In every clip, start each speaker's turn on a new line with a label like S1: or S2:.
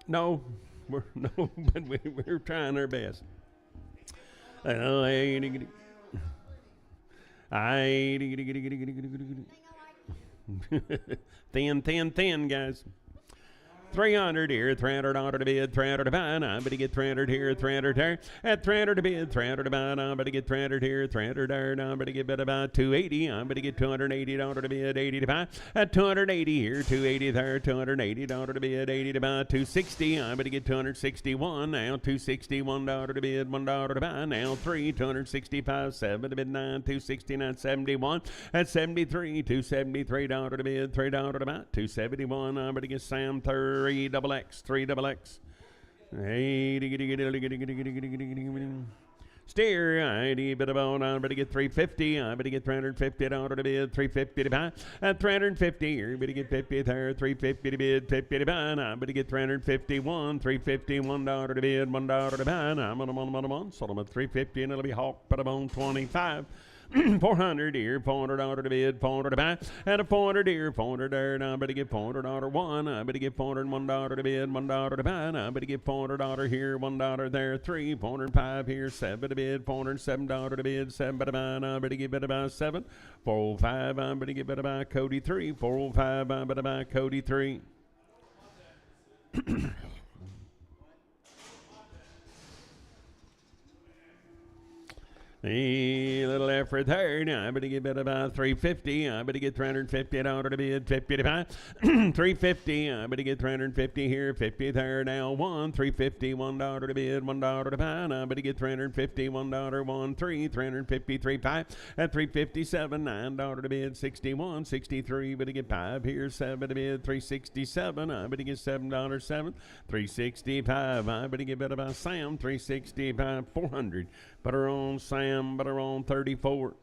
S1: No, no, but we're trying our best. I 10, guys. 300 here, 300 on to bid, 300 to buy, I'm going to get 300 here, 300 there, at 300 to bid, 300 to buy, I'm going to get 300 here, 300 there, I'm going to get bid about 280, I'm going to get 280 to bid, 80 to buy, at 280 here, 280 there, 280 to bid, 80 to buy, 260, I'm going to get 261, now 261 to bid, $1 to buy, now 265, 7 to bid, 9, 269, 71, at 73, 273 to bid, $3 to buy, 271, I'm going to get Sam 3 double X. Steer, I bit about, I'm going to get 350, I'm going to get 350 down to the bid, 350 to buy, at 350, you're going to get 50 there, 350 to bid, 50 to buy, I'm going to get 351, 351 down to the bid, $1 to buy, I'm on, sold them at 350, and it'll be Hawk, but I'm on 25. 400 here, 400 to bid, 400 to buy, and a 400 here, 400 there, now I'm going to get 400 one, I'm going to get $401 to bid, $1 to buy, I'm going to get $400 here, $1 there, 3, 405 here, 7 to bid, $407 to bid, 7 to buy, I'm going to give it about 7, 405, I'm going to give it about Cody 3, 405, I'm going to buy Cody 3. A little effort there. Now I'm going to give it about 350. I'm going to get 350 to bid, 50 to buy. 350. I'm going to get 350 here, 50 there. Now 350, $1 to bid, $1 to buy. I'm going to get 350, $1, 3, 353, 5. At 357, $9 to bid, 61, 63. But to get 5 here, 7 to bid, 367. I'm going to get $7, 7, 365. I'm going to give it about Sam, 365, 400. Butter on Sam, butter on 34.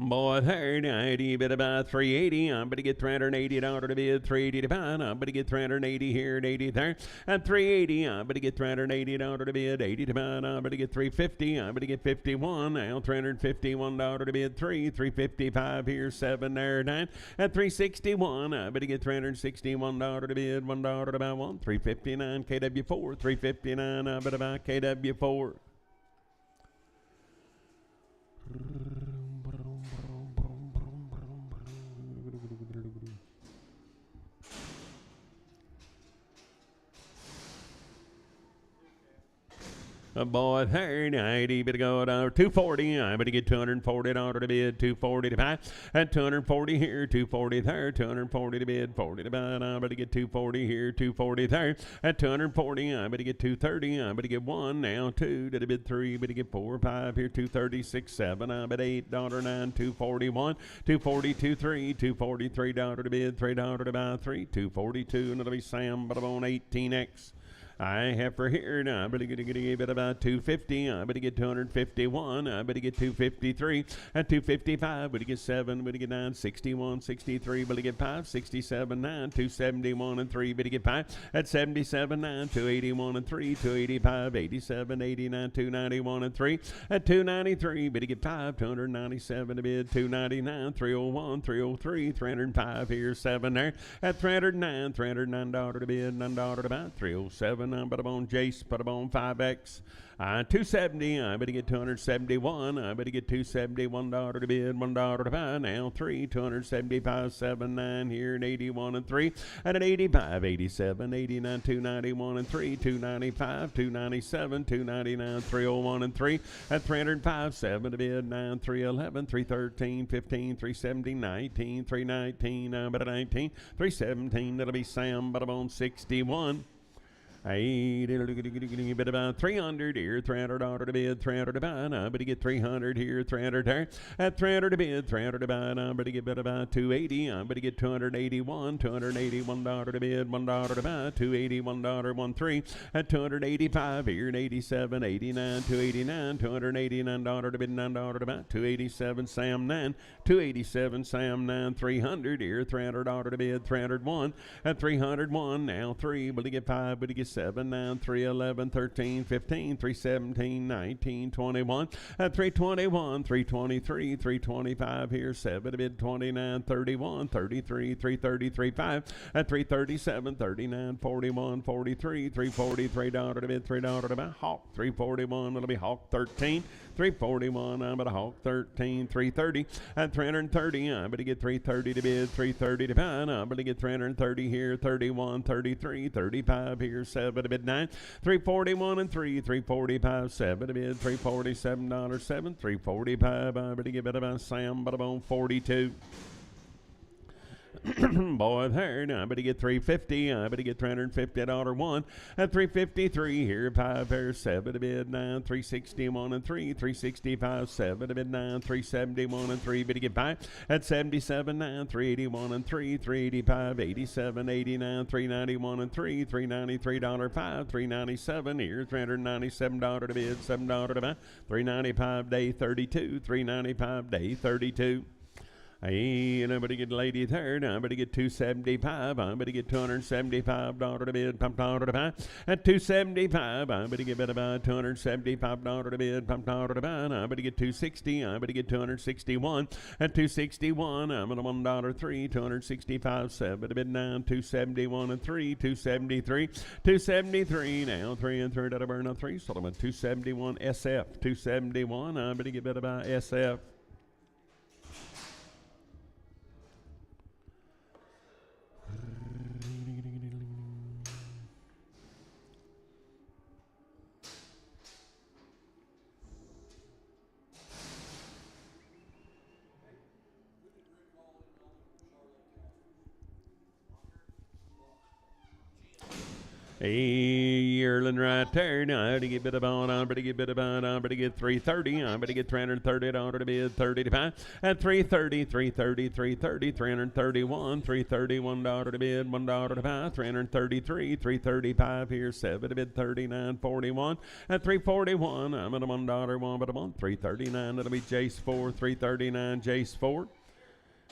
S1: Boy, 390, bid about 380. I'm going to get $380 to bid, 380 to buy. I'm going to get 380 here and 80 there. At 380, I'm going to get $380 to bid, 80 to buy. I'm going to get 350. I'm going to get 51. Now $351 to bid, 3, 355 here, 7 there, 9. At 361, I'm going to get $361 to bid, $1 to buy, 1, 359 KW4, 359. I'm going to buy KW4. A boy, 390, bit to go down 240. I'm going to get $240 to bid, 240 to buy. At 240 here, 240 there, 240 to bid, 40 to buy. I'm going to get 240 here, 240 there. At 240, I'm going to get 230. I'm going to get 1, now 2 to the bid, 3, but to get 4, 5 here, 236, 7. I'm at $8, 9, 241, 242, 3, $243 to bid, $3 to buy, 3, 242, and it'll be Sam, but I'm on 18X. I have for here now. I'm going to give it about 250. I'm going to get 251. I'm going to get 253. At 255, I'm going to get 7. I'm going to get 9. 61, 63. I'm going to get 5. 67, 9. 271 and 3. I'm going to get 5. At 77, 9. 281 and 3. 285, 87, 89, 291 and 3. At 293, I'm going to get 5. 297 to bid. 299, 301, 303, 305 here, 7 there. At 309, $309 to bid, $9 to buy. 307. But I'm on Jace, but I'm on 5X. 270, I'm going to get 271. I'm going to get $271 to bid, $1 to buy. Now 3, 275, 7, 9 here, and 81 and 3. And at 85, 87, 89, 291 and 3, 295, 297, 299, 301 and 3. At 305, 7 to bid, 9, 311, 313, 15, 370, 19, 319, but at 19, 317, that'll be Sam, but I'm on 61. Bit about 300 here, $300 to bid, 300 to buy. I'm going to get 300 here, 300 there. At 300 to bid, 300 to buy. I'm going to get bid about 280. I'm going to get $281, $281 to bid, $1 to buy. $281, 13. At 285 here, and 87, 89, 289, $289 to bid, $9 to buy. 287, Sam 9, 287, Sam 9, 300 here, $300 to bid, 301. At 301, now 3, but to get 5, but to get 7, 9, 3, 11, 13, 15, 3, 17, 19, 21, 321, 323, 325 here, 7 to bid 29, 31, 33, 333, 5, 337, 39, 41, 43, 343 dollar to bid, $3 to buy, Hawk 341, it'll be Hawk 13, 341, I'm at a Hawk 13, 330, at 330, I'm going to get 330 to bid, 330 to buy, I'm going to get 330 here, 31, 33, 35 here, 7 to bid 9, 341 and 3, 345, 7 to bid, $347, 7, 345, I'm going to give it about Sam, but about 42. Boy, there, now I better get 350. I better get $350 one. At 353 here, 5 pair, 7 to bid 9, 361 and 3, 365, 7 to bid 9, 371 and 3, better get 5. At 77, 9, 381 and 3, 385, 87, 89, 391 and 3, $393 5, 397 here, $397 to bid, $7 to buy, 395 day 32, 395 day 32. Hey, and I'm going to get lady third. I'm going to get 275. I'm going to get $275 to bid. $5 to buy. At 275, I'm going to give it about $275 to bid. $5 to buy. I'm going to get 260. I'm going to get 261. At 261, I'm going to $1.03. 265, 7 to bid 9. 271 and 3. 273. 273 now. 3 and 3 to burn on 3. So I'm at 271 SF. 271. I'm going to give it about SF. Hey, yearling right there. Now I'm going to get bit about, I'm going to get bit about, I'm going to get 330. I'm going to get $330 to bid, 30 to buy. At 330, 330, 330, 331, $331 to bid, $1 to buy. 333, 335 here, 7 to bid, 39.41. At 341, I'm at a $1 one, but a month. 339, that'll be Jace 4, 339, Jace 4.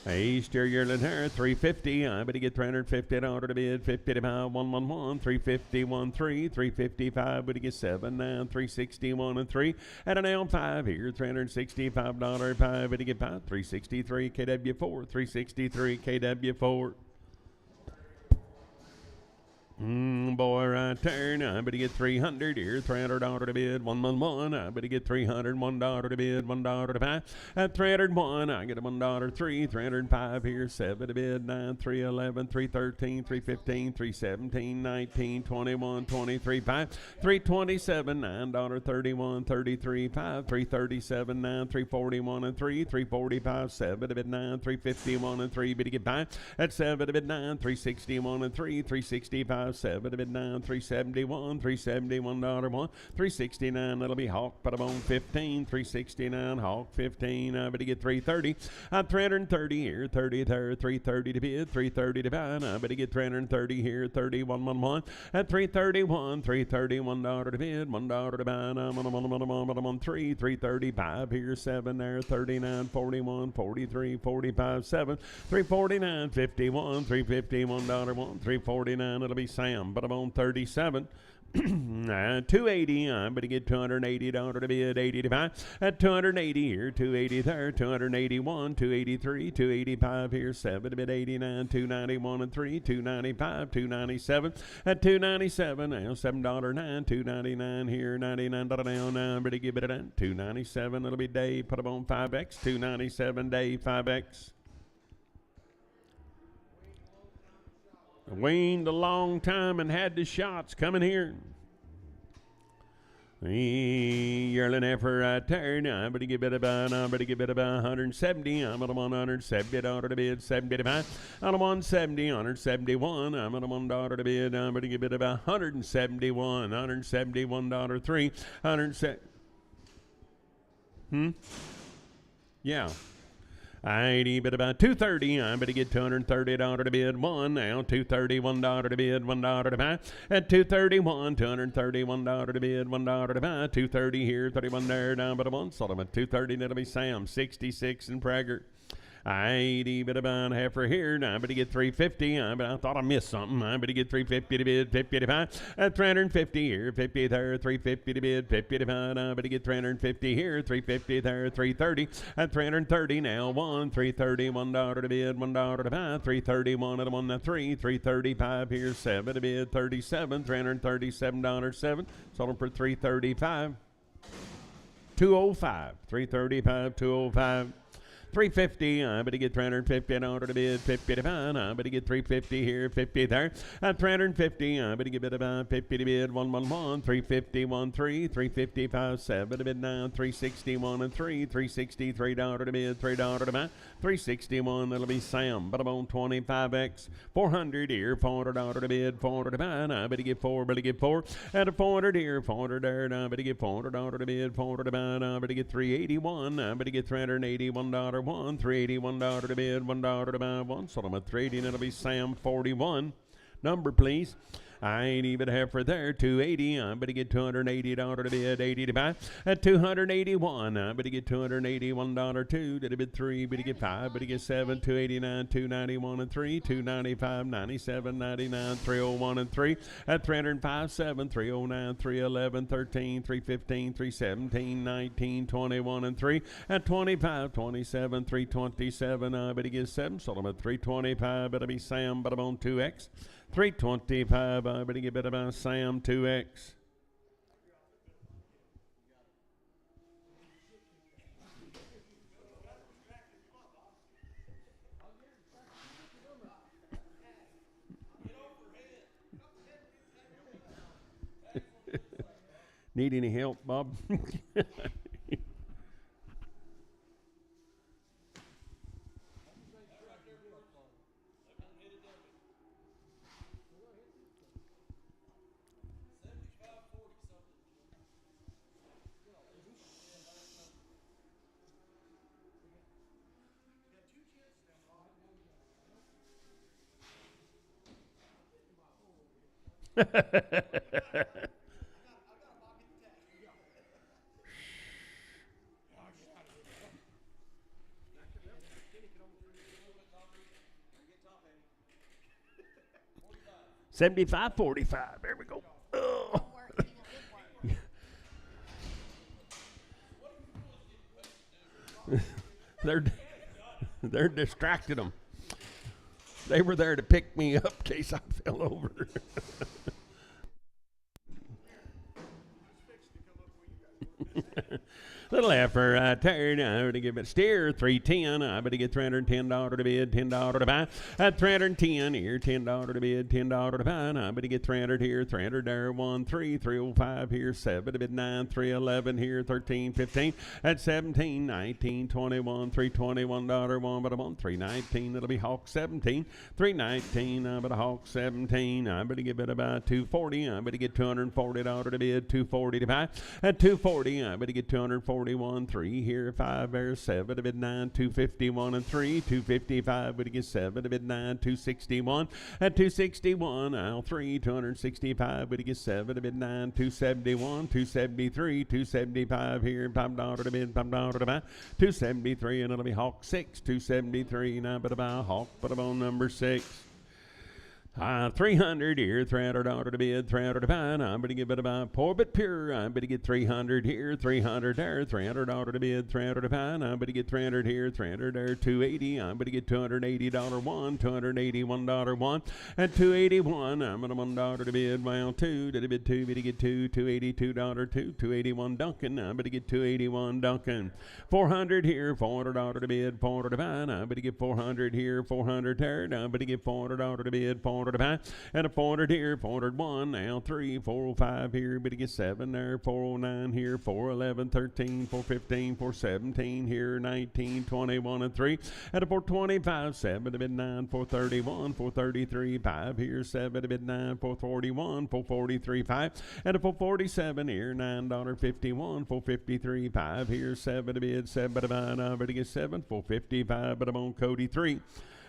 S1: Hey, steer yearling here, 350. I'm going to get $350 to bid, 50 to buy, 111, 351, 3, 355, but to get 7 now, 361 and 3. At an L5 here, $365, 5, but to get 5, 363, KW4, 363, KW4. Boy, right there. Now I'm going to get 300 here, $300 to bid, 111. I'm going to get $301 to bid, $1 to buy. At 301, I get a $1, 3, 305 here, 7 to bid, 9, 311, 313, 315, 317, 19, 21, 23, 5, 327, $9, 31, 33, 5, 337, 9, 341 and 3, 345, 7 to bid, 9, 351 and 3, but to get by. At 7 to bid, 9, 361 and 3, 365. 7 to bid 9, 371, $371 one, 369. That'll be Hawk, put them on 15, 369, Hawk 15. I better get 330. 330 here, 30 there, 330 to bid, 330 to buy. I better get 330 here, 3111. At 331, $331 to bid, $1 to buy. I'm on 3, 335 here, 7 there, 39, 41, 43, 45, 7, 349, 51, $351 one, 349. It'll be Sam, but I'm on 37. 280, I'm going to get $280 to bid, 80 to buy. At 280 here, 280 there, 281, 283, 285 here, 7 to bid, 89, 291 and 3, 295, 297. At 297, now $7.09, 299 here, $99 down. Now I'm going to give it a 297. It'll be Dave, put them on 5X, 297 Dave, 5X. Weaned a long time and had the shots coming here. Yearling effort right there. Now I'm going to give it about 170. I'm on $170 to bid, 70 to buy. I'm on 170, 171. I'm on $1 to bid. I'm going to give it about 171, $171, 3, 170. Yeah. $80, but about $230. I'm going to get $230 to bid, 1 now, $231 to bid, $1 to buy. At $231, $231 to bid, $1 to buy. $230 here, $31 there, down but a 1. Sold them at $230. That'll be Sam, 66 and Prager. 80, but about half for here. Now, but to get 350. But I thought I missed something. But to get 350 to bid, 50 to 5. At 350 here, 50 there, 350 to bid, 50 to 5. But to get 350 here, 350 there, 330. At 330 now, 330, $1 to bid, $1 to 5. 331 at the 1 to 3, 335 here, 7 to bid, 37, $337.07. Sold them for 335. 205, 335, 205. 350, but to get 350 in order to bid 50 to 5, but to get 350 here, 50 there, at 350, but to get bid about 50 to bid 111, 350, 13, 355, 7 to bid 9, 361 and 3, 360, $3 to bid, $3 to buy, 361, that'll be Sam, but I'm on 25X, 400 here, $400 to bid, 400 to buy, but to get 4, but to get 4, at a 400 here, 400 there, but to get $400 to bid, 400 to buy, but to get 381, but to get $381. $381 to bid, $1 to buy, one. Sold them at 380, and it'll be Sam 41. Number, please. I ain't even half for there. 280. I'm going to get $280 to bid, 80 to buy. At 281. I'm going to get $281 2. Did a bid 3. But to get 5. But to get 7. 289. 291 and 3. 295. 97. 99. 301 and 3. At 305. 7. 309. 311. 13. 315. 317. 19. 21 and 3. At 25. 27. 327. I'm going to get 7. Sold them at 325. It'll be Sam, but I'm on 2X. 325, I better get better by Sam 2X. Need any help, Bob? $75.45. There we go. Oh. They're distracted them. They were there to pick me up in case I fell over. Little effort right there. Now to give it steer 310. I better get $310 to bid, $10 to buy. At 310 here, $10 to bid, $10 to buy. I better get 300 here, 300 there, 1, 3, 305 here, 7 to bid 9, 311 here, 13, 15. At 17, 19, 21, $321 1, but I'm on 319. It'll be Hawk 17, 319. But a Hawk 17. I better get it about 240. I better get $240 to bid, 240 to buy. At 240, I better get 241, 3 here, 5 there, 7 to bid 9, 251 and 3, 255, but to get 7 to bid 9, 261. At 261, aisle 3, 265, but to get 7 to bid 9, 271, 273, 275 here, $5 to bid, $5 to buy, 273, and it'll be Hawk 6, 273, now but about Hawk, but I'm on number 6. 300 here, $300 to bid, $300 to buy. I'm going to give it about poor but pure. I'm going to get 300 here, 300 there, $300 to bid, $300 to buy. I'm going to get 300 here, 300 there, 280. I'm going to get $280 1, $281 1, and 281. I'm going to $1 to bid, well, 2 to bid 2, but to get 2, $282 2, 281 Duncan. I'm going to get 281 Duncan. 400 here, $400 to bid, $400 to buy. I'm going to get 400 here, 400 there. I'm going to get $400 to bid, $400 to buy, and a 400 here, 401, now 3, 405 here, but to get 7 there, 409 here, 411, 13, 415, 417 here, 19, 21 and 3, and a 425, 7 to bid 9, 431, 433, 5 here, 7 to bid 9, 441, 443, 5, and a 447 here, $9.51, 453, 5 here, 7 to bid, 7 to buy, now but to get 7, 455, but I'm on Cody 3.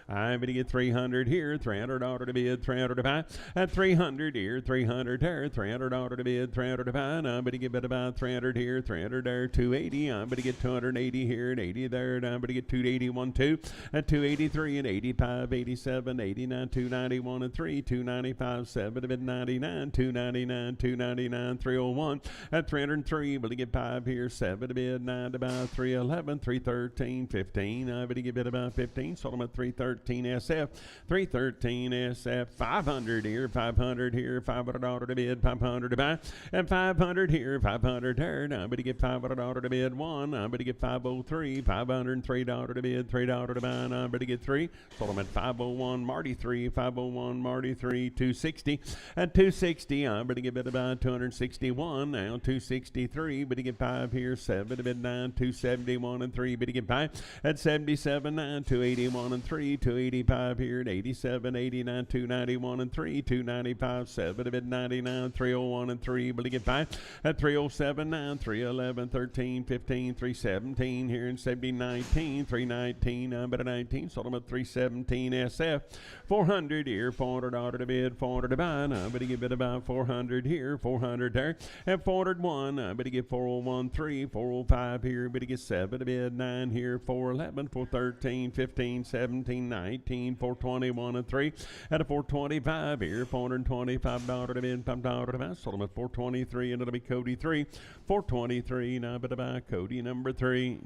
S1: I'm going to get 300 here, 300 order to bid, 300 to buy. At 300 here, 300 there, 300 order to bid, 300 to buy. I'm going to get about 300 here, 300 there, 280. I'm going to get 280 here and 80 there. And I'm going to get 281, 2 at 283 and 85, 87, 89, 291 and 3, 295, 7 to bid 99, 299, 299, 301 at 303. Able to get 5 here, 7 to bid, 9 to buy, 311, 313, 15. I'm going to get about 15. Sold them at 313 SF, 313 SF, 500 here, 500 here, $500 to bid, 500 to buy, and 500 here, 500 there. Now I'm going to get $500 to bid, 1. I'm going to get 503, $503 to bid, $3 to buy, and I'm going to get 3. Sold them at 501, Marty 3, 501, Marty 3, 260, at 260. I'm going to get bid about 261, now 263, but to get 5 here, 7 to bid 9, 271 and 3, but to get 5 at 77, 9, 281 and 3, 285 here at 87, 89, 291 and 3, 295, 7 to bid 99, 301 and 3, but to get 5 at 307, 9, 311, 13, 15, 317 here in 70, 19, 319, but at 19, sold them at 317 SF, 400 here, $400 to bid, 400 to buy, but to get bid about 400 here, 400 there, at 401, but to get 401, 3, 405 here, but to get 7 to bid, 9 here, 411, 413, 15, 17, 19, 421 and 3, at a 425 here, $425 to bid, $5 to buy, sold them at 423, and it'll be Cody 3, 423, now but to buy Cody number 3.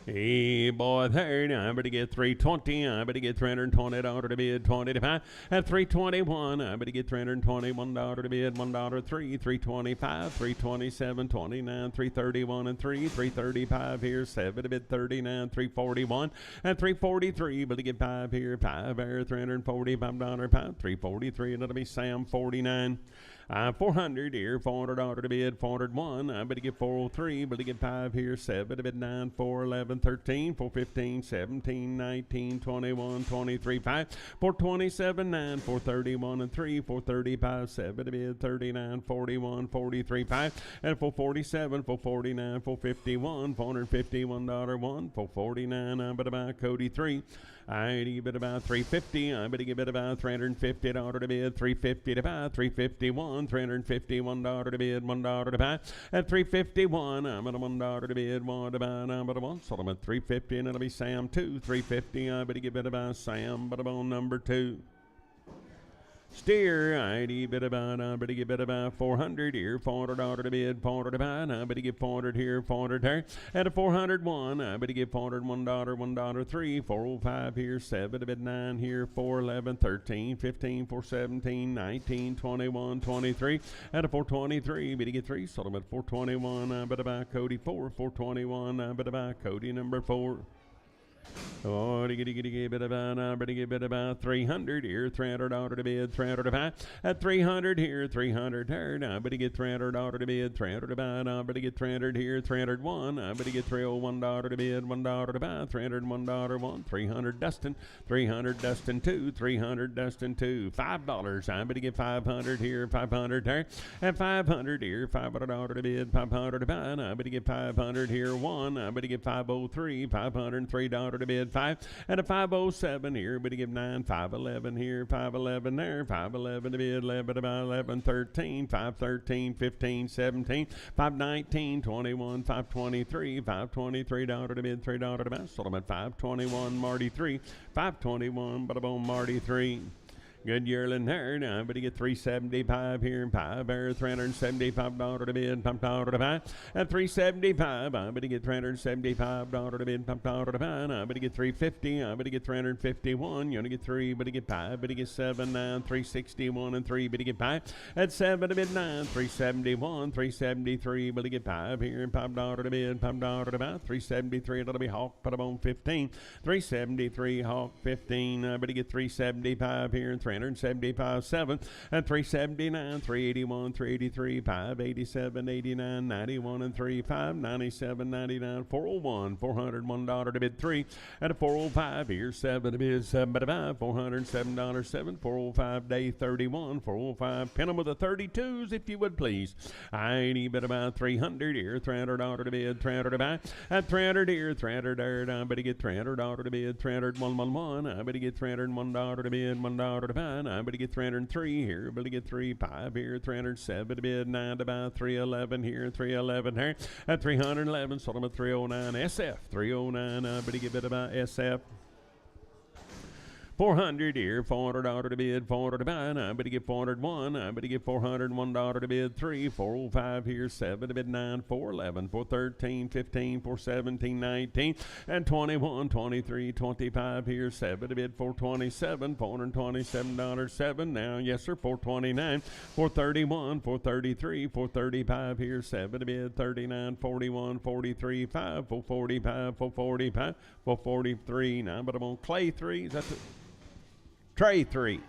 S1: Hey, boy, there. Now I'm going to get 320. I'm going to get $320 to bid, 20 to buy. At 321, I'm going to get $321 to bid, $1 3, 325, 327, 29, 331 and 3, 335 here, 7 to bid, 39, 341. At 343, but to get 5 here, 5 there, $345, 5, 343, and it'll be Sam 49. 400 here, $400 to bid, 401. I'm going to get 403, but to get 5 here, 7 to bid, 9, 411, 13, 415, 17, 19, 21, 23, 5, 427, 9, 431 and 3, 435, 7 to bid, 39, 41, 43, 5, and 447, 449, 451, $451, 1, 449. I'm going to buy Cody 3. I need bid about 350. I'm going to give it about $350 to bid, 350 to buy, 351, $351 to bid, $1 to buy. At 351, I'm at $1 to bid, 1 to buy, I'm at 1. Sold them at 350, and it'll be Sam 2, 350. I'm going to give it about Sam, but about number 2. Steer, I'd bid about, I'm going to give it about 400 here, $400 to bid, 400 to buy, I'm going to give 400 here, 400 there. At a 401, I'm going to give $401, $1, 3, 405 here, 7 to bid, 9 here, 411, 13, 15, 417, 19, 21, 23. At a 423, I'm going to get 3, sold them at 421, I'm going to buy Cody 4, 421, I'm going to buy Cody number 4. Oh, to give it about 300 here, $300 to bid, 300 to buy. At 300 here, 300 there. Now, I'm going to get $300 to bid, 300 to buy. Now, I'm going to get 300 here, 301. I'm going to get $301 to bid, $1 to buy, $301, 1, 300 Dustin, 300 Dustin 2, 300 Dustin 2, $5. I'm going to get 500 here, 500 there. At 500 here, $500 to bid, 500 to buy. Now, I'm going to get 500 here, 1. I'm going to get 503, $503 to bid, 5. At a 507 here, but to give 9, 511 here, 511 there, 511 to bid, 11 about 11, 13, 513, 15, 17, 519, 21, 523, $523 to bid, $3 to buy. Sold them at 521, Marty 3, 521, but about Marty 3. Good yearling there. Now, but you get 375 here in pie bear, $375 to bid, pumped out to pie. At 375, I bet you get $375 to bid, pumped out to pie. I bet you get 350, I bet you get 351. You only get 3, but you get pie, but you get 7, 9, 361, and 3, but you get pie. At 7 to bid 9, 371, 373, but you get pie here in pumped out to bid, pumped out to pie. 373, it'll be Hawk, put up on 15. 373, Hawk, 15. I bet you get 375 here and 375, 7, and 379, 381, 383, 587, 89, 91, and 3, 5, 97, 99, 401, $401 to bid 3, and a 405 here, 7 to bid 7 to 5, $407, 7, 405 day 31, 405, pin them with the 32s if you would please. I ain't even about 300 here, $300 to bid, 300 to buy, at 300 here, 300 there, I better get $300 to bid, 300, 111, I better get $301 to bid, $1 to buy. I better get 303 here, better get 3, 5 here, 307 to bid, 9 to buy, 311 here, 311 here, at 311, sold them at 309, SF, 309, I better get bid about SF. 400 here, $400 to bid, 400 to buy. I better get 401. I better get $401 to bid 3, 405 here, 7 to bid 9, 411, 413, 15, 417, 19, and 21, 23, 25 here, 7 to bid 427, $427, 7 now, yes sir, 429, 431, 433, 435 here, 7 to bid 39, 41, 43, 5, 445, 445, 443. Now, but I'm on Clay 3. That's it. Tray 3.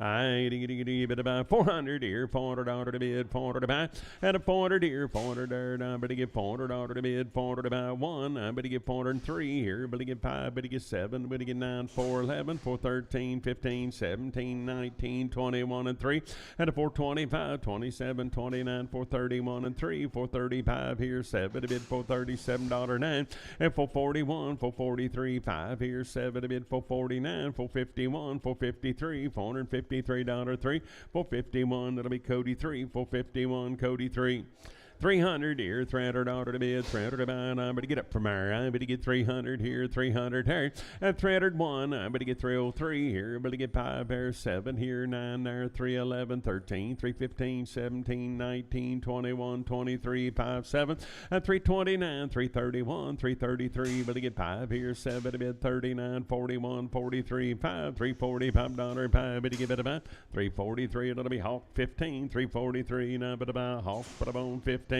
S1: I bid about 400 here, $400 to bid, 400 to buy, and a 400 here, 400 there. I better get $400 to bid, 400 to buy 1. I better get 403 here, better get 5, better get 7, better get 9, 411, 413, 15, 17, 19, 21, and 3, and a 425, 27, 29, 431, and 3, 435 here, 7 to bid, $437, 9, and 441, 443, 5 here, 7 to bid, 449, 451, 453, 450. $53, 3, 451, that'll be Cody 3, 451, Cody 3. 300 here, $300 to bid, 300 to buy, and I better get up from there. I better get 300 here, 300 here, and 301. I better get 303 here, better get 5 there, 7 here, 9 there, 311, 13, 315, 17, 19, 21, 23, 5, 7, and 329, 331, 333. Better get 5 here, 7 to bid, 39, 41, 43, 5, $345, 5. Better get it about 343. It'll be Hawk 15, 343. Now better buy Hawk, put up on 15.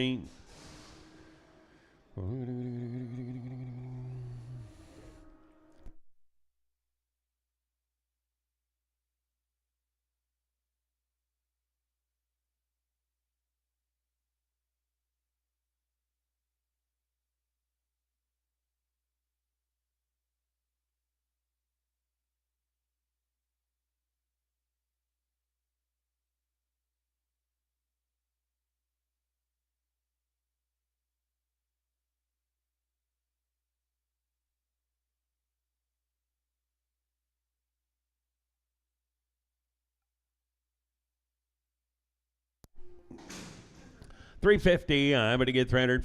S1: 350, I'm going to get $350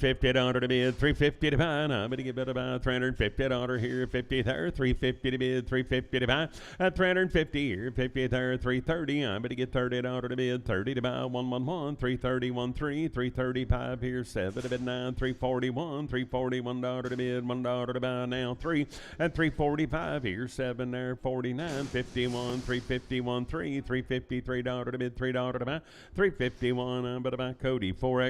S1: to bid, 350 to buy, I'm going to get bid about $350 here, 50 there, 350 to bid, 350 to buy, at 350 here, 50 there, 330, I'm going to get $30 to bid, 30 to buy, 111, 330, 13, 335 here, 7 to bid 9, 341, $341 to bid, $1 to buy, now 3, at 345 here, 7 there, 49, 51, 351, 3, $353 to bid, $3 to buy, 351, I'm going to buy Cody 4X.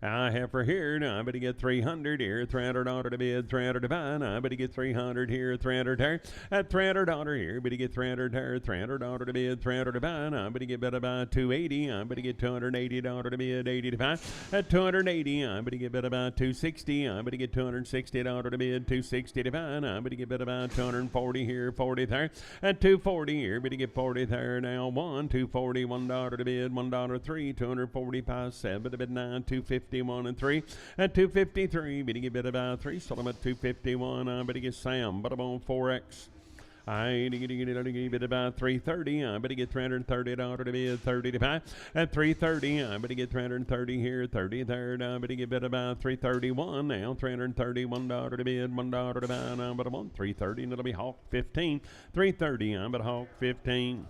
S1: I have for here, now I better get 300 here, $300 to bid, 300 to buy, now I better get 300 here, 300 there, at $300 here, better get 300 there, $300 to bid, 300 to buy, now I better get better about 280, I better get $280 to bid, 80 to buy, at 280, I better get better about 260, I better get $260 to bid, 260 to buy, now I better get better about 240 here, 40 there, at 240 here, better get 40 there, now $240, $1 to bid, $1 3, 245, 7 to bid 9, 250. 251 and 3 at 253. Better get bid about 3. Sold them at 251. Better get Sam. But I'm on 4X. I get about 330. I better get $330 to be at 30 to buy. At 330, I better get 330 here. 33rd, I better get about 331 now. $331 to be at $1 to buy. Now, but I want 330, and it'll be Hawk 15. 330, I better Hawk 15.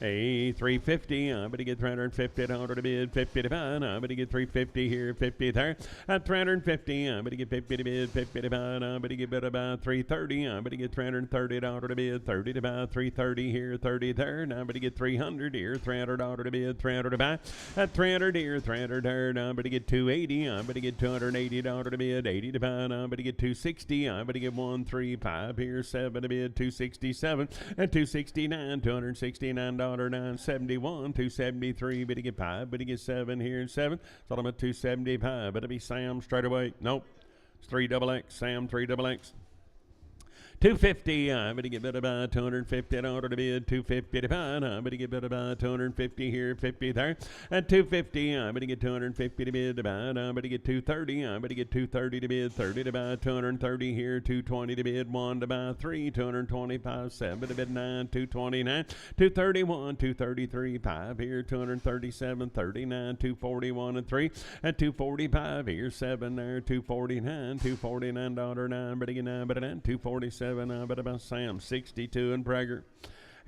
S1: A 350, I'm going to get $350 to bid, 50 to buy. I'm going to get 350 here, 50 there. At 350, I'm going to get 50 to bid, 50 to buy. I'm going to get bid about 330. I'm going to get $330 to bid, 30 to buy. 330 here, 30 there. Now I'm going to get 300 here, $300 to bid, 300 to buy. At 300 here, 300 there. Now I'm going to get 280. I'm going to get $280 to bid, 80 to buy. Now I'm going to get 260. I'm going to get 135 here, 7 to bid, 267. At 269, $269. $971, 273, but he get 5, but he get 7 here and 7. So I'm at 275. But it'll be Sam straight away. Nope. It's 3XX. Sam 3XX. 250, I'm going to get better by $250 to bid, 250 to buy. I'm going to get better by 250 here, 50 there. At 250, I'm going to get 250 to bid to buy. I'm going to get 230. I'm going to get 230 to bid, 30 to buy, 230 here, 220 to bid, 1 to buy, 3, 225, 7 to bid, 9, 229, 231, 233, 5 here, 237, 39, 241 and 3. At 245 here, 7 there, 249, $249, 9, but again, 9, but 9, 247. But about Sam 62 and Prager.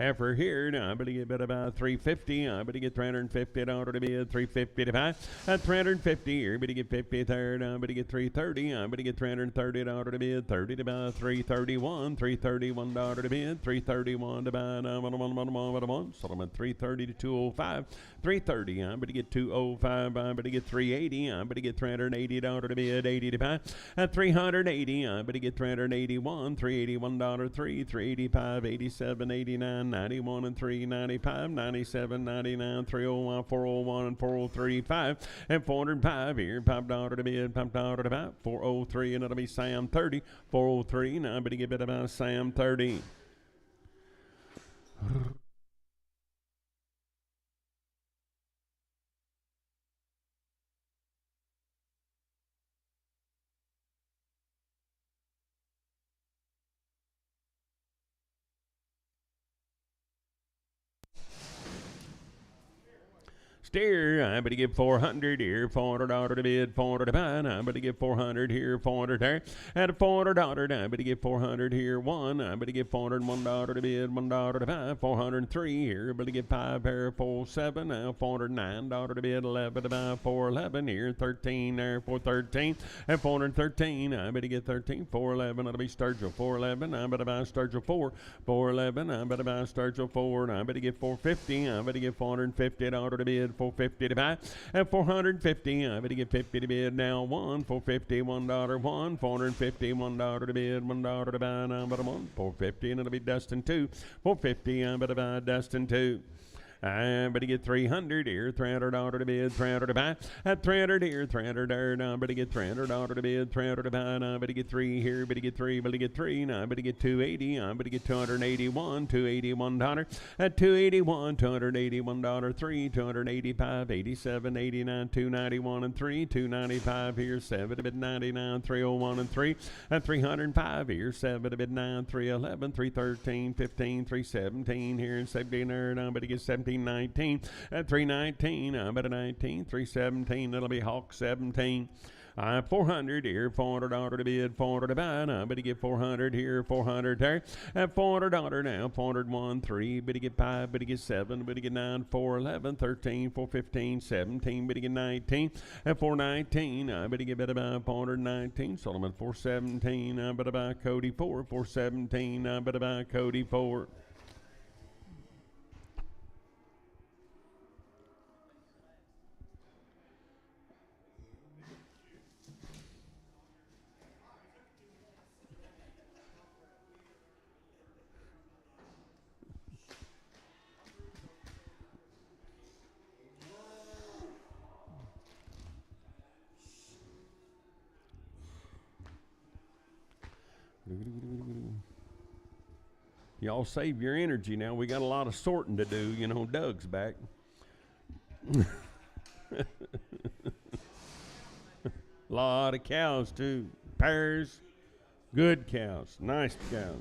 S1: After here, now I better get about 350. I better get $350 to bid, 350 to buy. At 350 here, better get 50 there. Now I better get 330. I better get $330 to bid, 30 to buy, 331, $331 to bid, 331 to buy. Now one. So I'm at 330 to 205. 330. I better get 205. I better get 380. I better get $380 to bid, 80 to buy. At 380. I better get $381, $381, 385, 87, 89. 91 and 3, 95, 97, 99, 301, 401 and 403, 5 and 405 here. $5 to bid, $5 to buy, 403, and it'll be Sam 30, 403. Now I'm going to give it about Sam 30. Steer, I'm going to give 400 here, $400 to bid, 400 to buy. I'm going to give 400 here, 400 there. At $400, I'm going to give 400 here, 1. I'm going to give $401 to bid, $1 to buy. 403 here, I'm going to give 5 here, 47. Now $409 to bid, 11 to buy, 411 here, 13 there, 413. At 413, I'm going to get 13, 411. That'll be Sturgill, 411. I'm going to buy Sturgill 4, 411. I'm going to buy Sturgill 4. I'm going to get 450. I'm going to give $450 to bid. 450 to buy. At 450, I'm going to get 50 to bid now. 1, 450, $1, 1, 450, $1 to bid, $1 to buy. Now, but I'm on 450, and it'll be Dustin 2. 450, I'm going to buy Dustin 2. I'm going to get 300 here, $300 to bid, 300 to buy. At 300 here, 300 there. Now I'm going to get $300 to bid, 300 to buy. Now I'm going to get 3 here, but to get 3, but to get 3. Now I'm going to get 280. I'm going to get $281, $281. At 281, $281, 3, 285, 87, 89, 291 and 3, 295 here, 7 to bid 99, 301 and 3. At 305 here, 7 to bid 9, 311, 313, 15, 317 here, and 17 there. Now I'm going to get 17. 19 at 319. I'm at a 19, 317. That'll be Hawk 17. 400 here, $400 to bid, 400 to buy. Now, but to get 400 here, 400 there. At $400 now, 401, 3, but to get 5, but to get 7, but to get 9, 411, 13, 415, 17, but to get 19. At 419, I bet to get about 419. Solomon 417, I bet about Cody 4, 417, I bet about Cody 4. Y'all save your energy now. We got a lot of sorting to do. You know, Doug's back. Lot of cows, too. Pairs, good cows, nice cows.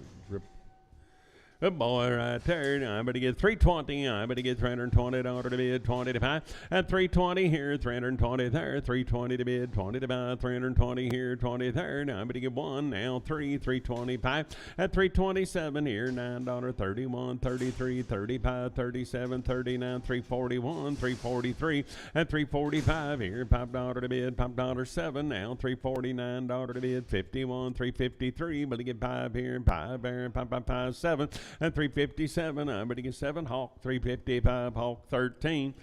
S1: Good boy right there. I'm going to get 320. I'm going to get $320 to bid, 20 to buy. At 320 here, 320 there, 320 to bid, 20 to buy, 320 here, 20 there. Now I'm going to get one, now 325. At 327 here, $9.31, 33, 35, 37, 39, 341, 343. At 345 here, $5 to bid, $5.7. Now $349 to bid, 51, 353. But to get 5 here, 5 there, 5, 7. At 357, I'm going to get 7 Hawk, 355 Hawk 13.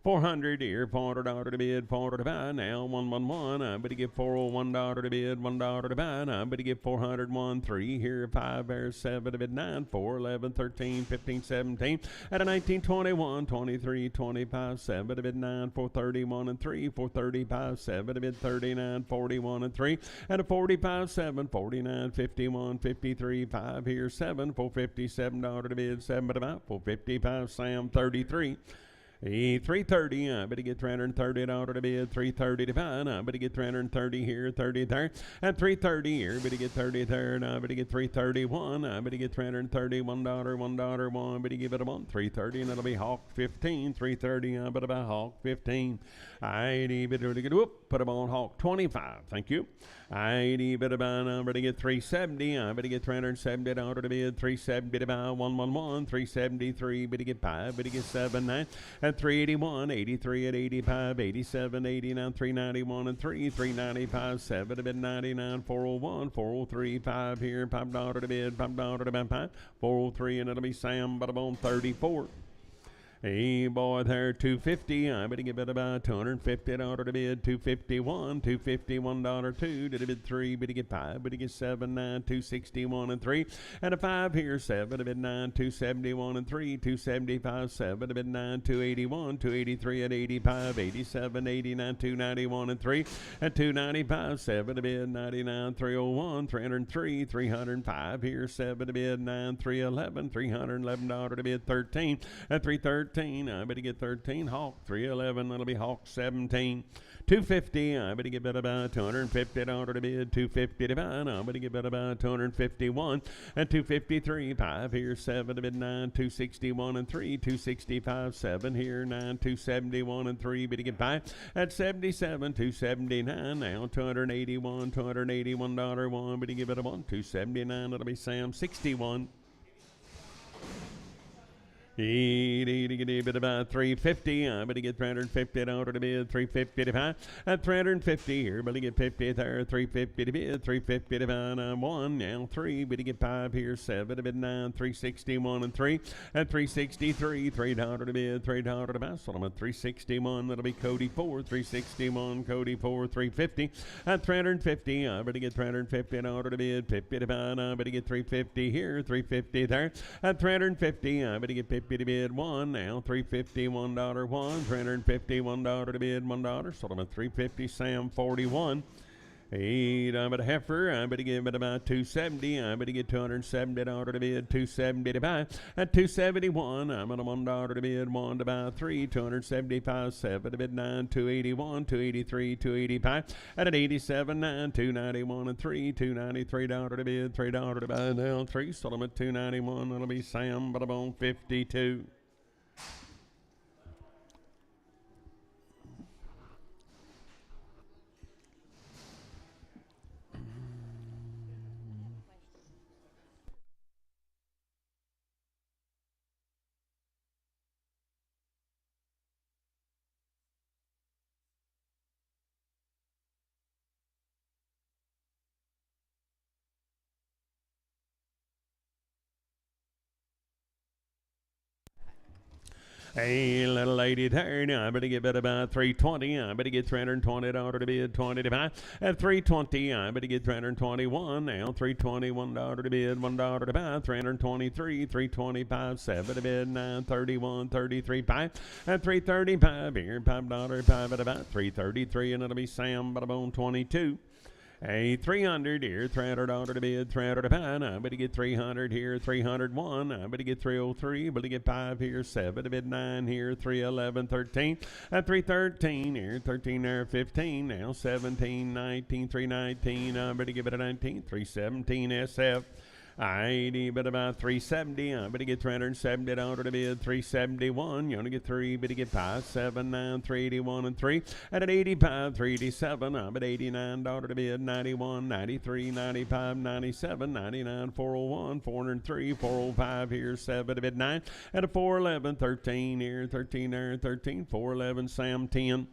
S1: 400 here, $400 to bid, $400 to buy. Now 111, I'm going to get $401 to bid, $1 to buy. Now I'm going to get 401, 3 here, 5 there, 7 to bid, 9, 4, 11, 13, 15, 17. At a 19, 21, 23, 25, 7 to bid, 9, 431 and 3, 435, 7 to bid, 39, 41 and 3. At a 45, 7, 49, 51, 53, 5 here, 7, $457 to bid, 7 to buy, 455, Sam 33. 330, I'm going to get $330 to bid, 330 to buy. I'm going to get 330 here, 30 there. At 330 here, I'm going to get 30 there. I'm going to get 331. I'm going to get $331, $1, $1. I'm going to give it a 1, 330, and it'll be Hawk 15, 330. I'm going to buy Hawk 15. Put them on Hawk 25. Thank you. I'm going to get 370. I'm going to get $370 to bid, 370 to buy, 111, 373. I'm going to get 5. I'm going to get 79. At 381, 83 at 85, 87, 89, 391 and 3, 395, 7 to bid, 99, 401, 403, 5 here, $5 to bid, $5 to buy, 5, 403, and it'll be Sam, but I'm on 34. Hey, boy, there, 250. I'm going to give it about $250 to bid, 251, $251, 2 to bid, 3, but to get 5, but to get 7, 9, 261 and 3, and a 5 here, 7 to bid, 9, 271 and 3, 275, 7 to bid, 9, 281, 283 at 85, 87, 89, 291 and 3, and 295, 7 to bid, 99, 301, 303, 305 here, 7 to bid, 9, 311, $311 to bid, 13, and 313. I'm going to get 13 Hawk 311. That'll be Hawk 17. 250. I'm going to get about $250 to bid, 250 to buy. I'm going to get about 251 and 253. 5 here, 7 to bid, 9, 261 and 3, 265, 7 here, 9, 271 and 3. But to get 5 at 77, 279. Now $281, $281 1. But to give it a 1, 279. That'll be Sam 61. Bit about 350. I'm going to get $350 to bid, 350 to buy. At 350 here, but to get 50 there, 350 to bid, 350 to buy. 1 now 3, but to get 5 here, 7 to bid, 9, 361 and 3. At 363, $3 to bid, $3 to buy. So I'm at 361. That'll be Cody 4, 361, Cody 4, 350. At 350, I'm going to get $350 to bid, 50 to buy. I'm going to get 350 here, 350 there. At 350, I'm going to get 50 to bid, 1 now, $351 1, $351 to bid, $1. So I'm at 350, Sam 41. Hey, I'm at a heifer. I'm going to give it about 270. I'm going to get $270 to bid, 270 to buy. At 271, I'm at a $1 to bid, 1 to buy, 3, 275, 7 to bid, 9, 281, 283, 285. At an 87, 9, 291 and 3, $293 to bid, $3 to buy. Now 3, so I'm at 291. That'll be Sam, but I'm on 52. Hey, little lady there. Now I'm going to give it about 320. I'm going to get $320 to bid, 20 to buy. At 320, I'm going to get $321. Now $321 to bid, $1 to buy. 323, 325, 7 to bid, 931, 33, 5. At 335 here, $5, 5 at about 333, and it'll be Sam, but I'm on 22. Hey, 300 here, $300 to bid, $300 to buy. I'm going to get 300 here, 301. I'm going to get 303. I'm going to get 5 here, 7 to bid, 9 here, 311, 13. At 313 here, 13 there, 15. Now 17, 19, 319. I'm going to give it a 19, 317 SF. 80, but about 370. I'm going to get $370 to bid. 371. You're going to get 3, but to get 5, 7, 9, 381 and 3. And at 85, 387. I'm at $89 to bid. 91, 93, 95, 97, 99, 401, 403, 405 here, 7 to bid 9. And a 411, 13 here, 13 there, 13, 411, Sam 10.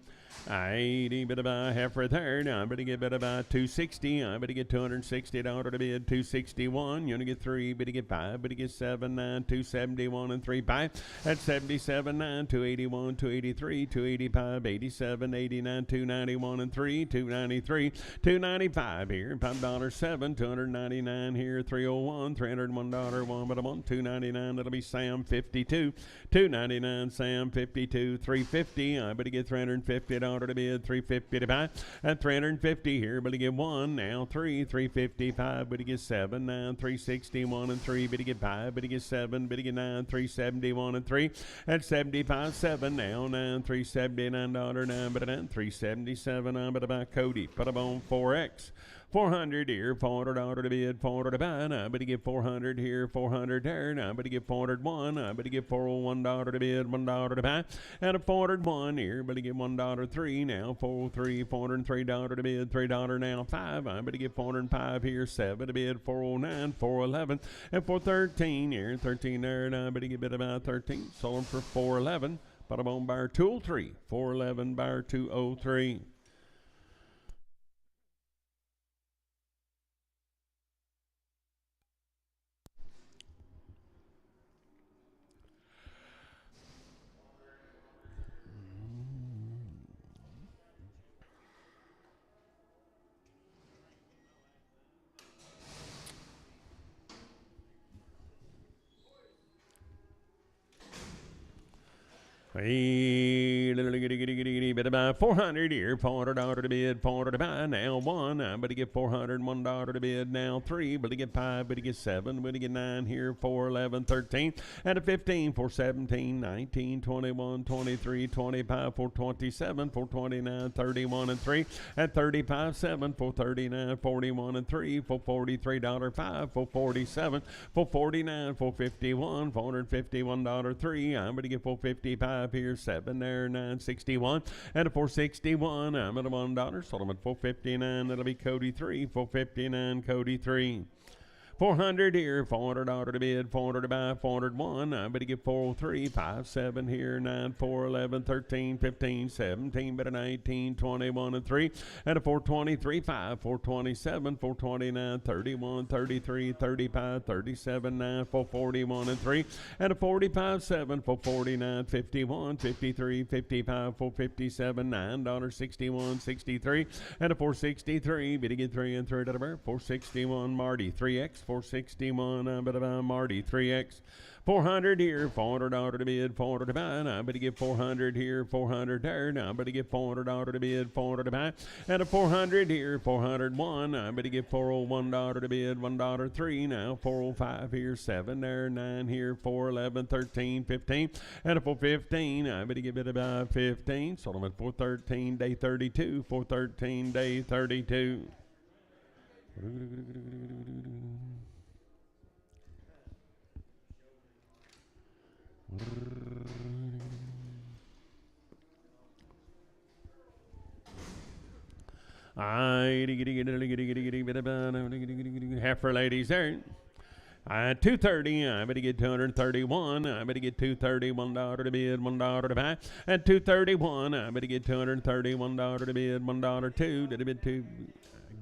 S1: 80, bit about half right there. Now I'm going to get bit about 260. I'm going to get $260 to bid. 261. You're going to get 3, but to get 5, but to get 7, 9, 271 and 3, 5. At 77, 9, 281, 283, 285, 87, 89, 291 and 3, 293, 295 here. $5, 7, 299 here. 301, $301, 1 but a 1, 299. That'll be Sam 52. 299, Sam 52, 350. I'm going to get $350 to bid, 350 to buy, and 350 here, but to get 1, now 3, 355, but to get 7, 9, 361 and 3, but to get 5, but to get 7, but to get 9, 371 and 3, and 75, 7, now 9, $379, 9, but a 9, 377, but about Cody, put up on 4X. 400 here, $400 to bid, 400 to buy. Now, but to get 400 here, 400 there. Now, but to get 401. Now, but to get $401 to bid, $1 to buy. And a 401 here, but to get $1.03. Now, 403, $403 to bid, $3 now, 5. But to get 405 here, 7 to bid, 409, 411, and 413 here, 13 there. Now, but to get bid about 13. Sold them for 411. Bought them on buyer 203, 411 buyer 203. Bit about 400 here, $400 to bid, 400 to buy. Now 1, I'm going to get $401 to bid. Now 3, but to get 5, but to get 7, but to get 9 here, 4, 11, 13, and a 15, 4, 17, 19, 21, 23, 25, 4, 27, 4, 29, 31 and 3, and 35, 7, 4, 39, 41 and 3, 4, $43, 5, 4, 47, 4, 49, 4, 51, $451, 3, I'm going to get 455 here, 7 there, 961, and a 461. I'm at a $1. Sold them at 459. That'll be Cody 3, 459, Cody 3. 400 here, $400 to bid, 400 to buy, 401. I'm going to get 403, 5, 7 here, 9, 4, 11, 13, 15, 17, but a 19, 21 and 3, and a 423, 5, 427, 429, 31, 33, 35, 37, 9, 441 and 3, and a 45, 7, 449, 51, 53, 55, 457, $9, 61, 63, and a 463, but to get 3 and 3 to the bear, 461, Marty, 3X. 461, but Marty 3X. 400 here, $400 to bid, 400 to buy. Now I'm going to get 400 here, 400 there. Now I'm going to get $400 to bid, 400 to buy. And a 400 here, 401. I'm going to get $401 to bid, $1.03. Now 405 here, 7 there, 9 here, 411, 13, 15. And a 415. I'm going to get bid about 15. Sold them at 413, day 32, 413, day 32. Half for ladies there. 230, I'm going to get 231. I'm going to get $231 to bid, $1 to buy. At 231, I'm going to get $231 to bid, $1.02 to bid 2.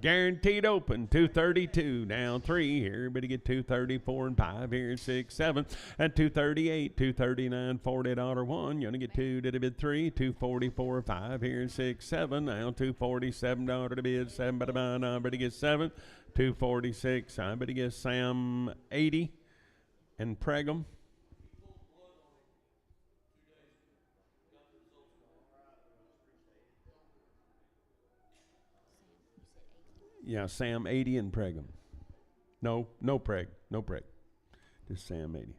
S1: Guaranteed open, 232, down 3 here, but to get 234 and 5 here, 6, 7, and 238, 239, $40 1. You're going to get 2 to the bid 3, 244, 5 here, 6, 7, now $247 to the bid 7, but I'm going to get 7, 246. I'm going to get Sam 80 and Pregum. Yeah, Sam 80 and Pregum. No Preg. Just Sam 80.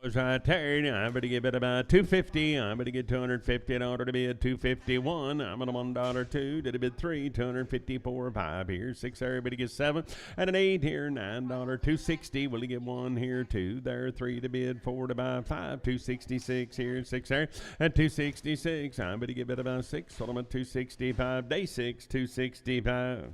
S1: Was right there. I'm going to give it about 250. I'm going to get 250 in order to be at 251. I'm on $1.02. Did a bid 3. 254. 5 here. 6 everybody gets 7. And an 8 here. $9. 260. Will you get 1 here? 2 there. 3 to bid. 4 to buy. 5. 266 here. 6 there. And 266. I'm going to give it about 6. Hold on at 265. Day 6. 265.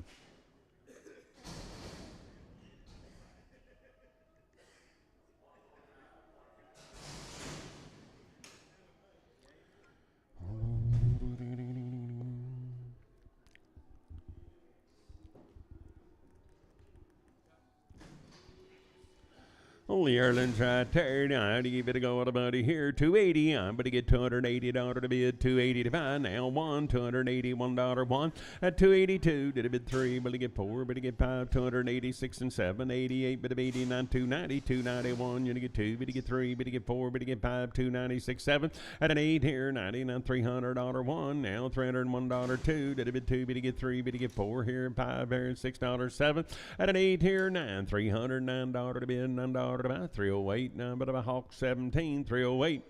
S1: Only Erlin's right there. Now to give it a go at about here. 280. I'm going to get $280 to bid. 280 to buy. Now $281 1 at 282. Did a bid 3. But to get 4. But to get 5. 286 and 7. 88. But of 89. 290. 291. You're to get 2. But to get 3. But to get 4. But to get 5. 296 7 at an 8 here. 99. $300 1. Now $301 2. Did a bid 2. But to get 3. But to get 4 here. 5 here. $6 7 at an 8 here. 9. $309 to bid. $9 to buy. 308. Now but of a Hawk 17. 308.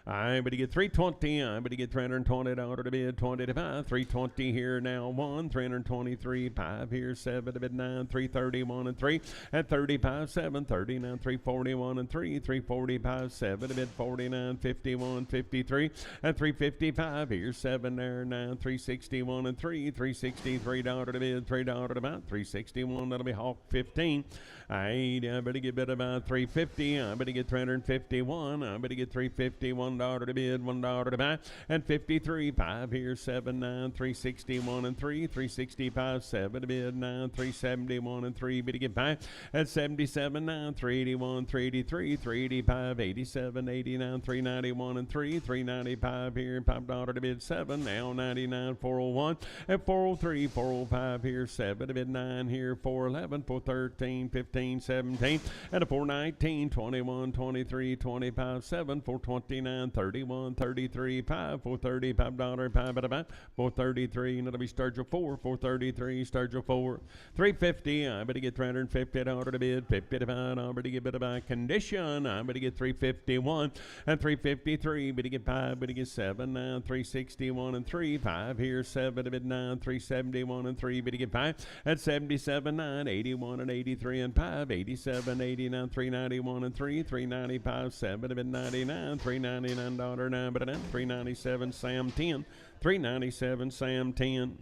S1: I but to get 320. I but to get $320 to bid. 20 to buy. 320 here now 1. 323. 5 here. 7 to bid 9. 331 and 3 at 35 7. 39. 341 and 3. 345 7 to bid 49. 51. 53 at 355 here. 7 there 9. 361 and 3. $363 to bid. $3 to buy. 361. That'll be Hawk 15. I better get bid about 350. I better get 351. I better get 351 $1 to bid, $1 to buy, and 53. 5 here. 7 9. 361 and 3. 365 7 to bid 9. 371 and 3. Bid to get by at 77 9. 381 383 385 87 89 391 and 3. 395 here. $5 to bid 7. Now 99 401 and 403 405 here. 7 to bid 9 here. 411 413 15 17 and a 419 21 23 25 7 429 31 33 5 435 $5 at about 433 and it'll be Sturgill 4 433 Sturgill 4 350. I better get $350 to bid 50 to buy. I better get bid by condition. I better get 351 and 353. Better get 5. Better get 7 9 361 and 3 5 here. 7 to bid 9 371 and 3. Better get 5 at 77 9 81 and 83 and 5 87 89 391 and 3 395 7 to bid 99 $399 9 but 397 Sam 10 397 Sam 10.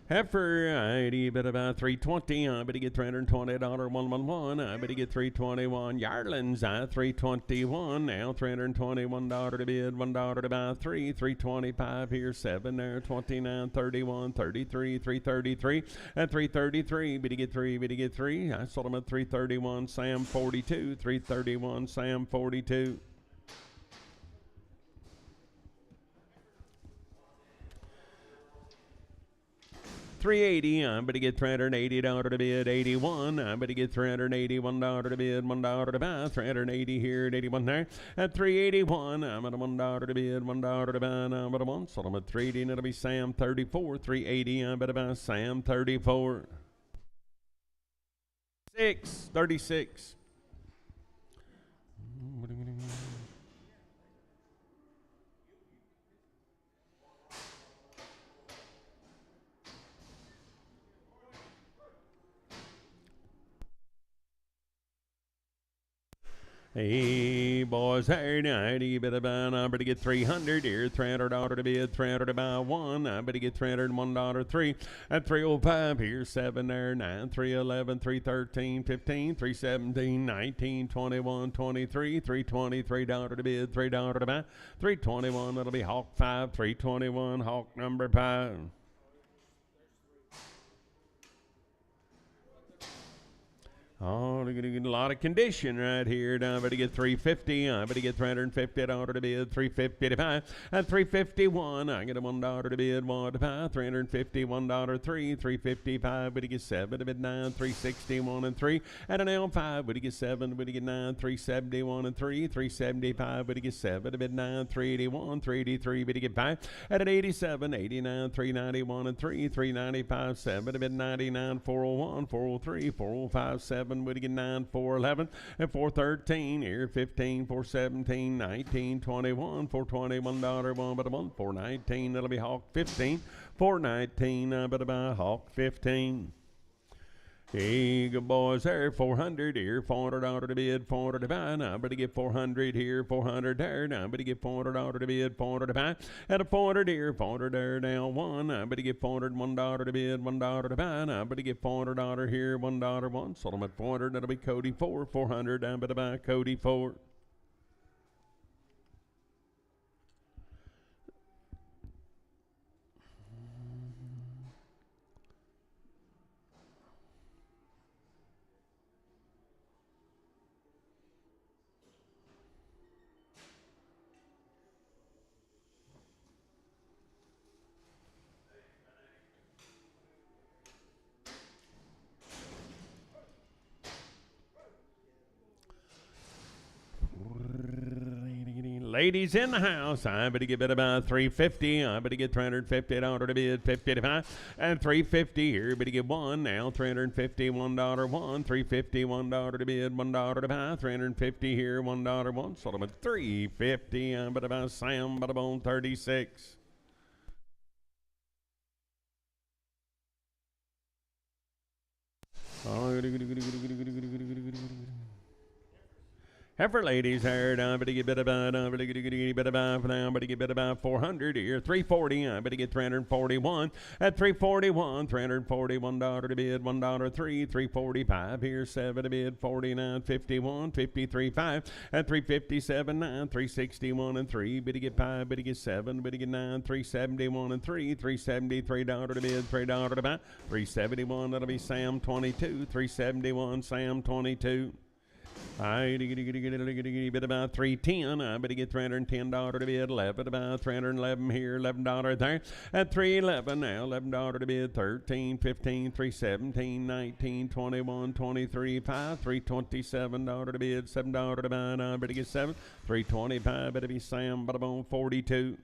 S1: Heifer, I bet about 320. I better get $320 111. I better get 321. Yardlands, 321. Now $321 to bid, $1 to buy 3. 325 here, 7 there, 29, 31, 33, 333, and 333. Better get 3. Better get 3. I sold them at 331. Sam 42. 331. Sam 42. 380. I'm going to get $380 to bid. 81. I'm going to get $381 to bid. $1 to buy. 380 here at 81 there. At 381. I'm at $1 to bid. $1 to buy. I'm at 1. So I'm at 380 and it'll be Sam 34. 380. I'm going to buy Sam 34. 36. Hey, boys, hey, now, you better buy, I better get 300 here, $300 to bid, 300 to buy 1, I better get $301, 3, at 305 here, 7 there, 9, 311, 313, 15, 317, 19, 21, 23, $323 to bid, $3 to buy, 321, that'll be Hawk 5, 321, Hawk number 5. Oh, they're going to get a lot of condition right here. Now I better get 350. I better get $350 to bid, 350 to buy. At 351, I get a $1 to bid, 1 to buy. $351, 3, 355. Better get 7 to bid 9, 361 and 3. At an L5, better get 7, better get 9, 371 and 3, 375. Better get 7 to bid 9, 381, 383. Better get 5. At an 87, 89, 391 and 3, 395. 7 to bid 99, 401, 403, 405, 7. 7, but to get 9, 411, and 413 here, 15, 417, 19, 21, 421 dollar one, but a 1, 419, that'll be Hawk 15, 419, but about Hawk 15. Hey, good boys there, 400 here, $400 to bid, 400 to buy. Now, better get 400 here, 400 there. Now, better get $400 to bid, 400 to buy. At a 400 here, 400 there, down 1. Now, better get $401 to bid, $1 to buy. Now, better get $400 here, $1 1. Sold them at 400, that'll be Cody 4, 400 down, better buy Cody 4. Ladies in the house, I better get bid about 350. I better get $350 to bid, 50 to buy, and 350 here. Better get one now, $350, $1 one, 350, $1 to bid, $1 to buy, 350 here, $1 one. Sold them at 350. I better buy Sam, but about 36. Heifer ladies here, I better get bid about, I better get bid about, now better get bid about 400 here, 340, I better get 341, at 341, $341 to bid, $1 3, 345 here, 7 to bid, 49, 51, 53, 5, at 357, 9, 361 and 3, better get 5, better get 7, better get 9, 371 and 3, $373 to bid, $3 to buy, 371, that'll be Sam 22, 371, Sam 22. I bid about 310. I better get $310 to bid, 11 about 311 here, $11 there. At 311 now, $11 to bid, 13, 15, 317, 19, 21, 23, 5, $327 to bid, $7 to buy. I better get 7, 325. Better be Sam, but I'm on 42.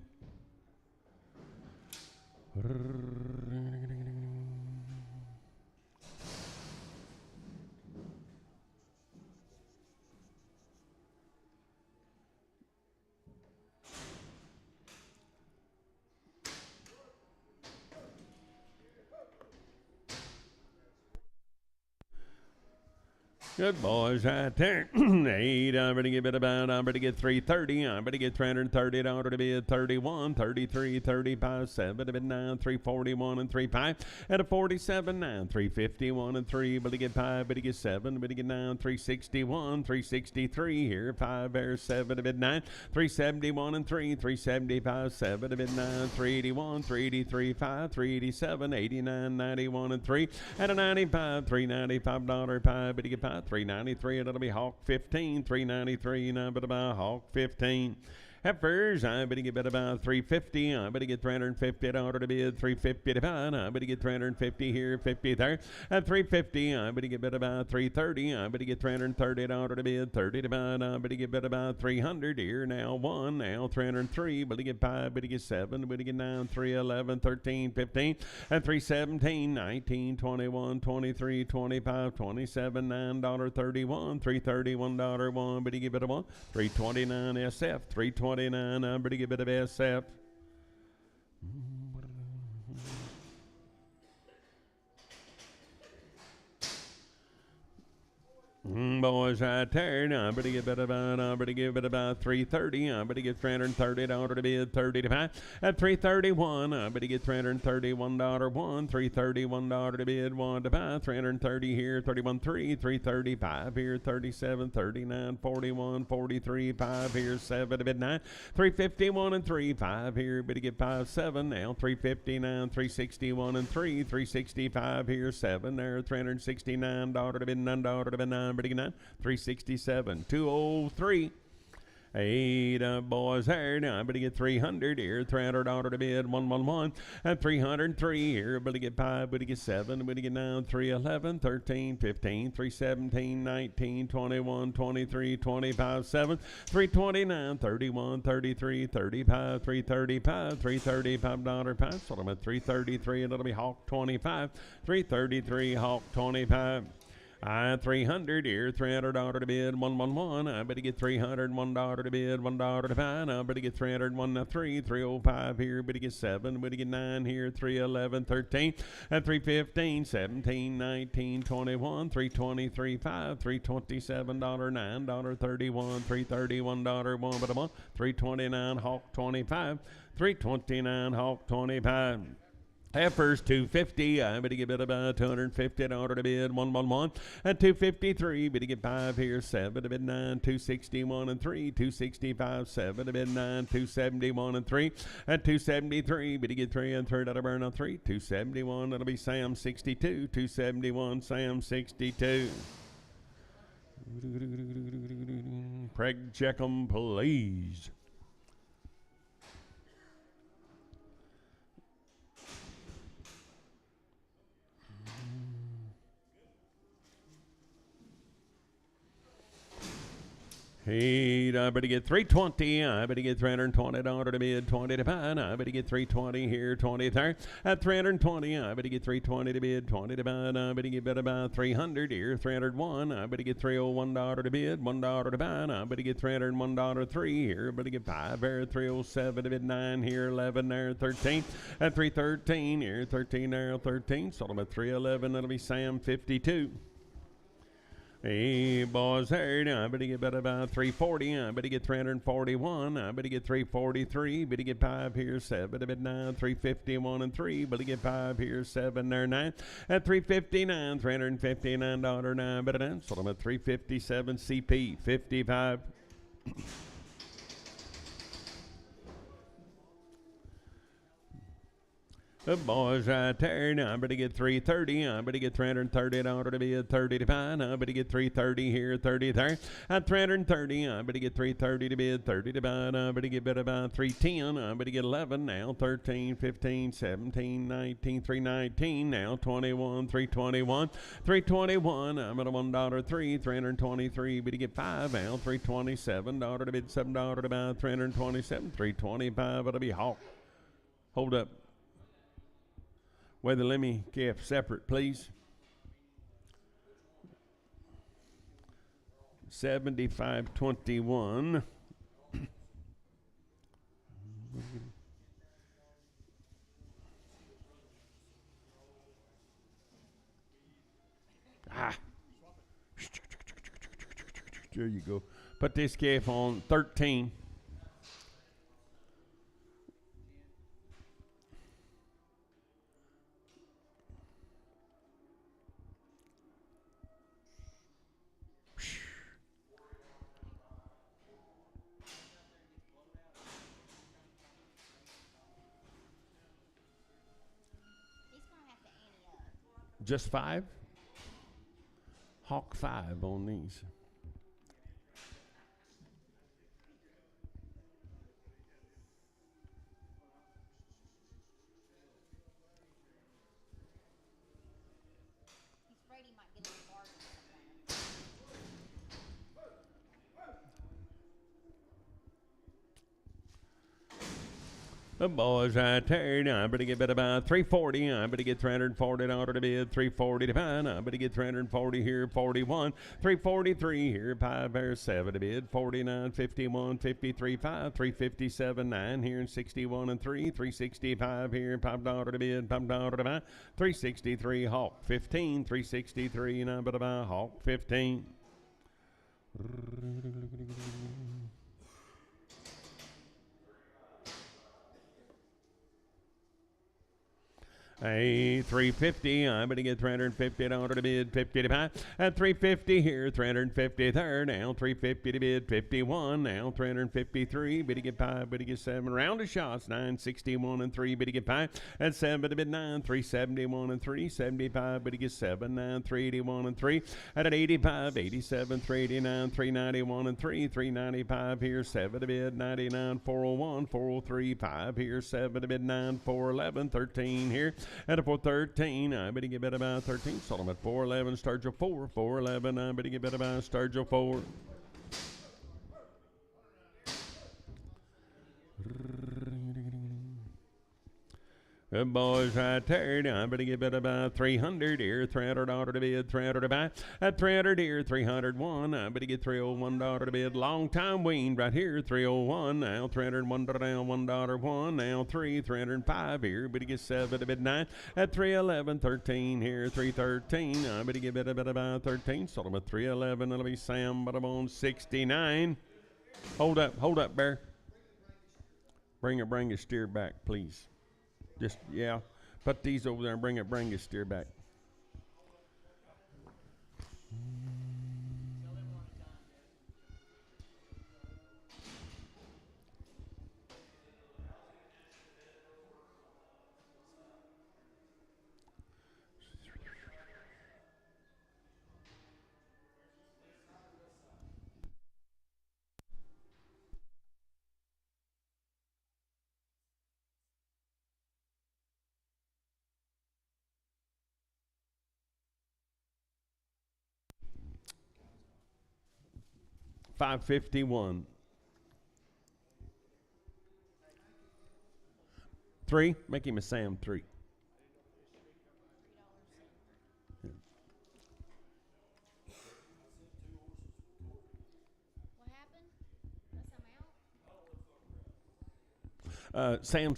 S1: Good boys right there. 8, I'm going to give it about, I'm going to get 330. I'm going to get $330 to bid, 31, 33, 35, 7, to bid 9, 341 and 3, 5. At a 47, 9, 351 and 3, but to get 5, but to get 7, but to get 9, 361, 363 here, 5 there, 7 to bid 9, 371 and 3, 375, 7 to bid 9, 381, 383, 5, 387, 89, 91 and 3. At a 95, $395, 5, but to get 5. 393, and it'll be Hawk 15, 393, and I bet about Hawk 15. Heifers, I better get about 350. I better get $350 to bid, 350 to buy. I better get 350 here, 50 there. At 350, I better get about 330. I better get $330 to bid, 30 to buy. I better get about 300 here. Now 1, now 303. Better get 5, better get 7, better get 9, 311, 13, 15. At 317, 19, 21, 23, 25, 27, $9.31, $331 one. Better get a 1, 329 SF, 329. I'm pretty good bit of SF. Boys, right there. I'm going to give it about 330. I'm going to get $330 to bid, 30 to buy. At 331, I'm going to get $331 one, $331 to bid, 1 to buy. 330 here, 31, 3, 335 here, 37, 39, 41, 43, 5 here, 7 to bid 9, 351 and 3, 5 here, but to get 5, 7 now, 359, 361 and 3, 365 here, 7 there, $369 to bid, $9 to bid 9. 367, 203. 8 boys there. Now I'm going to get 300 here, $300 to bid, 111, and 303 here. But to get 5, but to get 7, but to get 9, 311, 13, 15, 317, 19, 21, 23, 25, 7, 329, 31, 33, 35, 335, $335 5. Sold them at 333, and it'll be Hawk 25, 333 Hawk 25. 300 here, $300 to bid, 111. I better get $301 to bid, $1 to buy. I better get 301 now 305 here, better get 7, better get 9 here, 311, 13, at 315, 17, 19, 21, 323, 5, $327, $9, 31, $331, 1 but a month, 329 Hawk 25, 329 Hawk 25. Heifers $250. I better get about $250 to bid, 111. At 253, better get 5 here, 7 to bid 9, 261 and 3, 265, 7 to bid 9, 271 and 3. At 273, better get 3 and third out of burn on 3, 271. That'll be Sam 62, 271, Sam 62. Craig, check 'em, please. Hey, I better get 320. I better get $320 to bid, 20 to buy. I better get 320 here, 20 there. At 320, I better get 320 to bid, 20 to buy. I better get about 300 here, 301. I better get $301 to bid, $1 to buy. I better get $301 3 here. I better get 5 there, 307 to bid, 9 here, 11 there, 13. At 313 here, 13 there, 13. Sold them at 311. That'll be Sam 52. Hey, boys, there now. I better get about 340. I better get 341. I better get 343. Better get 5 here, 7 to bid 9, 351 and 3. Better get 5 here, 7 there, 9. At 359, $359, 9. Better 9. Sold them at 357. CP 55. The boys right there. Now I better get 330. I better get $330 to bid, 30 to buy. I better get 330 here, 30 there. At 330, I better get 330 to bid, 30 to buy. I better get about 310. I better get 11 now, 13, 15, 17, 19, 319 now, 21, 321, 321. I'm at a $1 3, 323. Better get 5 now, $327 to bid, $7 to buy, 327, 325. It'll be Hawk. Hold up. Weather, let me calf separate, please. 75.21. There you go. Put this calf on 13. Just 5? Hawk 5 on these. The boys right there. Now I better get about 340. I better get $340 to bid, 340 to buy. I better get 340 here, 41, 343 here, 5 there, 7 to bid, 49, 51, 53, 5, 357, 9 here, and 61 and 3, 365 here, $5 to bid, $5 to buy, 363 Hawk 15, 363 and I better buy Hawk 15. Hey, 350. I better get $350 to bid, 50 to buy. At 350 here, 350 there. Now 350 to bid, 51. Now 353. Better get 5. Better get 7. Round of shots. 961 and 3. Better get 5. At 7 to bid 9. 371 and 3. 75. Better get 7. 9. 381 and 3. At 85. 87. 389. 391 and 3. 395 here. 7 to bid. 99. 401. 403. 5 here. 7 to bid 9. 411. 13 here. At a 413, I better get better about 13. Sold them at 411, Sturgill 4. 411, I better get better about Sturgill 4. Good boys right there. Now I'm going to give it about 300 here. $300 to bid, 300 to buy. At 300 here, 301. I'm going to get $301 to bid. Long time weaned right here, 301. Now $301 down, $1 one. Now 305 here. But to get 7 to bid 9. At 311, 13 here, 313. I'm going to give it about 13. Sold them at 311. It'll be Sam, but I'm on 69. Hold up, Bear. Bring your steer back, please. Just, yeah, put these over there and bring your steer back. $551. 3. Make him a Sam 3.
S2: What happened? Unless I'm out?
S1: Sam.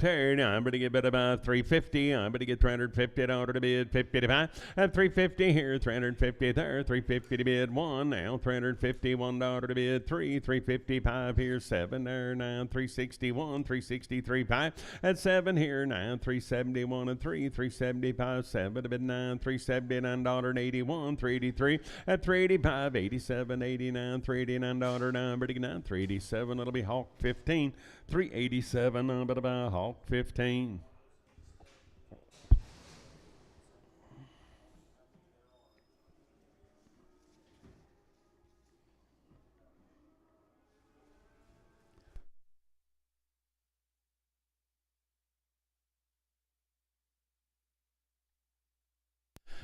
S1: Turn. I'm going to get bid about 350. I'm going to get $350 to bid, 50 to buy. At 350 here, 350 there, 350 to bid 1. Now $351 to bid 3, 355 here, 7 there, 9, 361, 363 5. At 7 here, 9, 371 and 3, 375, 7 to bid 9, $379.81, 383. At 385, 87, 89, $389, 9, 387. It'll be Hawk 15. 387, but about Hawk 15.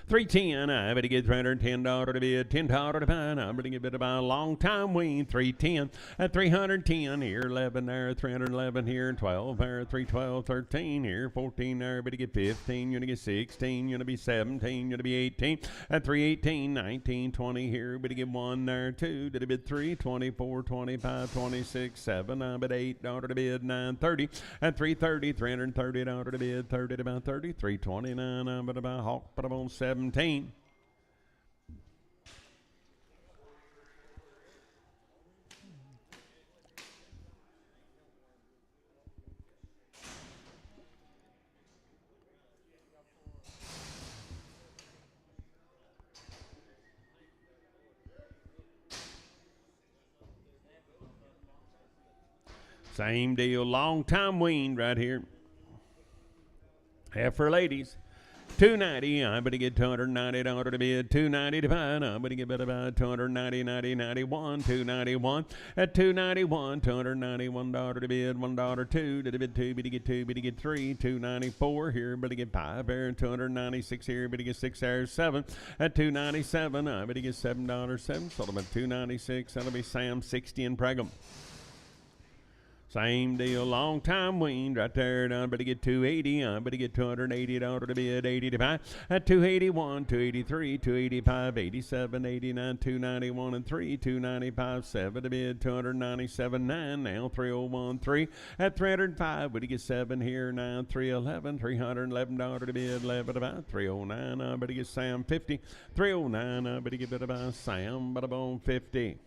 S1: $310. I'm going to get $310 to bid, $10 to buy. I'm going to give it about a long time wean. 310 at 310 here, 11 there, 311 here, 12 there, 312, 13 here, 14 there. But to get 15, you're gonna get 16, you're gonna be 17, you're gonna be 18 at 318, 19, 20 here. But to get 1 there, 2 to the bid 3, 24, 25, 26, 7. I'm at $8 to bid, 930 at 330, $330 to bid, 30 to about 30, 329. I'm at about Hawk, but I'm on 17. Same deal, long time weaned right here. Half for ladies. $290. I'm going to get $290 to bid, $290 to buy. I'm going to give it about $290, 90, 91, $291 at $291, $291 to bid, $1 2 to the bid 2, but to get 2, but to get 3, $294 here, but to get 5 there, $296 here, but to get 6 there, 7 at $297. I'm going to get $7, 7. Sold them at $296. That'll be Sam 60 and Pregum. Same deal, long time weaned right there. I better get 280. I better get $280 to bid, 80 to buy. At 281, 283, 285, 87, 89, 291 and 3, 295, 7 to bid, 297, 9. Now 301, 3 at 305. Better get 7 here now. 311, $311 to bid, 11 to buy. 309. I better get Sam 50. 309. I better get better buy Sam, but about 50.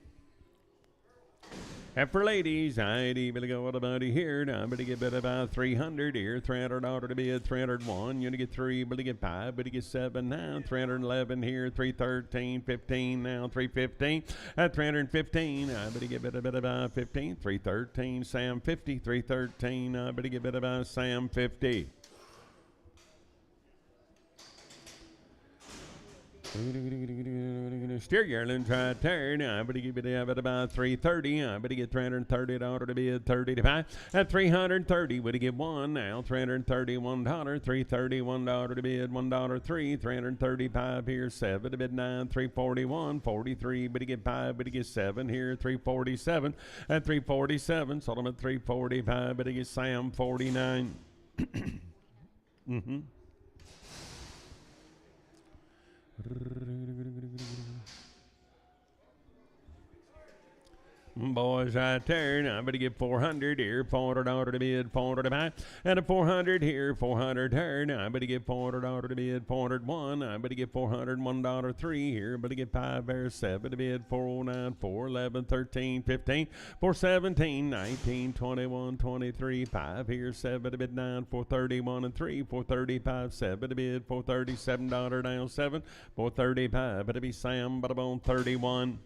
S1: And for ladies, I'd better go with a buddy here. Now, better get better about 300 here. $300 to bid, 301. You to get 3, better get 5, better get 7 now. 311 here, 313, 15 now, 315. At 315, I better get better about 15. 313, Sam 50. 313, I better get better about Sam 50. Steer yearlings right there. Now I better give it about 330. I better get $330 to bid, 30 to buy. At 330, better get 1 now. $331, $331 to bid, $1.03. 335 here, 7 to bid 9. 341, 43. Better get 5. Better get 7 here. 347 at 347. Sold them at 345. Better get Sam 49. Mm-hmm. Boys right there. Now I better get 400 here, $400 to bid, 400 to buy. And a 400 here, 400 here. Now I better get $400 to bid, 401. I better get $401.03 here. Better get 5 there, 7 to bid, 409, 411, 13, 15, 417, 19, 21, 23, 5 here, 7 to bid, 9, 431 and 3, 435, 7 to bid, $437 down 7, 435. Better be Sam, but I'm on 31.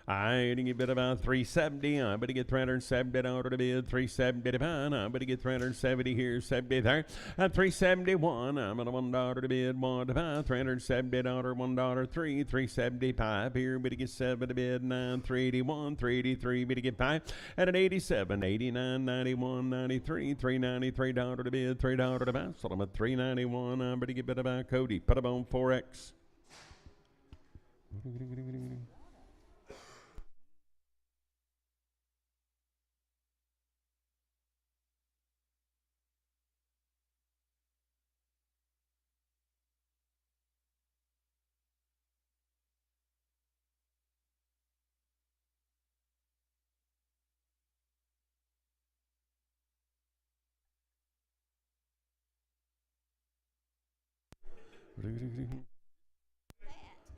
S1: I better get about 370. I better get $370 to bid, 370 to buy. I better get 370 here, 70 there. At 371, I'm at $1 to bid, 1 to buy. $370, $1.03, 375 here. Better get 7 to bid, 9, 381, 383. Better get 5 at an 87, 89, 91, 93, $393 to bid, $3 to buy. So I'm at 391. I better get better by Cody. Put them on 4X.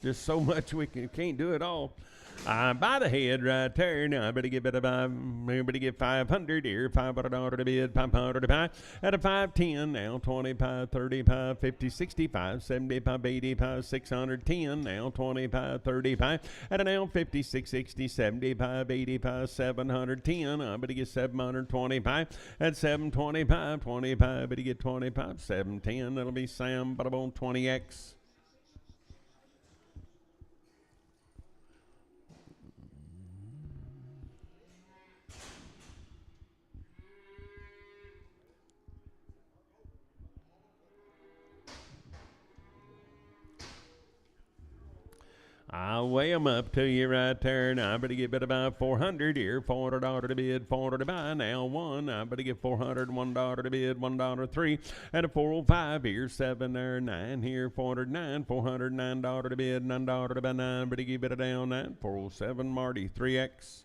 S1: Just so much we can't do it all. By the head right there. Now I better get better get 500 here, $500 to bid, 500 to buy. At a 510 now, 25, 35, 50, 65, 75, 85, 610 now, 25, 35. At a now 56, 60, 75, 85, 710. I better get 725. At 725, 25, better get 25, 710. That'll be Sam, but I'm on 20X. I'll weigh them up to you right there. Now I better get about 400 here, $400 to bid, 400 to buy. Now 1, I better get $401 to bid, $1.03. And a 405 here, 7 there, 9 here, 409, $409 to bid, $9 to buy. 9, better give it down 9, 407 Marty, 3X.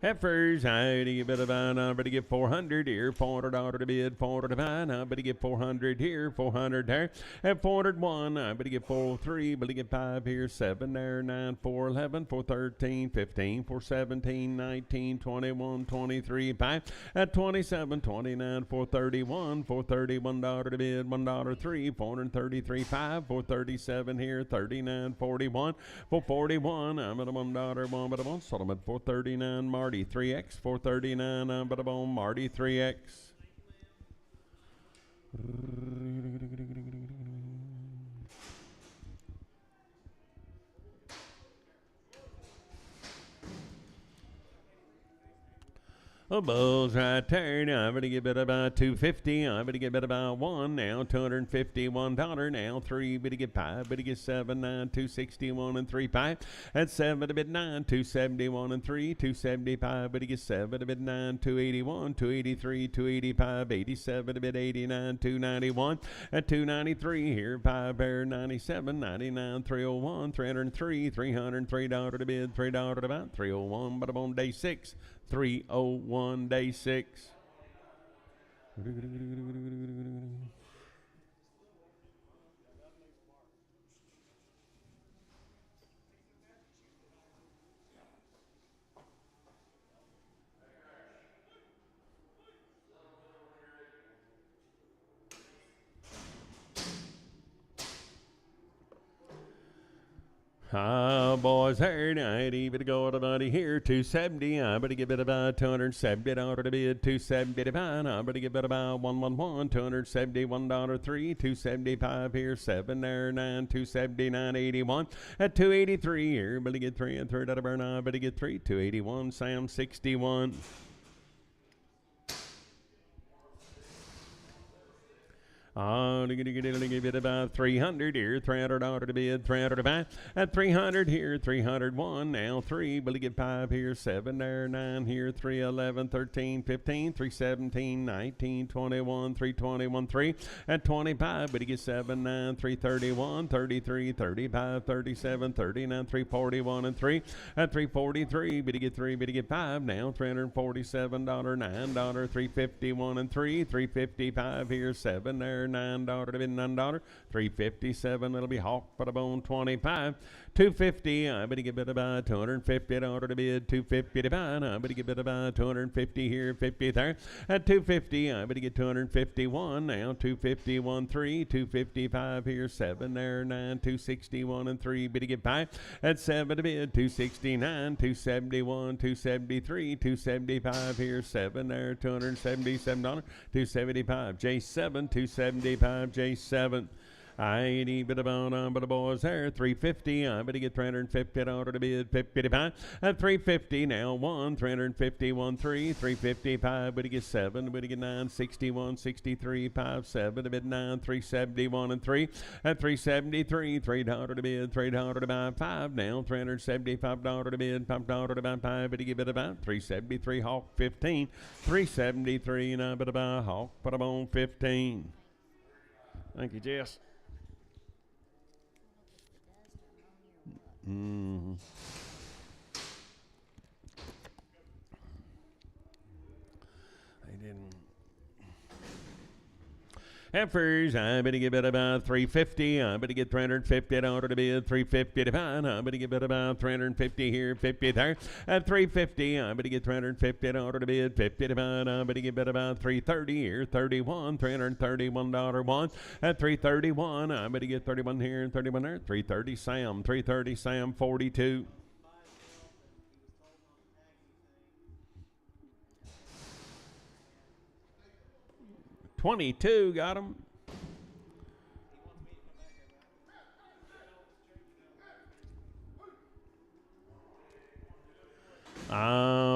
S1: Heifers, I better get 400 here, $400 to bid, 400 to buy. I better get 400 here, 400 there. At 401, I better get 403, better get 5 here, 7 there, 9, 411, 413, 15, 417, 19, 21, 23, 5. At 27, 29, 431, $431 to bid, $1.03, 433, 5, 437 here, 39, 41, 441. I'm at a $1, 1 but a 1. Sold them at 439, Marty. 3X, 439, but I'm Marty 3X. Oh, Bulls right there. Now I'm going to give it about 250. I'm going to give it about one now. $251 now. Three, but to get five, but to get seven, nine, 261 and three, five. That's seven, a bit nine, 271 and three, 275, but to get seven, a bit nine, 281, 283, 285, 87, a bit 89, 291, at 293 here. Five pair 97, 99, 301, 303, $303 to bid, $3 to buy, 301, but I'm on day 6. 301 day 6. Boys, here 90, but go to buddy here, 270. I'm going to give it about $270 to bid, 275. I'm going to give it about 111, $271, 3, 275 here, 7 there, 9, 279, 81. At 283 here, but to get 3 and third out of burn, I'm going to get 3, 281, Sam 61. Oh, give it about 300 here, $300 to bid, 300 to buy. At 300 here, 301 now, 3, but to get 5 here, 7 there, 9 here, 3, 11, 13, 15, 317, 19, 21, 321, 3. At 25, but to get 7, 9, 331, 33, 35, 37, 39, 341 and 3. At 343, but to get 3, but to get 5 now, $347, $9, 351 and 3, 355 here, 7 there. $9 to be $9, 357. It'll be Hawk for the bone 25. 250. I'm going to give it about $250 to bid, 250 to buy. I'm going to give it about 250 here, 50 there. At 250, I'm going to get 251 now, 251, 3, 255 here, 7 there, 9, 261 and 3. But to get 5 at 7 to bid, 269, 271, 273, 275 here, 7 there, $277, 275. J7, 275, J7. 80, but the boys there, 350. I'm going to get $350 to bid, 55. At 350 now, 1, 351, 3, 355, but to get 7, but to get 9, 61, 63, 5, 7, to bid 9, 371 and 3. At 373, $3 to bid, $3 to buy, 5 now, $375 to bid, $5 to buy, 5, but to give it about 373, Hawk 15, 373, now but about Hawk, put them on 15. Thank you, Jess. Mm. I didn't. Heifers, I'm going to give it about 350. I'm going to get $350 to bid, 350 to buy. I'm going to give it about 350 here, 50 there. At 350, I'm going to get $350 to bid, 50 to buy. I'm going to give it about 330 here, 31, $331 one. At 331, I'm going to get 31 here and 31 there. 330 Sam 42. 22 got him.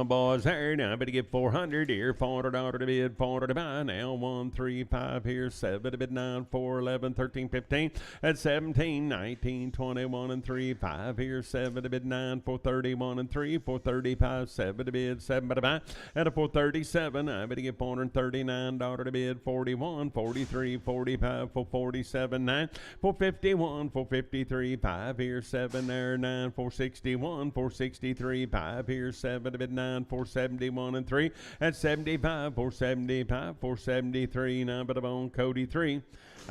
S1: Boys here now, better get 400 here, $400 to bid, 400 to buy. Now 1, 3, 5 here, 7 to bid, 9, 4, 11, 13, 15. At 17, 19, 21 and 3, 5 here, 7 to bid, 9, 431 and 3, 435, 7 to bid, 7 to buy. At a 437, I better get $439 to bid, 41, 43, 45, 447, 9, 451, 453, 5 here, 7 there, 9, 461, 463, 5 here, 7 to bid, 9, 471 and 3. At 75, 475, 473, 9 but on Cody 3.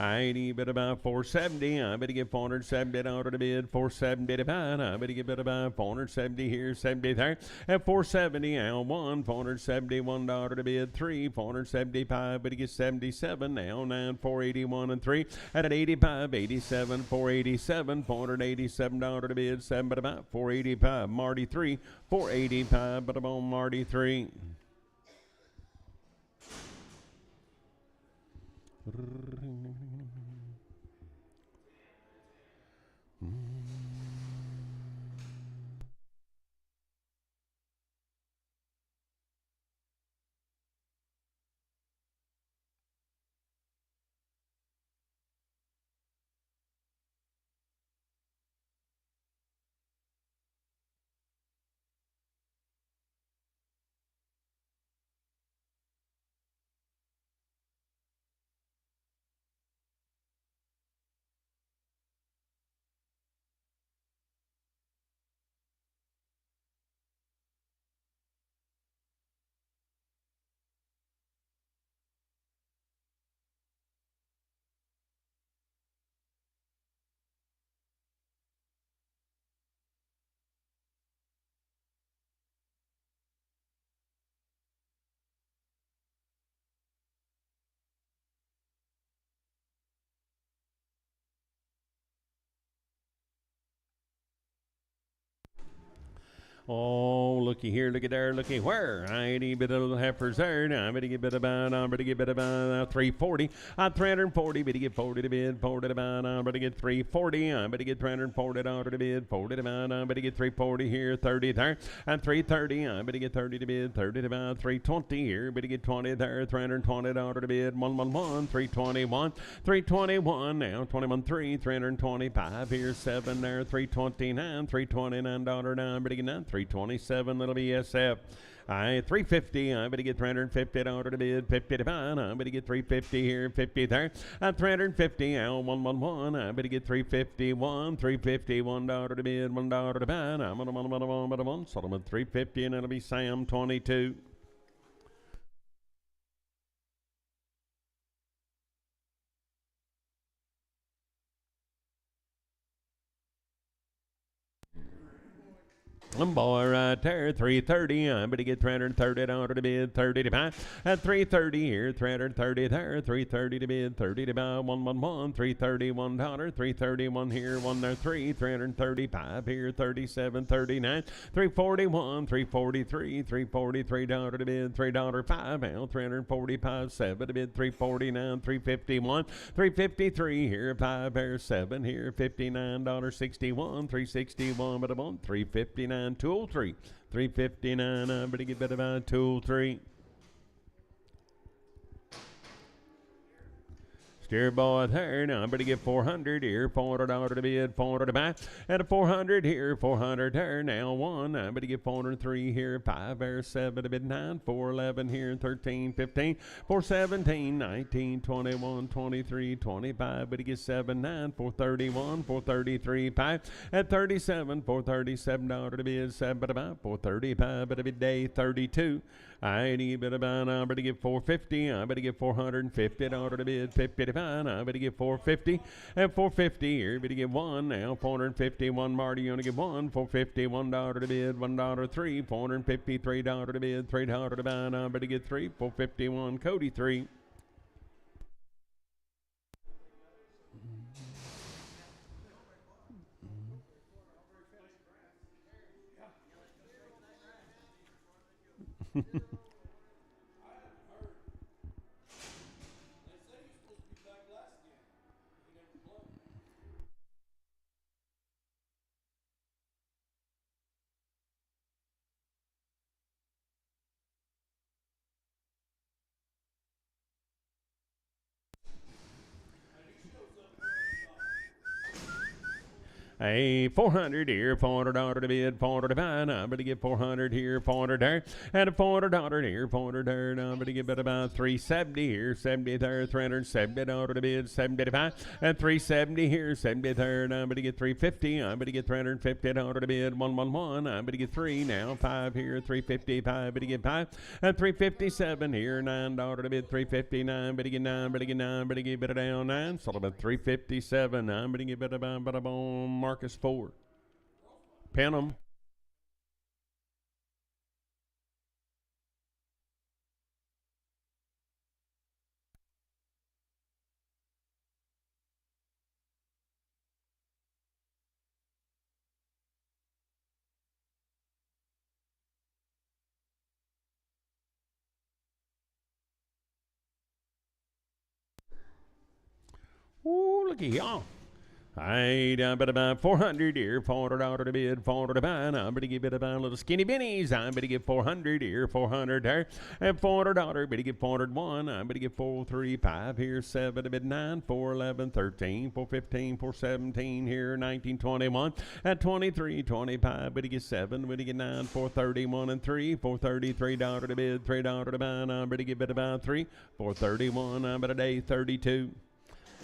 S1: 80, but about 470. I better get $470 to bid, 470 to buy. I better give it about 470 here, 70 there. At 470, L1, $471 to bid, 3, 475, but he gets 77. Now 9, 481 and 3. At an 85, 87, 487, $487 to bid, 7, but about 485. Marty 3, 485, but I'm on Marty 3. Oh, looky here, looky there, looky where. Righty, bit of little heifers there. Now, better get bit about, better get bit about 340. 340, better get 40 to bid, 40 to about, better get 340. Better get 340 to the bid, 40 to about, better get 340 here, 30 there. And 330, better get 30 to bid, 30 to about 320 here, better get 20 there, 320 to the bid, 111, 321, 321 now, 21 3, 325 here, 7 there, 329, 329 down, better get 9, 327, that'll be SF. 350, I better get 350 to the bid, 50 to buy, I better get 350 here, 50 there, 350, 111, I better get 351, 351 to the bid, $1 to buy, I'm on one, settlement 350, and it'll be Sam 22. Boy, right there, 330. I'm going to get 330 down to the bid, 30 to buy. At 330 here, 330 there, 330 to bid, 30 to buy, 111, 331 $331 here, 1 there, 3, 335 here, 37, 39, 341, 343, 343 down to the bid, $3.05 now, 345, 7 to bid, 349, 351, 353 here, 5 there, 7 here, $59.61, 361 but a month, 359. 203, 359. I better get better by 203. Steer boy there. Now I better get 400 here, $400 to bid, 400 to buy, and a 400 here, 400 there. Now 1. I better get 403 here, 5 there, 7 to bid, 9, 411 here, 13, 15, 417, 19, 21, 23, 25. Better get 7, 9, 431, 433, 5, at 37, $437 to bid, 7 to buy, 435. Better be day 32. I better buy. I better get 450. I better get $450 to bid, 50 to buy. I better get 450 and 450 here. Better get 1 now. 451 Marty. You only get 1. $450, $1 to bid, $1 3. $453 to bid, $3 to buy. I better get 3. 451 Cody 3. Hey, 400 here, $400 to bid, 400 to buy. Now I'm going to get 400 here, 400 there, and a $400 here, 400 there. Now I'm going to get about 370 here, 70 there, $370 to bid, 70 to buy, and 370 here, 70 there. Now I'm going to get 350. I'm going to get $350 to bid, 111. I'm going to get 3 now, 5 here, 355. I'm going to get 5, and 357 here, $9 to bid, 359. I'm going to get 9, I'm going to get 9, I'm going to get better down 9, so about 357. I'm going to get better about Marcus 4. Pin 'em. Ooh, looky here. I bet about 400 here, $400 to bid, 400 to buy. I'm going to give it about little skinny bennies. I'm going to get 400 here, 400 there, and $400. Better get 401. I'm going to get 435 here, 7 to bid, 9, 411, 13, 415, 417 here, 19, 21, and 23, 25. Better get 7. Better get 9, 431 and 3, $433 to bid, $3 to buy. I'm going to give it about 3, 431. I'm at a day 32.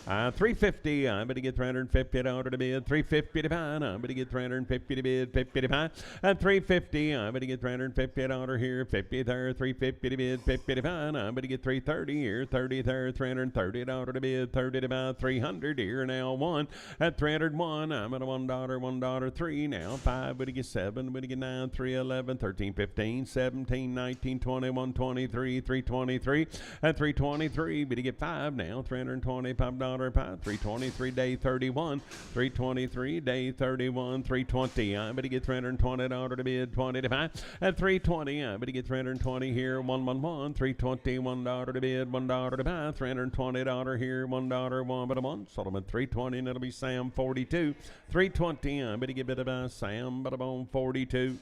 S1: 350. I'm going to get $350 to bid, $350 to buy. I'm going to get $350 to bid, $50 to buy, and $350. I'm going to get $350 here, $50 there, $350 to bid, $50 to buy. I'm going to get $330 here, $30 there, $330 to bid, $30 to buy, $300 here now 1 at $301. I'm at a $1, $1 3 now 5. Going to get 7. Going to get 9, 3, 11, 13, 15, 17, 19, 21, 23, 323 at $323. Going to get 5 now, $325. $3 pie. 323 day 31. 323 day 31. 320. I'm going to get $320 to bid 20 to buy. At 320, I'm going to get $320 here. 111. 321 $1 to bid. $1 to buy. $320 here. $1 1 but a 1. Solomon 320 and it'll be Sam 42. 320. I'm going to get bid about Sam but a bone 42.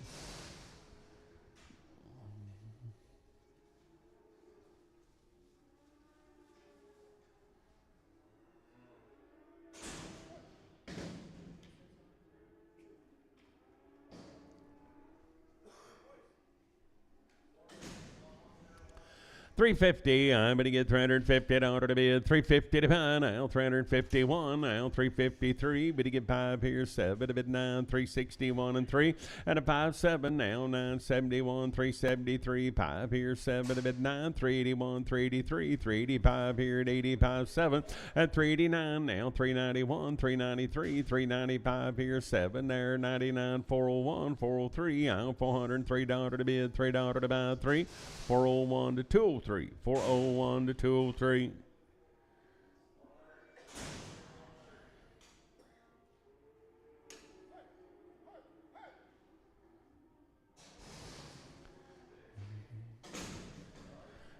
S1: $350, I'm going to get $350 to bid. $350 to buy now. $351 now. $353, but to get 5 here. 7 to bid 9. $361 and 3 and a 5.7 now. $971. $373. 5 here. 7 to bid 9. $381. $383. $385 here at 85.7 and $389 now. $391. $393. $395 here. 7 there. $99. $401. $403 out. $403 to bid. $3 to buy. 3. $401 to $203. 401 to 203.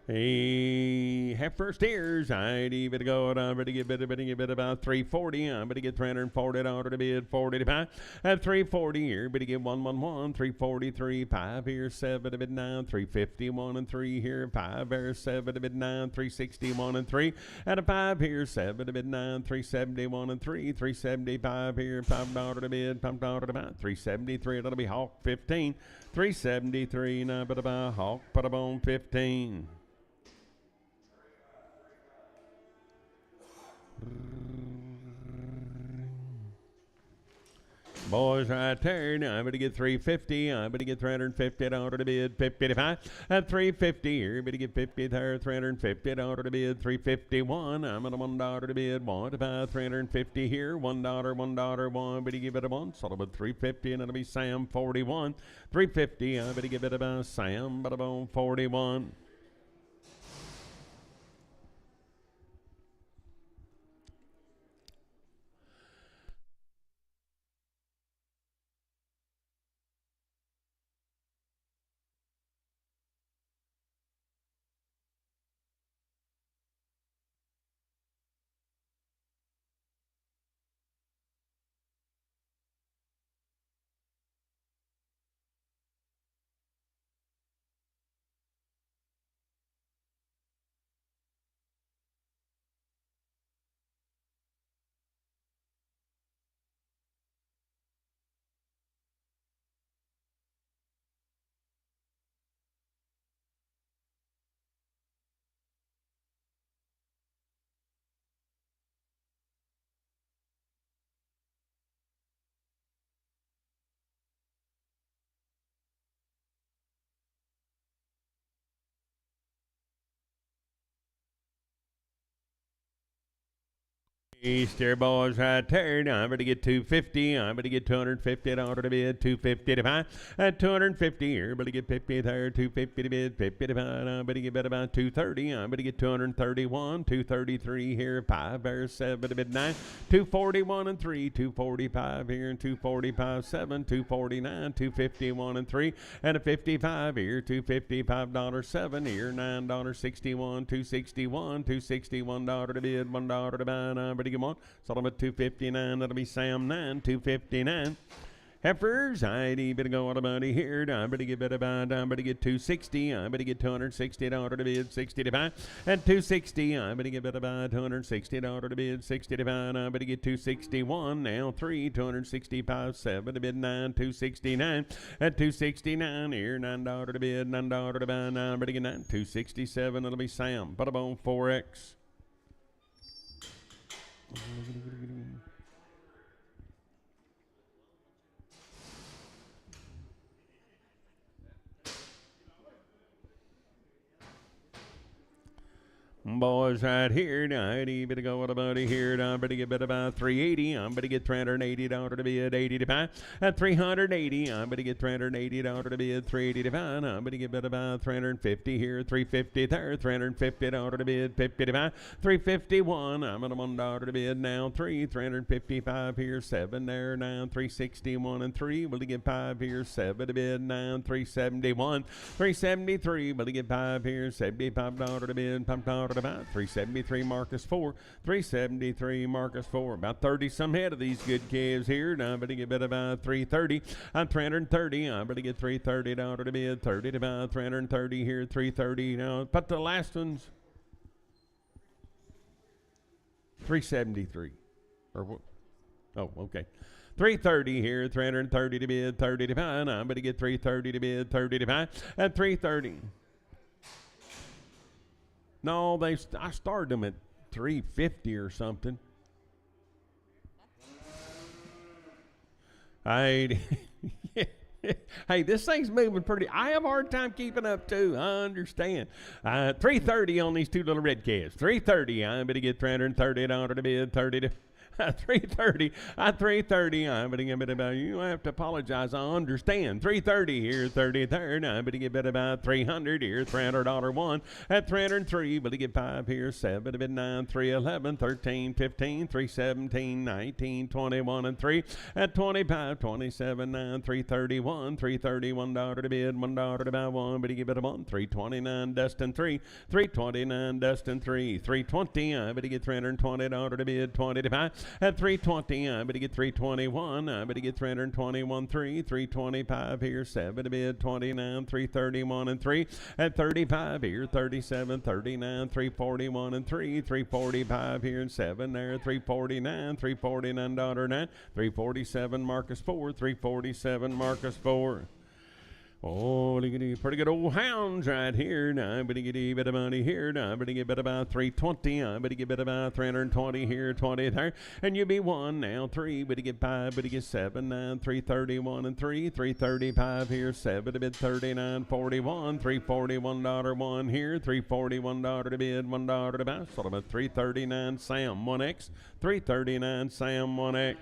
S1: Hey, heifer steers. I'd even go. I'm going to get about 340. I'm going to get $340 to bid 40 to buy. At 340 here, but to get 111. 343. 5 here. 7 to bid 9. 351 and 3 here. 5 here. 7 to bid 9. 361 and 3 and a 5 here. 7 to bid 9. 371 and 3. 375 here. $5 to bid. $5 to buy. 373. That'll be Hawk 15. 373. Now, but about Hawk. Put up on 15. Boys right there. Now I'm going to get $350. I'm going to get $350 to bid. 50 to 5 at $350 here. I'm going to get 50 there. $350 to bid. $351. I'm at $1 to bid. 1 to 5. $350 here. $1. $1. 1. But you give it a 1. So about $350 and it'll be Sam 41. $350. I'm going to give it about Sam, but about 41. Easter boys right there. Now I'm going to get $250. I'm going to get $250 to bid. $250 to buy. At $250 here. I'm going to get 50 there. $250 to bid. $50 to buy. I'm going to get about $230. I'm going to get $231. $233 here. 5 there. 7 to bid 9. $241 and 3. $245 here and $245 7. $249. $251 and 3 and a 55 here. $255 7 here. $9.61. $261. $261 to bid. $1 to buy. I'm going to get one. Solomon 259. That'll be Sam 9. 259. Heifers, I'd even go on about here. I'm going to get better about. I'm going to get 260. I'm going to get $260 to bid. 60 to buy. At 260, I'm going to get better about $260 to bid. 60 to buy. I'm going to get 261. Now 3. 265. 7 to bid 9. 269. At 269 here. $9 to bid. $9 to buy. Now I'm going to get 9. 267. It'll be Sam. Put a bone 4X. Boys right here, now, itty bit of go with a buddy here, now, better get bit about 380, I'm better get $380 to be at 80 to buy, at 380, I'm better get $380 to be at 380 to buy, I'm better get bit about 350 here, 350 there, $350 to be at 50 to buy, 351, I'm at $1 to bid now, 355 here, 7 there, now, 361 and 3, will he get 5 here, 7 to bid now, 371, 373, will he get 5 here, $75 to bid, pumped out about 373 Marcus 4, 373 Marcus 4, about 30 some head of these good calves here. Now I'm going to get bid about 330. I'm 330. I'm going to get $330 to bid, 30 to about 330 here, 330. Now, but the last one's 373. Or what? Oh, okay. 330 here, 330 to bid, 30 to buy. I'm going to get 330 to bid, 30 to buy, at 330. No, I started them at 350 or something. Hey, this thing's moving pretty. I have a hard time keeping up too. I understand. 330 on these two little red calves. 330. I'm going to get $330 to bid, 30 to. 330. 330. I'm going to get about you. I have to apologize. I understand. 330 here, 33rd. I'm going to get about 300 here, $300 one. At 303, but to get 5 here, 7 to bid 9, 311, 13, 15, 317, 19, 21 and 3. At 25, 27, 9, 331, $331 to bid, $1 to buy 1, but to give it a 1, 329, Dustin 3, 329, Dustin 3, 320. I'm going to get $320 to bid, 20 to buy. At 320, I'm going to get 321. I'm going to get 321, 3, 325 here, 7 to bid, 29, 331 and 3. At 35 here, 37, 39, 341 and 3, 345 here and 7 there, 349, $349 9, 347 Marcus 4, 347 Marcus 4. Oh, pretty good old hounds right here. Now I'm going to get a bit of money here. Now I'm going to get about 320. I'm going to get about 320 here, 20 there. And you be 1 now, 3, but you get 5, but you get 7, 9, 331 and 3, 335 here, 7 to bid, 39, 41, $341 1 here, $341 to bid, $1 to buy. Sort of a 339 Sam 1X, 339 Sam 1X.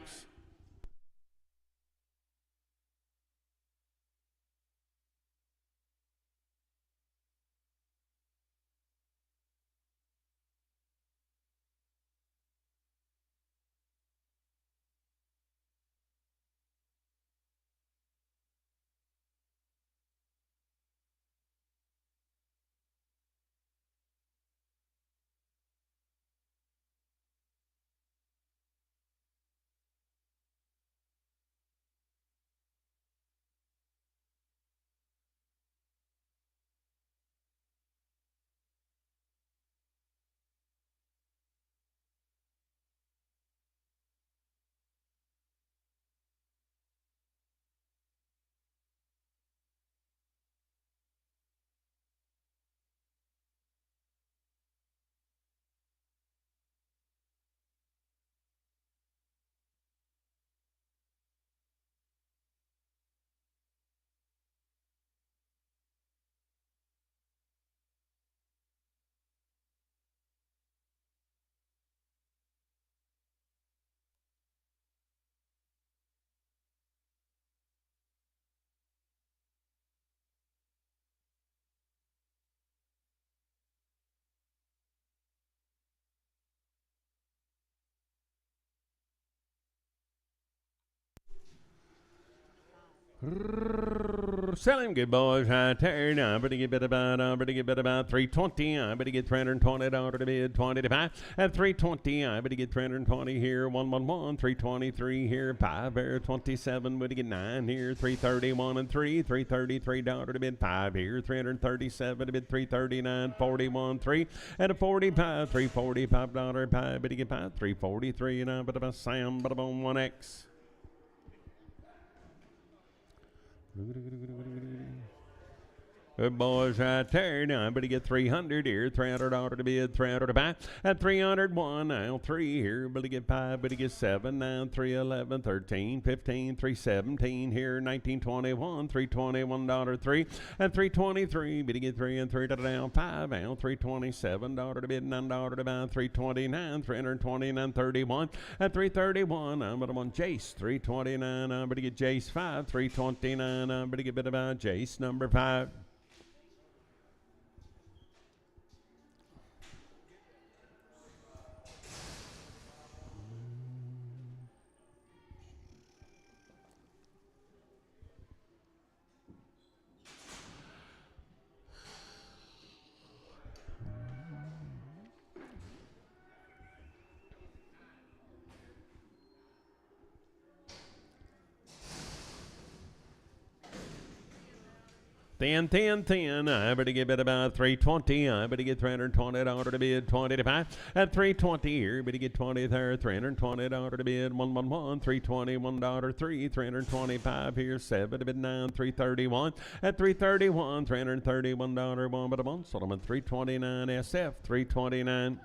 S1: Sell him good boys right there. Now I'm going to get bid about 320. I'm going to get $320 to bid, 20 to buy. At 320, I'm going to get 320 here, 111, 323 here, 5 there, 27. Going to get 9 here, 331 and 3, $333 to bid, 5 here, 337 to bid, 339, 41, 3. At a 45, $345 pie, but to get 5, 343 and I'm but about Sam, but about 1X. Good boys right there. Now I'm going to get 300 here. $300 to bid, 300 to buy. At 301, now 3 here. But to get 5, but to get 7, now 311, 13, 15, 317 here. 1921, $321, 3. At 323, but to get 3 and 3 to down 5. Now $327 to bid, $9 to buy. 329, 329, 31. At 331, I'm going to want Jace. 329, I'm going to get Jace 5. 329, I'm going to get bid about Jace number 5. Thin. I better get bid about 320. I better get $320 to bid, 20 to buy. At 320 here, better get 20 there, $320 to bid, 111, $321, 3, 325 here, 7 to bid 9, 331. At 331, $331, 1 but a 1, Solomon 329 SF, 329.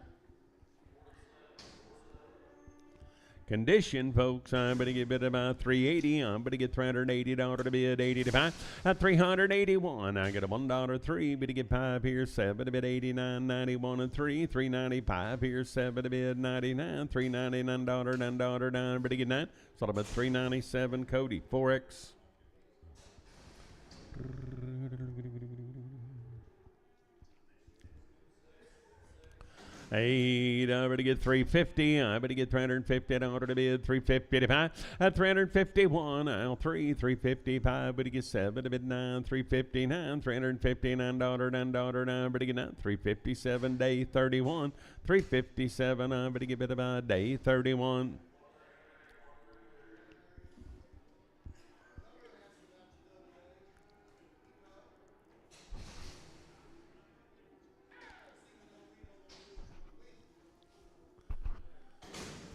S1: Condition, folks, I'm going to get bid about 380. I'm going to get $380 to bid, 80 to buy. At 381, I get a $1, 3, but to get 5 here, 7 to bid, 89, 91 and 3, 395 here, 7 to bid, 99, $399, $9, 9, but to get 9. So about 397, Cody, 4X. Eight, I better get 350. I better get $350 to bid, 355. At 351, I'll 355. Better get 7 to bid 9, 359, $359, $9, 9. Better get 9, 357, day 31, 357. I better get bid about day 31.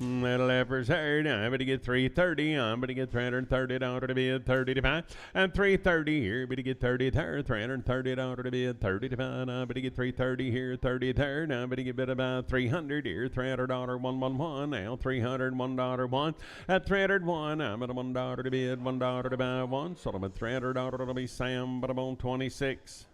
S1: Little efforts hard. I'm going to get 330. I'm going to get $330 to bid, 30 to buy. And 330 here. I'm going to get 30 there. $330 to bid, 30 to buy. I'm going to get 330 here, 30 there. Now I'm going to get bid about 300 here. $300, 111. Now $300, $1, 1. At 301, I'm at $1 to bid, $1 to buy, 1. So I'm at $300 to be Sam, but I'm on 26.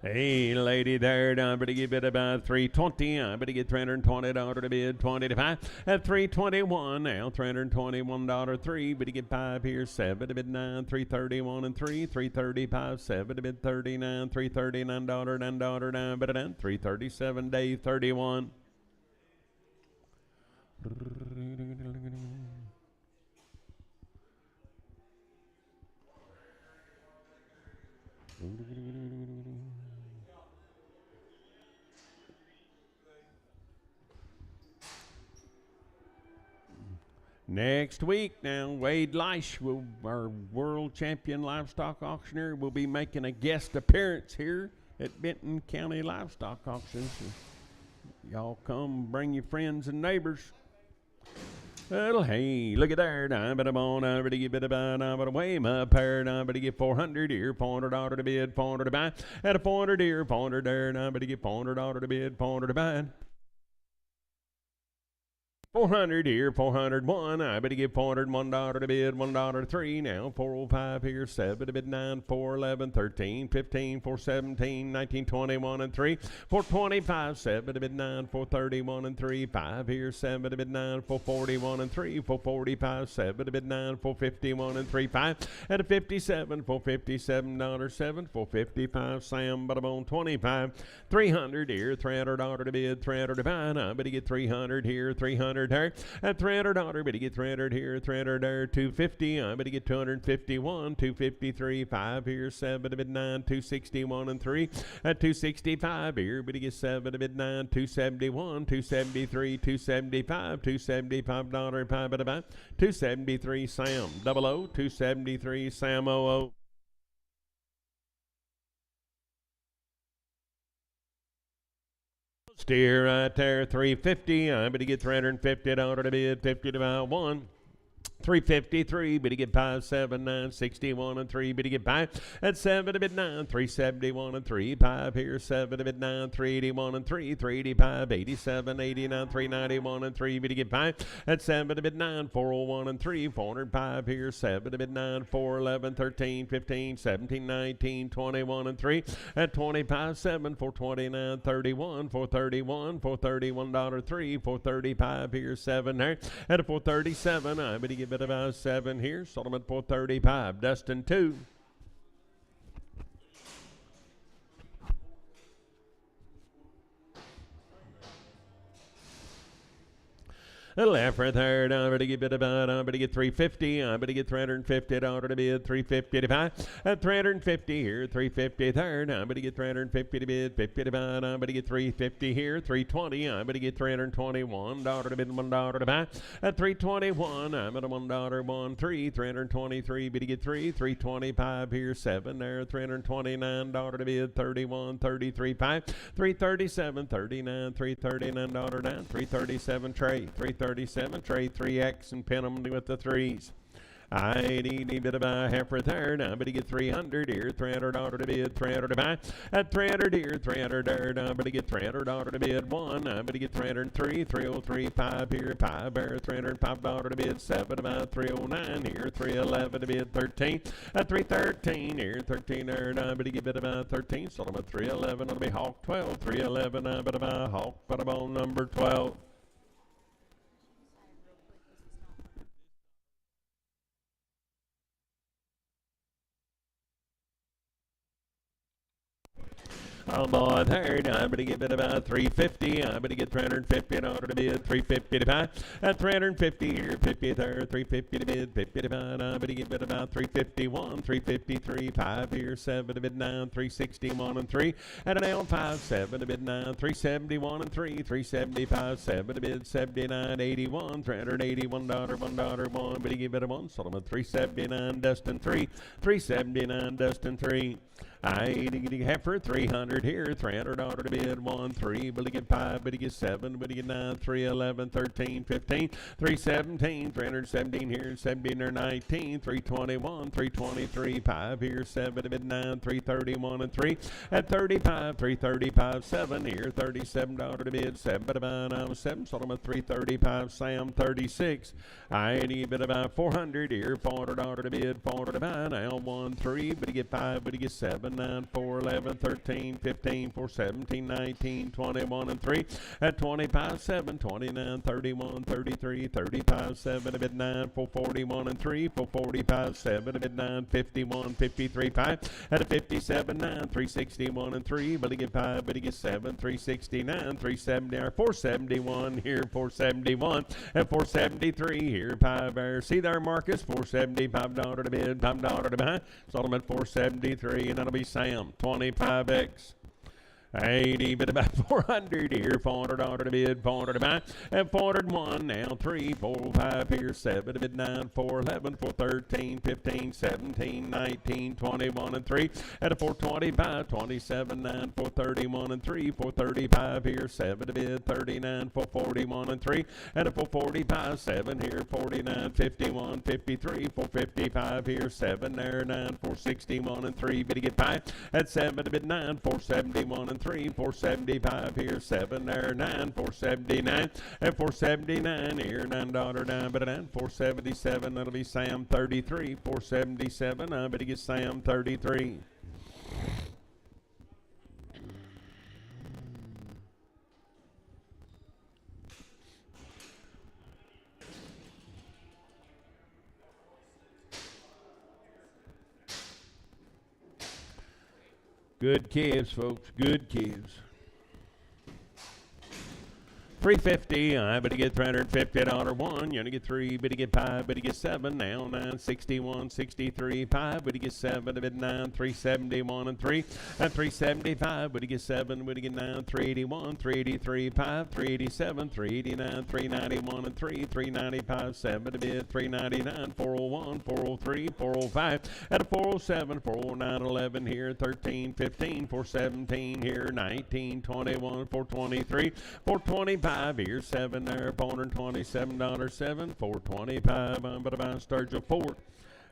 S1: Hey, lady there, I'm going to give it about 320. I'm going to get $320 to bid, 20 to 5. At 321, now $321, 3. But to get 5 here, 7 to bid 9, 331 and 3, 335, 7 to bid 39, $339, $9, 9, but 9, 337, day 31. Next week now, Wade Leish, our world champion livestock auctioneer, will be making a guest appearance here at Benton County Livestock Auctions. Y'all come, bring your friends and neighbors. Well, hey, look at there. I'm going to get bid about, I'm going to weigh my pair, I'm going to get 400 here, $400 to bid, 400 to buy. At a 400 here, 400 there, and I'm going to get $400 to bid, 400 to buy. 400 here, 401. I better give $401 to bid, $1 3. Now 405 here, 7 to bid 9, 411, 13, 15, 417, 19, 21 and 3. 425, 7 to bid 9, 431 and 3. 5 here, 7 to bid 9, 441 and 3. 445, 7 to bid 9, 451 and 3. 5 at a 57, $457, 7. 455, Sam, but I'm on 25. 300 here, $300 to bid, 300 to buy. I better get 300 here, 300. 300 here. At $300, but you get 300 here, 300 there, 250. I'm going to get 251, 253, 5 here, 7 to bid 9, 261 and 3. At 265 here, but you get 7 to bid 9, 271, 273, 275, $275 and 5 bid 273 Sam 00, 273 Sam 00. Steer right there, 350. I'm going to get $350 to bid, 50 to buy 1. 353, but he get 579, 61 and 3, but he get 5 at 7 to bid 9, 371 and 3, 5 here, 7 to bid 9, 381 and 3, 385, 87, 89, 391 and 3, but he get 5 at 7 to bid 9, 401 and 3, 405 here, 7 to bid 9, 411, 13, 15, 17, 19, 21 and 3 at 25, 7, 429, 31, 431, $431 3, 435 here, 7 there at a 437. I'm going to give it about 7 here. Solomon 435. Dustin 2. Left for third, I'm going to give it about, I'm going to get 350, I'm going to get $350 to bid, 350 to buy, at 350 here, 350 third, I'm going to get 350 to bid, 50 to buy, I'm going to get 350 here, 320, I'm going to get $321 to bid, $1 to buy, at 321, I'm at a $1, 1, 3, 323, but you get 3, 325 here, 7 there, $329 to bid, 31, 33, 5, 337, 39, $339 down, 337 Trey, 337 Trey 3X and pin them with the 3s. I need a bit of a half for third. I'm going to get 300 here, $300 to bid, 300 to buy. At 300 here, 300 there. I'm going to get $300 to bid, 1. I'm going to get 303, 303, 5 here, 5 there, $305 to bid, 7 to buy, 309 here, 311 to bid, 13. At 313 here, 13 there. I'm going to get a bit of a 13. So I'm at 311. It'll be Hawk 12, 311. I'm going to buy Hawk, but I'm on number 12. I'm on third. I'm going to give it about 350. I'm going to get 350 in order to bid, 350 to buy. At 350 here, 50 third, 350 to bid, 50 to buy. I'm going to give it about 351, 353, 5 here, 7 to bid 9, 361 and 3. At an L5, 7 to bid 9, 371 and 3, 375, 7 to bid, 79, 81, $381, $1, 1. But he give it a 1. Solomon 379, Dustin 3, 379, Dustin 3. I half for 300 here, $300 to bid, 1, 3, but he get 5, but he get 7, but he get 9, 3, 11, 13, 15, 317, 317 here, 17 or 19, 321, 323, 5 here, 7 to bid 9, 331 and 3, at 35, 335, 7 here, $37 to bid, 7 to buy, now 7, Solomon 335, Sam 36. I need bid about 400 here, $400 to bid, 400 to buy, now 1, 3, but he get 5, but he get 7. 9, 4, 11, 13, 15, 4, 17, 19, 21, and 3. At 25, 7, 29, 31, 33, 35, 7, to bid 9, 4, 41, and 3, 4, 45, 7, to bid 9, 51, 53, 5. At a 57, 9, 361, and 3, but he get 5, but he get 7, 369, 370, or 471 here, 471, at 473 here, 5 there. See there, Marcus, $475 to bid, $5 to buy. Solomon 473, and that'll be Sam 25X. 80, but about 400 here, $400 to bid, 400 to buy, and 401 now, 3, 4, 5 here, 7 to bid, 9, 4, 11, 4, 13, 15, 17, 19, 21, and 3, at a 425, 27, 9, 4, 31, and 3, 435 here, 7 to bid, 39, 4, 41, and 3, at a 445, 7 here, 49, 51, 53, 455 here, 7 there, 9, 461, and 3, but he get 5, at 7 to bid, 9, 471, and 3, 475 here, 7 there, 9, 479, and 479 here, $9 down, but a 9, 477, that'll be Sam 33, 477, I bet he gets Sam 33. Good kids, folks. Good kids. 350, I better get $350 one. You only get three, better get five, better get seven. Now 961, 63, five, better get seven, a bit nine, 371 and three, and 375, better get seven, better get nine, 381, 383, five, 387, 389, 391 and three, 395, seven, a bit 399, 401, 403, 405, at a 407, 409, 11 here, 13, 15, 417 here, 19, 21, 423, 425. Here's seven there, $427, seven, 425. I'm about to buy Sturgill Ford.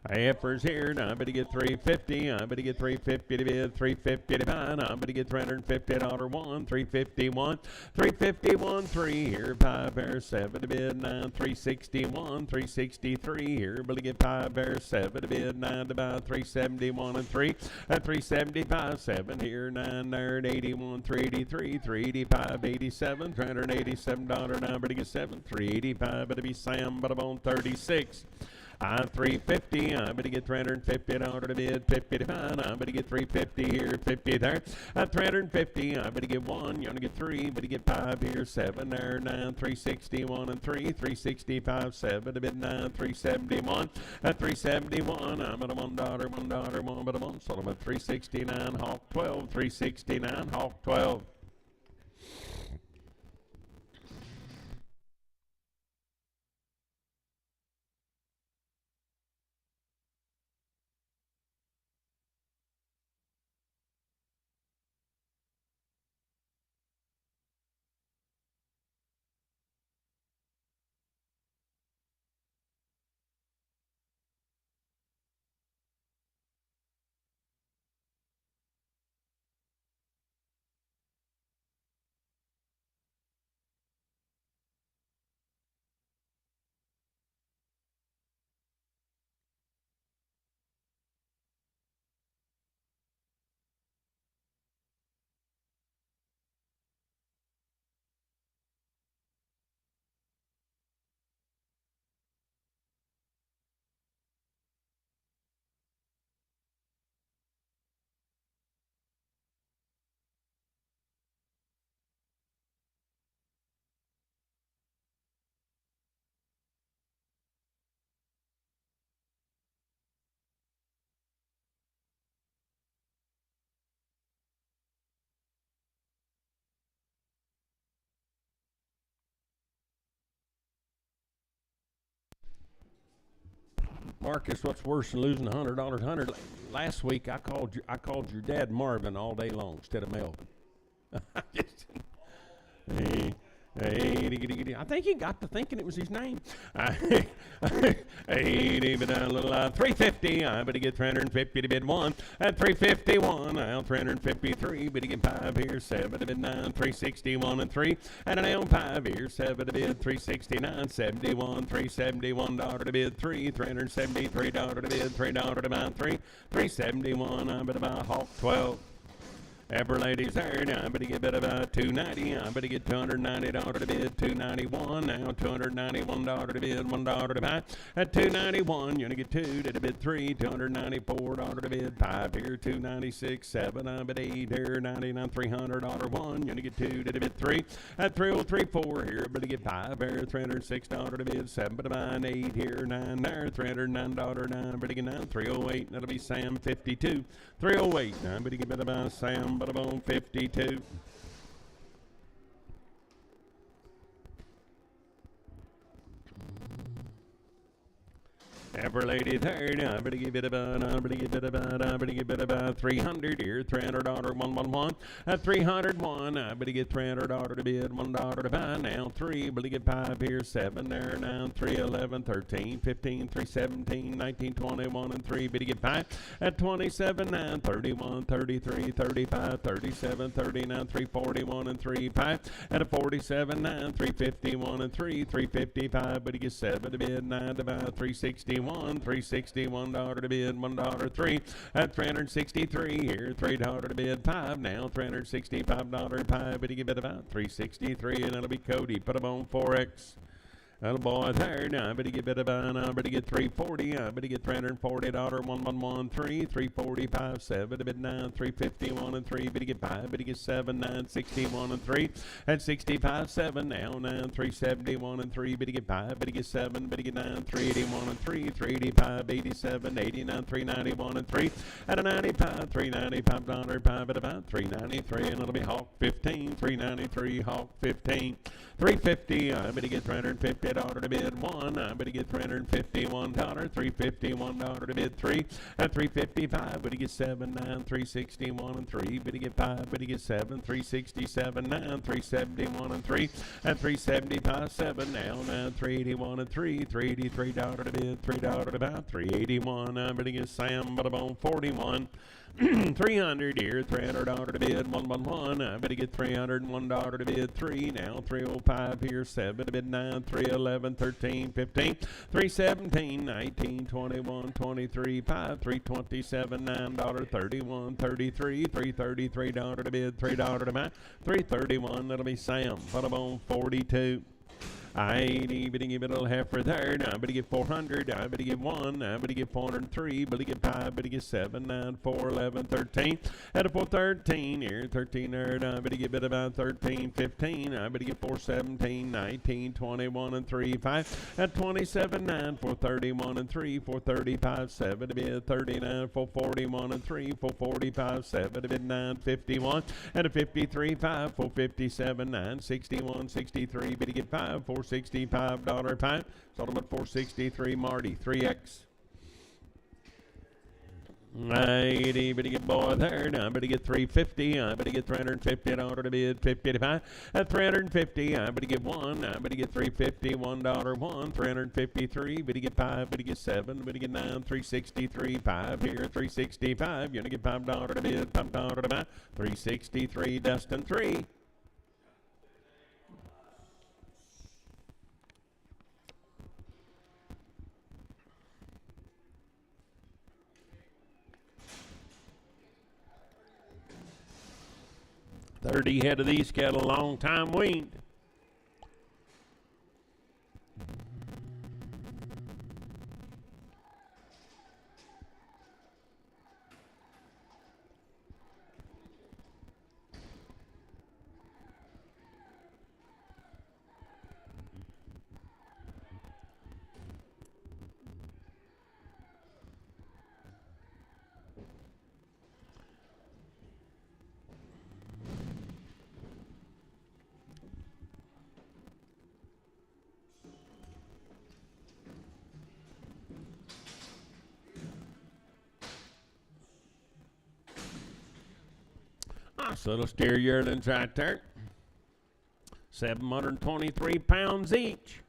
S1: Efforts here, now I better get 350. I better get 350 to bid, 350 to buy. I better get $350 one, 351, 351, three here, five there, seven to bid, nine, 361, 363 here. Better get five there, seven to bid, nine to buy, 371 and three, at 375, seven here, nine there, 81, 383, 385, 87, $387. Now I better get seven, 385. Better be Sam, but I'm on 36. I'm 350, I better get $350 to bid, 50 to buy. I better get 350 here, 50 there. I'm 350, I better get one, you only get three, better get five here, seven there, nine, 361 and three, 365, seven to bid, nine, 371, at 371, I'm at a $1, one, but a one, so I'm at 369, Hawk 12, 369, Hawk 12. Marcus, what's worse than losing $100? Last week I called your dad Marvin all day long instead of Melvin. I think he got to thinking it was his name. 350. I better get 350 to bid one. At 351, now 353. Better get five here, seven to bid nine. 361 and three. And I own five here, seven to bid 369, 71, $371 to bid three, $373 to bid $3 to buy three, 371. I better buy Hawk 12. Ever ladies there, now I better get bid about $290. I better get $290 to bid, $291. Now $291 to bid, $1 to buy. At $291, you're gonna get two to bid three, $294 to bid five here, $296, seven. I bid eight here, $99, $300 one. You're gonna get two to bid three. At $303.4 here, better get five here, $306 to bid, seven to buy, and eight here, nine there, $309. Nine, better get nine, $308. That'll be Sam 52. $308. Now better get bid about Sam. But I'm on 52. Ever lady there, I better give it about, I better give it about 300 here, $300, 111. At 301, I better get $300 to bid, $1 to buy. Now three, better get five here, seven there, now 311, 13, 15, 317, 19, 21, and three, better get five. At 27, 9, 31, 33, 35, 37, 39, 341, and three, five. At a 47, 9, 351, and three, 355, better get seven to bid, nine to buy, 361. $361 to bid, $1 three. At 363 here, $3 to bid, five. Now $365 five. But you give it about 363, and that'll be Cody. Put them on 4X. Little boy there, now I better get better by now, I better get 340, I better get $340, 1113, 345, 7, a bit 9, 351 and 3, better get 5, better get 7, 9, 61 and 3, and 65, 7, now 9, 371 and 3, better get 5, better get 7, better get 9, 381 and 3, 385, 87, 89, 391 and 3, at a 95, $395, 5 at about 393, and it'll be Hawk 15, 393, Hawk 15, 350, I better get $350 to bid 1, I better get $351, $351 to bid 3, at 355, better get 7, 9, 361 and 3, better get 5, better get 7, 367, 9, 371 and 3, at 375, 7, now 9, 381 and 3, $383 to bid, $3 about 381, I better get Sam, but I'm on 41. 300 here, $300 to bid, 111. I better get $301 to bid, 3. Now 305 here, 7 to bid, 9, 311, 13, 15, 317, 19, 21, 23, 5, 327, $9, 31, 33, $333 to bid, $3 to buy, 331. That'll be Sam. Put them on 42. I better give it a little heifer there. Now I better get 400. I better get 1. I better get 403. Better get 5. Better get 7, 9, 4, 11, 13. At a 413 here, 13 there. I better get about 13, 15. I better get 417, 19, 21 and 3, 5. At 27, 9, 431 and 3, 435, 7 to bid 39, 441 and 3, 445, 7 to bid 9, 51. At a 53, 5, 457, 9, 61, 63. Better get 5, 465 5. Settlement 463. Marty 3X. I better get boy there. Now I better get 350. I better get $350 to bid 55. At 350, I better get 1. I better get 350, $1 1. 353. Better get 5. Better get 7. Better get 9. 363. 5 here. 365. You're gonna get $5 to bid. $5 to buy. 363. Dustin 3. Head of these cattle, a long time weaned. So little steer yearlings right there. 723 pounds each.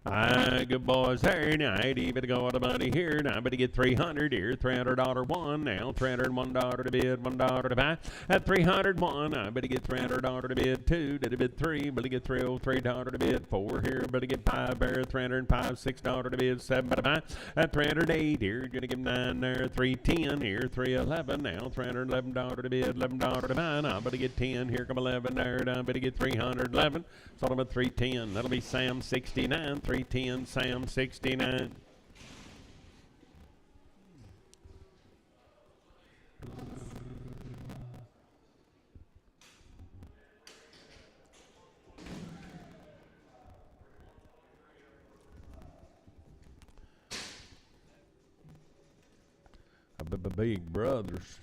S1: Good boys there. Now, 80, better go out of money here. Now, I better get 300 here. $300 1. Now, $301 to bid, $1 to buy. At 301, I better get $300 to bid 2. Did a bid 3. Better get $303 to bid 4 here. Better get 5 there. 305, $6 to bid, 7 to buy. At 308 here. Gonna give 9 there. 310 here. 311 now. $311 to bid, $11 to buy. Now, I better get 10 here. Come 11 there. Now, I better get 311. So I'm at 310. That'll be Sam 69. 310, Sam 69. Big brothers.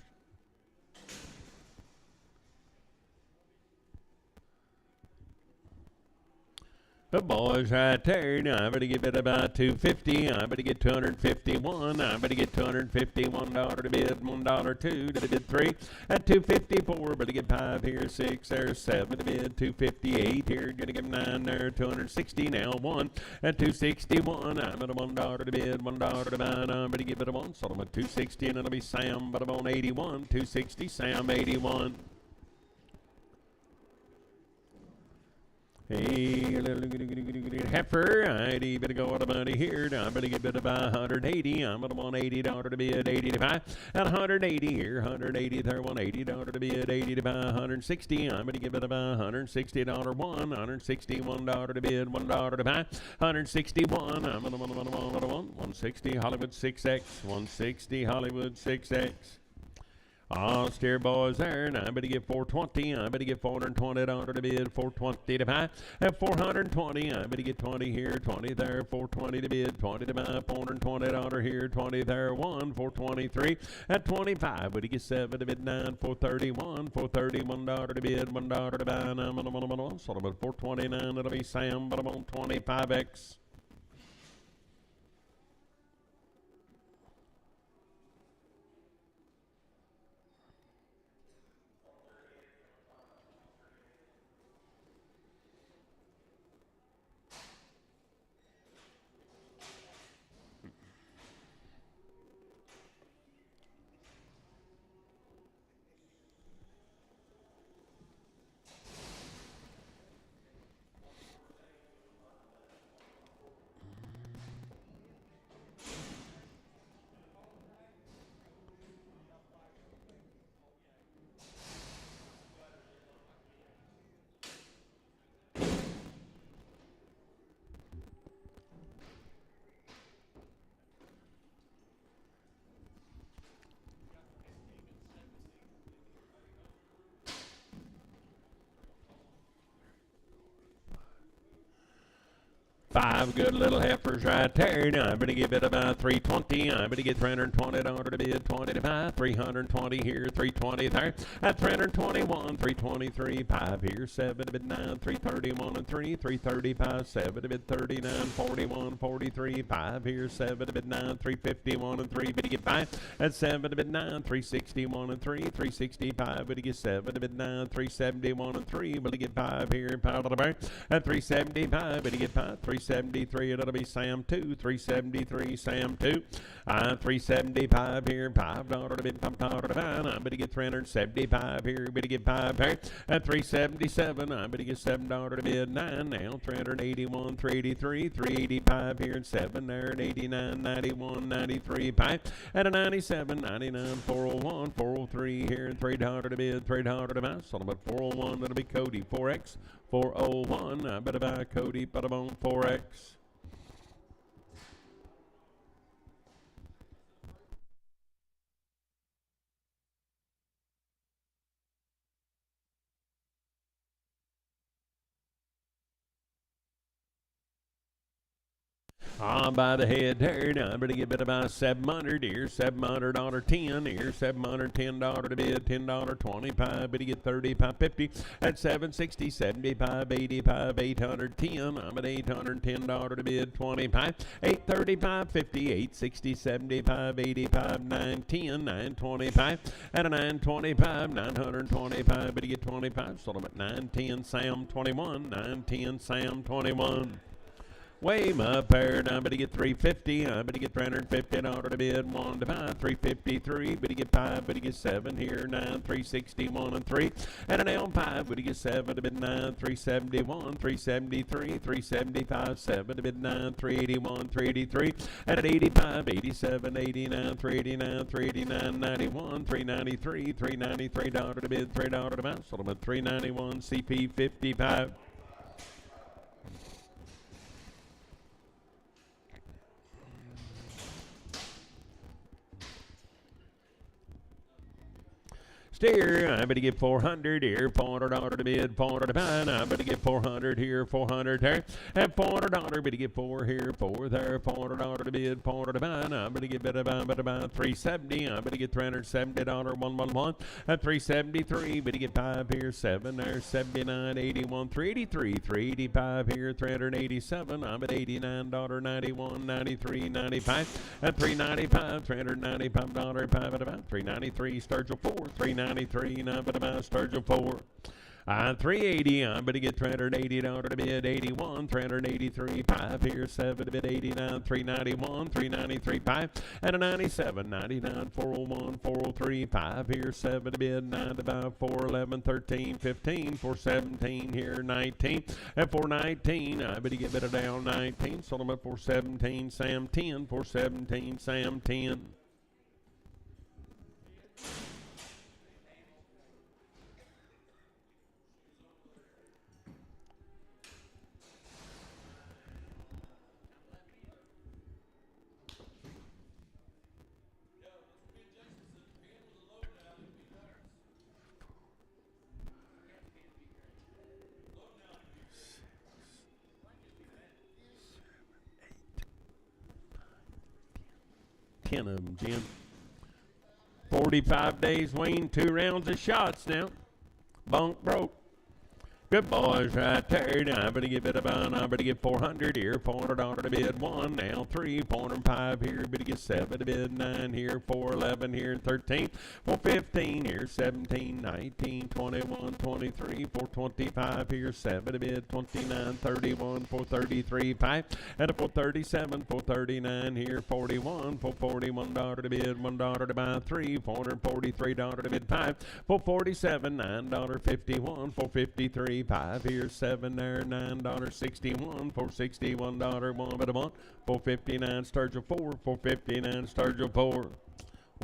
S1: The boys right there. Now I better get it about 250. I better get 251. I better get $251 to bid, $1 2 to bid 3 at 254. Better get 5 here, 6 there, 7 to bid, 258 here. Gonna give 9 there, 260 now, 1 at 261. I'm at a $1 to bid, $1 to buy. Now I better give it a 1. So I'm at 260, and it'll be Sam, but I'm on 81. 260, Sam 81. heifer, I'd better go out of money here. Now I'm gonna get bit about 180. I'm gonna want $80 to be at 80 to buy. At 180 here, 180 there, $180 to be at 80 to buy. 160. I'm gonna give it about $160 one, $161 to be at $1 to buy. 161. I'm gonna want 160 Hollywood 6X, 160 Hollywood 6X. I'll steer boys there, and I better get 420. I better get $420 to bid, 420 to buy. At 420, I better get 20 here, 20 there, 420 to bid, 20 to buy, $420 here, 20 there, 423. At 25, better get 7 to bid, 9, 431, $431 to bid, $1 to buy. And I'm on sort of at 429. It'll be Sam, but I'm on 25X. Five good little heifers right there. Now I'm going to give it about 320. I'm going to get $320 to bid, 20 to buy. 320 here, 320 there. At 321, 323, 5 here, 7 to bid 9, 331 and 3, 335, 7 to bid 39, 41, 43, 5 here, 7 to bid 9, 351 and 3, but to get 5. At 7 to bid 9, 361 and 3, 365, but to get 7 to bid 9, 371 and 3, but to get 5 here, 5 to the bar. At 375, but to get 5, 373, it'll be Sam 2, 373, Sam 2. 375 here, $5 to bid, $5 to buy. I'm going to get 375 here, I'm going to get 5 here. At 377, I'm going to get $7 to bid, 9 now. 381, 383, 385 here, and 7 there, at 89, 91, 93, 5. At a 97, 99, 401, 403 here, and $3 to bid, $3 to buy. So about 401, that'll be Cody, 4X. 401, I better buy Cody, put them on 4X. I'm by the head there. Now I'm going to give it about 700 here, $700 10 here, $710 to bid, $10 25, but you get 35, 50 at 760, 75, 85, 810. I'm at $810 to bid, 25, 835, 50, 860, 75, 85, 910, 925 at a 925, 925, but you get 25. So I'm at 910, Sam 21, 910, Sam 21. Way up there, I'm going to get 350. I'm going to get $350 to bid, 1 to buy, 353. But you get 5, but you get 7 here, 9, 361 and 3. And an L5, but you get 7 to bid 9, 371, 373, 375, 7 to bid 9, 381, 383. And at 85, 87, 89, 389, 389, 91, 393, $393 to bid, $3 to buy. So I'm at 391, CP 55. Steer, I'm going to get 400 here, $400 to bid, $400 to buy. I'm going to get 400 here, 400 there, and $400, but to get 4 here, 4 there, $400 to bid, $400 to buy. I'm going to get about 370. I'm going to get $370, 111, at 373, but to get 5 here, 7 there, 79, 81, 383, 385 here, 387. I'm at $89, 91, 93, 95, at 395, $395, 5 at about 393, Sturgill 4, 393, 9 at about Sturgill 4. 380, I'm going to get $380 to bid, 81, 383, 5 here, 7 to bid, 89, 391, 393, 5, and a 97, 99, 401, 403, 5 here, 7 to bid, 9 to buy, 411, 13, 15, 417 here, 19, and 419, I'm going to get better down, 19, sold them at 417, Sam 10, 417, Sam 10. Of them, Jim. 45 days, Wayne. 2 rounds of shots now. Bunk broke. Good boys right there. Now I'm going to give it about, I'm going to get 400 here, $400 to bid 1, now 3, 405 here, going to get 7 to bid 9 here, 411 here, 13, 415 here, 17, 19, 21, 23, 425 here, 7 to bid 29, 31, 433, 5, and a 437, 439 here, 41, $441 to bid, $1 to buy 3, $443 to bid 5, 447, $9.51, 453. 5 here, 7 there, $9.61, $461, 1 but a 1, 459 Sturgill 4, 459 Sturgill 4.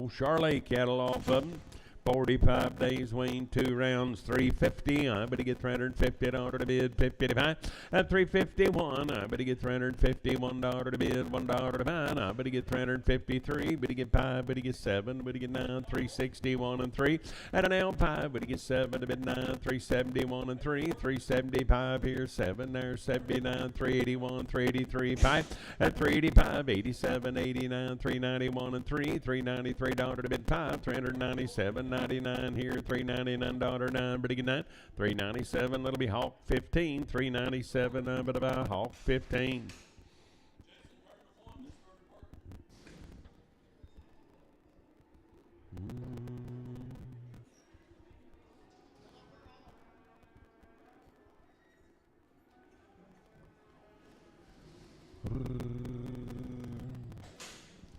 S1: Oh, Charlotte cattle off of them. 45 days, Wayne, 2 rounds, 350. I'm going to get $350 to bid, 55. At 351, I'm going to get $351 to bid, $1 to buy. I'm going to get 353. But to get 5, but to get 7, but to get 9, 361 and 3. At an L 5, but to get 7 to bid 9, 371 and 3, 375 here, 7 there, 79, 381, 383, 5. At 385, 87, 89, 391 and 3, $393 to bid 5, 397. 99 here, $399.9, but again 9, 397. That'll be Hawk 15, 397. But about Hawk 15.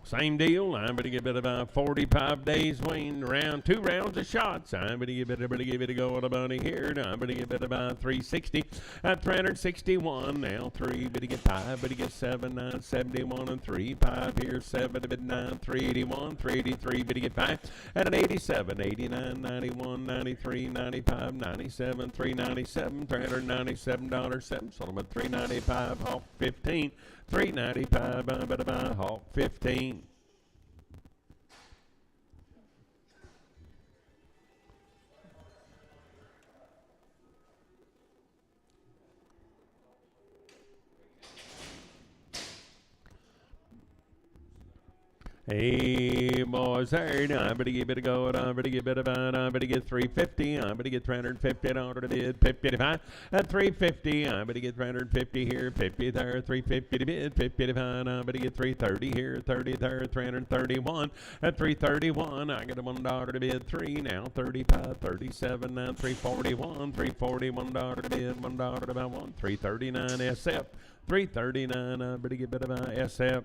S1: Same deal. I'm going to give it about 45 days, Wayne. 2 rounds of shots. I'm going to give it a go at about here. I'm going to give it about 360. At 361. Now 3. But to get 5. But to get 7. 9. 71 and 3. 5 here. 7 to bid 9. 381. 383. But to get 5. At an 87. 89. 91. 93. 95. 97. 397. $397. 7. Sold them at 395. Hawk 15. 395. But about Hawk 15. Hey, boys, there. I'm going to give it a go. I'm going to give it about, I'm going to get 350. I'm going to get $350 to bid, 55. At 350, I'm going to get 350 here, 50 there, 350 to bid, 55. I'm going to get 330 here, 30 there, 331. At 331, I get a $1 to bid, 3 now, 35, 37, now 341, $341 to bid, $1 to buy 1, 339 SF, 339. I'm going to give it about SF.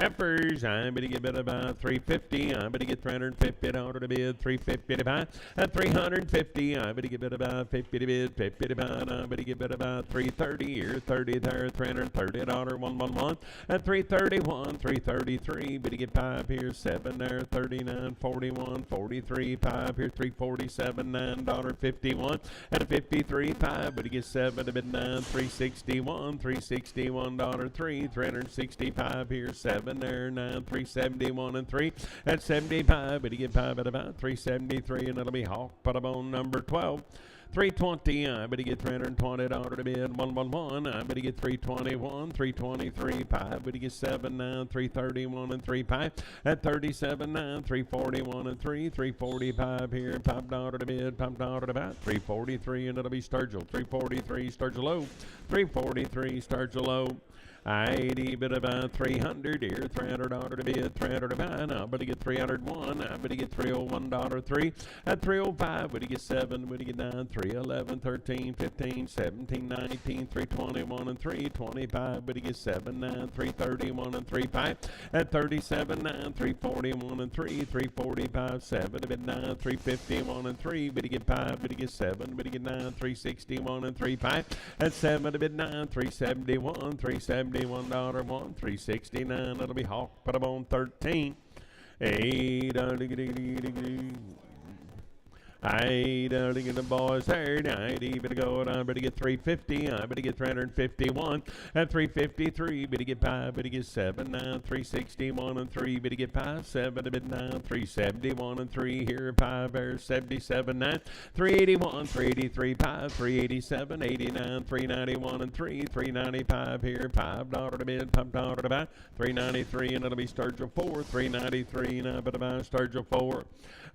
S1: Heifers, I'm going to give it about 350. I'm going to get $350 to bid, 350 to buy. At 350, I'm going to give it about 50 to bid, 50 to buy. I'm going to give it about 330 here, 30 there, $330, 111. At 331, 333, but to get 5 here, 7 there, 39, 41, 43, 5 here, 347, $9.51. At 53, 5, but to get 7 to bid 9, 361, $361, 3, 365 here, 7 there, 9, 371 and 3. At 75, but you get 5 at about 373, and that'll be Hawk Puttabone number 12. 320, I better get $320 to bid, 111, I better get 321, 323, 5, better get 7, 9, 331 and 3, 5, at 37, 9, 341 and 3, 345 here, $5 to bid, $5 to buy, 343, and it'll be Sturgill, 343, Sturgill low, 343, Sturgill low. 80 bit about 300 here, $300 to bid, 300 to buy. Now, but he get 301. I bet he get $301.03. At 305, would he get 7? Would he get 9? 311, 13, 15, 17, 19, 321 and 325. Would he get 7, 9, 331 and 35. At 37, 9, 341 and 3, 345, 7. A bit 9, 351 and 3. Would he get 5? Would he get 7? Would he get 9, 361 and 3, 5. At 7, a bit 9, 371, $371.1, 369. It'll be Hawk, put up on 13. 8, I don't get the boys heard. I better go. I better get 350. I better get 351. At 353, better get 5. Better get 7. 9, 361 and 3. Better get 5. 7 a bit 9. 371 and 3. Here 5. There 77. 9. 381. 383. 5. 387. 89. 391 and 3. 395 here. $5 to bid. $5 to buy. 393 and it'll be Sturgill 4. 393 and I better buy Sturgill 4.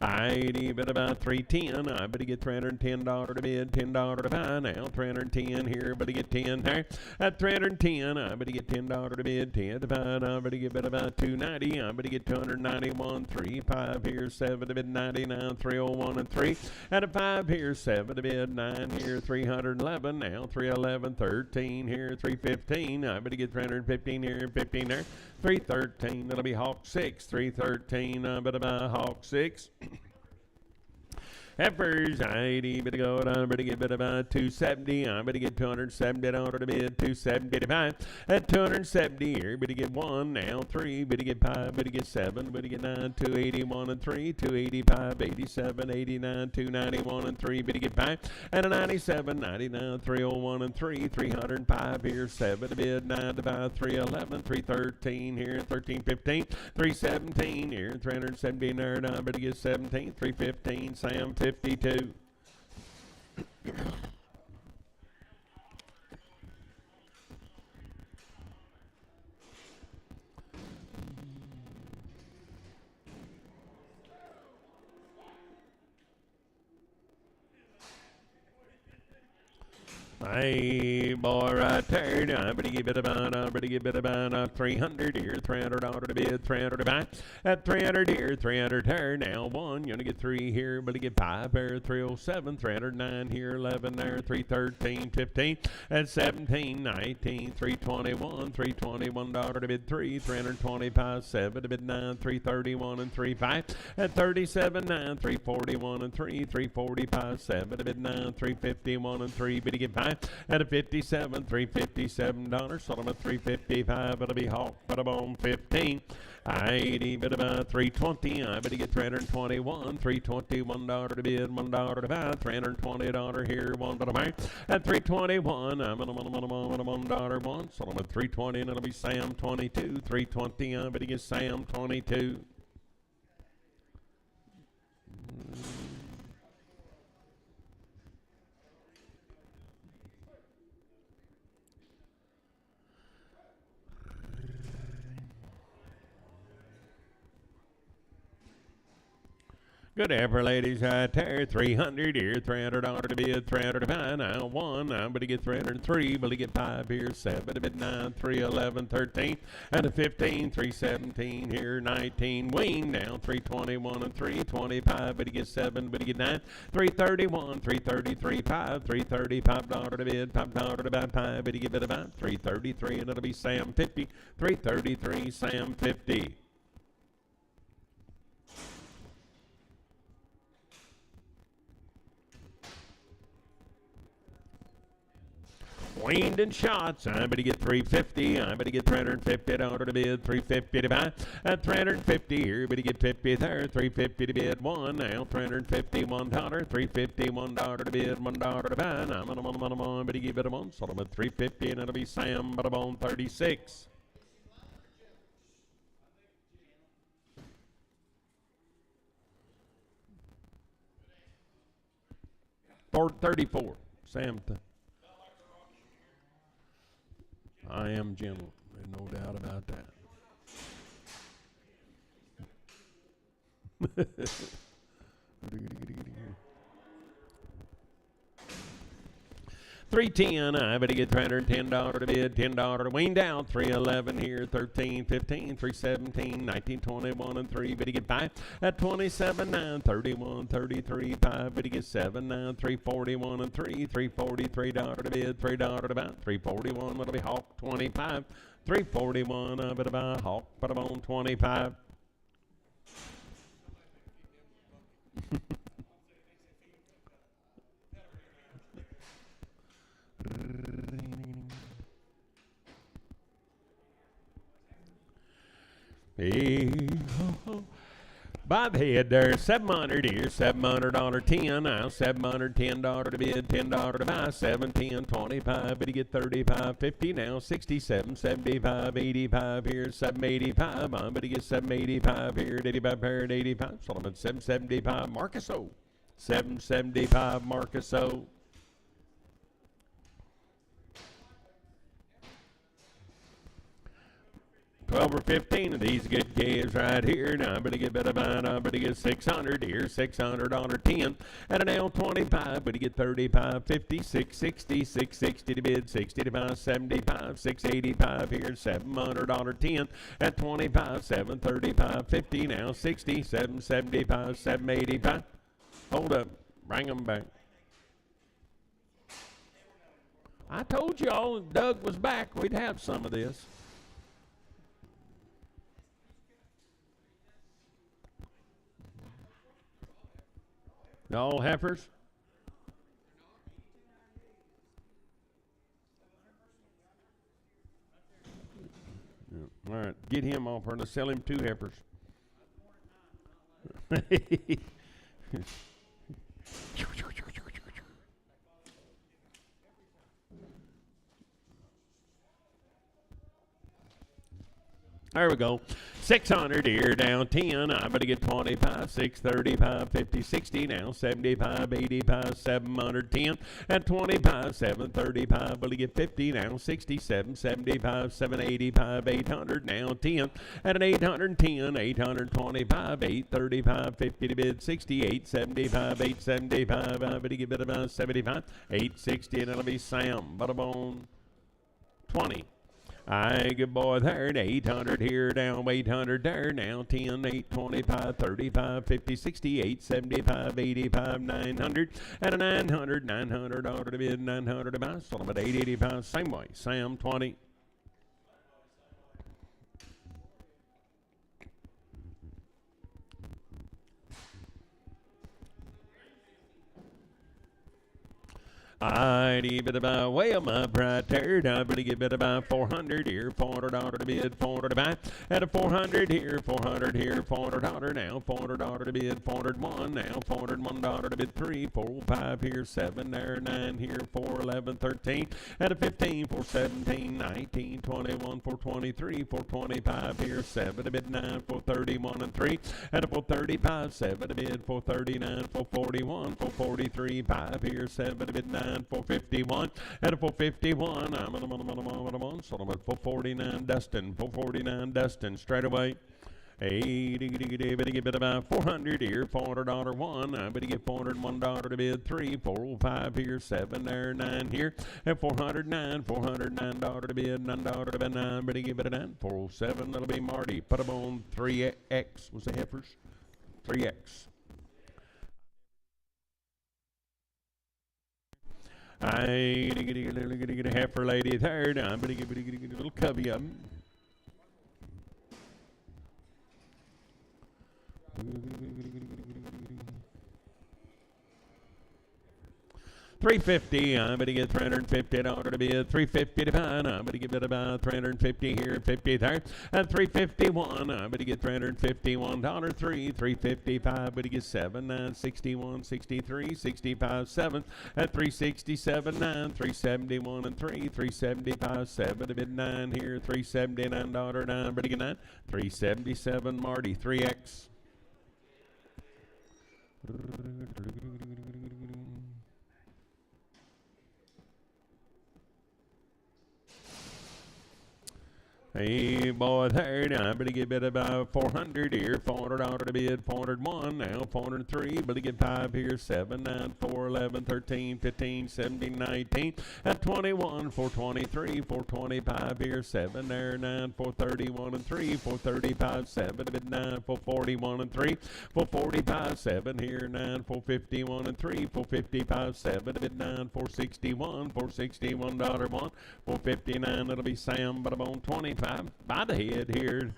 S1: I bet about 310. I better get $310 to bid, $10 to buy. Now 310 here, better get 10 there. At 310, I better get $10 to bid, 10 to buy. I better get about 290. I better get 291, 3, 5 here, 7 to bid, 99, 301 and 3. At a 5 here, 7 to bid, 9 here, 311. Now 311, 13 here, 315. I better get 315 here, 15 there. 313, that'll be Hawk 6. 313, I better buy Hawk 6. Heifers, I better go. I better get about 270. I better get $270 to bid, 275. At 270 here, better get 1. Now 3, better get 5, better get 7, better get 9, 281 and 3, 285, 87, 89, 291 and 3, better get 5. At a 97, 99, 301 and 3, 305 here, 7 to bid, 9 to buy, 311, 313 here, 1315, 317 here, 370 there. I better get 17, 315, Sam 52. Hey, boy, right there. I better give it about 300 here, $300 to bid, 300 to buy. At 300 here, 300 there. Now 1, you're gonna get 3 here, better get 5 there, 307, 309 here, 11 there, 313, 15. At 17, 19, 321, $321 to bid, 3, 325, 7 to bid, 9, 331 and 3, 5. At 37, 9, 341 and 3, 345, 7 to bid, 9, 351 and 3, better get 5. At a 57, $357, sold them at 355. It'll be Hawk, but I'm on 15. 80, but about 320. I better get 321, $321 to bid, $1 to buy, $320 here, $1 to buy. At 321, I'm on $1, sold them at 320, and it'll be Sam 22, 320. I better get Sam 22. Good effort, ladies, right there. 300 here, $300 to bid, 300 to buy. Now 1, I'm going to get 303, but to get 5 here, 7 to bid, 9, 311, 13, and a 15, 317 here, 19, wing down, 321 and 325, but to get 7, but to get 9, 331, 333, 5, $335 to bid, $5 to buy, 5, but to get it about 333, and it'll be Sam 50, 333, Sam 50. Wind and shots. I better get 350. I better get $350 to bid, 350 to buy. At 350 here, better get 50 there, 350 to bid, 1. Now $351, $351 to bid, $1 to buy. Now I'm on, better give it a 1. Sold them at 350, and it'll be Sam, but I'm on 36. 34. Sam. I am gentle. There's no doubt about that. 310, I better get $310 to bid, $10 to wean down, 311 here, 13, 15, 317, 19, 21, and 3, better get by at 27, 9, 31, 33, 5, better get 7, 9, 341, and 3, $343 to bid, $3 to buy, 341, that'll be Hawk, 25, 341, I better buy Hawk, but I'm on 25. Hey, ho, ho. By the head there, 700 here, $700 10, now $710 to bid, $10 to buy, 710, 25, but you get 35, 50 now, 67, 75, 85 here, 785, I'm but you get 785 here, 85 here, 85, Solomon 775, Marcus O, 775, Marcus O. 12 or 15 of these good calves right here. Now I'm going to get better mine. I'm going to get 600 here, $600 10. At an L25, but you get 35, 50, 660, 660 to bid, 60 to buy, 75, 685 here, $700 10. At 25, 735, 50 now, 60, 775, 785. Hold up, bring them back. I told y'all if Doug was back, we'd have some of this. All heifers? Yeah. All right, get him off her and sell him 2 heifers. There we go. 600 here, down 10. I'm going to get 25, 635, 50, 60 now, 75, 85, 710. At 25, 735, will you get 50 now, 67, 75, 785, 800 now, 10. At an 810, 825, 835, 50 to bid, 68, 75, 875. I'm going to get bid about 75, 860, and it'll be Sam Butterbone 20. Aye, good boy there, 800 here, down 800 there, now 10, 825, 35, 50, 68, 75, 85, 900, and a 900, $900 to bid, 900 to buy, sold them at 885, same way, Sam 20. I'd bit about way up my right there. I'm going to get bit about 400 here, $400 to bid, 400 to buy. At a 400 here, $400 now, $400 to bid, 401 now, $401 to bid, 3, 4, 5 here, 7 there, 9 here, 4, 11, 13. At a 15, 4, 17, 19, 21, 4, 23, 4, 25 here, 7 to bid, 9, 4, 31 and 3. At a 435, 7 to bid, 439, 441, 443, 5 here, 7 to bid, 9. 451 at a 451. I'm on sold them at 449 Dustin straight away. Hey, better get bid about 400 here, $400 1. I better get $401 to bid, 3, 405 here, 7 there, 9 here, and $409 to bid, $9 to bid, 9. Better get bid at 9, 407. That'll be Marty. Put them on 3X was the heifers, 3X. I get a heifer lady there. Now I'm going to get a little cubby of them. $350. I'm going to get $350 to bid. $350 to buy. I'm going to give it about $350 here, 50 there. At $351. I'm going to get $351. 3, $355. I'm going to get 7, 9, 61, 63, 65, 7. At $367. 9, $371 and 3, $375. 7 to bid 9 here. $379. 9. I'm going to get 9. $377. Marty 3X. Hey, boy, there now, but he get bid about 400 here, 400 out to bid, 401 now, 403, but he get 5 here, 7, 9, 4, 11, 13, 15, 17, 19, at 21, 423, 425 here, 7 there, 9, 431 and 3, 435, 7, bid 9, 441 and 3, 445, 7 here, 9, 451 and 3, 455, 7, bid 9, 461, 461 dollar 1, 459, it'll be Sam, but I'm on 25 by the head here.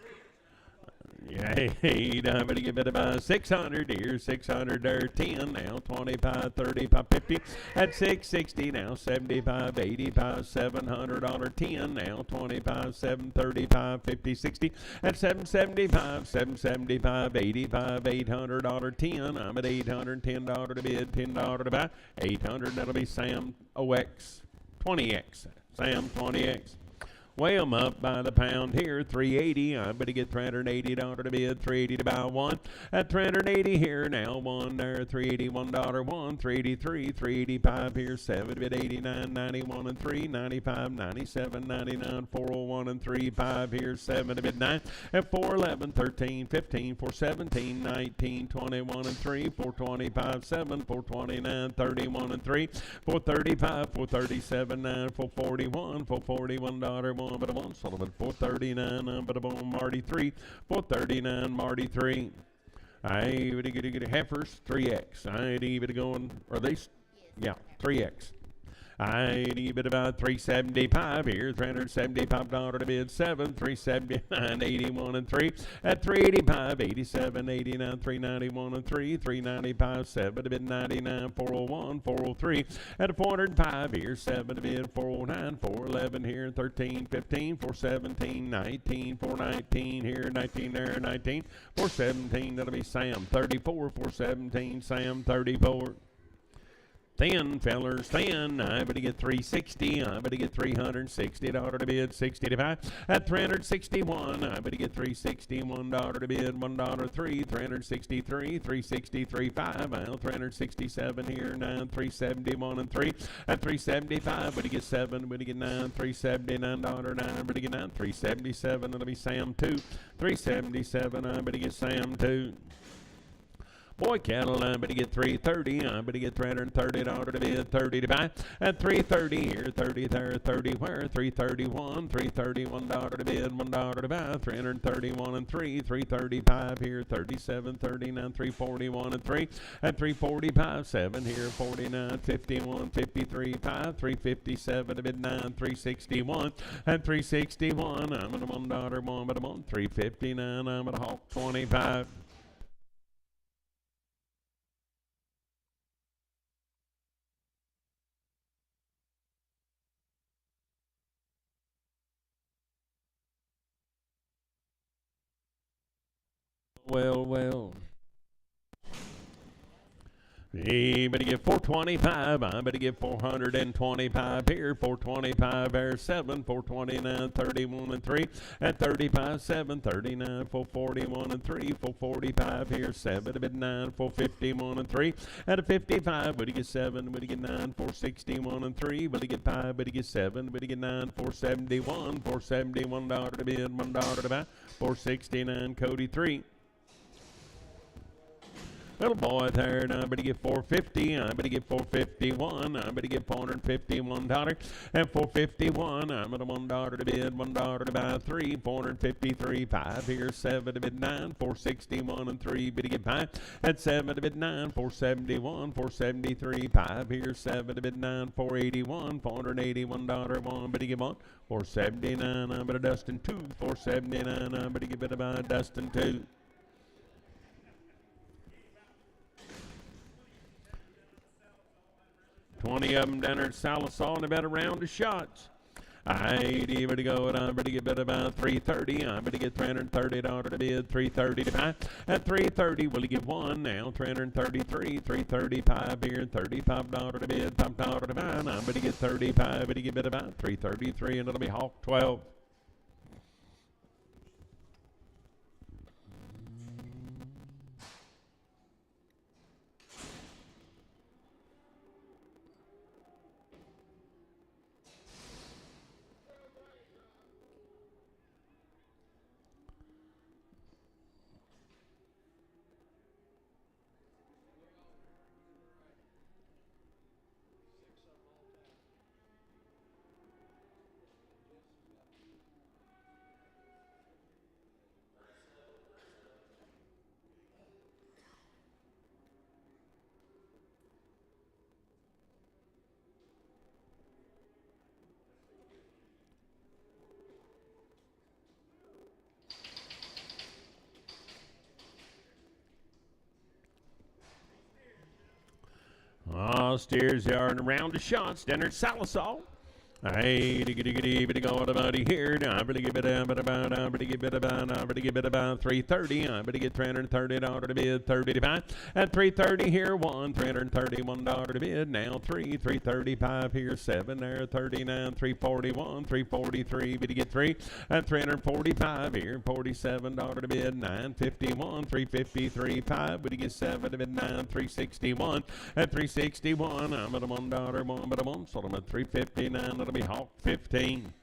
S1: Yeah, I'm going to give it about 600 here, 600 there, 10 now, 25, 35, 50, at 660 now, 75, 85, 700 dollar 10 now, 25, 735, 50, 60, at 775, 775, 85, 800 dollar 10, I'm at 810 dollar to bid, $10 to buy, 800, that'll be Sam OX, 20X, Sam 20X. Weigh 'em up by the pound here, 380. I'm going to get $380 to bid, 380 to buy 1. At 380 here now, 1 there, $381 1, 383, 385 here, 7 bid 89, 91 and 3, 95, 97, 99, 401 and 3, 5 here, 7 bid 9. At 411, 13, 15, 417, 19, 21 and 3, 425, 7, 429, 31 and 3, 435, 437, 9, 441, $441 1. But I'm on Sullivan 439, but I'm on Marty 3, 439 Marty 3. I would get a heifers 3X. I'd even going, or these, yeah, 3X. I'd even about 375 here, $375 to bid 7, 379, 81 and 3, at 385, 87, 89, 391 and 3, 395, 7 to bid 99, 401, 403, at 405 here, 7 to bid 409, 411 here, 13, 15, 417, 19, 419 here, 19 there, 19, 417, that'll be Sam 34, 417, Sam 34. 10 fellers, 10. I'm going to get 360. I'm going to get $360 to bid, 60 to buy. At 361, I'm going to get $361 to bid, $1 3, 363, 363 5. Well, 367 here, 9, 371 and 3. At 375, I'm going to get 7. I'm going to get 9, $379 9. I'm going to get 9, 377. It'll be Sam 2, 377. I'm going to get Sam 2. Boy cattle, I'm going to get 330. I'm going to get $330 to bid, 30 to buy. At 330 here, 30 there, 30 where, 331, $331 to bid, $1 to buy, 331 and 3, 335 here, 37, 39, 341 and 3. At 345, 7 here, 49, 51, 53, 5, 357 to bid 9, 361. At 361, I'm at $1 1, but I'm on 359. I'm at Hawk 25. Well. Hey, better get 425. I'm better get 425 here. 425 there, 7, 429, 31 and 3. At 35, 7, 39, 441 and 3, 445 here, 7, a bit 9, 451 and 3. At a 55, would he get 7, would he get 9, 461 and 3, would he get 5, would he get 7, would he get 9, 471, $471 to bid, $1 to buy, 469 Cody 3. Little boy there, and I'm going to get 450. I'm going to get 451. I'm going to get $451. And 451, I'm at $1 to bid, $1 to buy 3, 453, 5 here, 7 to bid 9, 461 and 3, bid to get 5. At 7 to bid 9, 471, 473, 5 here, 7 to bid 9, 481, $481 1, bid to get 1, 479. I'm at a Dustin 2, 479. I'm going to give it about Dustin 2. 20 of them down there at Salisaw and about a round of shots. I'd even to go, and I'm going to get bid about 330. I'm going to get $330 to bid, 330 to buy. At 330, will he get 1 now? 333, 335 here, $35 to bid, $5 to buy. And I'm going to get 35, but he get bid about 333, and it'll be Hawk 12. South Steers Yard and around the shots. Dinner Salisal. Hey, diggy going about here. Now, I'm going to give it about 330. I'm going to get $330 to bid, 35. At 330 here, $331 to bid. Now 335 here, 7 there, 39, 341, 343. But to get 3 at 345 here, $47 to bid, 951, 353, 5. But to get 7 to bid, 9, 361. At 361, I'm at a $1, 1 but a month, so I'm at 359. That'll be Hawk 15.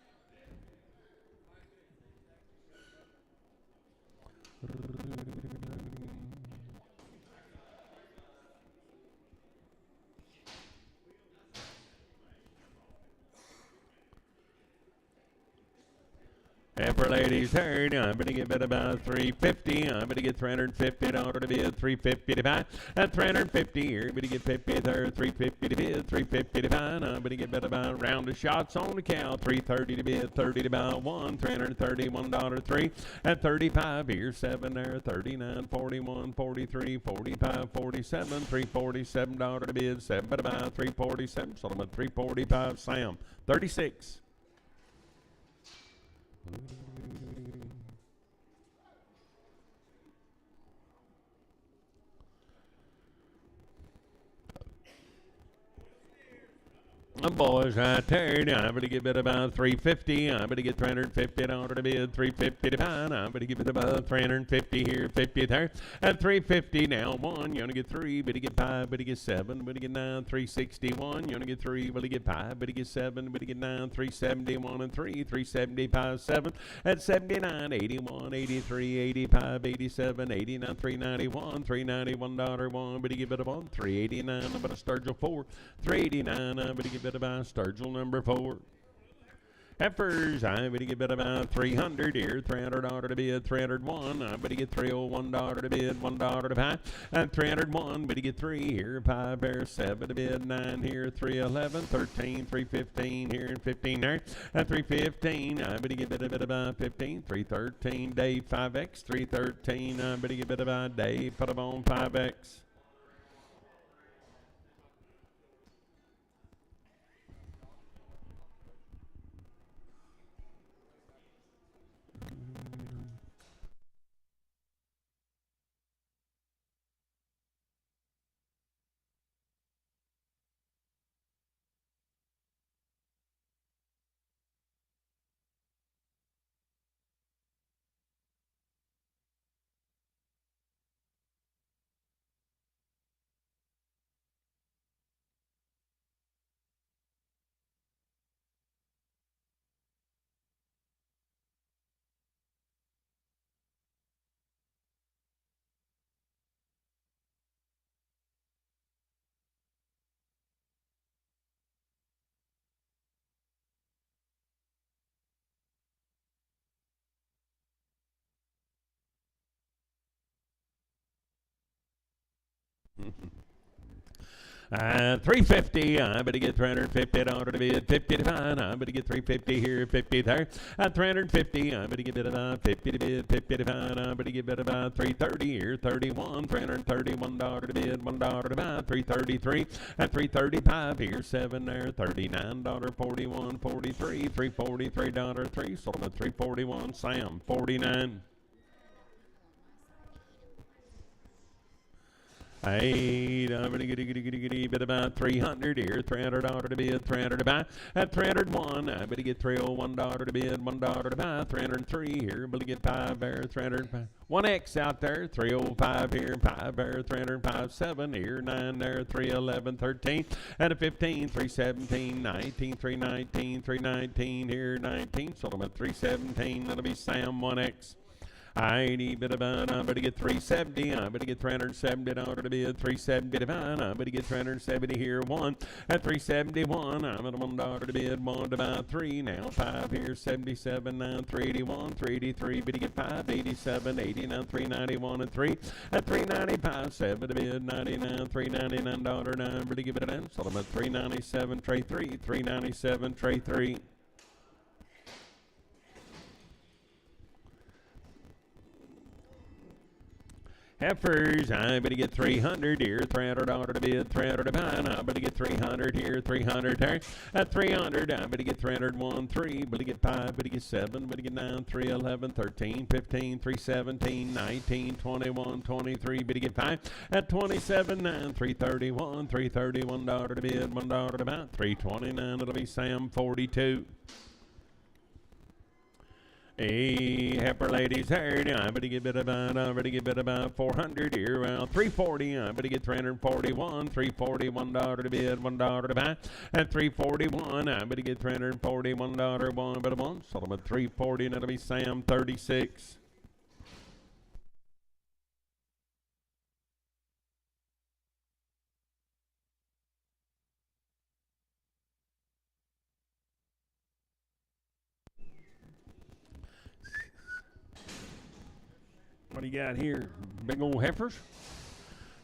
S1: For ladies' turn, I'm going to get bid about 350. I'm going to get $350 to bid, 350 to buy. At 350 here, I'm going to get 50 there, 350 to bid, 350 to buy. I'm going to get bid about round of shots on the cow, 330 to bid, 30 to buy, $331, 3. At 35 here, 7 there, 39, 41, 43, 45, 47, $347 to bid, 7 to buy, 347. So I'm at 345. Sam, 36. Boys, right there. I'm going to give it about 350. I'm going to get $350 to bid, 350 to buy. I'm going to give it about 350 here, 50 there. At 350 now, 1. You're going to get 3, but you get 5, but you get 7, but you get 9, 361. You're going to get 3, but you get 5, but you get 7, but you get 9, 371 and 3, 375, 7. At 79, 81, 83, 85, 87, 89, 391, $391, 1, but you give it about 389. I'm going to Sturgill 4, 389. I'm going to give it about Sturgill number 4. Heifers, I'm going to give it about 300 here, $300 to bid, 301. I'm going to get $301 to bid, $1 to buy. At 301, but you get 3 here, 5 there, 7 to bid, 9 here, 311, 13, 315 here, and 15 there. At 315, I'm going to give it a bit about 15, 313, Dave 5X, 313. I'm going to give it about Dave, put them on 5X. $350. I'm going to get $350 to bid, 50 to buy. I'm going to get $350 here, 50 there. At $350, I'm going to give it about 50 to bid, 50 to buy. I'm going to give it about $330 here, 31, $331 to bid, $1 to buy, $333. At $335 here, 7 there, $39, 41, 43, $343, 3. Sold them at $341. Sam, 49. I'm going to get about 300 here, $300 to bid, 300 to buy. At 301, I'm going to get $301 to bid, $1 to buy, 303 here, but to get 5 there, 305. 1X out there, 305 here, 5 there, 305, 7 here, 9 there, 311, 13. At a 15, 317, 19, 319, 319 here, 19. Sold them at 317. That'll be Sam 1X. I'm going to get 370. I'm going to get $370 to bid, 370 to buy. I'm going to get 370 here, 1. At 371, I'm at $1 to bid, 1 to buy, 3. Now 5 here, 77, 9, 381, 383. But you get 5, 87, 89, 391, and 3. At 395, 7 to bid, 99, $399, 9. But to give it an answer, I'm at 397, tray 3, 397, tray 3. Heifers, I better get 300 here, $300 to bid, $300 to buy, I better get 300 here, 300 there, at 300, I better get 301, 3, better get 5, better get 7, better get 9, 3, 11, 13, 15, 3, 17, 19, 21, 23, better get 5, at 27, 9, 331, $331 to bid, $1 to buy, 329, it'll be Sam 42. Hey, heifer ladies, here, I better get about 400 here, well, 340, I better get 341, $341 to bid, $1 to buy, at 341, I better get $341, one, but a one, so I'm at 340, and that'll be Sam 36. What do you got here? Big old heifers?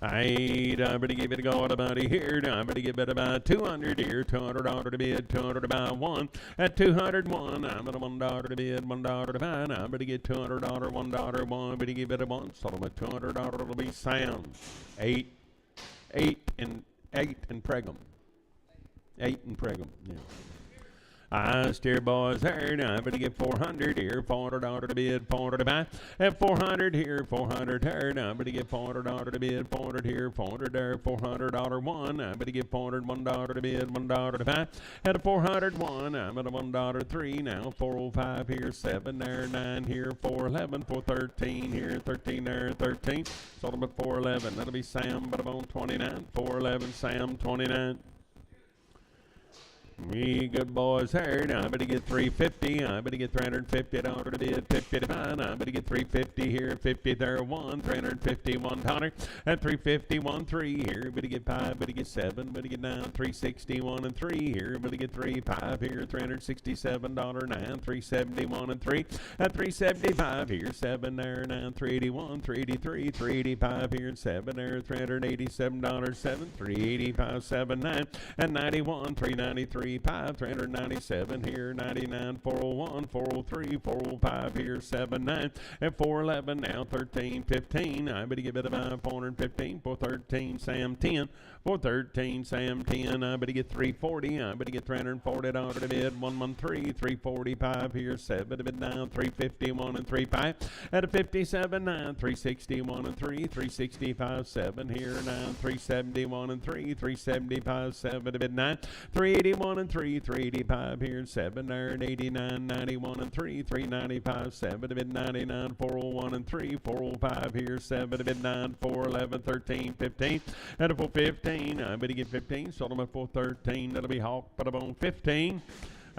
S1: I better give it a go at about here. I better give it about 200 here. $200 to bid, 200 to buy one. At 201, I'm at $1 to bid, $1 to buy. I better get $200, $1, one. Better give it a one. So I'm at $200 will be Sam. 8 and Pregum. 8 and Pregum. Yeah. I steer boys here, now I better get 400 here, $400 to bid, $400 to buy, at 400 here, 400 here, now I better get $400 to bid, 400 here, 400 there, $400 one, I better get $400, $1 to bid, $1 to buy, at a 401, I'm at a $1 3, now 405 here, 7 there, 9 here, 411, 413 here, 13 there, 13, sold them at 411, that'll be Sam, but I'm on 29, 411, Sam, 29. Me good boys here. Now I better get 350. I better get $350 to bid, 50 to buy. I better get 350 here, 50 there, one, $351. At 351, 3 here. Better get 5, better get 7, better get 9, 361 and 3 here. Better get 3, 5 here, $367, 9, 371 and 3. At 375 here, 7 there, 9, 381, 383, 385 here, 7 there, $387, 7, 385, 7, 9, and 91, 393. 397 here, 99, 401, 403, 405 here, 79, and 411 now, 13, 15. I better get about 415, 413, Sam 10, 413, Sam 10. I better get 340. I better get $340 to bid, 113, 345 here, 7 to bid down, 351 and 35. At a 57, 9, 361 and 3, 365, 7 here, 9, 371 and 3, 375, 7 to bid 9, 381 and 3, 385 here, 7 there, and 89, 91 and 3, 395, 7 to bid 99, 401 and 3, 405 here, 7 to bid 9, 411, 13, 15, and a 415, I better get 15, sold them at 413, that'll be Hawk, but I'm on 15.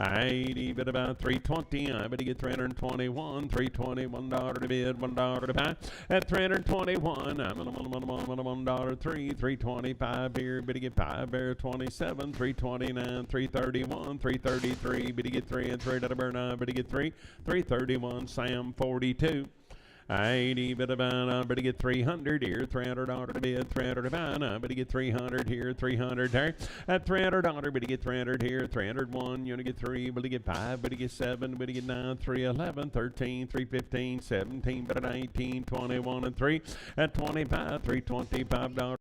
S1: I bid about 320. I better get 321. $321 to bid, $1 to buy. At 321, I'm at $1 3. 325 here. Better get 5 there. 27. 329. 331. 333. Better get 3 and 3 to burn. I better get 3. 331. Sam 42. I better get 300 here, $300 to bid, $300 to buy. I better get 300 here, 300 there. At $300, better get 300 here, 301. You want to get 3, better get 5, better get 7, better get 9, 311, 13, 315, 17, better 19, 21 and 3. At 25, $325.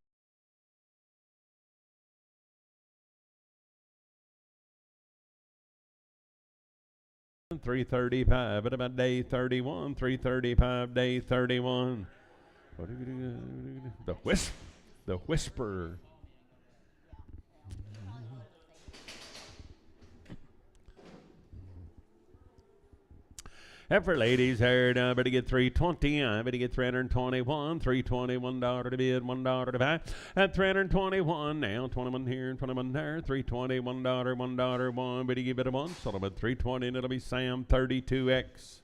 S1: 335 at about day 31, 335, day 31. The whisper. And for ladies here, I better get 320. I better get 321. $321 to bid, $1 to buy. At 321 now, 21 here and 21 there. $321, $1, one. Better give it a one. So I'm at 320, and it'll be Sam 32X.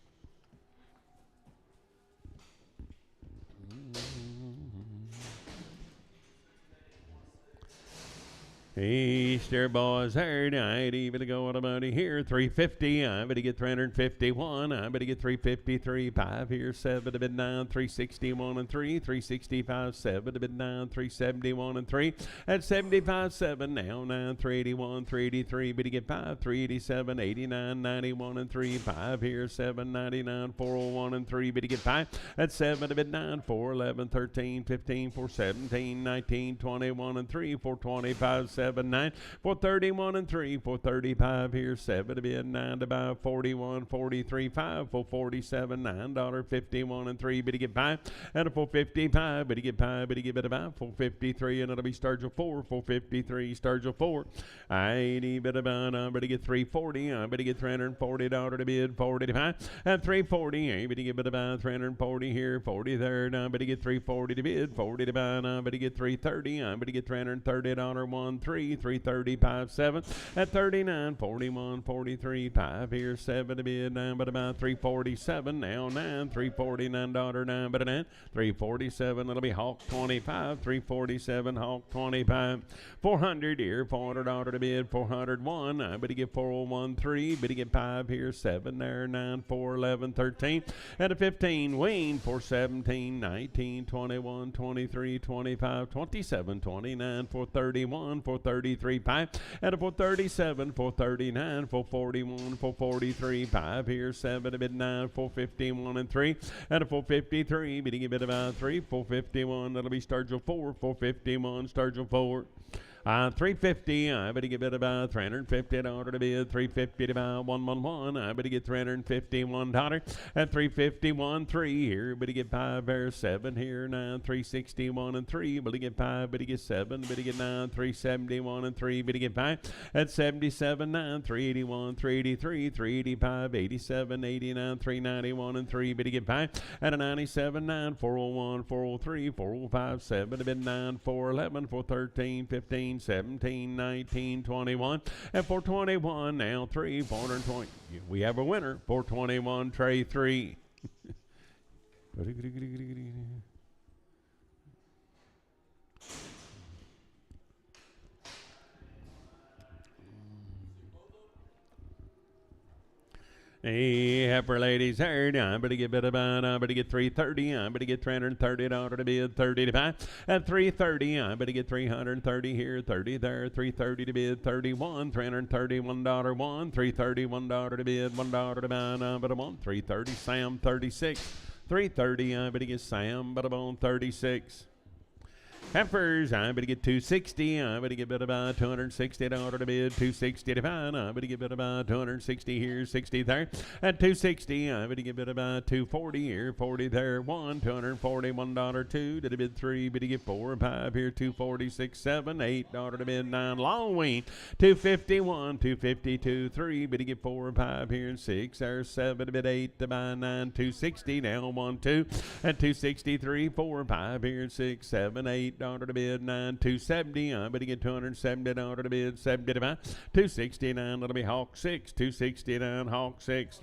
S1: Easter boys, there, 90, but to go on about here, 350, I'm going to get 351, I'm going to get 353, 5 here, 7 to bid 9, 361 and 3, 365, 7 to bid 9, 371 and 3, at 75, 7, now 9, 381, 383, but to get 5, 387, 89, 91 and 3, 5 here, 7, 99, 401 and 3, but to get 5, at 7 to bid 9, 4, 11, 13, 15, 4, 17, 19, 21 and 3, 425, 7, 9, 431 and 3, 435 here, 7 to bid 9 to buy, 41, 43, 5, 447, $9.51 and 3, but to get 5, and a 455, but to get 5, but to get it about 453, and it'll be Sturgill 4, 453, Sturgill 4, 80, but about, but to get 340, but to get $340 to bid, 40 to 5, and 340, but to get about 340 here, 40 there, but to get 340 to bid, 40 to buy, but to get 330, but to get $330, 1, 3, 335, 7, at 39, 41, 43, 5 here, 7 to bid, 9, but about 347, now 9, $349, 9, but a 9, 347, it'll be Hawk 25, 347, Hawk 25, 400 here, $400 to bid, 401, but to get 401, 3, but to get 5 here, 7 there, 9, 4, 11, 13, and a 15, Wayne, 417, 19, 21, 23, 25, 27, 29, 431, 433, 5, and a 437, 439, 441, 443, 5 here, 7 to bid 9, 451 and 3, and a 453, but you give it about 3, 451, that'll be Sturgill 4, 451, Sturgill 4. 350, I better get about $350 to bid, 350 to buy, 111, I better get $351, at 351, 3 here, better get 5 there, 7 here, 9, 361 and 3, better get 5, better get 7, better get 9, 371 and 3, better get 5, at 77, 9, 381, 383, 385, 87, 89, 391 and 3, better get 5, at a 97, 9, 401, 403, 405, 7 to bid 9, 411, 413, 15, 17, 19, 21, and 421, now 3, 420. We have a winner, 421, tray 3. Hey, heifer ladies, here, I'm going to get bit about, I'm going to get 330, I'm going to get $330 to bid, 30 to buy, at 330, I'm going to get 330 here, 30 there, 330 to bid, 31, $331, 1, $331 to bid, $1 to buy, but I'm on 330, Sam, 36, 330, I'm going to get Sam, but I'm on 36. Heifers, I'm going to get 260. I'm going to get bid about $260 to bid, 260 to buy. I'm going to get bid about 260 here, 60 there. At 260, I'm going to get bid about 240 here, 40 there, 1, $241, 2 to the bid, 3, bid to get 4, 5 here, 246, 7, $8 to bid, 9, long wing, 251, 252, 3, bid to get 4, 5 here, and 6 there, 7 to bid, 8 to buy, 9, 260, now 1, 2, and 263, 4, 5 here, and 6, 7, $8 to bid, 9, 270. I'm going to get $270 to bid, 70 to buy, 269. That'll be Hawk 6, 269, Hawk 6.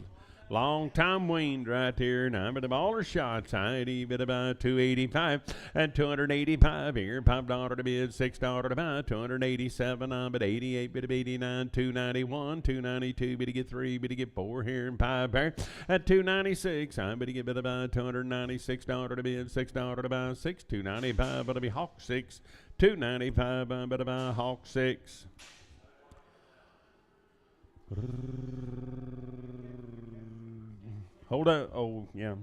S1: Long time weaned right here. Now, but the baller shots, I'd even about 285 and 285 here. $5 to bid, $6 to buy, 287. I'm at 88, bit of 89, 291, 292, bit to get 3, bit to get 4 here, and 5 there. At 296, I'm going to get bit about $296 to bid, $6 to buy, 6, 295, but it'll be Hawk 6, 295, I'm going to buy Hawk 6. Hold up. Oh, yeah.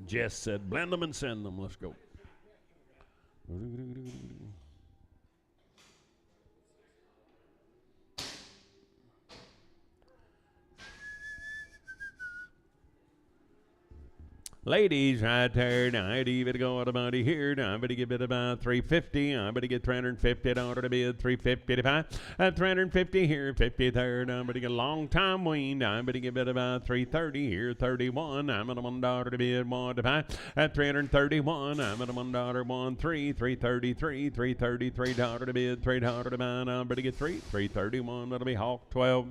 S1: Jess said, blend them and send them. Let's go. Ladies, right there, now I'd even go out about here. Now I'm going to give it about 350. I'm going to get $350 to bid, 350 to buy. At 350 here, 50 there. Now I'm going to get a long time weaned. I'm going to give it about 330 here, 31. I'm at $1 to bid, 1 to buy. At 331, I'm at $1, 1, 3, 333, $333 to bid, $3 to buy. Now I'm going to get 331. That'll be Hawk 12.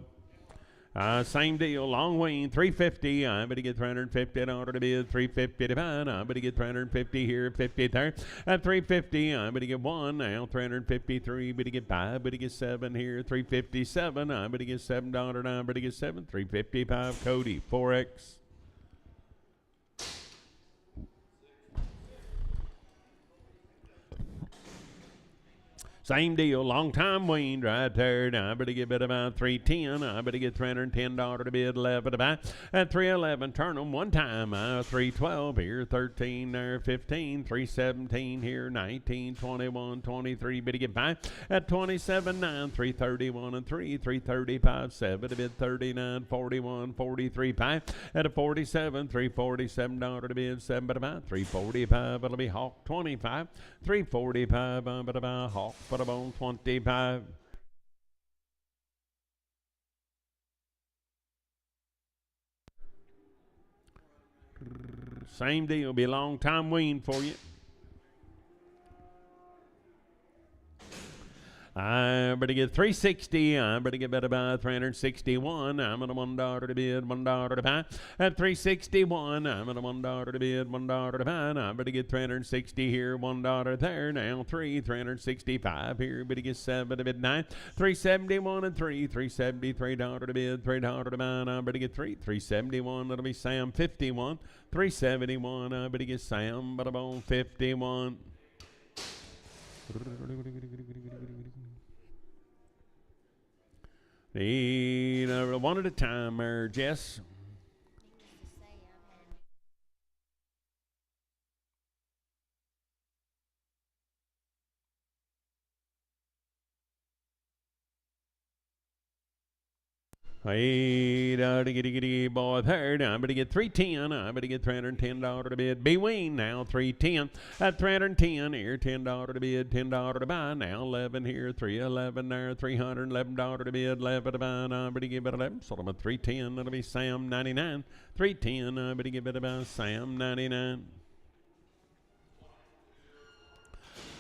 S1: Same deal, long wing, 350. I'm going to get 350 in order to be 350 to buy. I'm going to get 350 here, 50 there. At 350, I'm going to get one now, 353. But to get five, but to get seven here, 357. I'm going to get $7. I'm going to get seven, 355. Cody, 4X. Same deal, long time weaned right there. Now I better get bid about 310. I better get $310 to bid, 11 to buy. At 311, turn them one time. 312 here, 13 there, 15, 317 here, 19, 21, 23. Better get by. At 27, 9, 331 and 3, 335, 7 to bid, 39, 41, 43, 5. At a 47, $347 to bid, 7 to buy. 345, it'll be Hawk 25. 345, but about Hawk. About 25. Same deal, be a long time wean for you. I better get 360. I better get better by 361. I'm at a $1 to bid, $1 to buy. At 361, I'm at a $1 to bid, $1 to buy. I better get 360 here, $1 there. Now 365 here. Better get 7 to bid 9. 371 and 3, $373 to bid, $3 to buy. I better get 371. That'll be Sam 51. 371. I better get Sam, but I'm on 51. Need one at a time there, Jess. Hey, giddy boy there. Now I'm going to get 310. I'm going to get $310 to bid. Be wean now, 310. At 310 here, $10 to bid, $10 to buy. Now 11 here, 311 there, $311 to bid, 11 to buy. Now I'm going to give it 11. So I'm at 310. That'll be Sam 99. 310. I'm going to give it about Sam 99.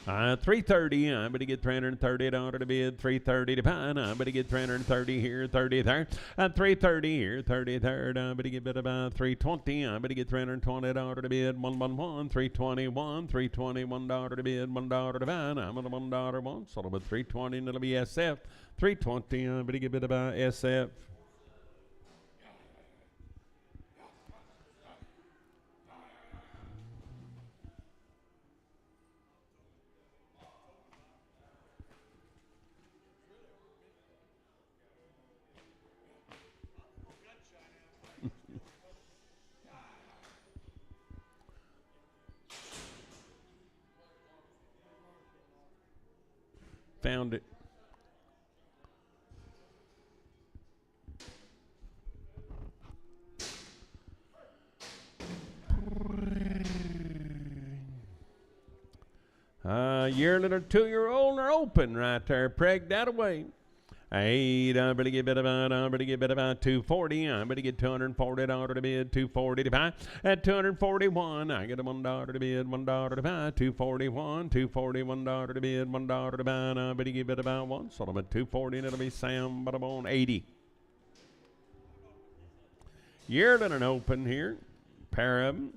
S1: 330. I'm going to get $330 to bid, $330 to buy. I'm going to get $330 here, 30 there. At $330 here, 30 there. I'm going to get bid about $320. I'm going to get $320 to bid, 111, $321, $321 to bid, $1 to buy. I'm at a $1 one, so I'm at 320, and it'll be SF. 320. I'm going to get bid about SF. Found it. Yearling or 2-year-old are open right there. Preg that away. I'm going to get bid about 240. I'm going to get $240 to bid, 240 to buy. At 241, I get a $1 to bid, $1 to buy. 241, $241 to bid, $1 to buy. And I'm going to give it about one. So I'm at 240, and it'll be Sam, but I'm on 80. Yearling and open here. Pair of them.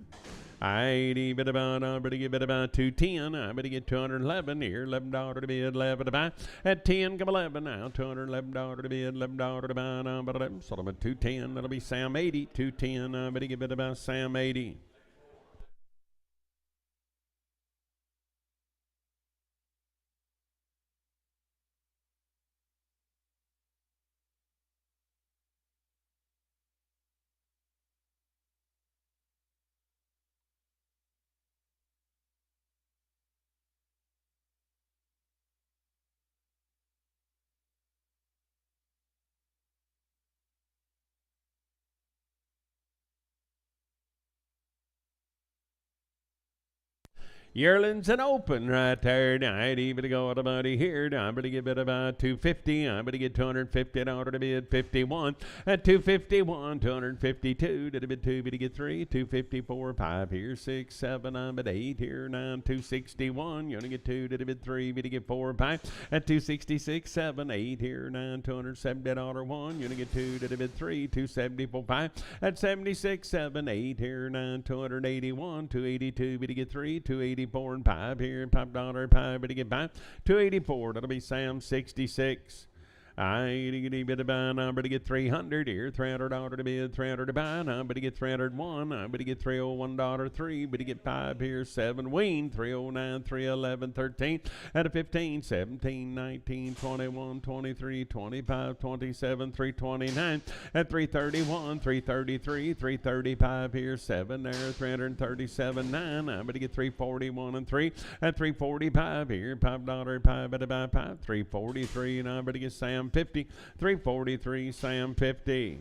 S1: 80 bit about, I'm going to give it about 210. I'm going to get 211 here, $11 to bid, 11 to buy. At 10, come 11 now, $211 to bid, $11 to buy. Now, but 11, so I'm at 210. That'll be Sam 80, 210. I'm going to give it about Sam 80. Yearlings and open right there. Night even to go to buddy here. I'm going to give it about 250. I'm going to get 250 to bid 51. At 251, 252 to the bid 2 to get 3. 254, 5 here, 6, 7, I'm at 8 here, 9, 261. You're going to get 2 to the bid 3 to get 4, 5. At 266, 7, 8 here, 9, $270 1. You're going to get 2 to the bid 3, 274, 5. At 76, 7, 8 here, 9, 281. 282 to get 3, 284 and 5 here, $5, 5 to get 5. 284, that'll be Sam 66. I bit of buy number to get 300 here, $300 to bid, 300 to buy, number to get 301, number to get $301, 3, but to get 5 here, 7, Ween, 309, 311, 13, at a 15, 17, 19, 21, 23, 25, 27, 329, at 331, 333, 335 here, 7 there, 337, 9, number to get 341 and 3, at 345 here, $5, 5 at a buy, 5, 343, number to get Sam 50, 343, Sam 50.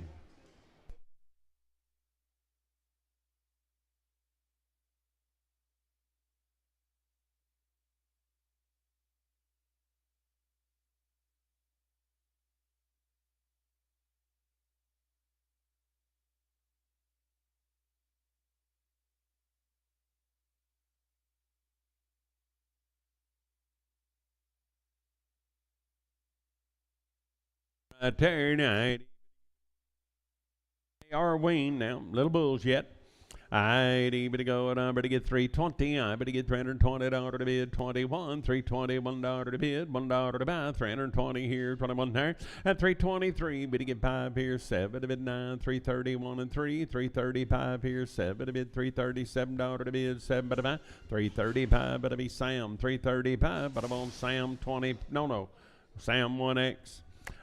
S1: Turn night. Are Wayne now, little bulls yet. I'd even to go number to get 320. I better get $320 to bid 21. $321 to bid, $1 to buy. 320 here, 21 there. At 323, better get 5 here, 7 to bid 9. 331 and 3. 335 here, 7 to bid. $337 to bid, 7 to buy. 335, but to be Sam. 335, but I'm on Sam 20. No, Sam 1X.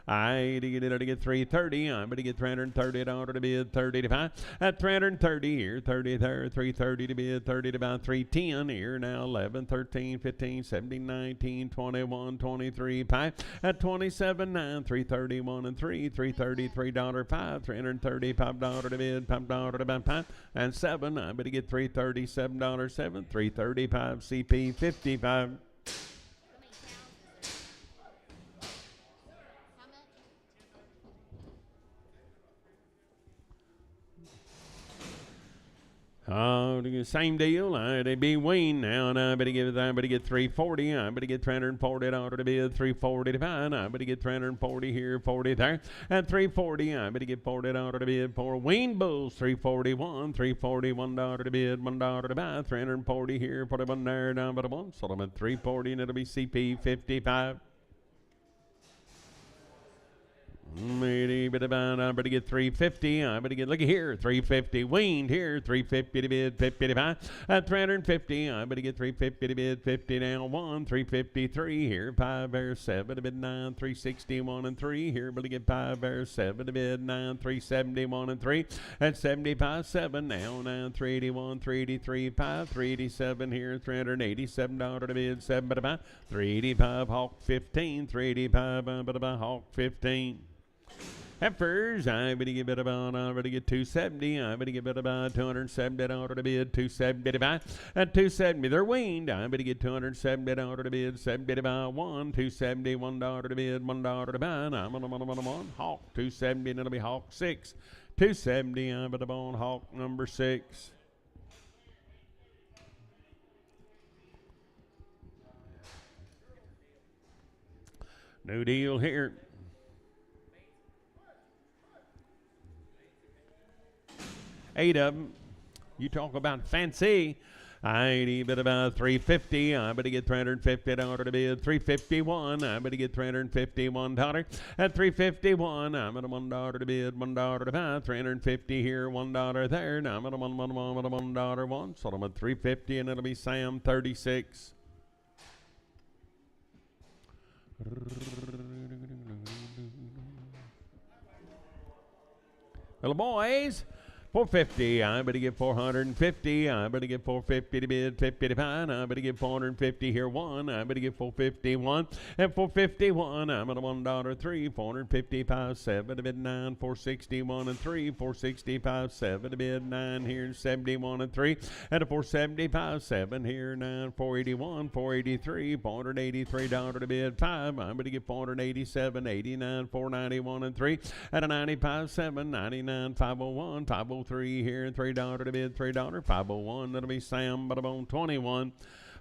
S1: I get it to get 330. I'm going to get $330 to bid, 30 to buy. At 330 here, 30 there, 330 to bid, 30 to buy, 310 here now, 11, 13, 15, 17, 19, 21, 23, 5. At 27, 9, 331 and 3, $333, 5, $335 to bid, $5 to buy, 5, and 7. I'm going to get $337, 7, 335 CP, 55. Oh, same deal. They be Wayne now, and I better get 340. I better get $340 to bid, 340 to buy. I better get 340 here, 40 there, and 340. I better get $40 to bid for Wayne Bulls, 341, $341 to bid, $1 to buy, 340 here, 41 there, down by the one. So I'm at 340, and it'll be CP 55. I better get 350. I better get, look at here, 350. Weaned here, 350 to bid, 50 to buy. At 350, I better get 350 to bid, 50 now, 1, 353 here, 5 there, 7 to bid, 9, 361 and 3 here, better get 5 there, 7 to bid, 9, 371 and 3. At 75, 7 now, 9, 381, 383, 5, 387 here, $387 to bid, 7 to buy. 385 Hawk 15, 385 to buy Hawk 15. Heifers, I better give it about, I better get 270. I better give it about $270 to bid, 270 to buy. At 270, they're weaned. I better get $270 to bid, 70 to buy, 1, $271 to bid, $1 to buy. I'm on Hawk 270, and it'll be Hawk 6. 270, I better on Hawk number 6. New deal here. Eight of them. You talk about fancy. I ain't bit about 350. I better get $350 to bid. 351. I better get $351. At 351, I'm at a $1 to bid, $1 to buy. 350 here, $1 there. Now I'm at a $1 one. So I'm at 350, and it'll be Sam 36. Little boys 450, I better get 450, I better get 450 to bid, 50 to buy, I better get 450 here, one, I better get 451, and 451, I'm at a $1.03, 455, 7 to bid 9, 461 and 3, 465, 7 to bid 9 here, 71 and 3, and a 475, 7 here, 9, 481, 483, $483 to bid 5, I'm better get 487, 89, 491 and 3, at a 95, 7, 99, 501, 503 here, $3 to bid, $3, 501, that'll be Sam, but I'm on 21.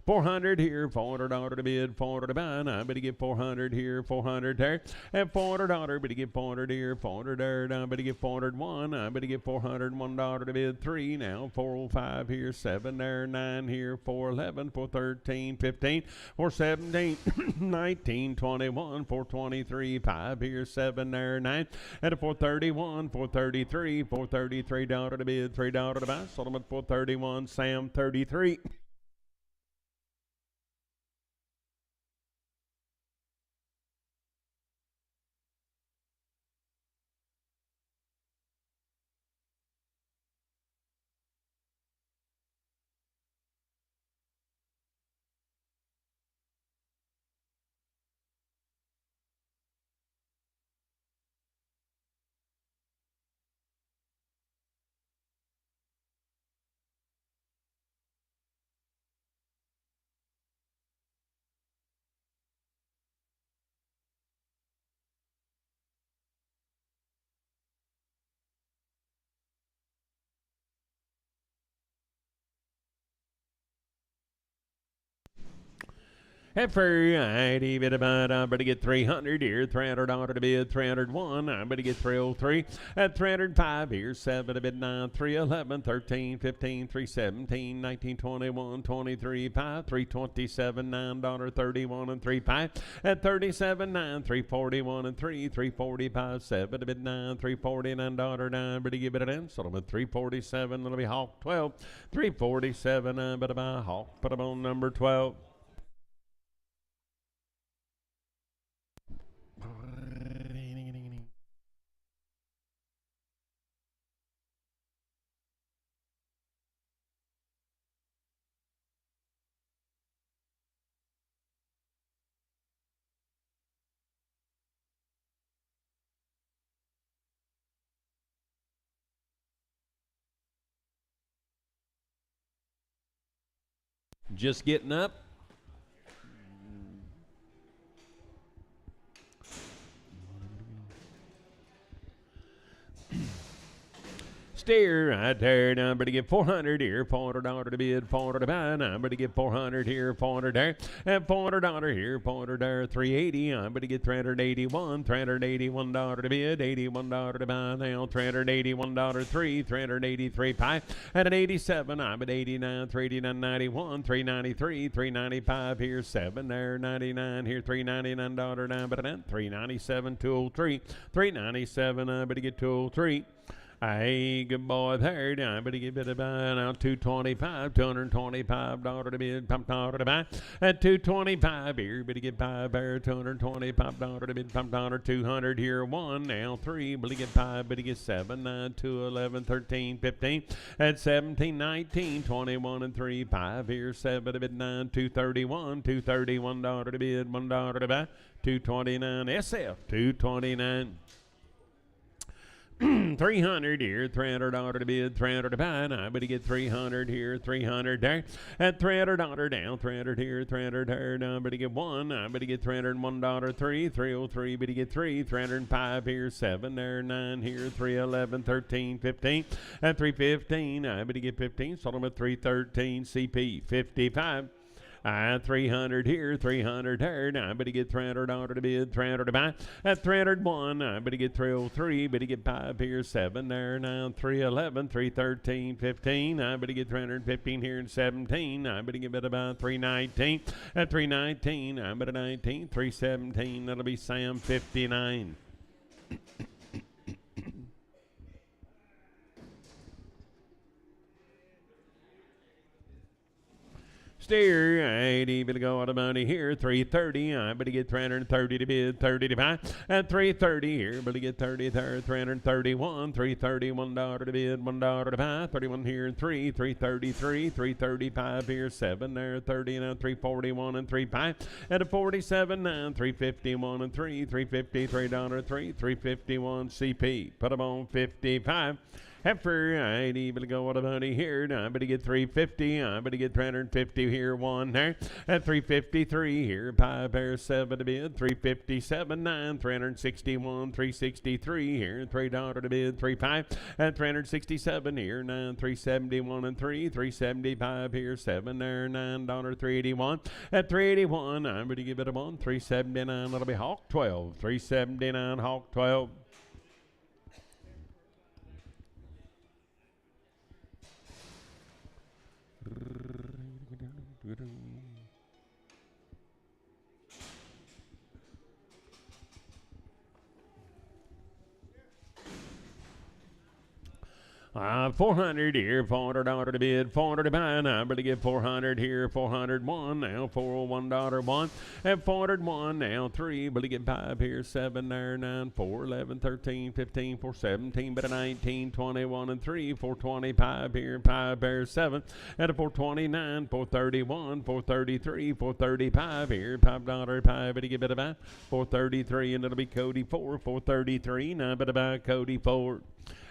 S1: 400 here, $400 to bid, $400 to buy. I better get 400 here, 400 there, and $400. Better get 400 here, 400 there. I better get 401. I better get $401 to bid, 3 now. 405 here, 7 there, 9 here, 411, 413, 15, 417, 19, 21, 423, 5 here, 7 there, 9, and a 431, 433, $433 to bid, $3 to buy. Sold them at 431. Sam 33. At Friday, bit about, I better get 300 here, $300 to bid, 301, I better get 303, at 305 here, 7 to bid 9, 311, 13, 15, 317, 19, 21, 23, 5, 327, $9.31 and 35, at 37, 9, 341 and 3, 345, 7 to bid 9, $349, better give it an in, sold them at 347, that'll be Hawk 12, 347, I better buy Hawk, put them on number 12. Just getting up. Steer, I tear down, better get 400 here, $400 to bid, $400 to buy, I better get 400 here, 400 there, and $400 here, 400 there, 380, I better get $381 to bid, $81 to buy now, $381, 3, 383, 5, and an 87, I bet 89, 389, 91, 393, 395 here, 7 there, 99 here, $399 down, but then 397, 203, 397, I better get 203. Hey, good boy there. I better give it a buy now. $225 to bid, $5 to buy. At $225 here, better get $5 there. $225 to bid, $5, 200 here. 1 now, 3, better get 5, better get 7, 9, 2, 11, 13, 15. At 17, 19, 21 and 3, 5 here, 7 to bid 9, $231 to bid, $1 to buy. 229 SF, 229. 300 here, $300 to bid, $300 to buy. I better get 300 here, 300 there. At $300 down, 300 here, 300 there. Now I better get 1. I better get $301, 3, 303. Better get 3, 305 here, 7 there, 9 here, 311, 13, 15. At 315, I better get 15. Sold them at 313. CP 55. 300 here, 300 there. Now I better get $300 to bid, $300 to buy. At 301, I better get 303. Better get 5 here, 7 there. Now 311, 313, 15. I better get 315 here and 17. I better get it about 319. At 319, I better 19, 317. That'll be Sam 59. Steer, 80, but go out of money here, 330, I better get 330 to bid, 30 to buy, at 330 here, better get 30 there, 331, $331 to bid, $1 to buy, 31 here, 333, 335 here, 7 there, 30 now, 341 and 3 5, at a 47 now, 351 and 3, $353, 351 CP, put them on 55. Heifer, I'd even go what about here. Now, I better get 350. I better get 350 here. 1 there. At 353 here. 5 pair 7 to bid. 357, 9. 361, 363 here. $3 to bid. 3 5. At 367 here. 9. 371 and 3. 375 here. 7 there. $9. 381. At 381, I better give it a 1. 379. That'll be Hawk 12. 379 Hawk 12. $400 here, $400 to bid, $400 to buy. Now, I better get 400 here, 401 now, $401 1, and 401 now, 3, better get 5 here, 7 there, 9, 4, 11, 13, 15, 4, 17, better 19, 21 and 3, 425 here, 5 there, 7, at a 429, 431, 433, 435 here, $5, 5, better get better buy, 433, and it'll be Cody 4, 433, now better buy Cody 4.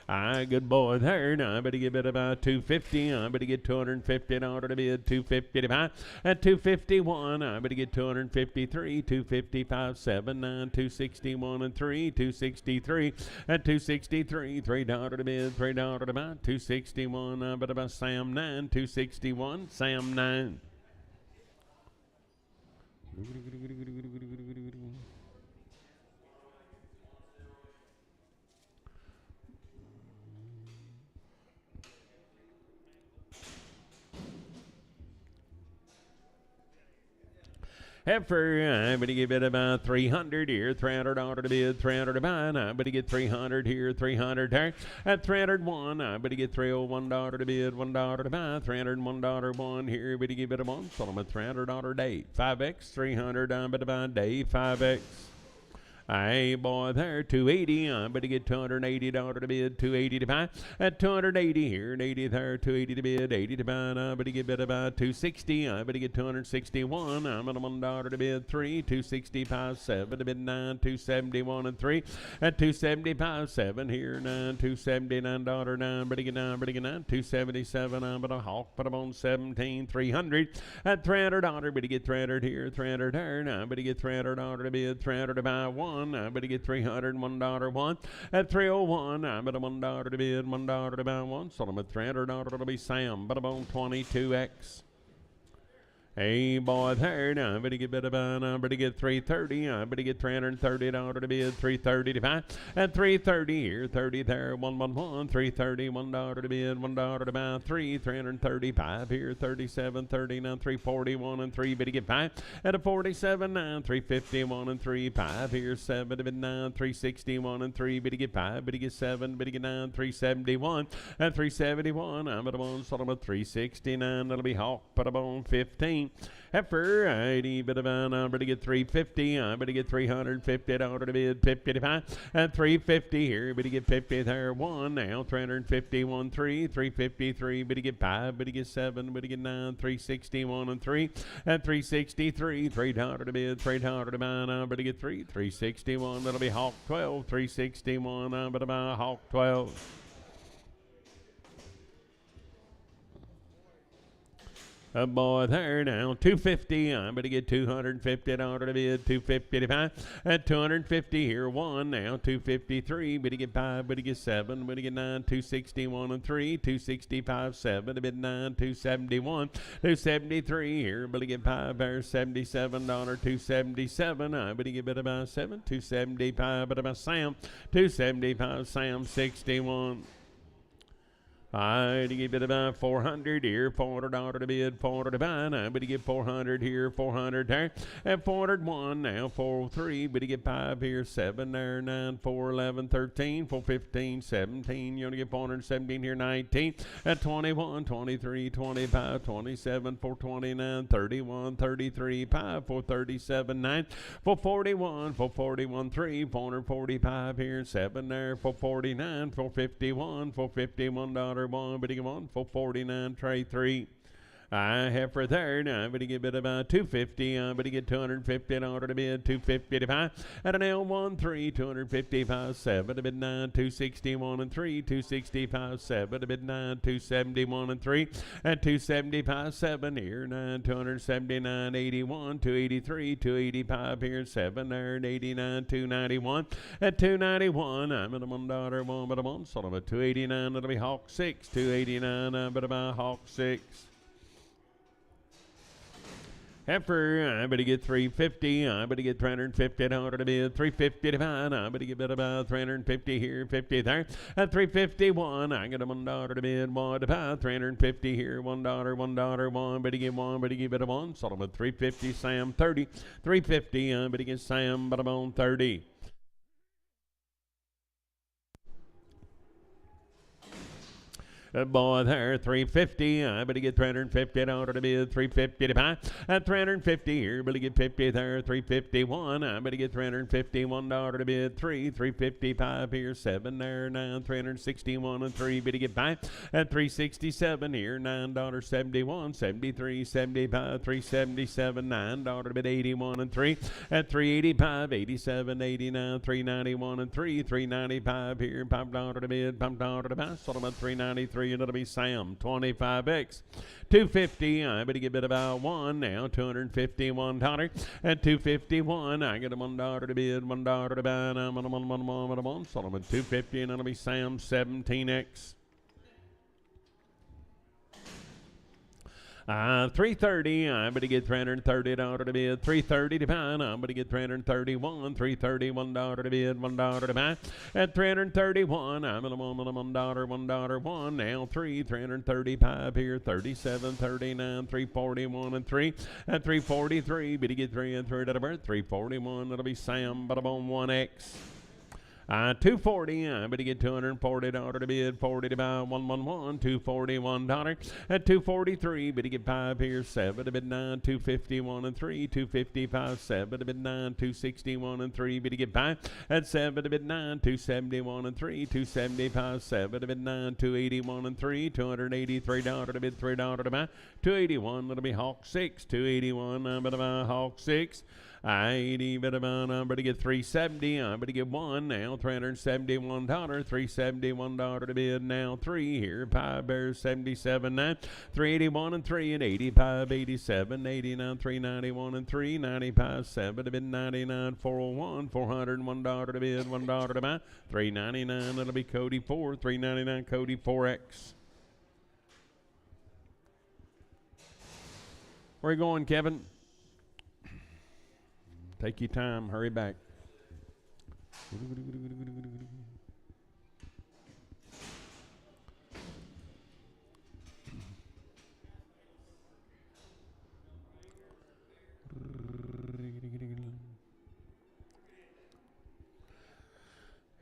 S1: Good boy there. Now I better give it about 250. I better get 250 in order to bid 250 to buy. At 251, I better get 253, 255, 7, 9, 261 and 3, 263. At 263, $3 to bid, $3 to buy. 261, I better buy Sam 9, 261, Sam 9. Heifer, I better give it about 300 here, $300 to bid, 300 to buy. I better get 300 here, 300 there. At 301, I better get $301 to bid, $1 to buy, $301 1 here. Better give it a 1. So I'm a $300 day, 5x, 300. I better buy day 5x. Hey, boy, there, 280. I better get $280 to bid, 280 to buy. At 280 here, and 80 there, 280 to bid, 80 to buy. I better get about 260. I better get 261. I'm at $1 to bid, 3, 265, 7 to bid, 9, 271 and 3. At 275, 7 here, 9, $279, 9. Better get 9, 277. I'm at a Hawk, put them on 17, 300. At $300, better get 300 here, 300 there. Now, better get $300 to bid, 300 to buy. 1. I better get $301 1. At 301, I better $1 to bid, $1 to buy 1. So I'm at $300 to be Sam, but I'm on 22x. Hey, boy, there. Now I better get better buy. I better get 330. I better get $330 to bid, 330 to buy. At 330 here, 30 there, 111, 330, $1 to bid, $1 to buy, 3, 335 here, 37, 39, 341 and 3. Better get 5. At a 47, 9, 351 and 3, 5 here, 7 to bid, 9, 361 and 3. Better get 5. Better get 7. Better get 9, 371. At 371, I'm at a 1. So I'm at 369. That'll be Hawk, put up on 15. Heifer, I better buy. I better get 350. I better get $350 to bid, 50 to buy. At 350 here, better get 50 there. 1 now, 351, 3, 353. Better get 5. Better get 7. Better get 9, 361 and 3. At 363, $3 to bid, $3 to buy. I better get 3, 361. That'll be Hawk 12, 361. I better buy Hawk 12. Boy, there now, 250. I better get $250 to bid, 250 to buy. At 250 here, 1 now, 253. Better get 5. Better get 7. Better get 9, 261 and 3, 265, 7 to bid, 9, 271, 273 here. Better get 5 there, $77, 277. I better get better by 7, 275. Better by Sam, 275. Sam 61. I to give it about 400 here, 400 dollar to bid, 400 to buy. Now, but to get 400 here, 400 there, and 401 now, 403. But to get 5 here, 7 there, 9, 4, 11, 13, 4, 15, 17. You only get 417 here, 19, and 21, 23, 25, 27, 429, 31, 33, 5, 437, 9, 441, 441, 3, 445 here, 7 there, 449, 451, 451 dollar. One, but he come on 449 tray 3. I have for there now, but he get bid about 250, but he get 250 in order to bid 255 at an L13, 255 7 to bid 9, 261 and 3, 265 7 to bid 9, 271 and 3, and 275 7 here 9, 279 81, 283, 285 here 7 there, and 89, 291 at 291. I'm at a $1 one, but I'm on sort of a 289. That'll be Hawk 6, 289. But about Hawk 6. Heifer, I better get 350. I better get 350 in order to bid 350 to buy. I better get about 350 here, 50 there. At 351, I get a $1 to bid, 1 to buy. 350 here, $1, $1, 1. Better get 1, better give it a 1. Solomon 350, Sam 30. 350, I better get Sam, but I'm on 30. Boy there, 350. I better get 350 in order to bid 350 to buy. At 350 here, better get 50 there, 351. I better get 350, $1 to bid 3, 355 here, 7 there, 9, 361 and 3. Better get by at 367 here, $9.71, 73, 75, 377, $9 to bid 81 and 3. At 385, 87, 89, 391 and 3, 395 here, $5 to bid, $5 to buy. Solomon 393. And it'll be Sam 25X 250. I better get bid about 1 now, $251 at 251. I get a $1 to bid, $1 to buy, and I'm on Solomon 250, and it'll be Sam 17X. 330. I'm going to get $330 to bid. 330 to buy. I'm going to get $331. $331 to bid. $1 to buy. At 331, I'm going to $1. $1. Now 335 here. 37, 39, 341 and 3. At 343, but you get 3 and 3 to the birth. 341. That'll be Sam, but I'm on 1X. 240, I'm going to get $240 to bid, 40 to buy, 111, $241 at 243, but to get 5 here, 7 to bid 9, 251 and 3, 255, 7 to bid 9, 261 and 3, but to get 5 at 7 to bid 9, 271 and 3, 275, 7 to bid 9, 281 and 3, $283 to bid, $3 to buy, 281, that'll be Hawk 6, 281, I'm going to buy Hawk 6. I'm going to get 370. I'm going to get 1 now, $371. $371 to bid now. 3 here. 5 bears 77 9. 381 and 3 and 85, 87, 89, 391 and 3, 95, 7 to bid 99, 401, $401 to bid, $1 to buy. 399. That'll be Cody 4. 399 Cody 4X. Where are you going, Kevin? Take your time. Hurry back.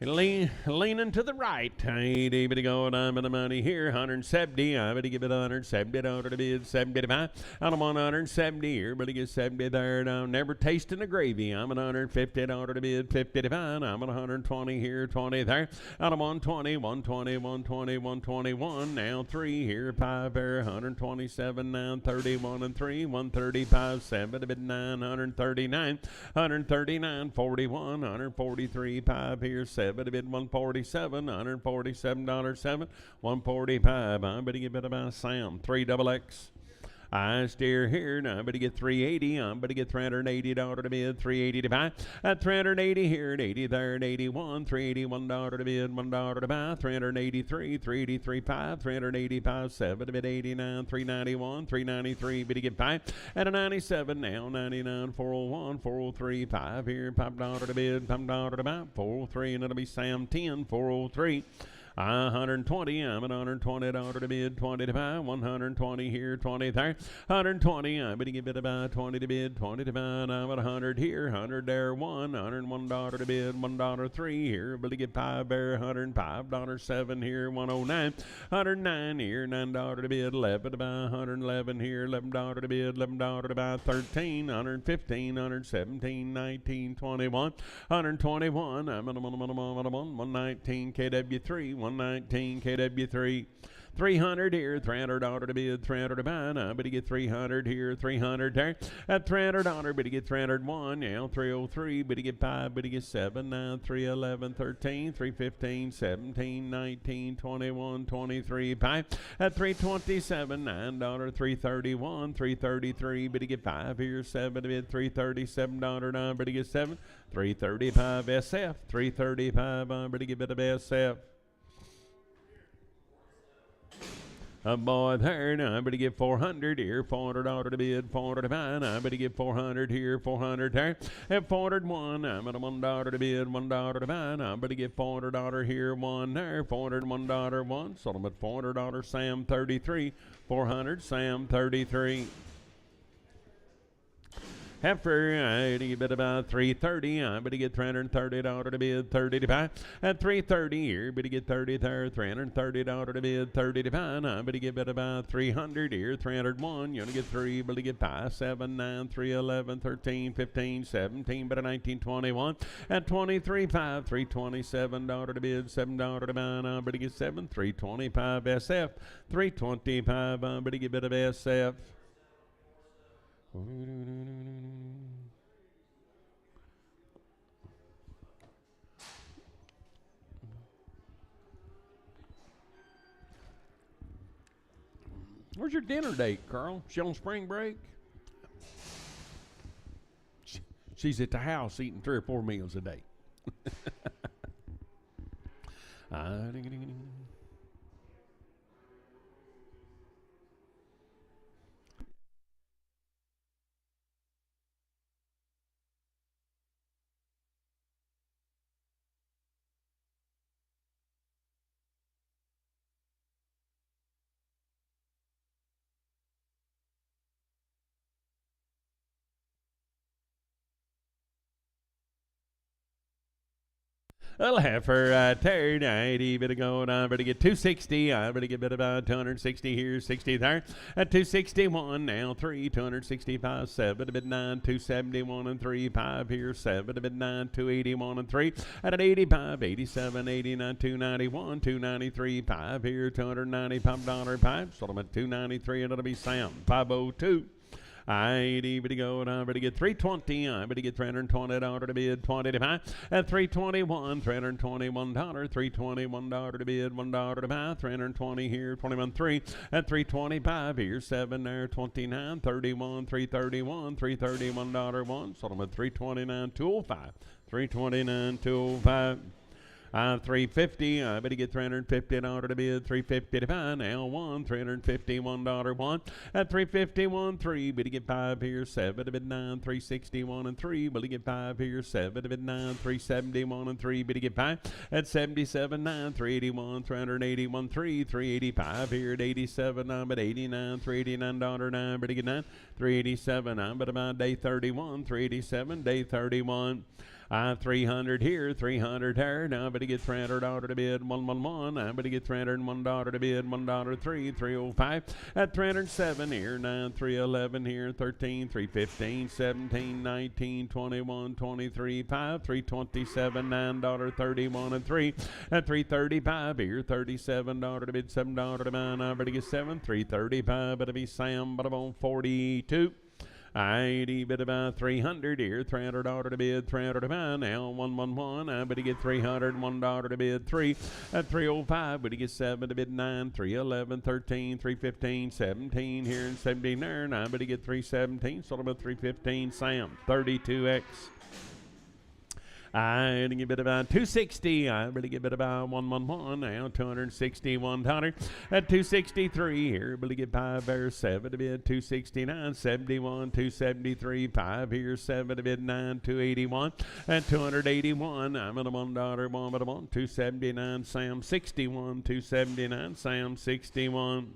S1: Leaning to the right. Hey, David, go I'm in the money here. 170. I'm going to give it 170 to bid 75. I'm on 170 here, but to get 70 there. Now, never tasting the gravy. I'm at 150 to bid 55. I'm at 120 here, 20 there. I'm 120, 120, 120, 121. Now 3 here, 5 there, 127, 9, 31 and 3, 135, 7 to bid 9, 139, 139, 41, 143, 5 here, 7 to bid 147, $147, 7, 145. I'm going to give it about Sam, 3XX. I steer here. Now I'm going to get 380. I'm going to get $380 to bid, 380 to buy. At 380 here, and 80 there, and 81, $381 to bid, $1 to buy. 383, 383, 5, 385, 7 to bid, 89, 391, 393, bid to get 5. At a 97 now, 99, 401, 403, 5 here, $5 to bid, $5 to buy, 403, and it'll be Sam 10, 403. 120, I'm at 120 dollar to bid, 20 to buy, 120 here, 20 there, 120, I'm gonna give it about 20 to bid, 20 to buy, I'm at 100 here, 100 there, $101 to bid, $1.03 here, able to get 5 there, $105.07 here, 109, 109 here, $9 to bid, 11 to buy, 111 here, $11 to bid, $11 to buy, 13, 115, 117, 19, 21, 121, I'm at 119 KW3, 119 KW3, 300 here, $300 to bid, 300 to buy, now but you get 300 here, 300 there, at $300, but you get 301, now 303, but you get 5, but you get 7, now 311, 13, 315, 17, 19, 21, 23, 5, at 327, $9, 331, 333, but you get 5 here, 7 to bid, $337, now but you get 7, 335 SF, 335, but you get a bit of SF. A boy there, now I better get 400 here, $400 to bid, 400 to buy, now I better get 400 here, 400 there, at 401, I'm at $1 to bid, $1 to buy, now I better get $400 here, 1 there, $401, 1, sold them at $400, Sam 33, 400, Sam 33. Heifer, I bid about 330. I better get $330 to bid, 30 to buy. At 330 here, better get 30 there, $330 to bid, 30 to buy. I better get about 300 here, 301. You're gonna get 3, better get 5, 7, 9, 3, 11, 13, 15, 17, better 19, 21. At 23, 5, $327 to bid, $7 to buy. I better get 7, 325 SF, 325. I better get a bit of SF. Where's your dinner date, Carl? She on spring break? She's at the house eating 3 or 4 meals a day. I'll have her turn 90, better go on, better get 260, I better get bit about 260 here, 60 there, at 261, now 3, 265, 7, a bit 9, 271 and 3, 5 here, 7, a bit 9, 281 and 3, at an 85, 87, 89, 291, 293, 5 here, $295, 5, sold them at 293, and it'll be Sam, 502. I better go and I better get 320. I better get $320 to bid, 20 to buy. At 321, $321, $321 to bid, $1 to buy. 320 here, 21 3. At 325 here, 7 there, 29, 31, 331, $331 1. Sold them at 329, 205, 329, 205. 350, I better get $350 to bid, 350 to buy, now 1, $351 1, at 351 3, better get 5 here, 7 to bid 9, 361 and 3, better get 5 here, 7 to bid 9, 371 and 3, better get 5, at 77 9, 381, 381 3, 385 here at 87, I'm at 89, $389 9, better get 9, 387, I'm at about day 31, 387, day 31. 300 here, 300 there. Now I better get $300 to bid, 111. I better get $301 to bid, $1.03, 305. At 307 here, 9, 311 here, 13, 315, 17, 19, 21, 23, 5, 327, $9.31 and 3. At 335 here, $37 to bid, $7 to buy. I better get 7, 335. Better be Sam, but I'm on 42. I bid about 300 here, $300 to bid, 300 to buy, now 111, I better get $301 to bid, 3, at 305, better get 7 to bid, 9, 311, 13, 315, 17 here, and 17 there, and I better get 317, sold about 315, Sam, 32X. I give it about 260. I better give it about 111 now. $261 at 263 here. Better get 5 there 7 to bid 269 71 273 5 here 7 to bid 9 281 at 281. I'm at a $1 1 but a 1 279 Sam 61 279 Sam 61.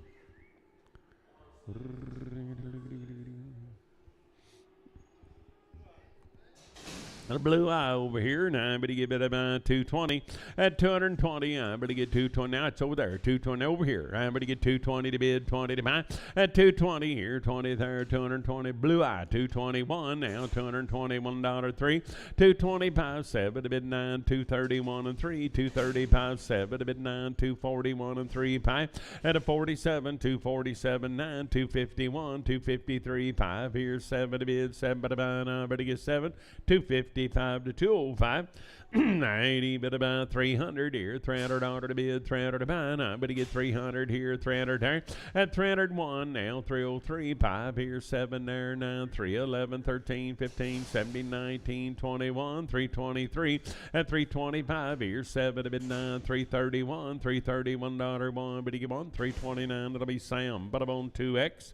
S1: A blue eye over here. Now I better give it about 220 at 220. I better get 220. Now it's over there. 220 over here. I better get 220 to bid 20 to buy at 220 here. 20 there. 220. Blue eye 221. Now $221 3. 225 7 to bid 9. 231 and 3. 235 7 to bid 9. 241 and 3 5 at a 47. 247 9. 251 253 5 here 7 to bid 7 to buy. Now I better get 7. 250. 55 to 205. 90 bid about 300 here. $300 to bid, 300 to buy. Now better get 300 here, 300 there. At 301 now 303 5 here, 7 there, 9 311 13 15 17 19 21 323 at 325 here, 7 to bid 9 331 $331 1 better get 1 329. That'll be Sam. But I'm on 2X.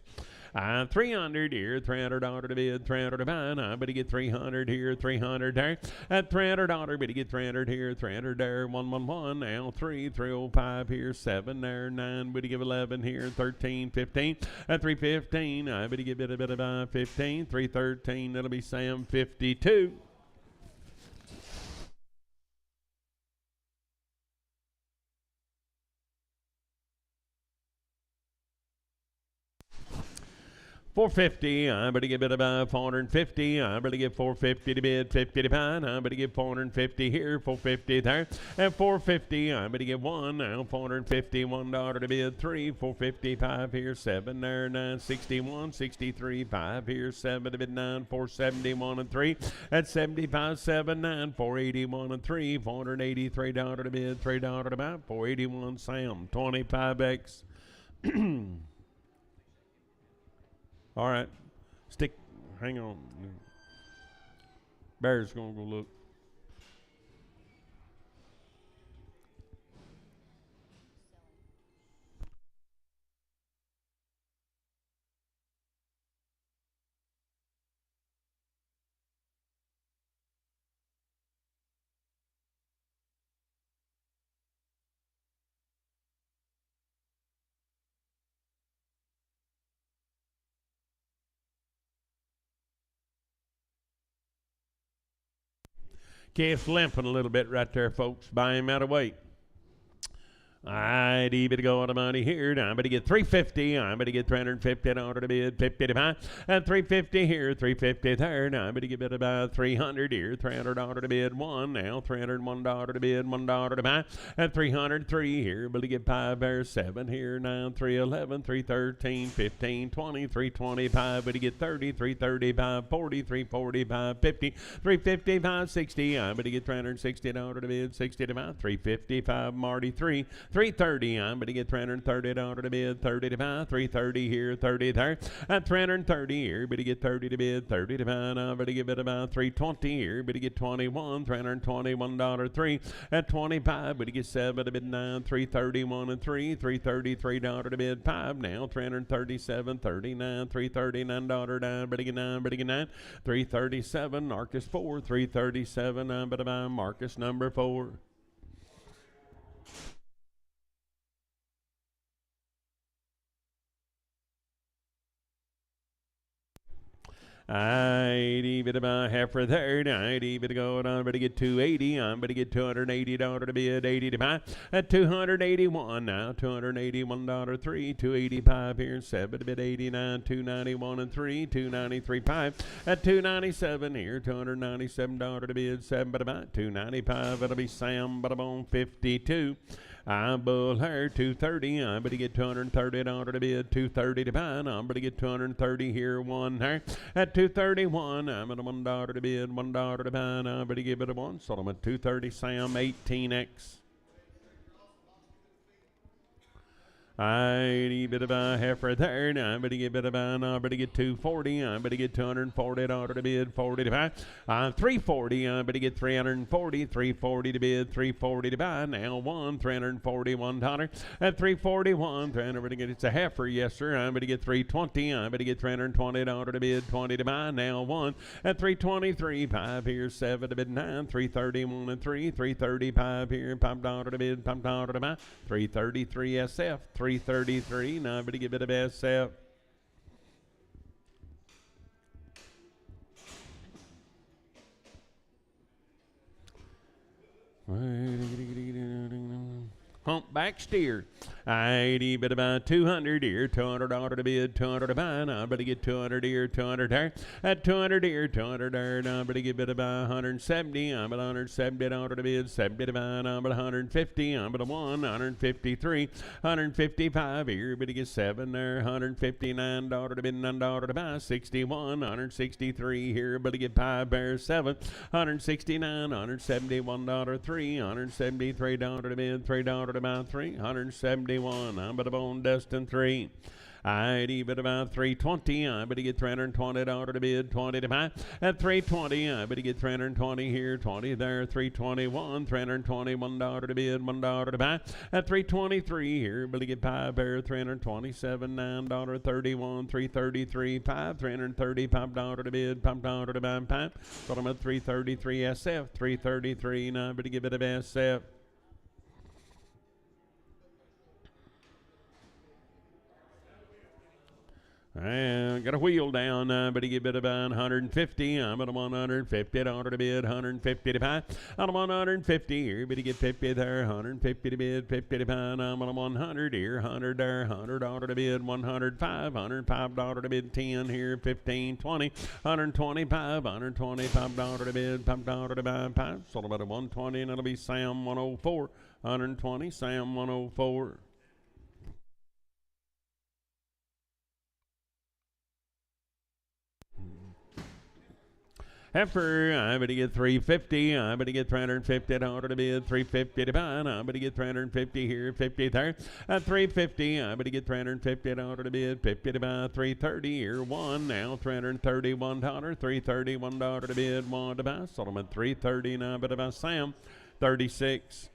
S1: 300 here, $300 to bid, 300 to buy. I better get 300 here, 300 there. At $300, better get 300 here, 300 there. 111 now 305 here, 7 there, 9. Better give 11 here, 13, 15. At 315, I better give it a bit of 15, 313. That'll be Sam 52. $450. I better give it about $450. I better give $450 to bid, 50 to buy. I better give $450 here, $450 there. At $450, I better give 1 now. $450, $1 to bid, 3. $455 here, 7 there, 9. 61, 63, 5 here, 7 to bid, 9. 471 and 3. At 75, 7, 9. 481 and 3. $483 to bid, $3 to buy. 481 Sam, 25X. All right, hang on. Bear's gonna go look. Calf's limping a little bit right there, folks. Buy him out of weight. I better go on the money here. Now I better get 350. I better get 350 in order to bid 50 to buy. At 350 here, 350 there. Now I better get about 300 here. $300 to bid 1. Now $301 to bid, $1 to buy. At 303 here, better get 5 there, 7 here. Now 311, 313, 15, 20, 325. Better get 30, 335, 40, 345, 50, 355, 60. I better get $360 to bid, 60 to buy. 355 Marty 3. 330, I'm going to get $330 to bid, 30 to buy, 330 here, 30 there. At 330 here, better get 30 to bid, 30 to buy. I'm going to give it about 320 here, better get 21, $321 3. At 25, better get 7 to bid 9, 331 and 3, $333 to bid 5 now, 337, 39, $339 down, better get 9, 337, Marcus 4, 337, I'm going to buy Marcus number 4. I bit about halfway there. I bit to go on. Better get 280. I'm better get $280 to bid, 80 to buy. At 281 now. $281 3. 285 here. 7 to bid 89. 291 and 3. 293 5. At 297 here. $297 to bid, 7 to buy. 295. It'll be Sam. But I'm on 52. I bull her 230. I'm going to get $230 to bid, 230 to buy. I'm going to get 230 here, 1 her. At 231, I'm at $1 to bid, $1 to buy. I'm going to give it a 1. So I'm at 230 Sam 18X. I bit of a heifer there. Now I'm going to get bit of a, now I'm going to get 240. I'm going to get 240 to bid 40 to buy. 340. I'm going to get 340. 340 to bid 340 to buy. Now $341 at 341. 300 to get, it's a heifer, yes sir. I'm going to get 320. I'm going to get $320 to bid 20 to buy. Now one at 323. 5 here, 7 to bid 9. 331 and 3. 335 here. $5 to bid. $5 to buy. 333 SF. 333. Now I'm going to get a bit of SF. Humpback steer. 80 bit about 200 here, $200 to bid, 200 to buy. Now I'm going to get 200 here, 200 there. At 200 here, 200 there. Now I'm going to get bit about 170. I'm at $170 to bid, 70 to buy. Now I'm at 150. I'm at 153, 155 here. But to get 7 there, $159 to bid, $9 to buy. 61, 163 here. But to get 5 bears 7, 169, $171 3, $173 to bid, $3 to buy 3, 171. I'm at a bone destined 3. I'd bid about 320. I better get $320 to bid, 20 to buy. At 320, I better get 320 here, 20 there, 321, $321 to bid, $1 to buy. At 323 here, better get 5 there, 327, $9.31, 333, 5, $335 to bid, $5 to buy, 5. So I'm at 333 SF, 333. Now I better give it a SF. Got a wheel down, but he get bid about 150. I'm at $150 to bid, 150 to buy. I'm at 150 here, but he get 50 there, 150 to bid, 50 to buy. I'm at 100 here, 100 there, $100 to bid, 105, $105 to bid, 10 here, 15, 20, 125, $125 to bid, $5 to buy, 5. Sold about a 120, and it'll be Sam 104, 120, Sam 104. Heifer, I'm going to get 350. I'm going to get $350 to bid, 350 to buy. I'm going to get 350 here, 50 there. At 350, I'm going to get $350 to bid, 50 to buy, 330 here, 1. Now $331, $331 to bid, 1 to buy. Sold them at 330. Now I'm going to buy Sam 36.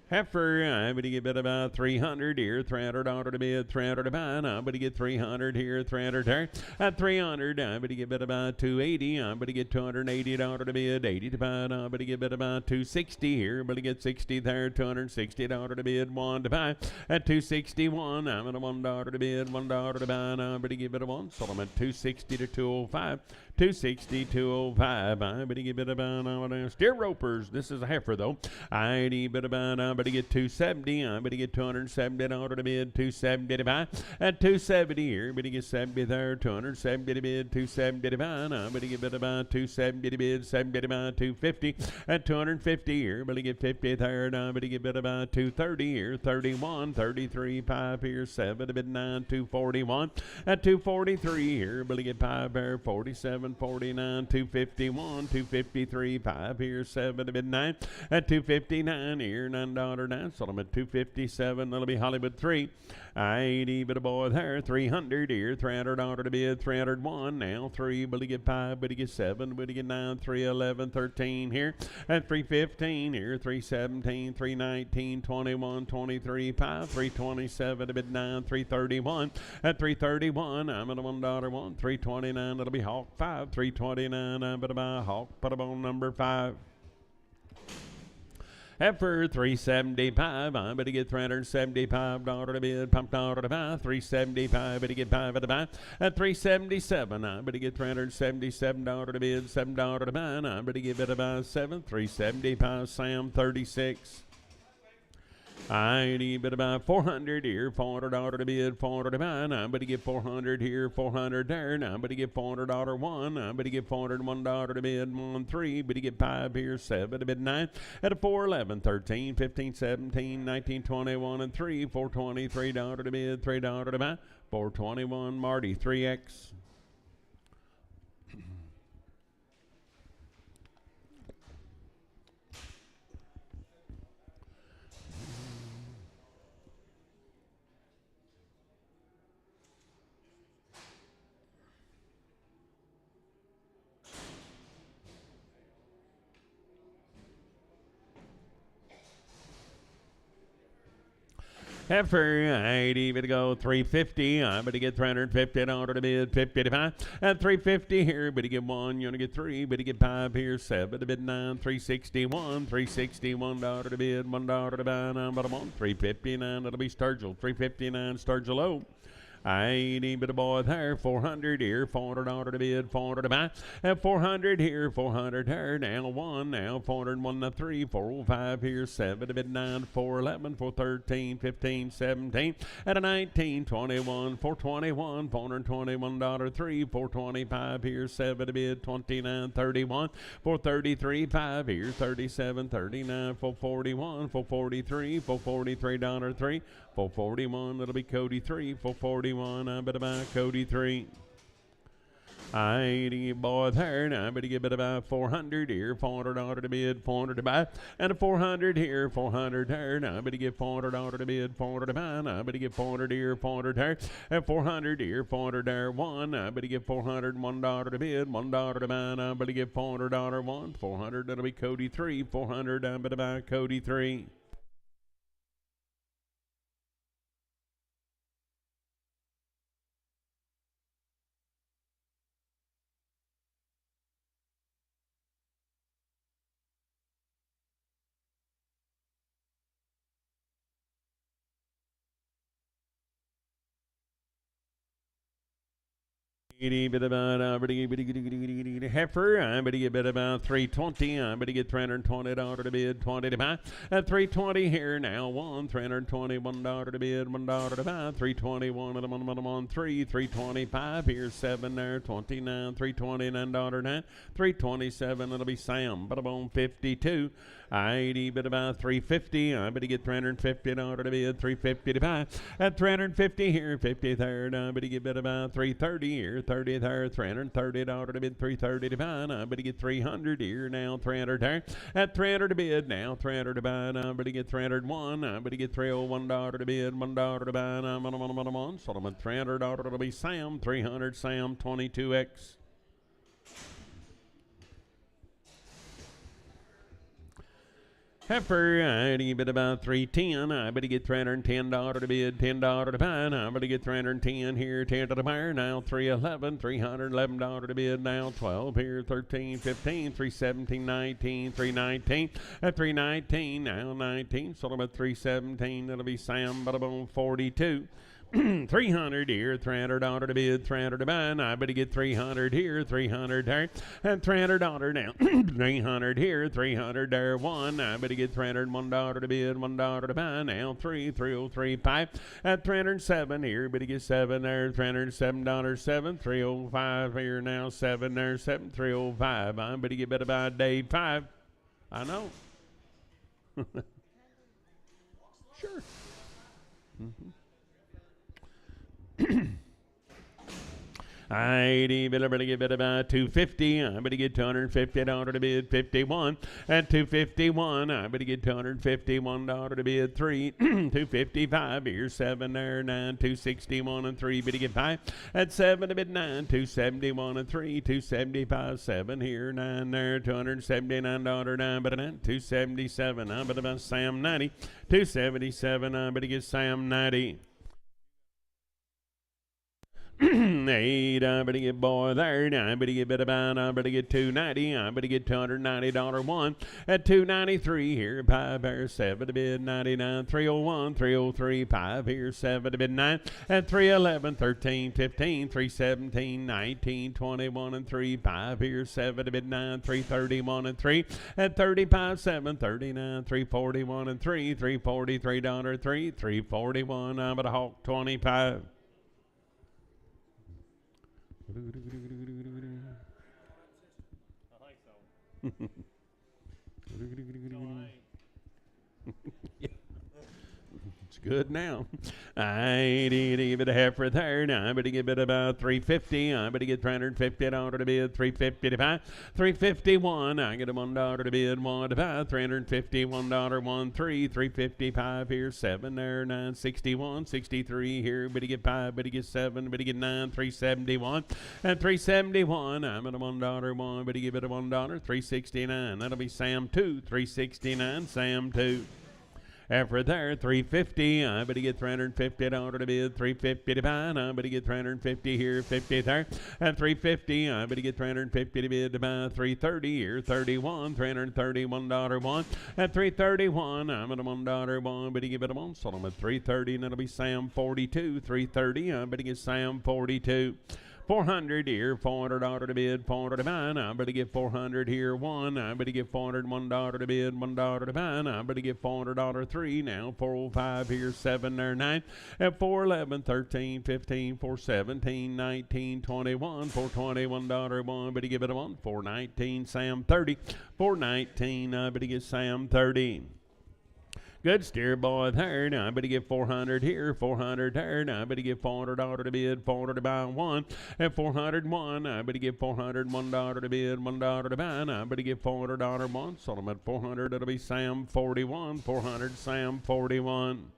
S1: Heifer, I'm going to get bid about 300 here, $300 to bid, 300 to buy. I'm going to get 300 here, 300 there. At 300, I'm going to get bid about 280. I'm going to get $280 to bid, 80 to buy. I'm going to get bid about 260 here. I'm going to get 60 there, $260 to bid, 1 to buy. At 261, I'm at $1 to bid, $1 to buy. I'm going to give it a 1. So I'm at 260 to 205. 260, 205. I'm going to give it about steer ropers. This is a heifer though. I'd bid about, I'm going to get 270. I'm going to get $270 to bid, 270 to buy. At 270 here, I'm going to get 70 there, 270 to bid, 270 to buy. I'm going to give it about 270 to bid, 70 to buy, 250. At 250 here, I'm going to get 50 there, and I'm going to give it about 230 here, 31, 33, 5 here, 7 to bid, 9, 241. At 243 here, I'm going to get 5 there, 47, 49, 251, 253, 5 here, 7 to bid, 9. At 259 here, $9.09. Sold them at 257. That'll be Hollywood 3. 80, but a boy there, 300 here, $300 to bid, 301. Now 3, but he get 5, but he get 7, but he get 9, 311, 13 here. At 315 here, 317, 319, 21, 23, 5, 327 to bid, 9, 331. At 331, I'm at a $1 1, 329. That'll be Hawk 5, 329. I'm at a buy Hawk, put up on number 5. Heifer 375, I'm going to get $375 to bid, $5 to buy, 375, but to get 5 at the buy. At 377, I'm going to get $377 to bid, $7 to buy, and I'm going to give it about 7, 375, Sam 36. I need bid about 400 here, $400 to bid, 400 to buy. I'm going to get 400 here, 400 there. Now I'm going to get $400 1. I'm going to get $401 to bid, 1, 3. But you get 5 here, 7 to bid, 9. At a 411, 13, 15, 17, 19, 21, and 3. $423 to bid, $3 to buy. 421, Marty, 3X. Heifer, 80, bit to go, 350. I'm going to get 350 on to bid, 55. At 350 here, but to get 1, you're going to get 3, but to get 5 here, 7 to bid 9, 361, 361 to bid, $1 to buy, 9 but I'm on 359. That'll be Sturgill, 359 Sturgill low. 80 bit of boy there, 400 here, $400 to bid, 400 to buy. At 400 here, 400 there, now 1, now 401 to 3, 405 here, 7 to bid 9, 411, 413, 15, 17. At a 19, 21, 421, $421 3, 425 here, 7 to bid, 29, 31, 433, 5 here, 37, 39, 441, 443, $443 3, 441, that'll be Cody 3, 441, I better buy Cody 3. 80 boy there, now I better get about 400 here, $400 to bid, 400 to buy, and a 400 here, 400 there, now I better get $400 to bid, 400 to buy, now I better get 400 here, 400 there, and 400 here, 400 there, 1, I better get $401 to bid, $1 to buy, now I better get $400 1, 400, that'll be Cody 3, 400, I better buy Cody 3. Bit about heifer. I'm going to get bit about 320. I'm going to get $320 to bid, 20 to buy. At 320 here now, $321 to bid, $1 to buy. 321 at them on 3, 325 here, 7 there, 29, $329 9, 327. It'll be Sam, but I'm on 52. 80 bit about 350. I'm going to get $350 to bid, 350 to buy. At 350 here, 50 there. I'm going to get bit about 330 here, 30 there, $330 to bid, 330 to buy. I'm going to get 300 here now, 300 there. At 300 to bid now, 300 to buy. I'm going to get 301. I'm going to get $301 to bid, $1 to buy. I'm on. So I'm at $300 to be Sam, 300 Sam, 22X. Heifer, I bid about 310. I better get $310 to bid, $10 to buy. I better get 310 here, 10 to the buyer. Now 311, $311 to bid. Now 12 here, 13, 15, 317, 19, 319. At 319, now 19. So I'm at 317. That'll be Sam, but I'm on 42. 300 here, $300 to bid, 300 to buy. I better get 300 here, 300 there, and $300 now. 300 here, 300 there, 1. I better get $301 to bid, $1 to buy. Now 3, 3035. At 307 here, better get 7 there, $307, 7, 305 here now, 7 there, 7, 305. I better get better by day 5. I know. Sure. Mm-hmm. I better get bid about 250. I better get $250 to bid, 51. At 251, I better get $251 to bid, 3. 255 here, 7 there, 9, 261 and 3. Better get 5. At 7 to bid 9, 271 and 3, 275, 7 here, 9 there, $279 9, but 9, 277. I better buy Sam 90. 277. I better get Sam 90. 8, I better get boy there. Now I better get bit about. I better get 290. I better get $290 1. At 293 here, 5 here, 7 to bid 99, 301, 303, 5 here, 7 to bid 9. At 311, 13, 15, 317, 19, 21 and 3, 5 here, 7 to bid 9, 331 and 3. At 35, 7, 39, 341 and 3, $343 3, 341. I'm at a hawk 25.
S2: I think so.
S1: It's good now. I did a bit of heifer there. Now I better get bid about 350. I better get $350 to bid, 350 to buy. 351. I get a $1 to bid, 1 to buy. $351 1, 3, 355 here, 7 there, 9, 61, 63 here. Better get 5. Better get 7. Better get 9, 371. And 371. I'm at a $1 1. Better give it a $1, 369. That'll be Sam 2, 369. Sam 2. After there, 350. I'm going to get $350 to bid. 350 to buy. I'm going to get 350 here. 50 there. At 350. I'm going to get 350 to bid to buy. 330 here. 31. $331 one. At 331. I'm at a $1 one. But you give it a one. Sold them at 330. And it'll be Sam 42. 330. I'm going to get Sam 42. 400 here, $400 to bid, 400 to buy. I'm going to get 400 here, one. I'm going to get $401 to bid, $1 to buy. I'm going to get $400 three. Now 405 here, 7 there, 9. At 411, 13, 15, 417, 19, 21, $421 one. But you give it a one. 419, Sam 30. 419, I'm going to get Sam 30. Good steer, boy, there. Now I'm going to get 400 here, 400 there. Now I'm going to get $400 to bid, 400 to buy one. At 401, I'm going to get $401 to bid, $1 to buy. Now I'm going to get $400 one. Sold them at 400. It'll be Sam 41. 400, Sam 41.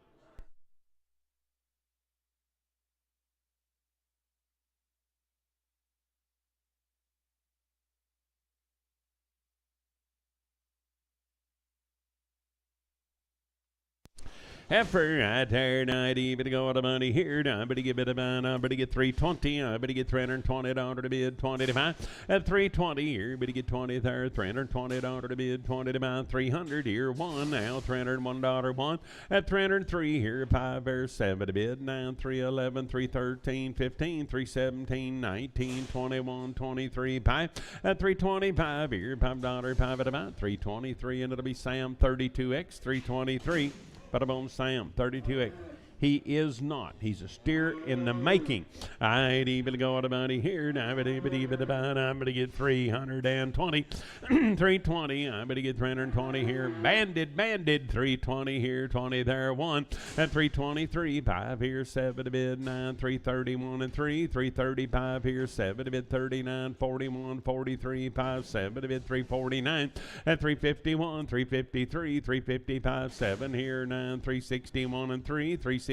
S1: Heifer, I turn 90, but go to money here. I'm going to give it a man. I'm going to get 320. I'm going to get $320 to bid, 20 to buy. At 320 here, but to get 20 there, $320 to bid, 20 to buy. 300 here, one. Now $301 one. At 303 here, 5 there, 7 to bid. 9, 311, 313, 15, 317, 19, 21, 23, 5. At 325 here, $5, 5 at about 323, and it'll be Sam 32X, 323. Bada boom, Sam, 32X. He is not. He's a steer in the making. I'd even go out of money here. I'm going to get 320. 320. I'm going to get 320 here. Banded. 320 here. 20 there. 1. At 323. 5 here. 7 to bid. 9. 331 and 3. 335 here. 7 to bid. 39. 41. 43. 5. 7 to bid. 349. At 351. 353. 355. 7 here. 9. 361 and 3. 365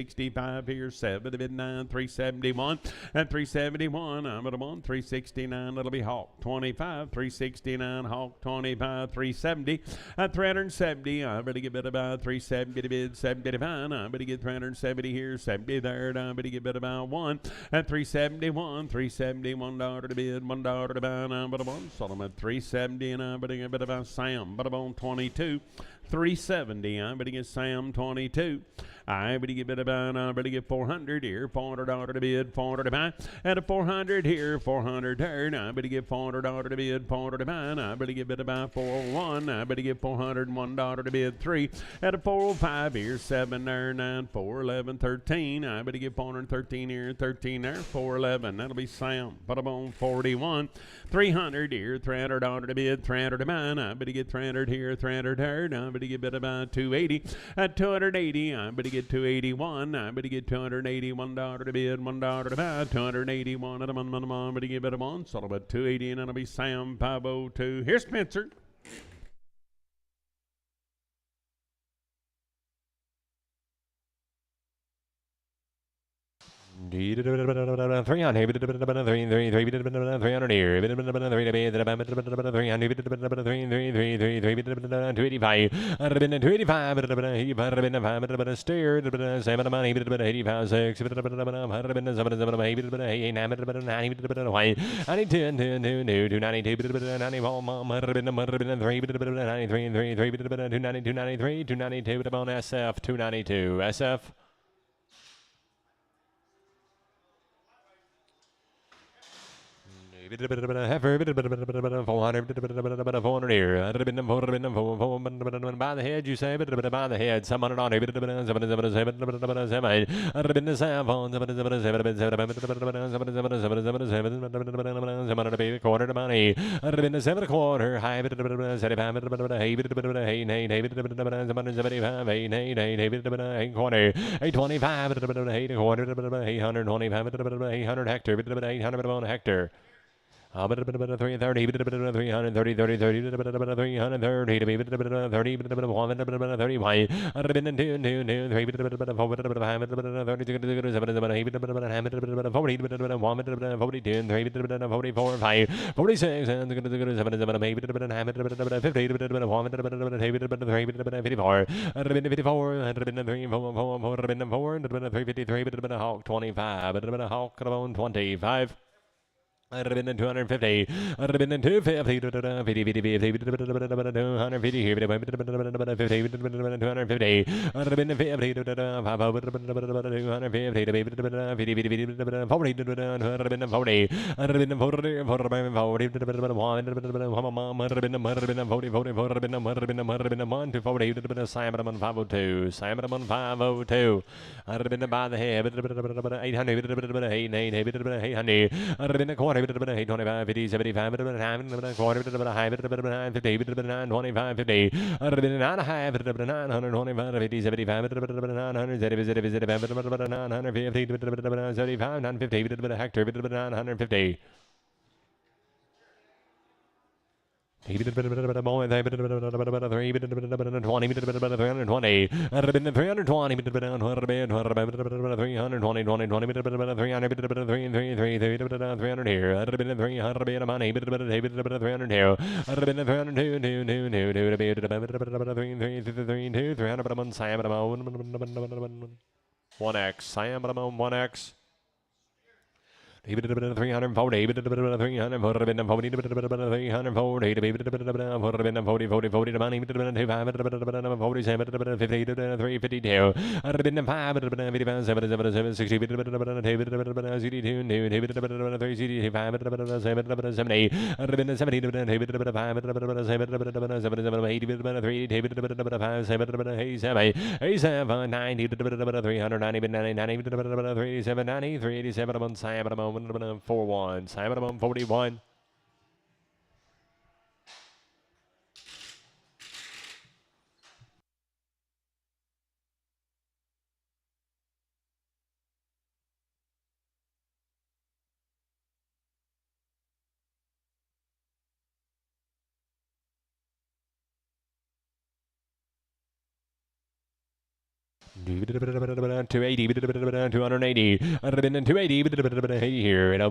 S1: here, 7 to bid 9, 371, and 371, I'm at a 1, 369, that'll be Hawk 25, 369, Hawk 25, 370, at 370, I'm going to get bid about 370 to bid, 70 to buy, I'm going to get 370 here, 70 there, I'm going to get bid about 1, at 371, $371 to bid, $1 to buy, I'm at a 1, sold them at 370, and I'm going to get bid about Sam, but about 22, 370, I'm going to get Sam 22. I'm going to get about, I'm going to get 400 here, $400 to bid, 400 to buy. At a 400 here, 400 there. I'm going to get $400 to bid, 400 to buy. I'm going to get about 401. I'm going to get $401 to bid, 3. At a 405 here, 7 there, 9, 411, 13. I'm going to get 413 here, 13 there, 411. That'll be Sam. Put them on 41. 300 here, $300 to bid, 300 to buy. I'm going to get 300 here, 300 there. I'm going to get about 280. At 280, I'm going to get 281. I'm going to get $281 to bid, $1 to buy. 281 at a I'm going to give it a 1. So it'll be 280, and it'll be Sam 502. Here's Spencer.
S2: $300 here, $300 $292 SF. Heifer, 400 here. By the head, you say, by the head, 700 on here. 7 quarter to money. 7 quarter. High 75. 825. 825. 825. 825. 800 hectare. 800 on a hectare. 330, 330, 30, 30, 330, 30, 25. I'd have been in 250. I'd have been in 250. 250 here. 250. I'd have been in 50. 502. Simon on 502. I'd have been by the head. 800. 800. I'd have been a quarter. 25, 50, 75, quarter, 50, 25, 50. I'd have been 925, 50, 75, 900, 950, 75, 950, hectare, 950. 20, 320. I'd have been 320, 300 here. I'd have been 300 money, 300 here. I'd have been 302, 300 on Sam 1x, Sam 1x. 340, 340, 340, 40, the money, 47, 50, 352. I'd have been 5, 55, 7, 60, 62, 70. I'd have been 70, 87, 90, 390, 387, 387 on Simon 41. Simon 41. $280, $280. I'd have been in $280 here. And $280.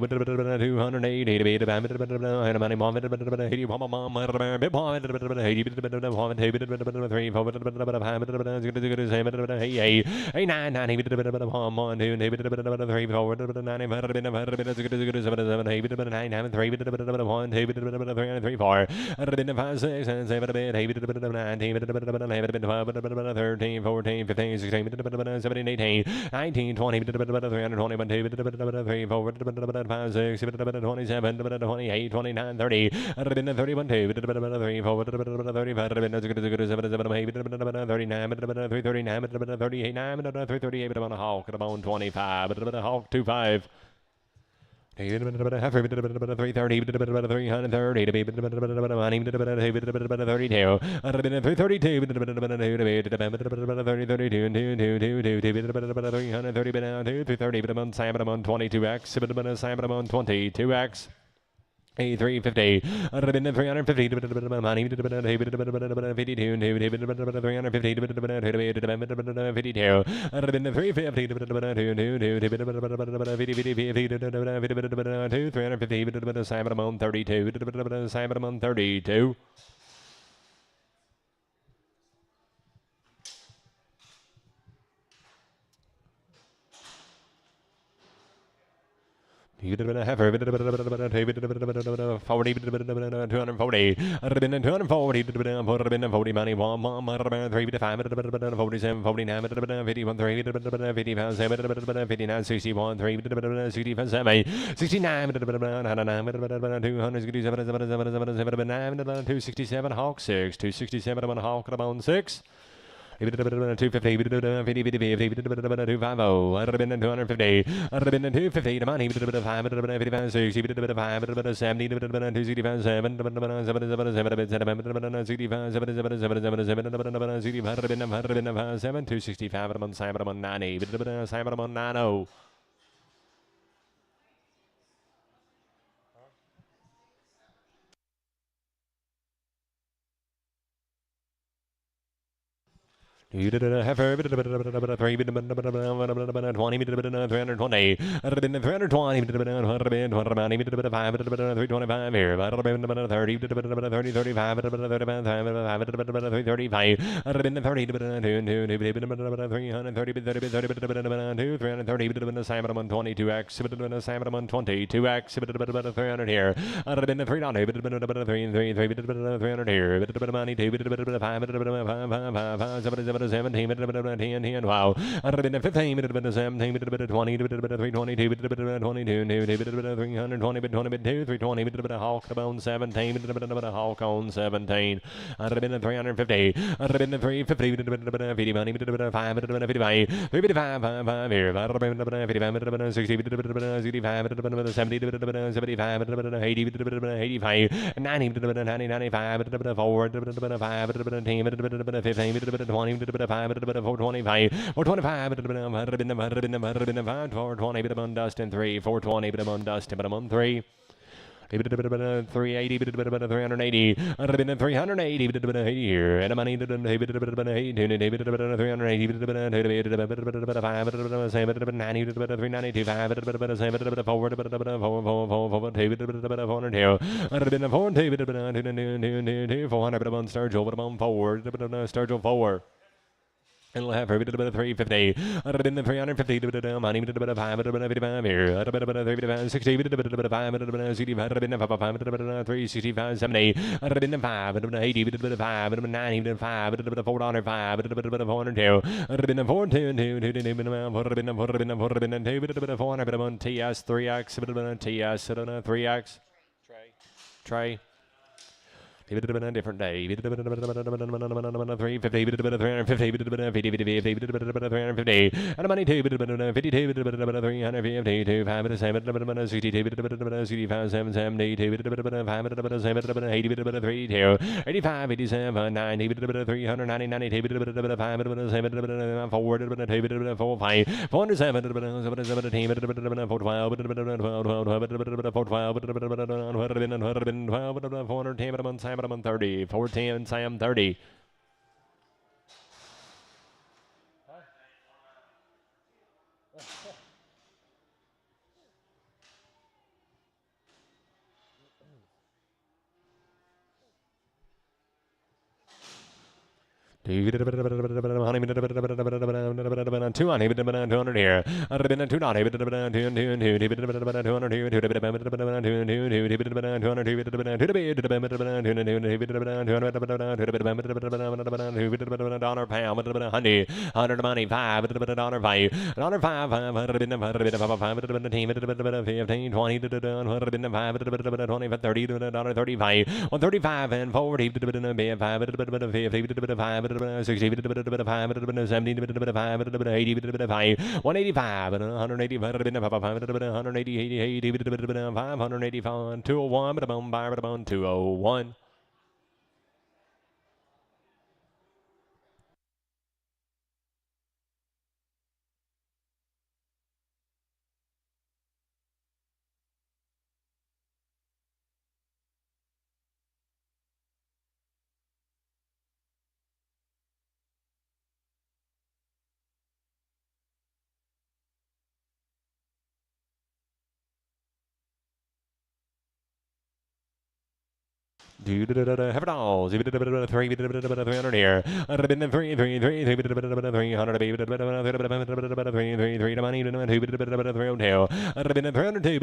S2: $22X. A350. I'd have been 350 money 52 52. I'd have been 350 350 Simon 32 Simon 32. He would have been a heifer, 40, 240. I'd have been 240, would have been 40 money, 3 to 5, 47, 49, 51, 3, 55, 7, 59, 61, 3, 65, 7, 69, 267, 267, Hawk 6, 267, Hawk about 6. 250, 250, 250. I'd have been 250. I'd have been 250. The money, 5, 60, 5, 70, 265, 7, 265, 90, 90. 90. You did a heifer, 320, 320, 325 here, 30, 35, 335, 330, 22x, 22x, 300 here, 300 here, 17, wow. 15, 17, 20, 322, 320, 320, Hulk bone 17, Hulk on 17, 350, 350, 50 money, 5, 55, 55 here, 55, 60, 65, 70, 75, 80, 85, 90, 90, 95, 4, 5, 10, 15, 20, 5, 425, 425, 420, bit of dust in 3, 420, bit of dust, bit of 3. 380, 380, 380 here, and a money 380, 392, 400, Sturgill forward. It'll have a bit of 350. I'd have been the 350 to the money, bit of 5 here. I'd have been about 60, bit of 5, bit of 65, I'd have been 5, 365, 70. I'd have been 5, bit of 80, bit of 5, bit of 90, bit of 5, bit of 405, bit of 402. I'd have been 402, 2, bit of 2, bit of 400, bit of TS, 3X, bit of TS, 3X. Trey. Different day. 350, 350, 350, and a money 2, 52, 350, 5, 7, 62, 65, 7, 72, 5, 7, 80, 3, 85, 87, 90, 390, 92, 5, 7, 4, 2, 4, 5, 407, 410, but I'm on 30. 410, Sam 30. Two on 200 here. I'd have been 2 on 200 money 5 $1 5 15 20 $35 $135 and 40 5 60, 70, 80, 185, 180, 180, 80, 585, 201, 201. Have it all. 300 here. I'd have been 300 money, 2 hotel. I'd have been 302,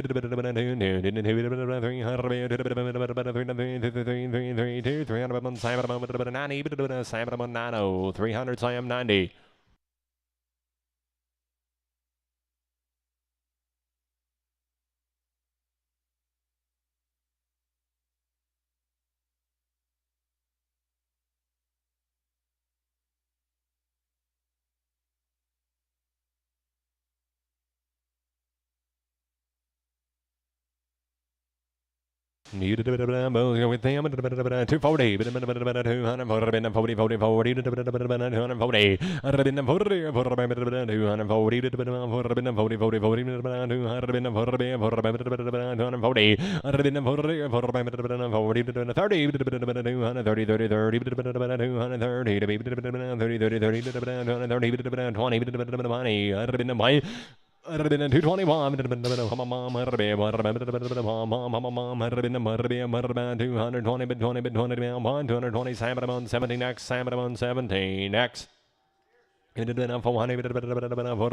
S2: 300 Sam 90. You did a bit of a go with them, 240, 240, 40, 40, 40, 240, 240, I'd have been in 221. Come on, mom. I'd have been 220, 220, Salmon 17 X, Salmon 17 X. It had been a 400, it had been a 4,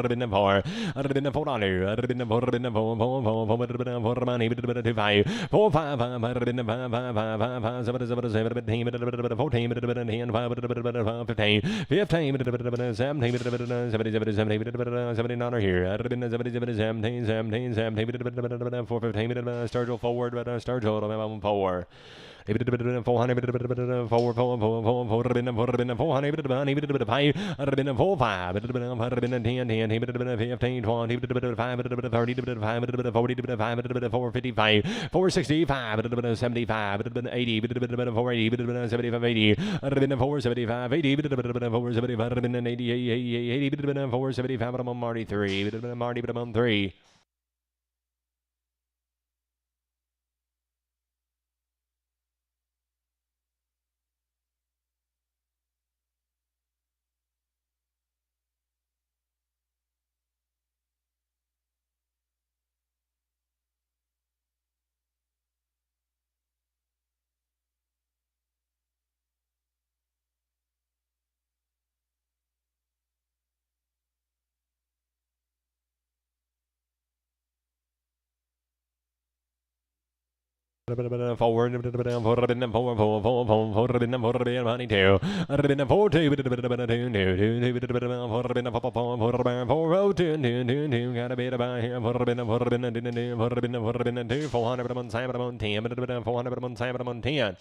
S2: I'd have been a 400, I'd have been a 4, I'd been a 4, 4, 4, 4, 4 money, it had been a 2, 5, 4, 5, 5, I'd have been a 5, 5, 5, 5, 5, 7, 7, 7, 17, it had been a 14, it had been a 10, 5, it had been a 15, 15, it had been a 17, it had been a 70, 70, 70, it had been a 79 here, I'd have been a 70, 70, 17, 17, 17, it had been a 4, 15, it had been a Sturgill forward, but a Sturgill 4. 400, 400, 400, 4 5, 10, 10, 15, 20, 30, 5, 40, 455, 465, 75, 80, 480, 75, 80, 475, 80, 475, 80, 80, 475, I'm on Marty 3, Marty, but I'm on 3. Forward, forward, money too. I'd been a 4 2, gotta be about here. 400 on Simon on 10, 400 on Simon on 10.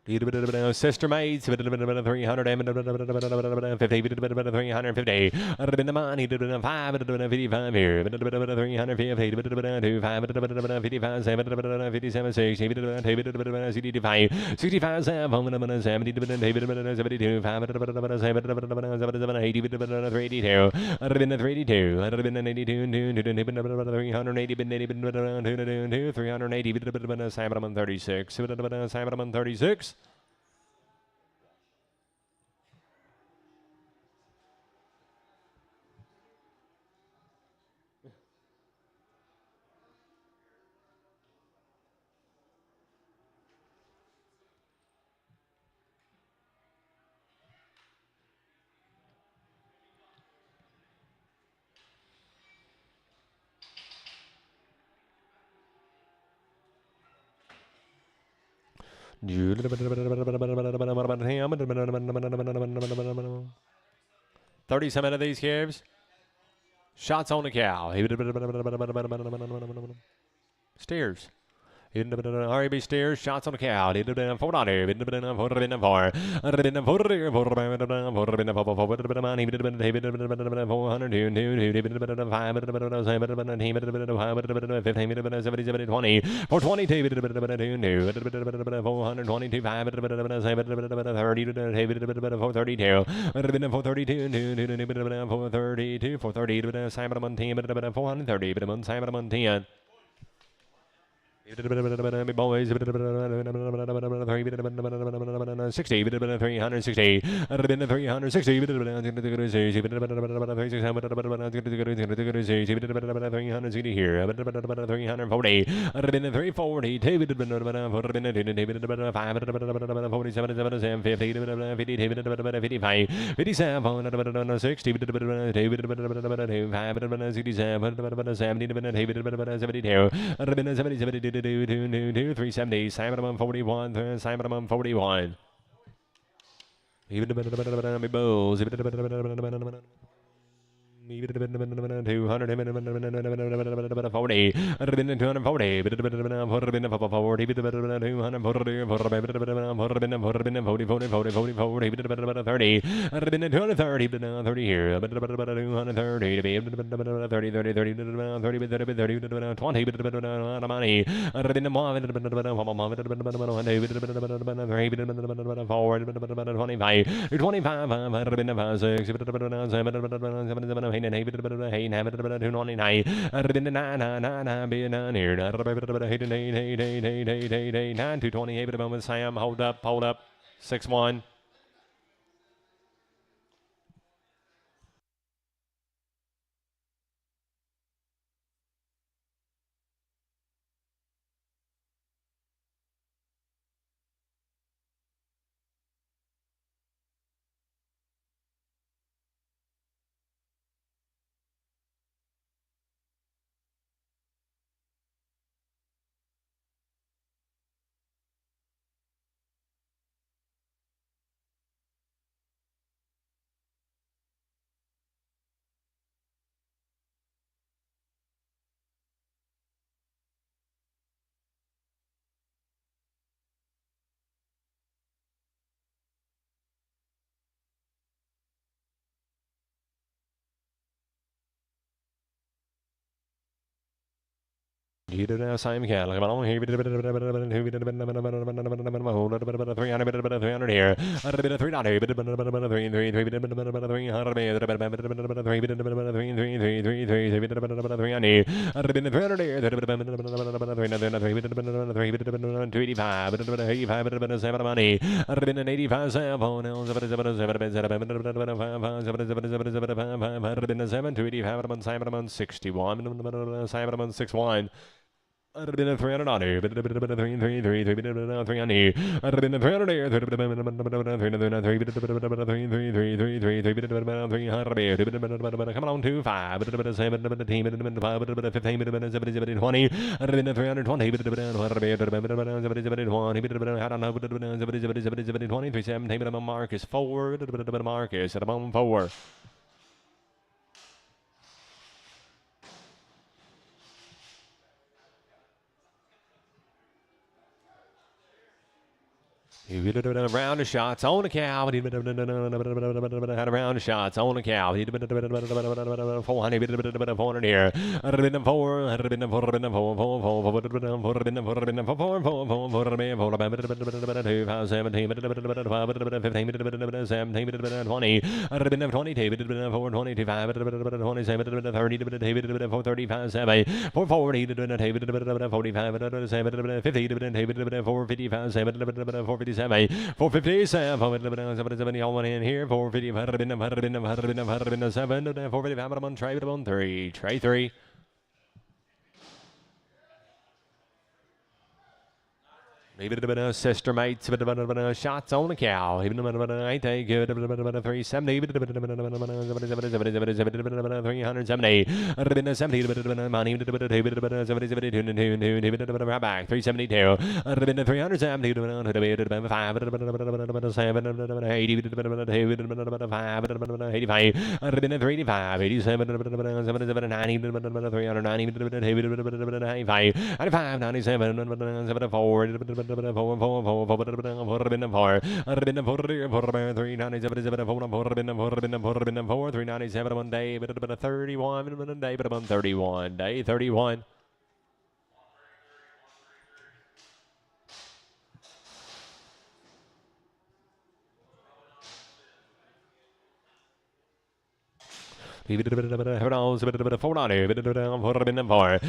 S2: Sister maids, 300, 50, 350. I'd have been the money, 5, 55 here, 350, 55, 7, 57, 60, 65, 65, 7, 72, 5, 80, 382. I'd have been the 382, I'd have been an 82, 380, 380, Simon 36, Simon 36. $37 of these calves. Shots on the cow. Steers. RAB Steers, shots on the cow. 400, 430. Boys, 60, 360. I'd have been 360. 360 here. 340. I'd have been 340. 47, 50, 55, 57, 60, 72. I'd have been 70, 370, Simon 41, Simon 41. Even the bulls. Sam, hold up. 6-1. Simon Cal, come on here, 300 here, a bit of 61. I'd have been a 300 on here, but a bit of 3 on here. I'd have been a 300 here, 3 come on to 5, but a bit of 7, but a team, but a 5, but a bit of 15, but a bit of 70, 20. I'd have been a 320, but a bit of 100, but a bit of 20, but a bit of I don't know, but a bit of 20, 317, but a Marcus 4, but a bit of Marcus at a moment 4. Round of shots on the cow. Had a round of shots on the cow. 400 400 here. Had been 4. Had been 4. Been 4. 17. 20. Had been 20. 420. 27. 30. 435. 7. 440. 45. 50. 455. 457. 457, 457, all one in here, 450, 455, 455, tray 3, tray 3. Maybe a bit of sister mates, a bit of shots on the cow. Even I take good, 370, 370, money, 372, back, 372, 370, 385, 87, 90, 390, 97, 4, 397 one day, but 31 one day, but 31 day, 31. Who knows? A bit of 4 on here, a bit of 4, a bit of 4, a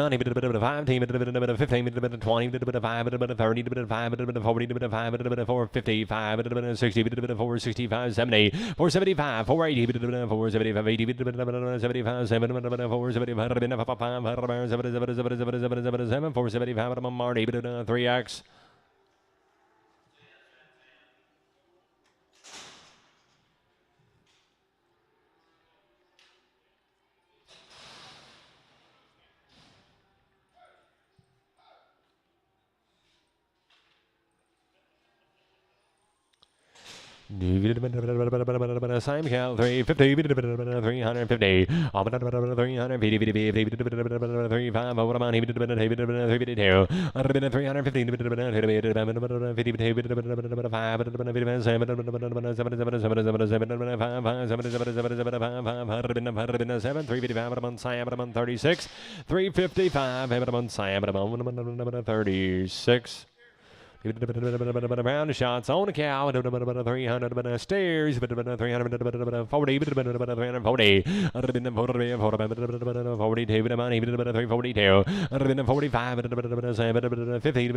S2: bit of 5 team, a bit of 15, a bit of 20, a bit of 5, a bit of 30, a bit of 5, a bit of 40, a bit of 5, a bit of 455, a bit of 60, a bit of 465, 70, 475, 480, a bit of 475, 80, a bit of 75, 7, a bit of 475, a bit of 5, 475, a Marty, a bit of 3x. Same count, 350, 350, 350, 35, over the money, 352, 36. Round of shots on the cow, 300 stairs, 340, 340, 40, 42, 45, 50,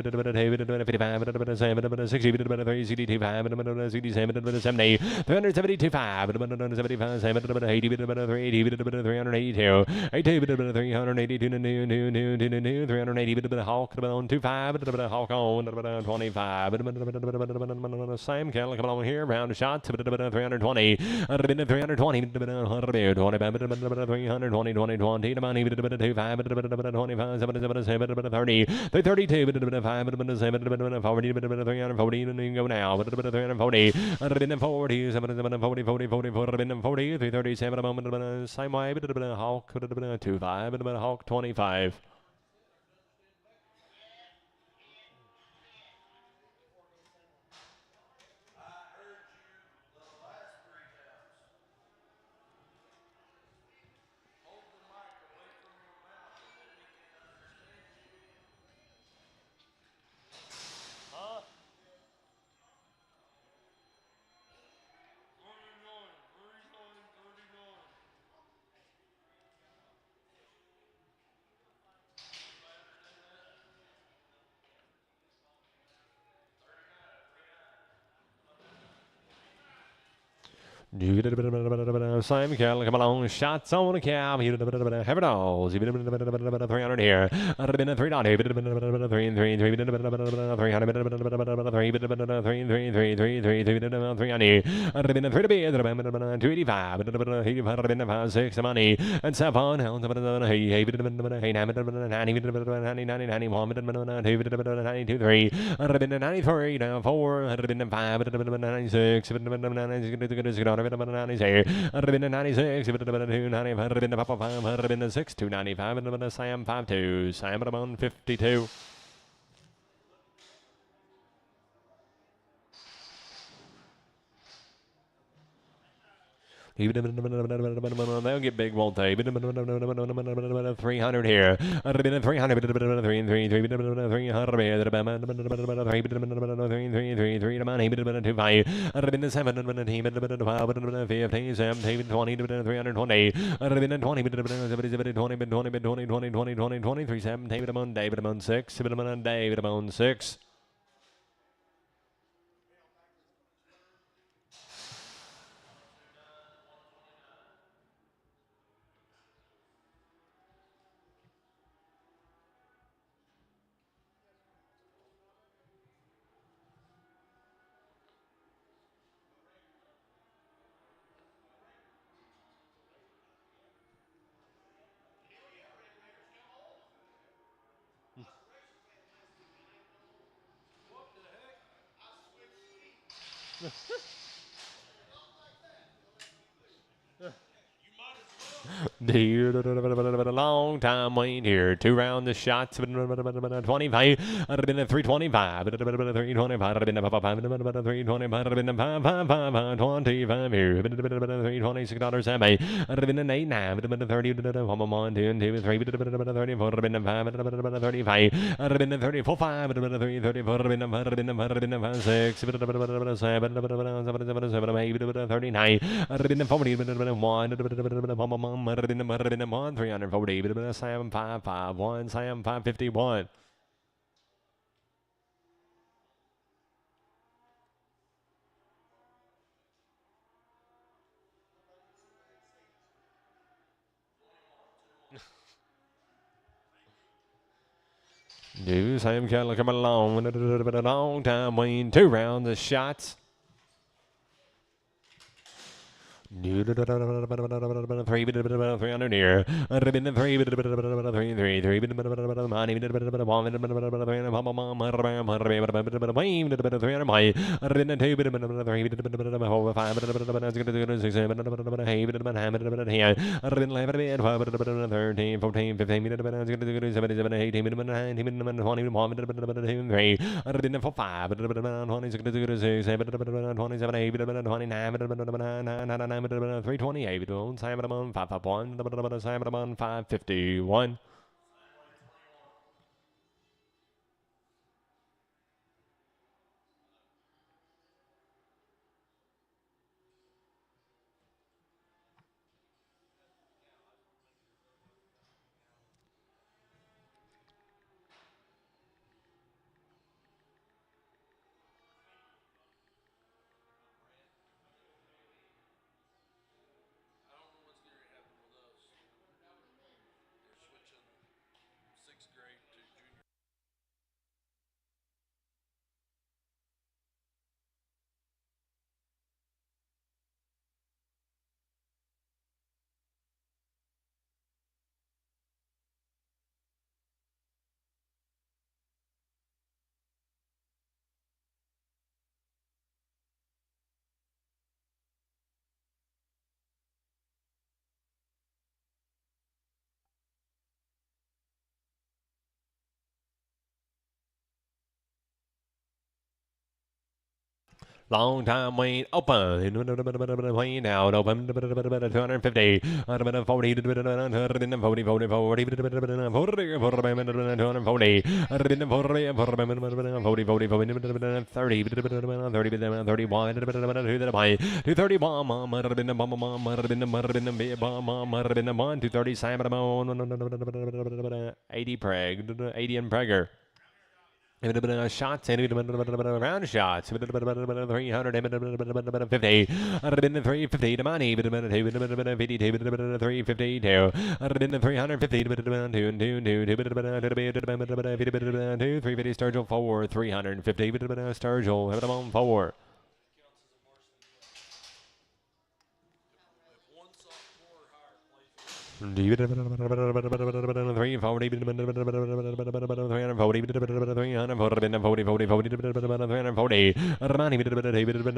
S2: 55, 60, 372, 70, 372, 5, 75, 80, 382, 382, 380, Hawk, 25, Hawk on, 25. Same count coming along here. Round of shots. 320. 320. 320. 30. Go now. 340. 337. Same way. Hawk. 25. Hawk 25. Same cattle come along, shots on the cab. Have it all. 300 here. 300. 3 and 3. 285. 6 money and 7. 93. 4. 96. 96, 295, Sam 52, Sam at 52. They'll get big, won't they? 300 here. 300. 6. Long time waiting here. 2 rounds of shots. 25. 325. 325 here. 26 dollars. 8 9. 30. 1 2 2 3. 34. 35. 34 5. 34. 6. 7. 39. 40. 1. 340, Sam 551, Sam 551. Do Sam Kettle coming along. A long time waiting. 2 rounds of shots. Three 300 here. Been three 3 money 300 my been two 13 14 15 18 3 I've been for 5 26 27 8 328 Simon 551 Simon 551 Long time wait open. Playing out open 250. 40 40 80 Prague 80 in Prager. Shots and round shots 350 350 to money 350 to 350 350 Sturgill forward 350 Sturgill have it on forward. Three forty, 340, 340, 340. Armani 360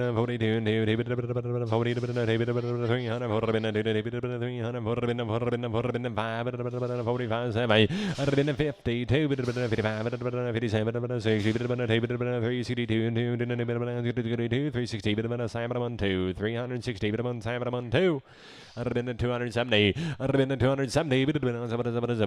S2: I'd been 270. I'd been 270. I'd been 72.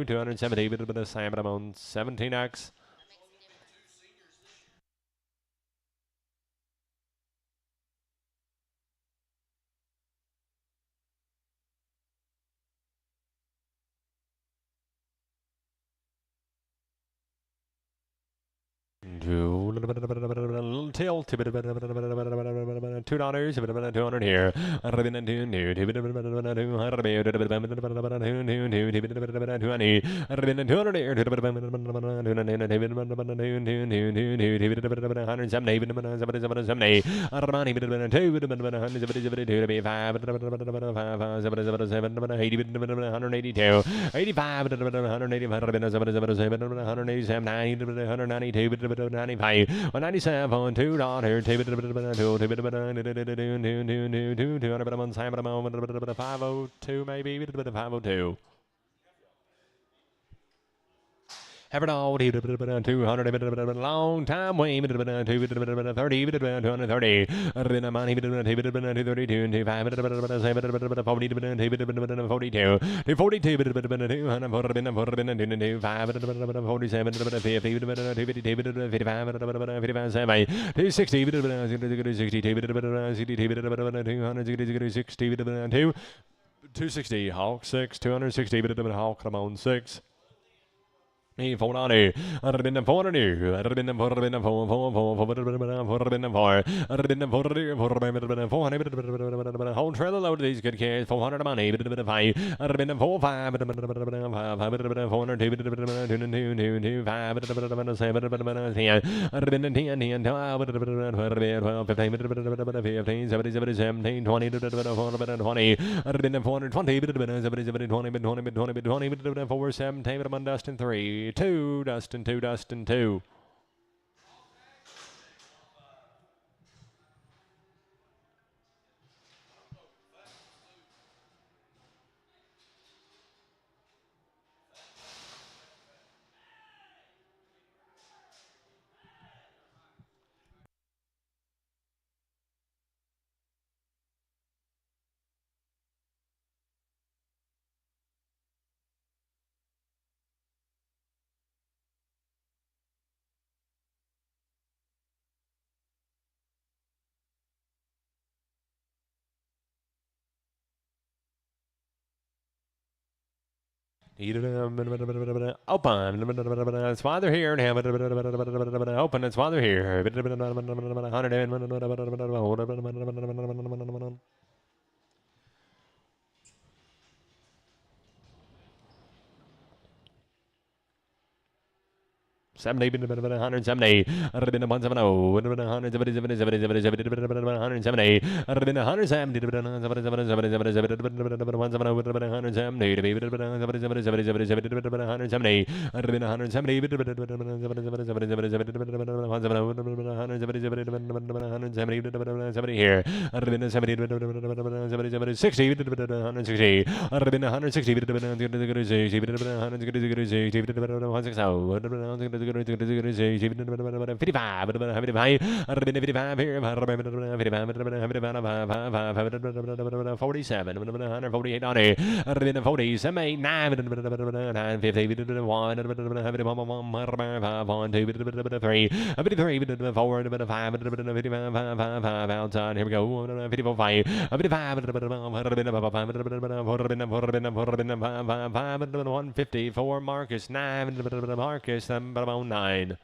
S2: 270. Simon 17x. Little tilt, $2, 200 here. $197 on $2 502 maybe 502 Have it all, 200, long time way, 230, 230, money, 232, 242, 260, Hawk 6, 260, Hawk, come on, 6. 490. I'd have been the 400. I'd have been the 400. Whole trailer load of these good cards. 400 money. I'd have been the 45. 400. 2 5. 7. I'd have been the 10. 12. 15. 15. 17. 20. 20. I'd have been the 420. 20. 4 7. David Dustin 3. 2, Dustin 2, Dustin 2. Open. It's why they're here. Open. It's why they're here. 70, 170. I'd have been a 170. 170. 170. I'd have been 170. 170 here. I'd have been 70. 60. 160. I'd have been 160. 160. 55, 55 here, 47, 148 on it, 40, 7, 9, 9, 50, 1, 3, 4, 5, 55 outside. Here we go. 54, 5, 55, 154, Marcus, 9, Marcus, 9.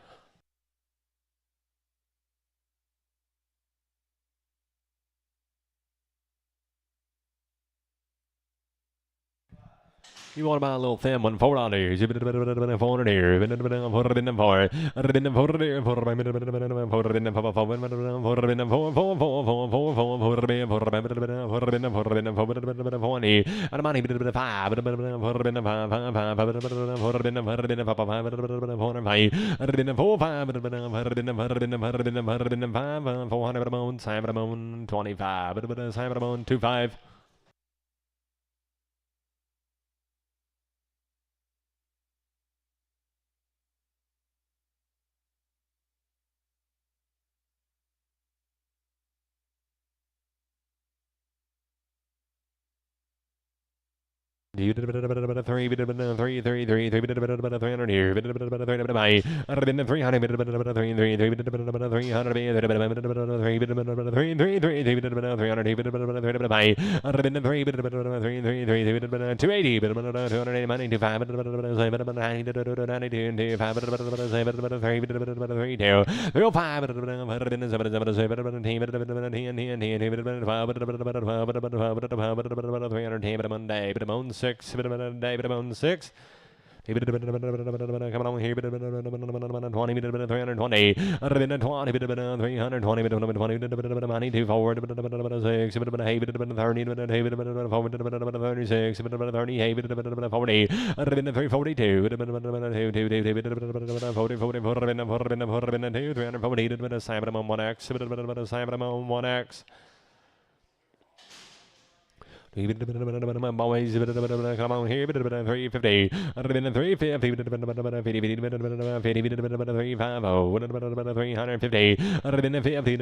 S2: You want to buy a little thin one, $4. You've been $400 here. Been $4. I've been You did about 3, 3, 3, 3, 300 here. I'd have been 300, 3, 3, 300, 3, 3, 3, 280, 6, David Bone 6. Coming on here, 20, 320. I'd have been 20, 320, 20, 2, 4, 6, 30, 36, 30, 40. I'd have been 342, 340, Simon 1X, Simon 1X. Boys, come on here, 350. I'd have been 350, 350. I'd have been 50,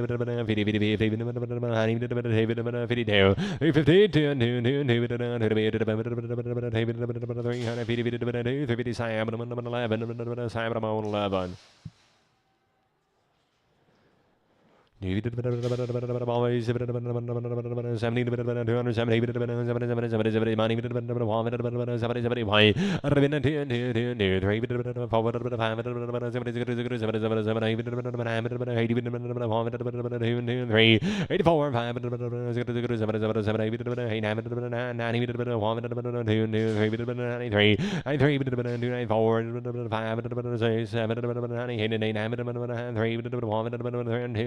S2: 11. Always 70 270 money 70 why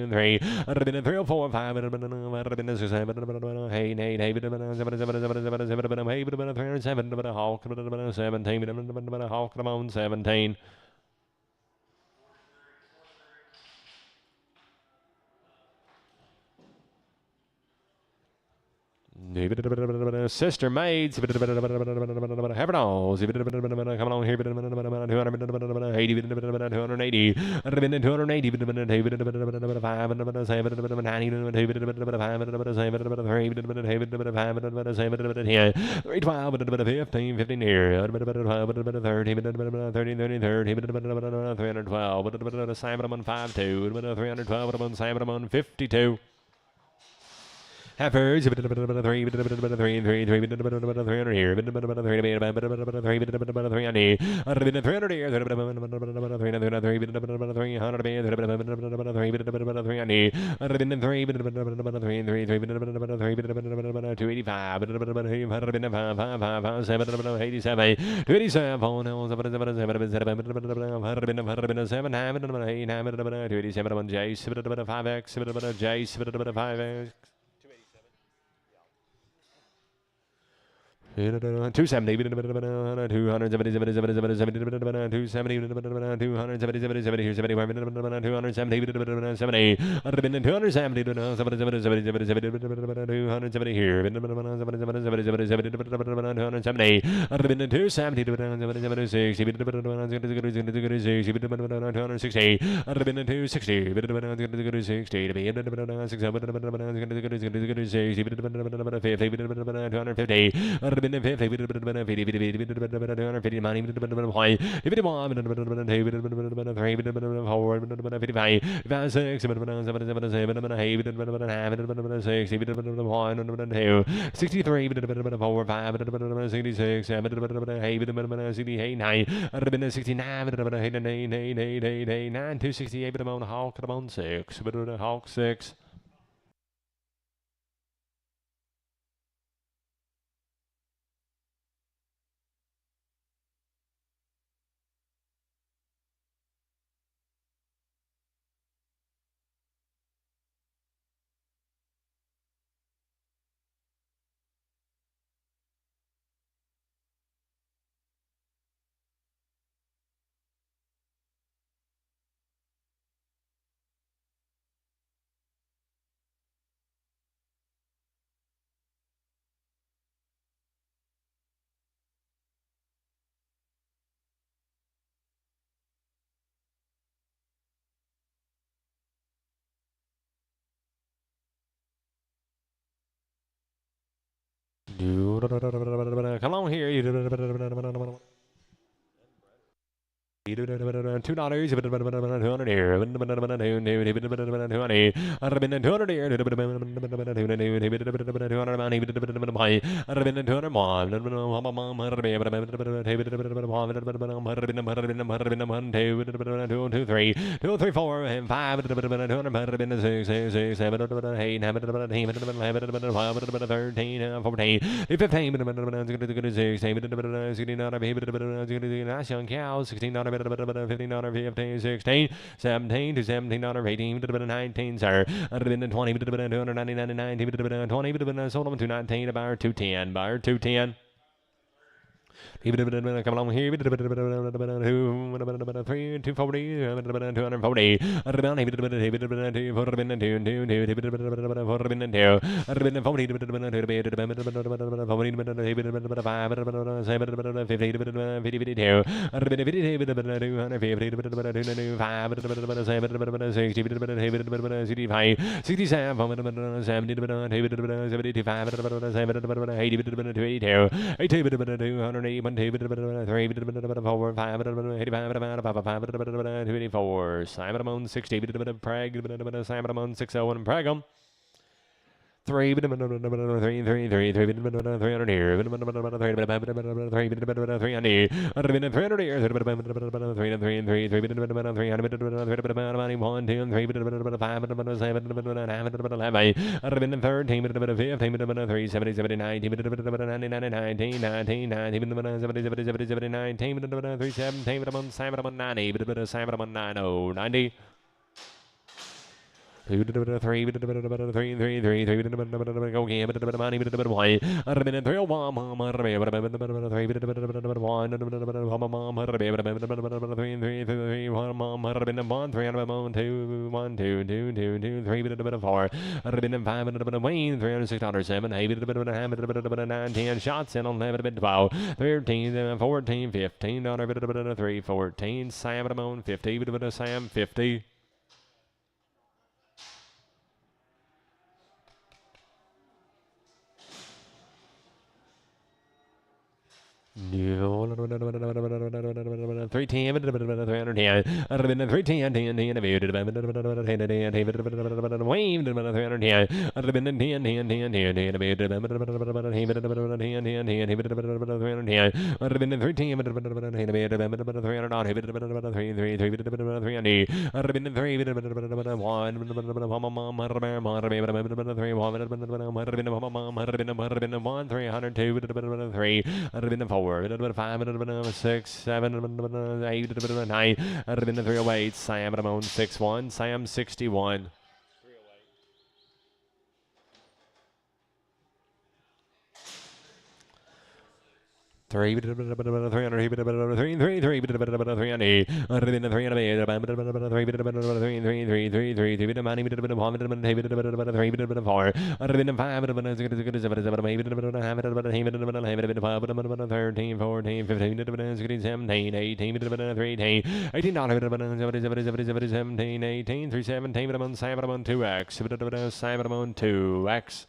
S2: three. I'd have been a 3 or 4 5. I'd have been a 6 7. Hey, Nate, hey, 7 7 7 7 7 7 hey, 307, but a hawk, but a 17, but a hawk, come on, 17. Sister maids, have it all. Come on here, 280, 280. I'd have been 280, 15, 15 here. 312, Simon on 5-2, 312, Simon on 52. Halfers, 3 here, 3 on here, 300 here, 300 here, 270, 270, 270, 270, here, 75, 270, 70. I'd have been 270, 270 here, 270. I'd have been 270, 260, 260. I'd have been 260, 250. I'd have been 50, 50 money, 55, 63, 4, 5, 66, 68, 9. I'd have been 69, 9, 268, but I'm on Hawk, I'm on 6, but Hawk 6. Come on here. $2, 200 here, 220. I'd have been 200 here, 200 money, I'd have been 200 more, 2, 3, 2, 3, 4, 5, 200, 6, 6, 7, 8, 13, 14, 15, 16, cows, 16, $15, 15, 16, 17 to $17, 18, 19, sir. I'd have been 20, 299, 20, sold them to 19, buyer 210, buyer 210. Come along here, 240, 240, 240. Simon 60, Prague, Simon 60, Prague. 300 here, 300 here, 90. 2 3 3 3 3 3 go game money 1 3 19 shots in 11 12 13 14 15 3 14 Sam 50 Sam 50. No, 310, 310, 4, 5, 6, 7, 8, 9, 308, Sam 61, Sam 61. 3 300 3 3 3 3 2x.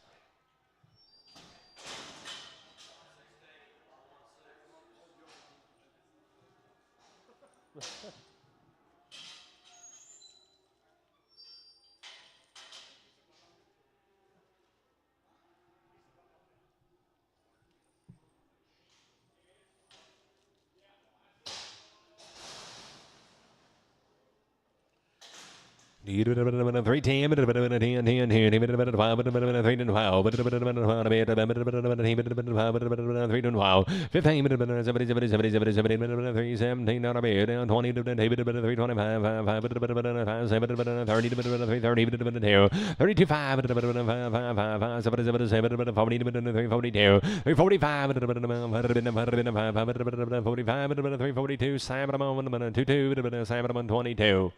S2: Three team, 10, 10, 10, 10, 12, 3 15, 17, 20, 32, 5, 342, Simon 22, Simon 22.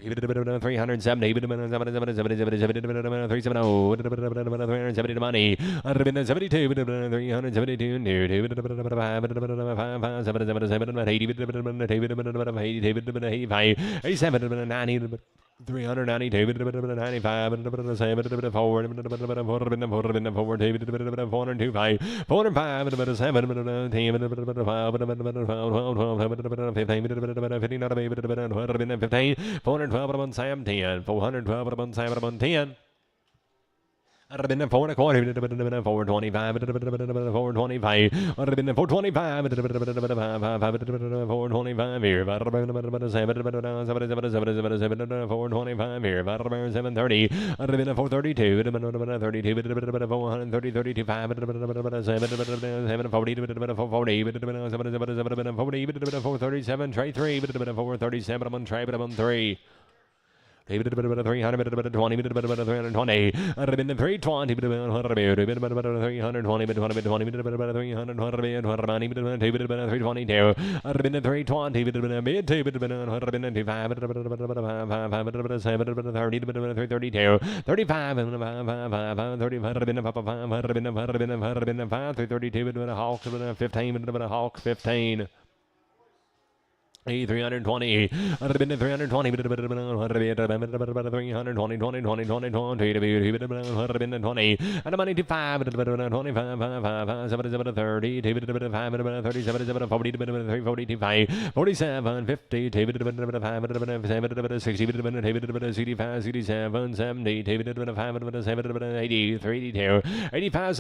S2: 370, 370 money. 72, 392, 392, 95, 7, 4, 412 Sam 10, 412 Sam 10. 4 425, 425, 425, 425 here, 425 here, 730, 432, 430, 35, 740, 437, tray 3, 437, tray 3. 320, 320, 320, 15. 320, 320, 320, and a money to 5, 25, 30, 37, 40, 345, 47, 50, 60, 65, 67, 70, 80, 382, 85,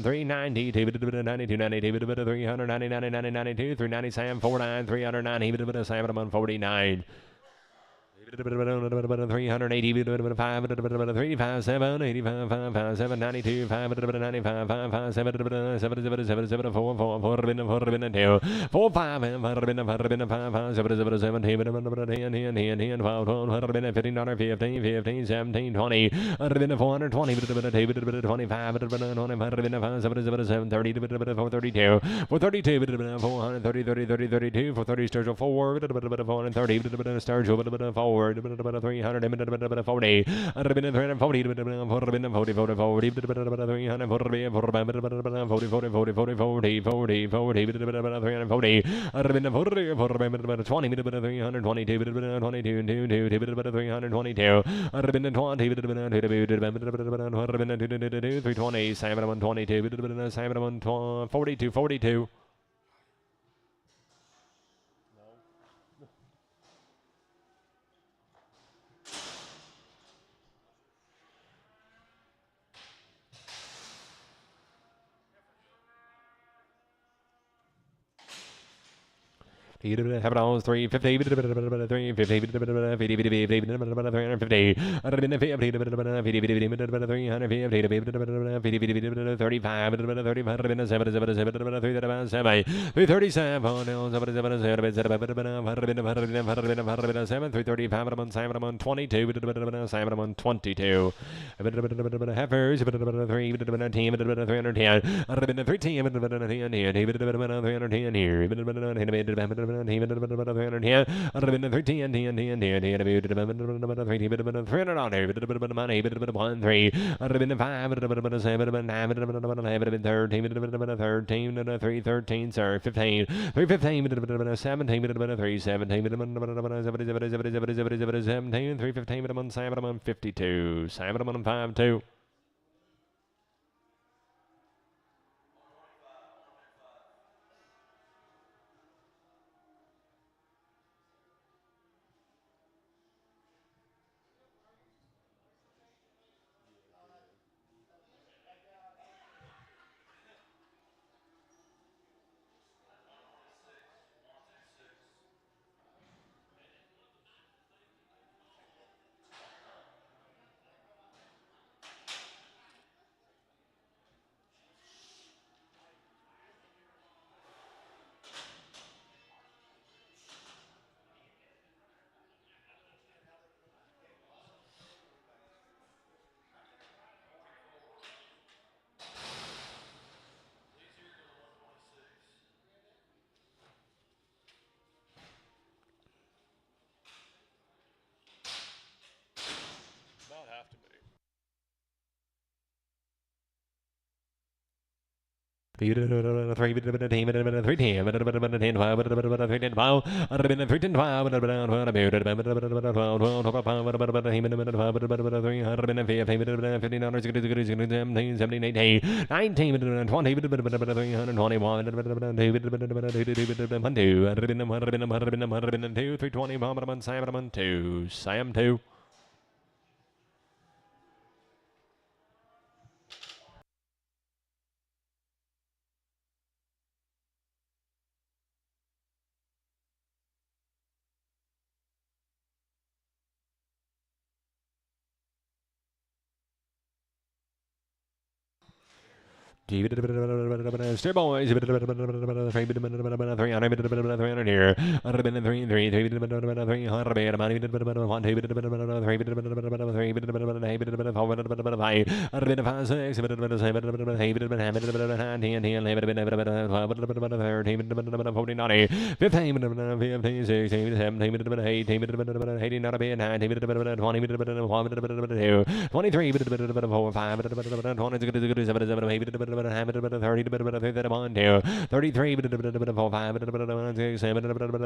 S2: 390, 92, 390, 92, 397, 49, 390, 749. 380, 357, 85, 792, 595, 5, 7, 4, 4, 4, 2, 4, 5, 7, 10, 12, 15, 15, 17, 20, 420, 25, 7, 30, 432, 432, 430, 30, 32, 430, sturgeon forward, 430, sturgeon forward. 300, 40, 340, 40, 42. Have it all 350, 350, 52. Sam 2. Steer boys, 300 here. 300 here. 23 33,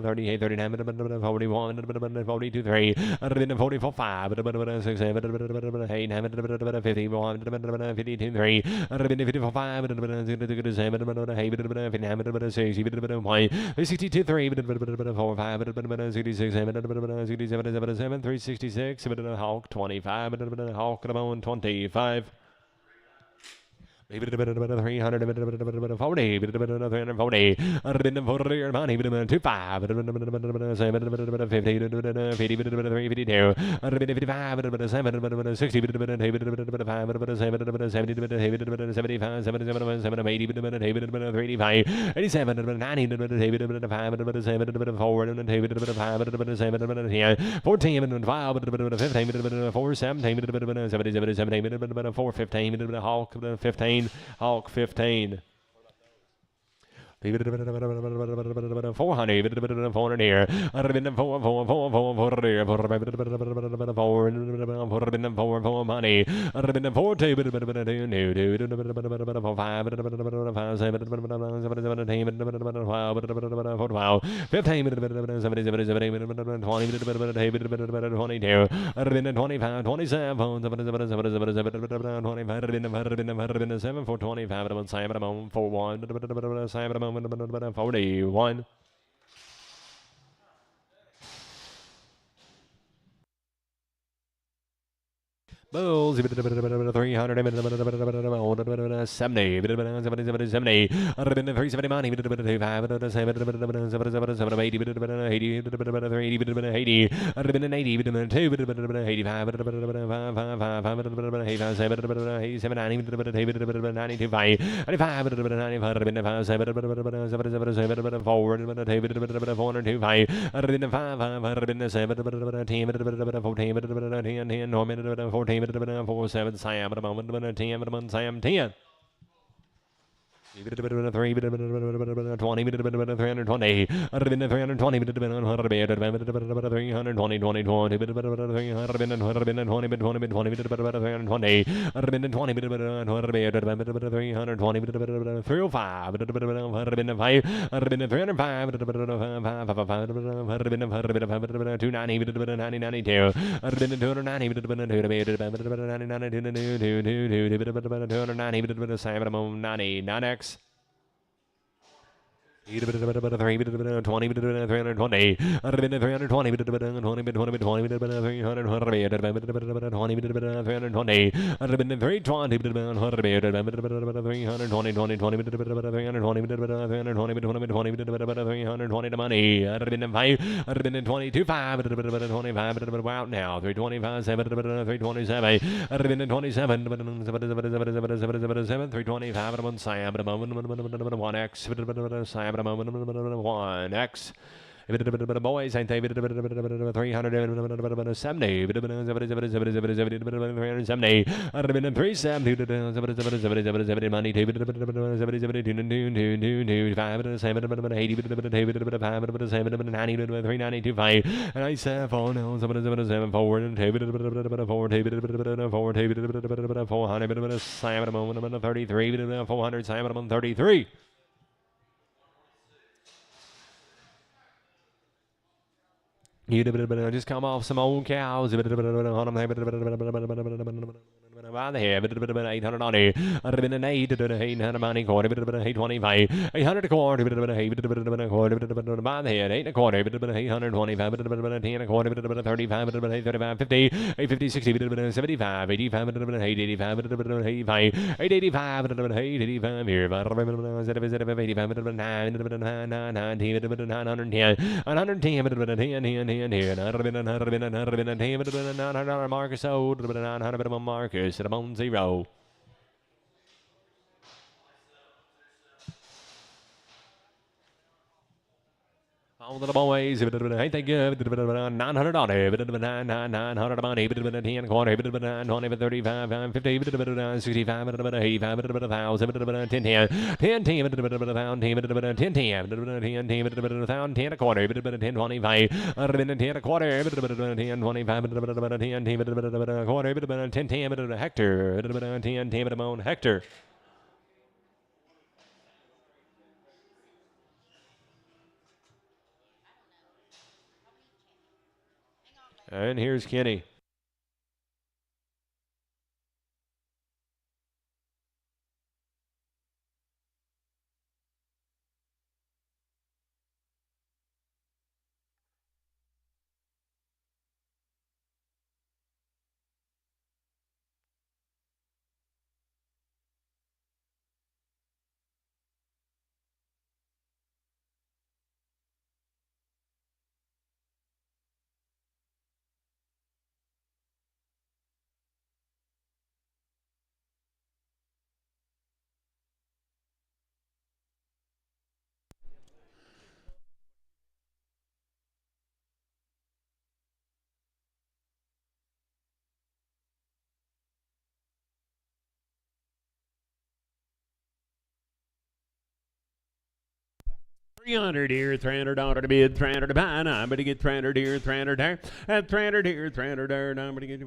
S2: 38, 39, 41, 42, 3, 44, 5, 6, 7, 8, 51, 52, 3, 54, 5, 7, 62, 3, 4, 5, 66, 7, 7, 366, Hawk 25, Hawk 25. 340, 340, 25, 15, Hawk 15. 400 here. 4 money. 41. Bulls, 300, 70, 70, 370 money, 5, 7, 80, 80, 4-7 Sam at a moment, 10, Sam 10. 20, 320, 320, 9x. 320, 320, 320, out now. 325, 327, 325 at 1 Sam at a moment, 1x, Sam at a moment, 1x. Boys, ain't they? 370, 370, 370, money, 392, and I said, 4, 400, 33, 400, 33. Just come off some old cows. By the head, 800 on it. 800 money, quarter, 825, 800 a quarter, 800 by the head, 8 and a quarter, 825, 10 a quarter, 35, 35, 50, 850, 60, 75, 85, 885, 85, 885, 885 here, 85, 910, Marcus Old, 900 Marcus. At about 0. All the boys, ain't they good? 900 on it, 900 money, 10 quarter, 20, 35, 50, 65, 85, 1,000, 10, 10, 10, 10, 10, 10, 10, 10 a quarter, 10, 25, 10 a quarter, 10, 25, 10, 10 a quarter, 10, 10 Hector, 10, 10 Hector. And here's Kenny.
S1: $300 here, $300 to bid, $300 to buy. Now I'm going to get $300 here, $300 there, and $300 here, $300 there. Now I'm going to get.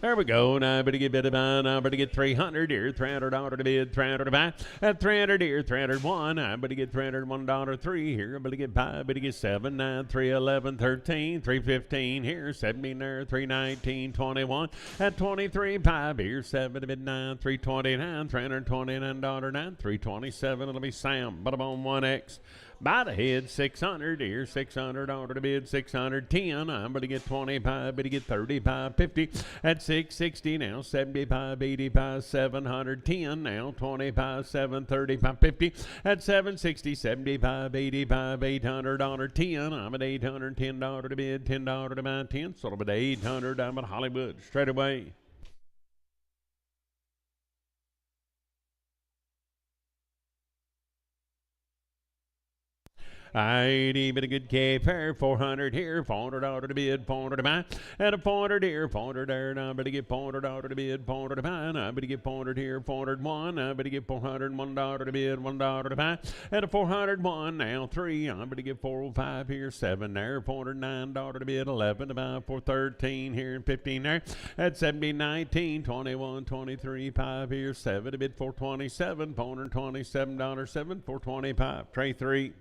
S1: There we go. Now I'm going to get bid about. Now I'm going to get $300 here, $300 to bid, $300 to buy. At $300 here, $301. I'm going to get $301.03 here. I'm going to get 5. I'm going to get 7, 9, 3, 11, 13, 315 here, 17 there, 319, 21. At 23, 5 here, 7 to bid 9, 329, $329.09, 327. It'll be Sam. But I'm on 1X. By the head, 600 here, $600 to bid, 610. I'm going to get 25, but to get 35, 50. At 660 now, 75, 85, 710 now, 25, 735, 50. At 760, 75, 85, $800, 10. I'm at $810 to bid, $10 to buy, 10. So it'll be $800. I'm at Hollywood straight away. I'd been a good K fair, 400 here, $400 to bid, $400 to buy, and a 400 here, 400 there. Now I'm going to get $400 to bid, $400 to buy. Now I'm going to get 400 here, 401. I'm going to get $401 to bid, $1 to buy, and a 401 now 3. I'm going to get 405 here, 7 there, $409 to bid, 11 to buy, 413 here, 15 there. At 17, 19, 21, 23, 5 here, 7 to bid, 427, $427, 7, 425. Tray 3.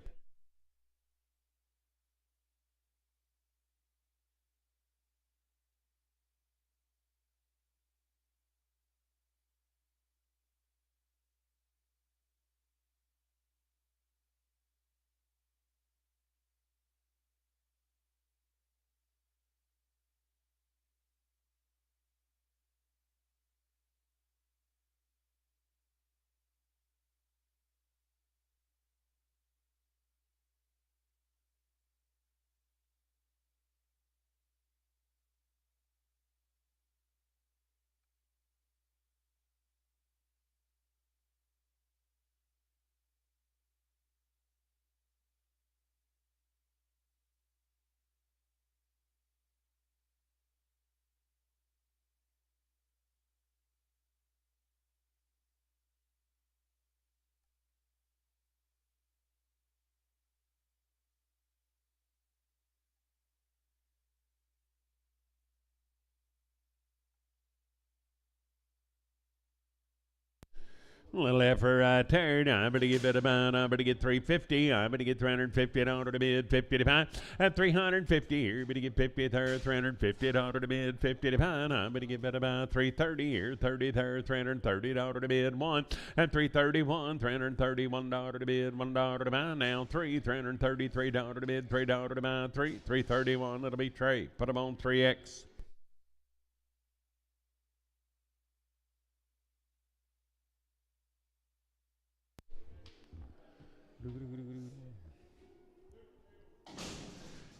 S1: A little effort right there. I'm going to get bid about. I'm going to get 350. I'm going to get $350 to bid, 50 to buy. At 350 here, I'm going to get 50 there, $350 to bid, 50 to buy. I'm going to get bid about 330 here, 30 there, $330 to bid, 1. At 331, $331 to bid, $1 to buy. Now 3, $333 to bid, $3 to buy, 3, 331. It'll be Trey. Put them on 3X.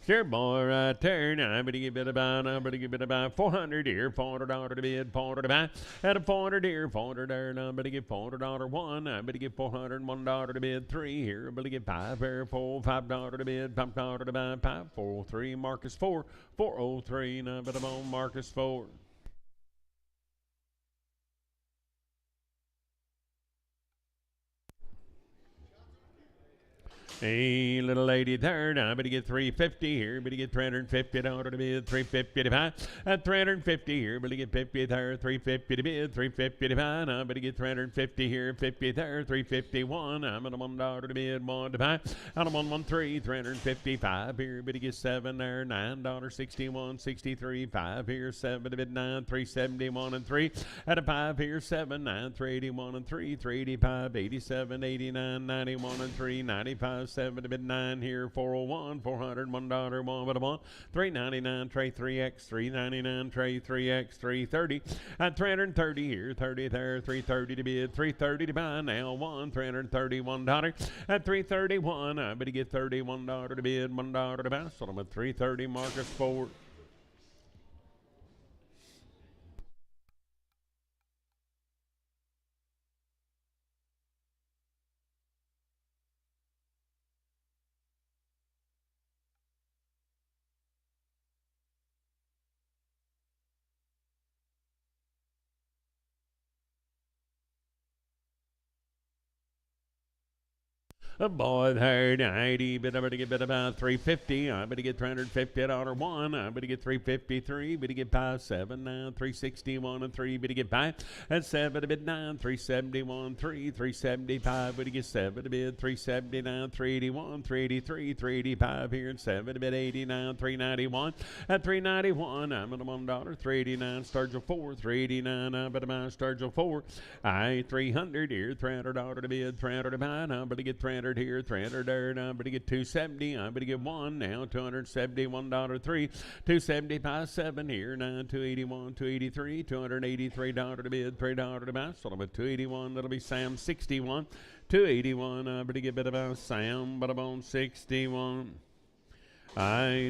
S1: Sure, boy, right there. Now I'm going to give it about 400 here, $400 to bid, $400 to buy. At a 400 here, 400 there. Now I'm going to give $400 1. I'm going to give $401 to bid, 3 here. I'm going to get 5 here, $5 to bid, $5 to buy, 5, 403, Marcus 4, 403. Now I'm on Marcus 4. Hey, little lady third, I better get 350 here, better get 350 down to the bid, 350 to buy, at 350 here, better get 50 there, 350 to bid, 350 to buy, I better get 350 here, 50 there, 351, I'm at a $1 to bid, 1 to buy, out of 113, 355 here, better get 7 there, $9.61, 63, 5 here, 7 to bid, 9, 371 and 3, at a 5 here, 7, 9, 381 and 3, 385, 87, 89, 91 and 3, 95, 7 to bid 9 here, 401, 400, $1, 1 but a 1, 399, tray 3X, 399, tray 3X, 330, at 330 here, 30 there, 330 to bid, 330 to buy, now 1, $331, at 331, I better get $31 to bid, $1 to buy, so I'm at 330, Marcus Ford. A boy there, 90, but I better get about 350. I better get $350 one. I better get 353. Better get 57 now. 361 and 3. Better get 5 and 7 a bit 9. 371, 3. 375. Better get 7 a bit 379. 381, 383, 385 here and 7 a bit 89. 391 at 391. I'm at $1. 389. Sturgill 4. 389. I'm at a Sturgill 4. I 300 here. $300 to bid. 300 to buy. I'm better get 300 here, 300 there, and I'm going to get 270. I'm going to get 1 now, $271 3, 275 7 here, 9, 281, 283, $283 to bid, $3 to buy. So I'm at 281. That'll be Sam 61, 281. I'm going to get a bit about Sam, but I'm on 61. I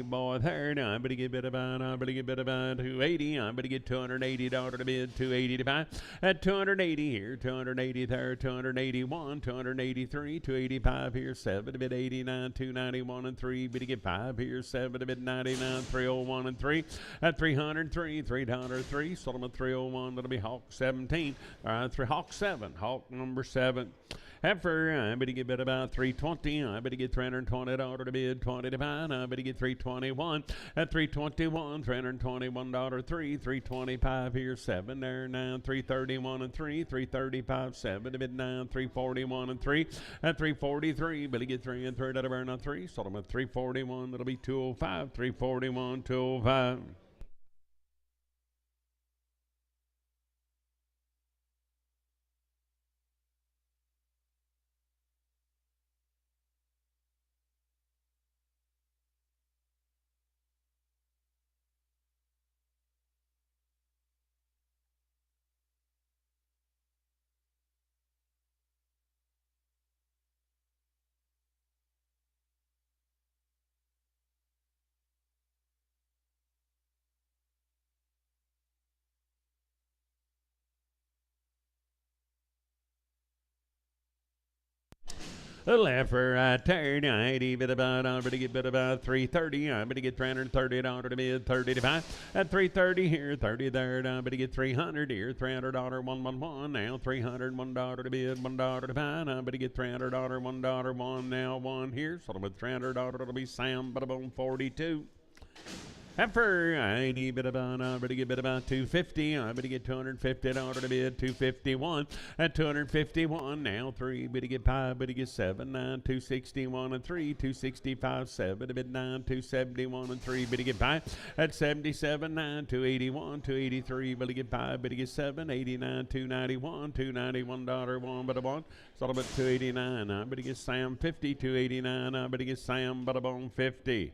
S1: boy there now. I better get bit about 280. I better get $280 to bid, 280 to buy. At 280 here, 280 there, 281, 283, 285 here, 7 to bid 89, 291 and 3. Better get 5 here, 7 to bid 99, 301 and 3. At 303, $3 3. Sold them at 301. That'll be Hawk 17. All right, Hawk 7. Hawk number 7. Heifer, I better get bid about 320. I better get $320 to bid, 20 to buy. I better get 321 at 321, $321 3, 325 here, 7 there, 9, 331 and 3, 335, 7 to bid 9, 341 and 3 at 343. Better get 3 and 3 to burn on 3. Sold them at 341. That'll be 205, 341, 205. A leper, I turn 90, bit about, I'm going to get bit about 330. I'm going to get $330 to bid, 30 to buy. At 330 here, 30 there, I'm going to get 300 here, $300, 111. Now $301 to bid, $1 to buy. I'm going to get $300, $1, 1 now, 1 here. So with $300, it'll be Sam, but I'm 42. Heifer, I need bit about, I'm going to get bit about 250. I'm going to get $250 to bid, 251. At 251, now 3, bid to get 5, bid to get 7, 9, 261 and 3, 265, 7, to bid 9, 271 and 3, bid to get 5. At 77, 9, 281, 283, bid to get 5, bid to get 7, 89, 291, $291, 1, but a 1. So I'm at 289. I'm going to get Sam 50, 289. I'm going to get Sam, but I'm 50.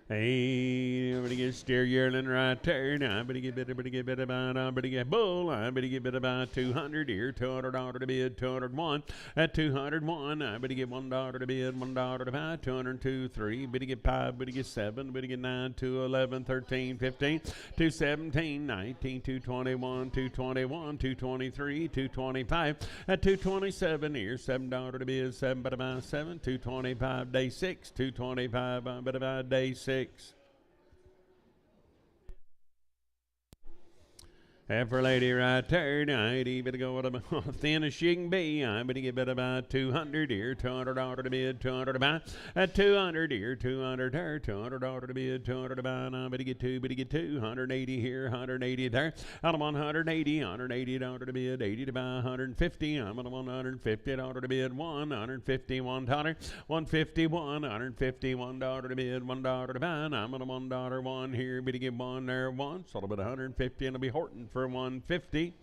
S1: Hey, I'm gonna get steer yearling right there. Now I'm gonna get bit about, I'm gonna get bull. I'm gonna get bit about 200 here, $200 to bid, 201. At 201, I'm gonna get $1 to bid, $1 to buy, 202, 3. Bid to get 5, bid to get 7, bid to get 9, 2, 11, 13, 15, 217, 19, 221, 221, 223, 225. At 227 here, $7 to bid, 7 but about 7, 225 day 6, 225 but about day 6. Heifer lady right there, 90, better go thin as she can be. I better get better about 200 here, $200 to bid, 200 to buy. At 200 here, 200 there, $200 to bid, 200 to buy. Now better get 180 here, 180 there. Out of 180, $180 to bid, 80 to buy, 150. I'm on $150 to bid, $151, 151, $151 to bid, $1 to buy. I'm on $1 one here, better get one there once. A little bit 150, and it'll be Horton for 150.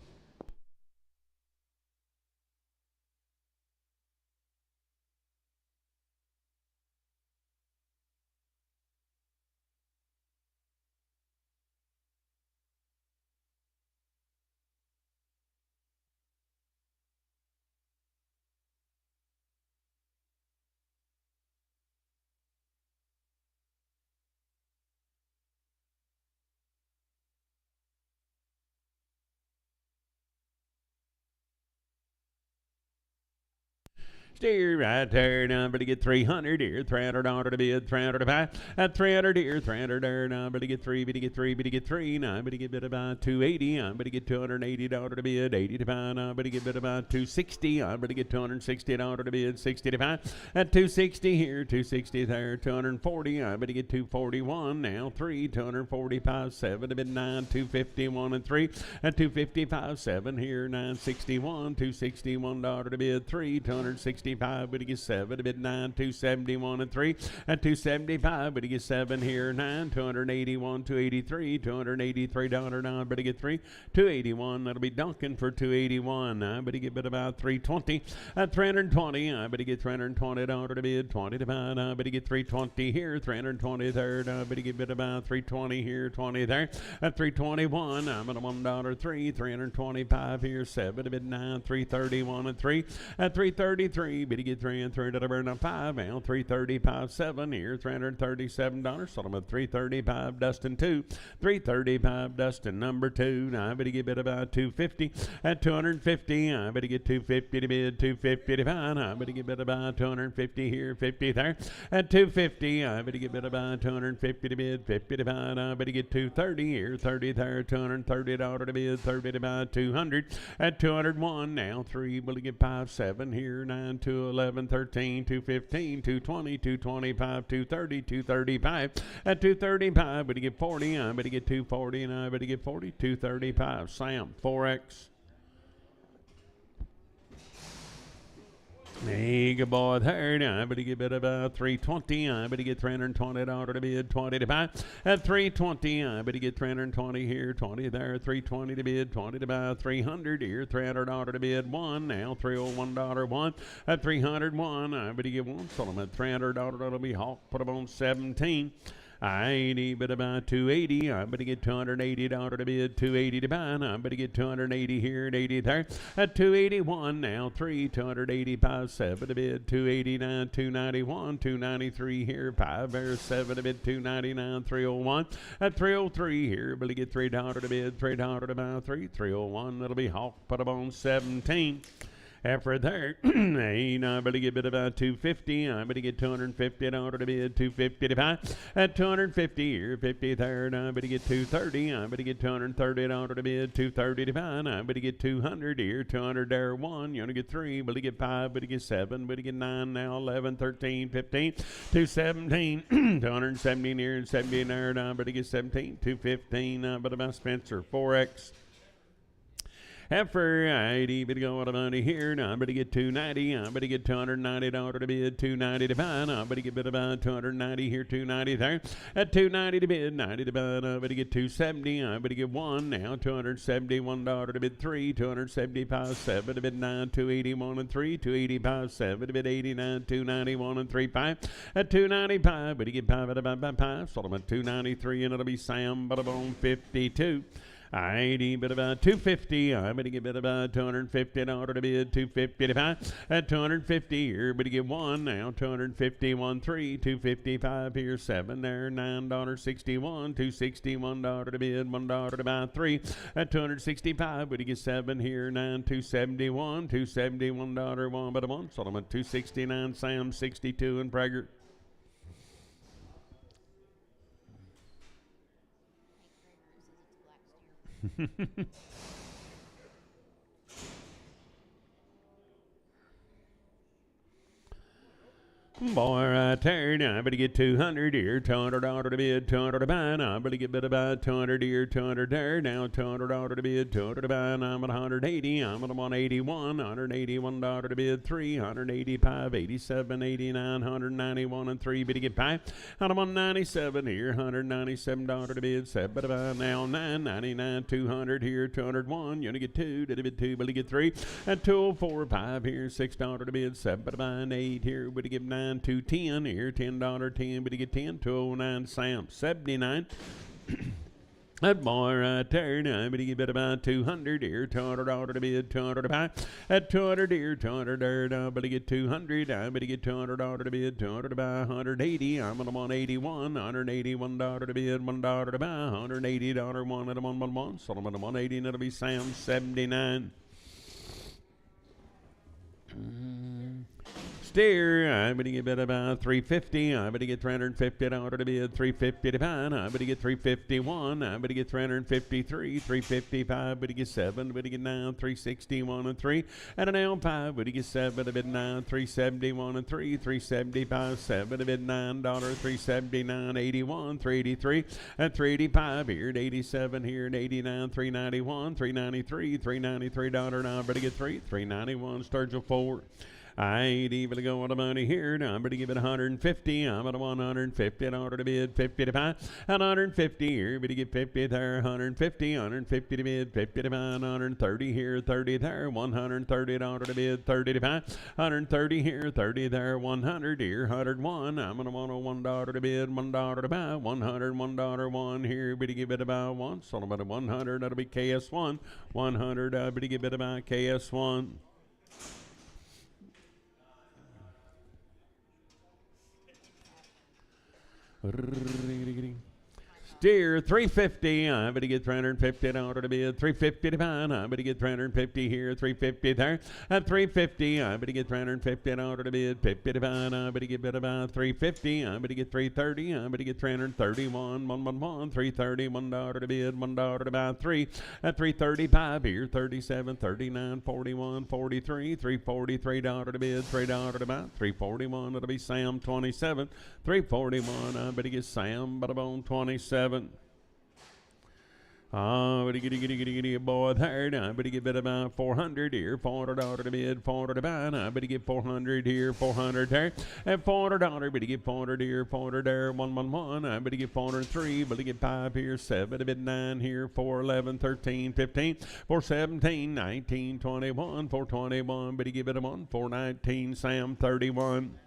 S1: Steer right there, now better get 300 here, $300 to bid, 300 to buy. At 300 here, 300 there, now better get three, now better get bid about 280, I better get $280 to bid, 80 to buy, now better get bid about 260, I better get $260 to bid, 60 to buy. At 260 here, 260 there, 240, I better get 241, now 3, 245, 7 to bid 9, 251 and 3. At 255, 7 here, 961, $261 to bid, 3, 265, but he gets 7 to bid 9, 271 and 3. At 275, but he gets 7 here, 9, 281, 283, $283 now, but he get 3, 281. That'll be Duncan for 281. I bet he get bid about 320. At 320, I bet he get $320 to bid, 20 to buy. I bet he get 320 here, 320 there. I bet he get bid about 320 here, 20 there. At 321, I'm at a $1 3, 325 here, 7 to bid 9, 331 and 3. At 333, but he get 3 and 3 to the burn 5. Now 335, 7 here, $337. Sold him at 335, Dustin 2. 335, Dustin number 2. Now I bet he get bid about 250. At 250, I bet he get 250 to bid, 250 to buy. I bet he get bid about 250 here, 50 there. At 250, I bet he get bid about 250 to bid, 50 to buy. I bet he get 230 here, 30 there, $230 to bid, 30 to buy, 200. At 201, now 3, will he get 5, 7 here, 9, 2, 11, 13, 215, 220, 225, 230, 235. At 235, but he get 40, I bet he get 240, and I bet he get 40, 235. Sam, 4X. Hey, good boy there. I bet he get bid about 320. I bet he get $320 to bid, 20 to buy. At 320, I bet he get 320 here, 20 there, 320 to bid, 20 to buy, 300 here, $300 to bid, 1 now, $301 1. At 301, I bet he get 1. Sold him at $300. That'll be Hawk. Put him on 17. I ain't but about 280. I'm going to get $280 to bid, 280 to buy. I'm going to get 280 here and 80 there. At 281 now, 3, 285, 7 to bid, 289, 291, 293 here, 5 there, 7 to bid, 299, 301. At 303 here, but to get $3 to bid, $3 to buy, 301. That'll be Hawk. Put them on 17. After there, I better get bid about 250. I better get $250 to bid, 250 to buy. At 250 here, 50 there, I better get 230. I better get $230 to bid, 230 to buy. I better get 200 here, 200 there, 1. You want to get 3, better get 5, better get 7, better get 9 now, 11, 13, 15, 217, 217 here, 70 there, I better get 17, 215. I better buy Spencer, 4X. Heifer, I'd better go out of money here. Now I'm going to get 290. I'm going to get $290 to bid, 290 to buy. Now I'm going to get bid about 290 here, 290 there. At 290 to bid, 90 to buy. Now I'm going to get 270. I'm going to get 1 now, $271 to bid, 3, 275, 7 to bid, 9, 281 and 3, 285, 7 to bid, 89, 291 and 3, 5. At 295, but you get 5 at about 5. Sold them at 293, and it'll be Sam, but I'm on 52. I ain't but about 250. I'm going to get bid about $250 to bid, 250 to buy. At 250 here, but to get 1 now, 251, 3, 255 here, 7 there, $9.61, $261 to bid, $1 to buy, 3. At 265, but to get 7 here, 9, $271, $271 1, but a 1. Sold them at 269, Sam, 62, and Prager. Boy, right there, now I better get 200 here, $200 to bid, 200 to buy, now I better get bid about 200 here, 200 there, now $200 to bid, 200 to buy, now I'm at 180, I'm at 181, $181 to bid, 385, 87, 89, 191 and 3 bid to get by, out of 197 here, $197 to bid, 7 to buy, now 999, 200 here, 201, you only get 2, did a bid 2, but to get 3, at 204, 5 here, $6 to bid, 7 to buy, and 8 here, but to get 9. 210 here, $10 10, but to get 10, 209 Sam 79. That boy right there, now but he get about 200 here, $200 to bid, 200 to buy. At 200 here, 200 there, now but he get 200, now but he get $200 to bid, 200 to buy, 180. I'm at 181, $181 to bid, $1 to buy, $180 one at 111. So I'm at 180, and it'll be Sam 79. Steer, I'm going to get bid about 350. I'm going to get $350 to bid, 350 to buy. I'm going to get 351. I'm going to get 353, 355. But to get 7, but to get 9, 361 and 3. And an L5, but to get 7 to bid 9, 371 and 3, 375, 7 to bid $9, 379, 81, 383, and 385 here at 87 here at 89, 391, 393, $393 now. But to get 391, Sturgill 4. I ain't even going to money here. Now I'm going to give it 150. I'm at 150 in order to bid, 50 to buy. At 150 here, but to get 50 there, 150, 150 to bid, 50 to buy, 130 here, 30 there, 130 in order to bid, 30 to buy. 130 here, 30 there, 100 here, 101. I'm going to want $1 to bid, $1 to buy, $101 1 here, but to give it about 1. So about 100, that'll be KS1. 100, but to give it about KS1. Steer 350. I'm going to get 350 in order to bid, 350 to buy. I'm going to get 350 here, 350 there. At 350, I'm going to get 350 in order to bid, 50 to buy. I'm going to get bid about 350. I'm going to get 330. I'm going to get 331, 111, 330, $1 to bid, $1 to buy, 3. At 335 here, 37, 39, 41, 43, $343 to bid, $3 to buy, 341. That'll be Sam 27, 341. I'm going to get Sam, but I'm on 27. Oh, giddy, boy, there. Now, but to get bid about 400 here, $400 to bid, 400 to buy. Now, but to get 400 here, 400 there, and $400, but to get 400 here, 400 there, 111. I'm but to get 403, but to get 5 here, 7 to bid 9 here, 411, 13, 15, 417, 19, 21, 421, but to get bid a 1, 419, Sam 31.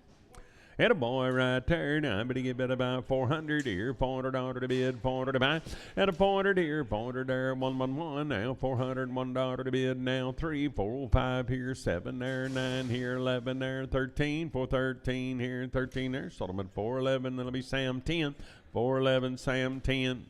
S1: And a boy right there, now I'm going to give it about 400 here, $400 to bid, 400 to buy, and a 400 here, 400 there, 111, now $401 to bid, now 3, 405 here, 7 there, 9 here, 11 there, 13, 413 here, 13 there, Solomon 411, that'll be Sam 10, 411, Sam 10.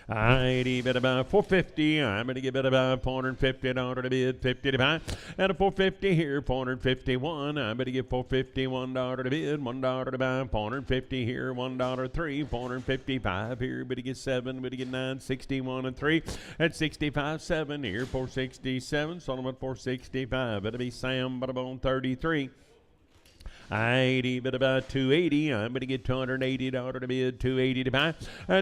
S1: I'd bid about 450. I'm going to give it about $450 to bid, 50 to buy. And a 450 here, 451. I'm going to give $451 to bid, $1 to buy, 450 here, $1 3, 455 here, but to get 7, but to get 9, 61 and 3. At 65, 7 here, 467. Solomon 465. It'll be Sam, but I'm on 33. 80, but about 280. I'm going to get $280 to bid, 280 to buy.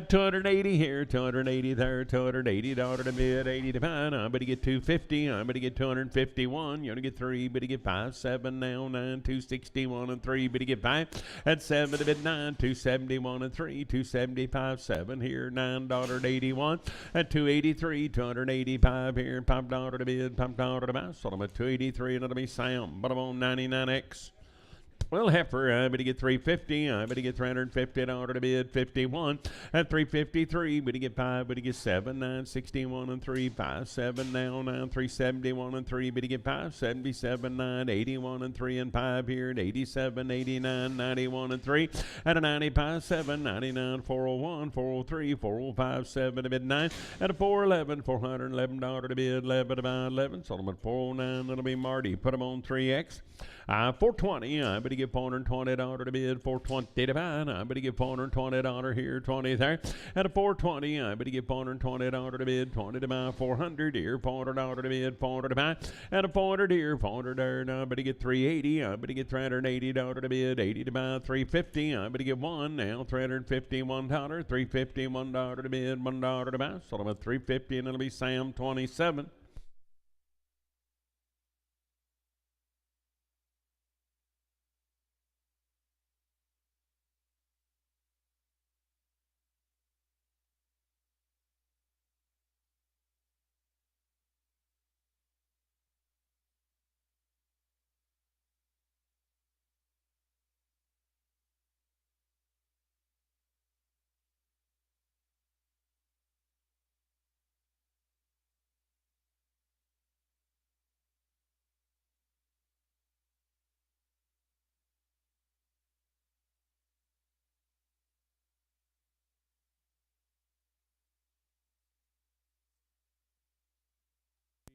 S1: 280 here, 280 there, $280 to bid, 80 to buy. I'm going to get 250. I'm going to get 251. You're going to get 3, but to get 5, 7 now, 9, 261 and 3, but to get 5. At 7 to bid 9, 271 and 3, 275, 7 here, $9.81. At 283, 285 here, $5 to bid, $5 to buy. So I'm at 283, and it'll be Sam, but I'm on 99X. Well, heifer, I'm going to get 350. I'm going to get $350 to bid 51. At 353, but to get 5, but to get 7, 9, 61 and 3, 5, 7 now, 9, 371 and 3, but to get 5, 77, 9, 81 and 3 and 5 here, at 87, 89, 91 and 3, at a 95, 7, 99, 401, 403, 405, 7 to bid 9, at a 411, $411 to bid 11 to buy 11, Solomon 409, that'll be Marty. Put them on 3X. 420, I'm going to give $420 to bid, 420 to buy. I'm going to give $420 here, 20 there. At a 420, I'm going to give $420 to bid, 20 to buy, 400 here, $400 to bid, 400 to buy. At a 400 here, 400 there. Now I'm going to get 380. I'm going to get $380 to bid, 80 to buy, 350. I'm going to give one now, $351, $351 to bid, $1 to buy. So I'm at 350, and it'll be Sam 27.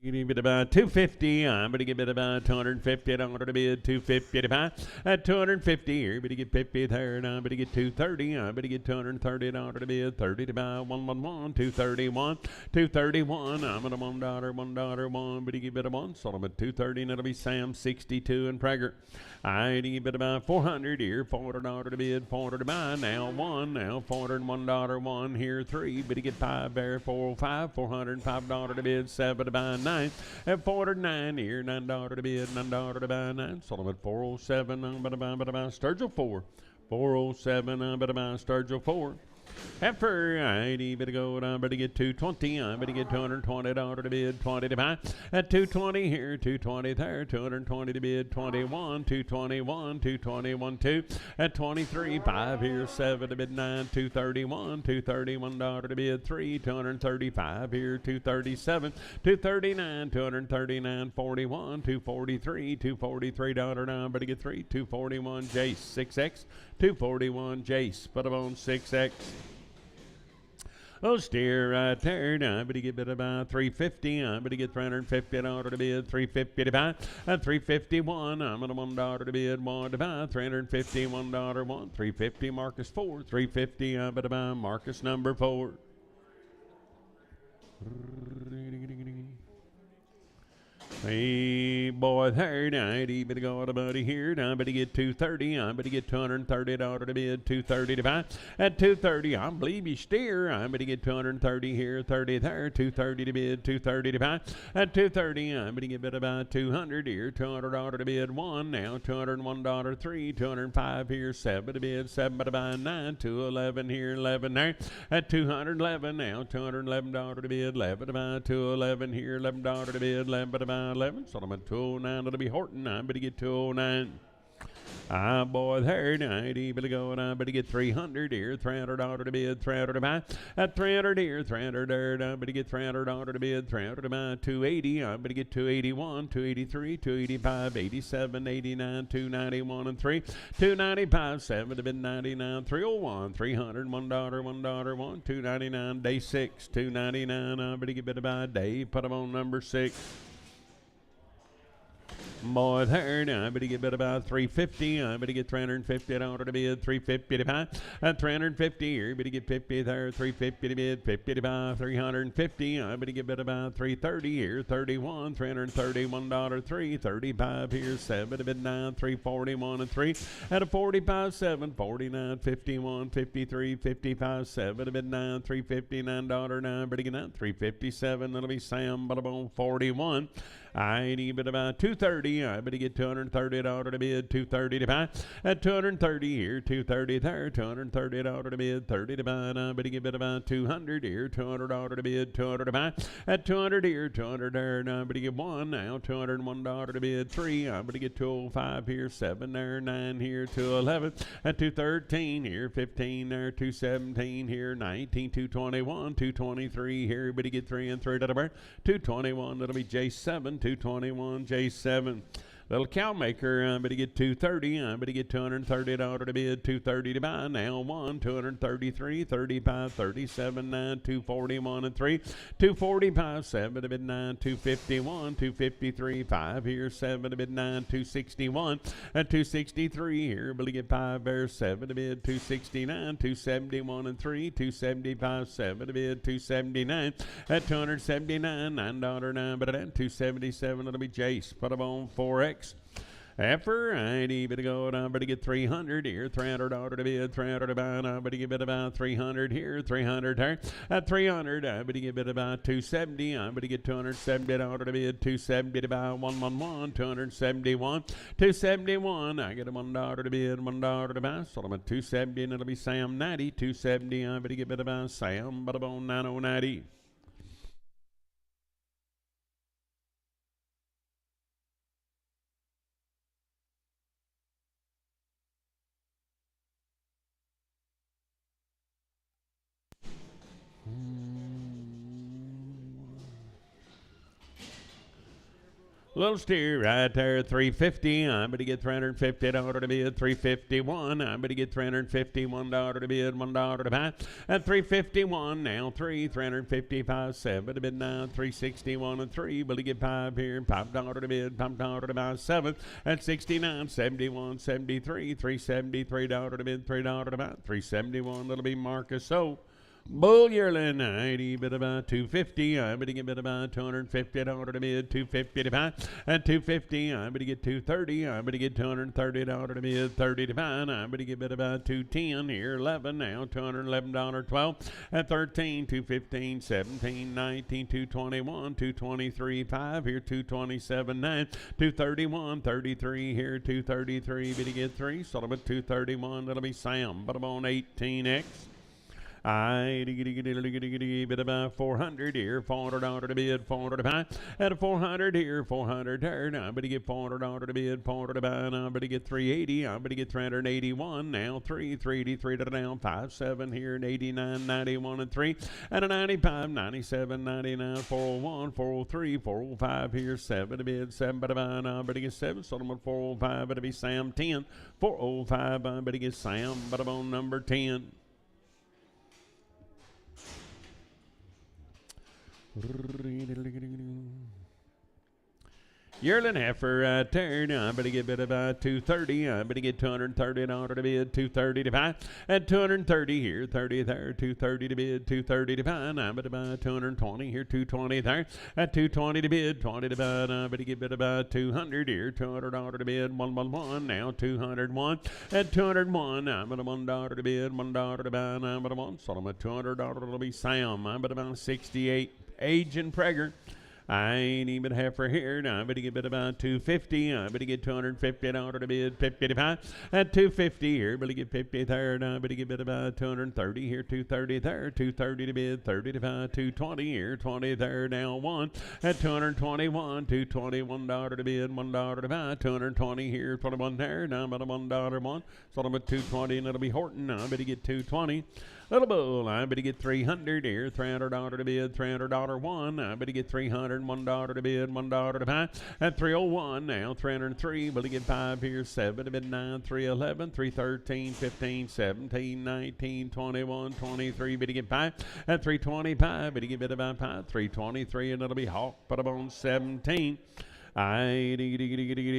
S1: Bit about 250. I'm going to give it about $250 to bid, 250 to buy. At 250 here, but to get 50 there, and I'm going to get 230. I'm going to get $230 to bid, 30 to buy, 111, 231, 231. I'm at a $1, $1, but to give it a one. So I'm at 230, and it'll be Sam 62 and Prager. I give it about 400 here, $400 to bid, 400 to buy. Now one, now $401 one here, 3, but to get 5 there, 405, $405 to bid, 7 to buy, 9. At 409 here, $9 to bid, $9 to buy, 9. Solomon 407, but to buy, Sturgill 4. 407, but to buy, Sturgill 4. Heifer, I better go, I better get 220, I better get $220 to bid, 20 to buy. At 220 here, 220 there, 220 to bid, 21, 221, 221, 2. At 23, 5 here, 7 to bid, 9, 231, $231 to bid, 3, 235 here, 237, 239, 239, 41, 243, $243 now, better get 3, 241 Jace, 6X, 241 Jace, put them on 6X. Oh, steer right there. Now I'm going to give it about 350. I'm going to get $350 to bid, 350 to buy. At 351, I'm at a $1 to bid, 1 to buy. $351 1, 350 Marcus 4, 350. I'm going to buy Marcus number 4. Hey, boy, there, now, I better go out a buddy here. Now, I better get 230. I better get $230 to bid, 230 to buy. At 230, I believe you steer. I better get 230 here, 30 there, 230 to bid, 230 to buy. At 230, I better get about 200 here, $200 to bid, 1. Now, $201, 3, 205 here, 7 to bid, 7 to buy, 9, 211 here, 11 there. At 211, now, $211 to bid, 11 to buy, 211 here, $11 to bid, 11 to buy. 11, so I'm at 209. It'll be Horton. I better get 209. Boy, there, now, I better go, and I better get 300 here, $300 to bid, 300 to buy. At 300 here, 300 there, I better get $300 to bid, 300 to buy. 280, I better get 281, 283, 285, 87, 89, 291 and 3, 295, 7 to bid, 99, 301, $300, $1, 1, 299, day 6, 299. I better get bid by day. Put them on number 6. Boy, there, now I better get bid about 350. I better get $350 to bid, 350 to buy. At 350 here, better get 50 there, 350 to bid, 50 to buy, 350. I better get bid about 330 here, 31, $331, 335 here, 7 to bid, 9, 341 and 3. At a 45, 7, 49, 51, 53, 55, 7 to bid, 9, $359, 9, better get that, 357. That'll be Sam, but I'm on 41. I need about 230. I better get 230 it out of the bid. 230 to buy. At 230 here. 230 there. 230 it out of the bid. 30 to buy. I better get about 200 here. 200 out of the bid. 200 to buy. At 200 here. 200 there. And I better get one now. 201 out of the bid. 3. I better get 205 here. 7 there. 9 here. 211. At 213 here. 15 there. 217 here. 19. 221. 223 here. Better get 3 and 3 to the burn. 221. That'll be J7. 221 J7. Little cow maker, better get 230. Better get 230 out of the bid. 230 to buy. Now 1, 233, 35, 37, 9, 241 and 3. 245, 7 to bid 9, 251, 253, 5 here, 7 to bid 9, 261, and 263 here. Better get 5 there, 7 to bid 269, 271 and 3, 275, 7 to bid 279, at 279, $9.09, but at 277, it'll be Jace. Put them on 4X. After I need to go down, better get 300 here, 300 out of the bid, 300 about, I better get about 300 here, 300 there. At 300, I better get about 270, I better get 270 out of the bid, 270 to buy, 111, 271, 271, I get a $1 out of the bid, $1 to buy, so I'm at 270, and it'll be Sam 90, 270, I better get about Sam, but about 90. Little steer right there, 350. I'm going to get 350 out of the bid. 351. I'm going to get 351 out of the bid. $1 to buy. At 351 now 355. 7 to bid now 361 and 3. Will you get 5 here? $5 to the bid. $5 to buy. 7 at 69. 71, 73. 373 to the bid. $3 to buy. 371. That'll be Marcus. So. Bull yearling, 90 bid about 250. I'm going to get bid about 250 out of the bid, 250 to buy. At 250, I'm going to get 230. I'm going to get 230 out of the bid, 30 to buy. I'm going to get bid about 210 here, 11 now, $211, 12. At 13, 215, 17, 19, 221, 223, 5 here, 227, 9, 231, 33 here, 233. Bid to get 3. Sort of a 231. That'll be Sam. But I'm on 18X. I bid about 400 here, 400 out of the bid, 400 to buy. At a 400 here, 400 there. Now I'm going to get 400 out of the bid, 400 to buy. Now I'm going to get 380. I'm going to get 381. Now 383 to down, 57 here, and 89, 91 and 3. At a 95, 97, 99, 401, 403, 405 here, 7 to bid, 7 to buy. Now I'm going to get 7. So I'm on 405, but it'll be Sam 10. 405, I'm going to get Sam, but I'm on number 10. Yearling heifer turn. I'm going to get bid about 230. I'm going to get 230 out of the bid, 230 to buy. At 230 here, 30 there, 230 to bid, 230 to buy. I'm going to buy 220 here, 220 there. At 220 to bid, 20 to buy. I'm going to get bid about 200 here, 200 out of the bid, 111. Now 201. At 201, I'm going to $1 to bid, $1 to buy. I'm going to $1. So I'm at $200. It'll be Sam. I'm going to buy 68. Age and Prager. I ain't even half for here. Now I'm going to get bid about 250. I'm going to get 250 out of the bid, 55. At 250 here, I'm going to get 50 there. Now I'm going to get bid about 230 here, 230 there, 230 to bid, 30 to buy, 220 here, 20 there. Now 1 at 221, 221 to bid, $1 to buy, 220 here, 21 there. Now I'm at a $1 one. So I'm at 220, and it'll be Horton. Now I'm going to get 220. Little bull, I'm going to get 300 here, $300 to bid, $300 one. I'm going to get 300, $1 to bid, $1 to buy. At 301 now, 303. Will get 5 here, 7 to bid, 9, 311, 313, 15, 17, 19, 21, 23. Bid to get 5. At 325, bid to get bid about 5, 323, and it'll be Hawk. Put up on 17. I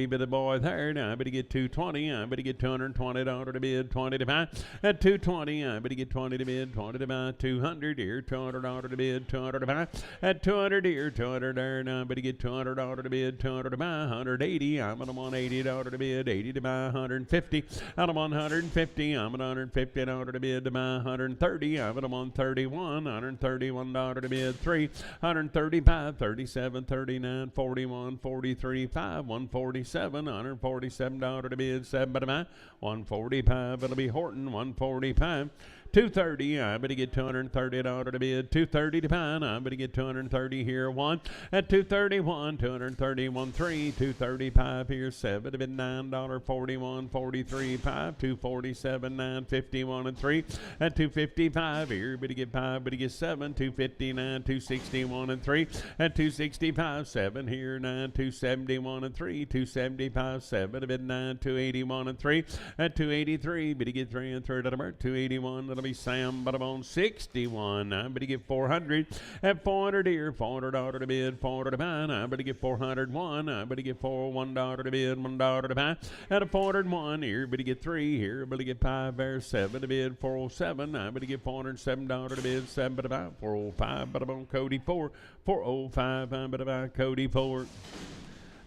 S1: bit of boy there. Now I better get 220. I better get $220 to bid, 20 to buy. At 220, I better get 20 to bid, 20 to buy. 200 here, $200 to bid, 200 to buy. At 200 here, 200 there. Now I better get $200 to bid, 200 to buy. 180. I'm at $180 to bid, 80 to buy. 150. Out of 150. I'm at $150 to bid to buy. 130. I'm at $131. $131 to bid, 3. 135. 37. 39. 41. 43. 5. 147. $147 to bid, 7 to buy. 145. It'll be Horton. 145. 230. I better get $230 to bid. 230 to buy. I better get 230 here. 1 at 231. 231. 3. 235 here. 7 to bid. $9. 41. 43. 5. 247. 9. 51 and 3 at 255 here. Better get 5. Better get 7. 259. 261 and 3 at 265. 7 here. 9. 271 and 3. 275. 7 to bid. 9. 281 and 3 at 283. Better get 3 and 3 to the 281. That'll be Sam, but I'm on 61. I better get 400 at 400 here. $400 to bid, 400 to buy. I better get 401. I better get $1 to bid, $1 to buy. At a 401 here, better get 3 here. Better get 5 there, 7 to bid, 407. I better get $407 to bid, 7 to buy. 405, but I'm on Cody 4. 405, I better buy Cody 4.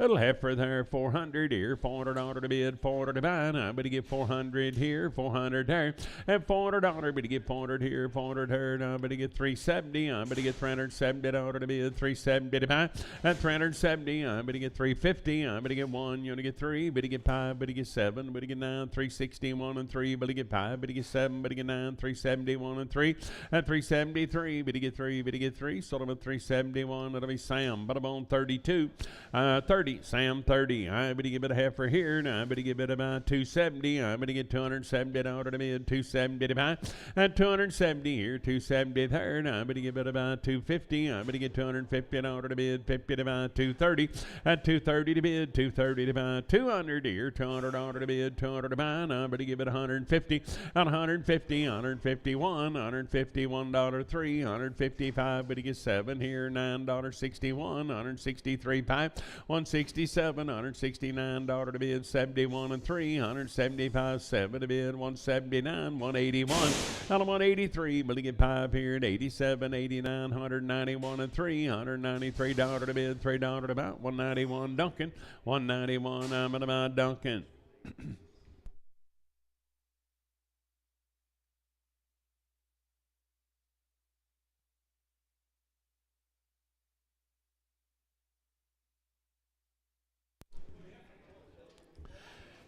S1: Little heifer there, 400 here, $400 to bid, 400 to buy. I better get 400 here, 400 there. At $400, better get 400 here, 400 there. Now I better get 370. I better get $370 to bid, 370 to buy. At 370, I better get 350. I better get 1. You want to get 3. Better get 5. Better get 7. Better get 9. 361 and 3. Better get 5. Better get 7. Better get 9. 371 and 3. At 373, better get 3. Better get 3. Sold them at 371. That'll be Sam. But I'm on 32. 30. Sam 30. I better give it a heifer here. Now I better give it about 270. I better get $270 to bid, 270 to buy. At 270 here, 270 there. Now I better give it about 250. I better get $250 to bid, 50 to buy, 230. At 230 to bid, 230 to buy, 200 here, $200 to bid, 200 to buy. Now I better give it 150. At 150, 151, $151, 3, 155. Better get 7 here, $9.61, 163, 5, 167, $169 to bid, 71 and 3, 175, 7 to bid, 179, 181, out of 183, but to get 5 here at 87, 89, 191 and 3, $193 to bid, $3 to about, 191 Duncan, 191, I'm at about Duncan.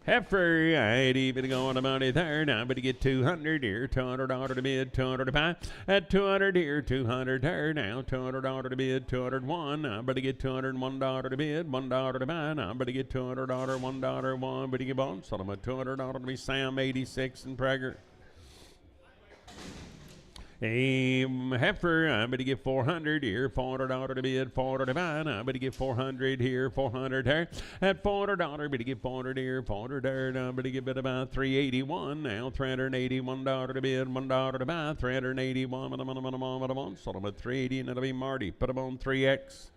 S1: Heifer, I'd even go on about it there. Now, but to get 200 here, $200 to bid, 200 to buy. At 200 here, 200 there. Now, $200 to bid, 201. Now, but to get $201 to bid, $1 to buy. Now, but to get $200, $1, 1. But to get on. So I'm at $200 to be Sam 86 and Prager. Heifer, I'm going to get 400 here, $400 to bid, 400 to buy. I'm going to get 400 here, 400 there. At $400, I'm going to get 400 here, 400 there. I'm going to give it about 381. Now $381 to bid, $1 to buy. 381, so I'm at 380, and it'll be Marty. Put them on 3X.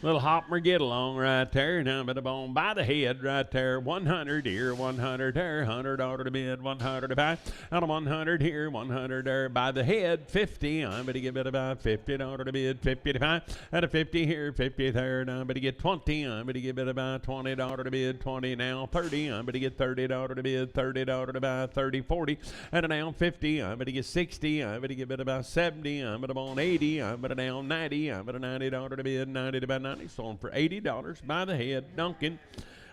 S1: Little Hopper get along right there. Now, but on by the head right there. 100 here, 100 there. $100 to bid, 100 to buy. Out of 100 here, 100 there. By the head, 50. I'm going to give it about $50 to bid, 50 to buy. Out of 50 here, 50 there. Now, I'm going to get 20. I'm going to give it about $20 to bid, 20 now. 30. I'm going to get $30 to bid, $30 to buy, 30, 40. And now 50. I'm going to get 60. I'm going to give it about 70. I'm going to on 80. I'm going to down 90. I'm going to $90 to bid, 90 to buy, 90. Sold for $80 by the head. Duncan.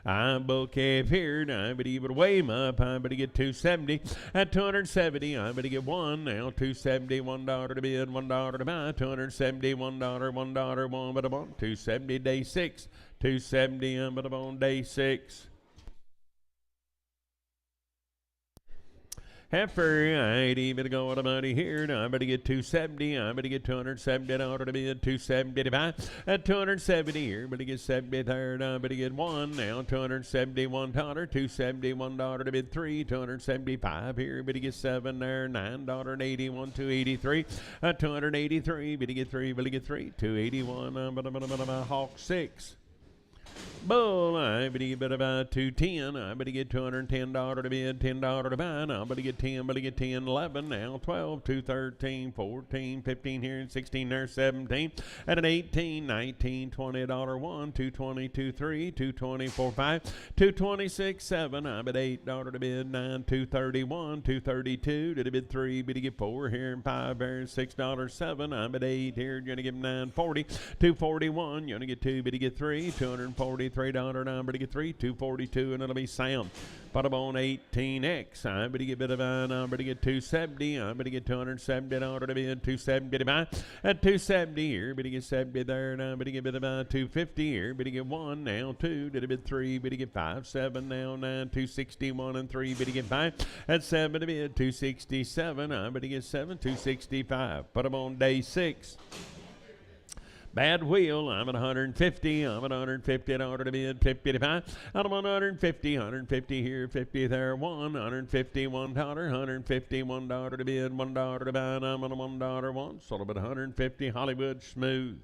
S1: I'm bull calf here. Now I'm going to give it weigh him up. I'm going to get 270. At 270, I'm going to get 1. Now $270, $1 to bid, $1 to buy. $270, $1, 1, but I'm on 270 day 6. 270, I'm on day 6. Heifer, 80, better go to money here. Now I'm going to get 270. I'm going to get 270 out of the bid. 275 at 270 here. But to get 73rd. I'm going to get one. Now $271. $271 to bid 3. 275 here. But to get 7 there. $9.81. 283. 283. But to get 3. But to get 3. 281. Hawk 6. Bull, I'm going to get about 210. I'm going to get $210 to bid, $10 to buy. I'm going to get 10, but to get 10, 11, now 12, 213, 14, 15 here, and 16 there, 17, and an 18, 19, $20 1, 220, 3, 224, 5, 226, 7. I'm at $8 to bid, 9, 231, 232 to the bid 3, but to get 4 here, and 5 there, $6, 7. I'm at 8 here, you're going to give 940, 241, you're going to get 2, but to get 3, $243 number to get 3, 242, and it'll be Sam. Put them on 18X. I'm going to get a bit of a number to get 270. I'm going to get $270 to bid, 270 to buy. At 270 here, but to get 70 there. Now, but to get a bit of a 250 here, but to get 1, now 2, did a bid 3, but to get 5, 7, now 9, 261 and 3, but to get 5. At 7 to bid, 267. I'm going to get 7, 265. Put them on day 6. Bad wheel, I'm at 150. I'm at 150 in order to bid 50 to 5. I'm 150, 150 here, 50 there, 1, $151, $151 to bid, $1 to buy, and I'm at $1 1. So about 150 Hollywood Smooth.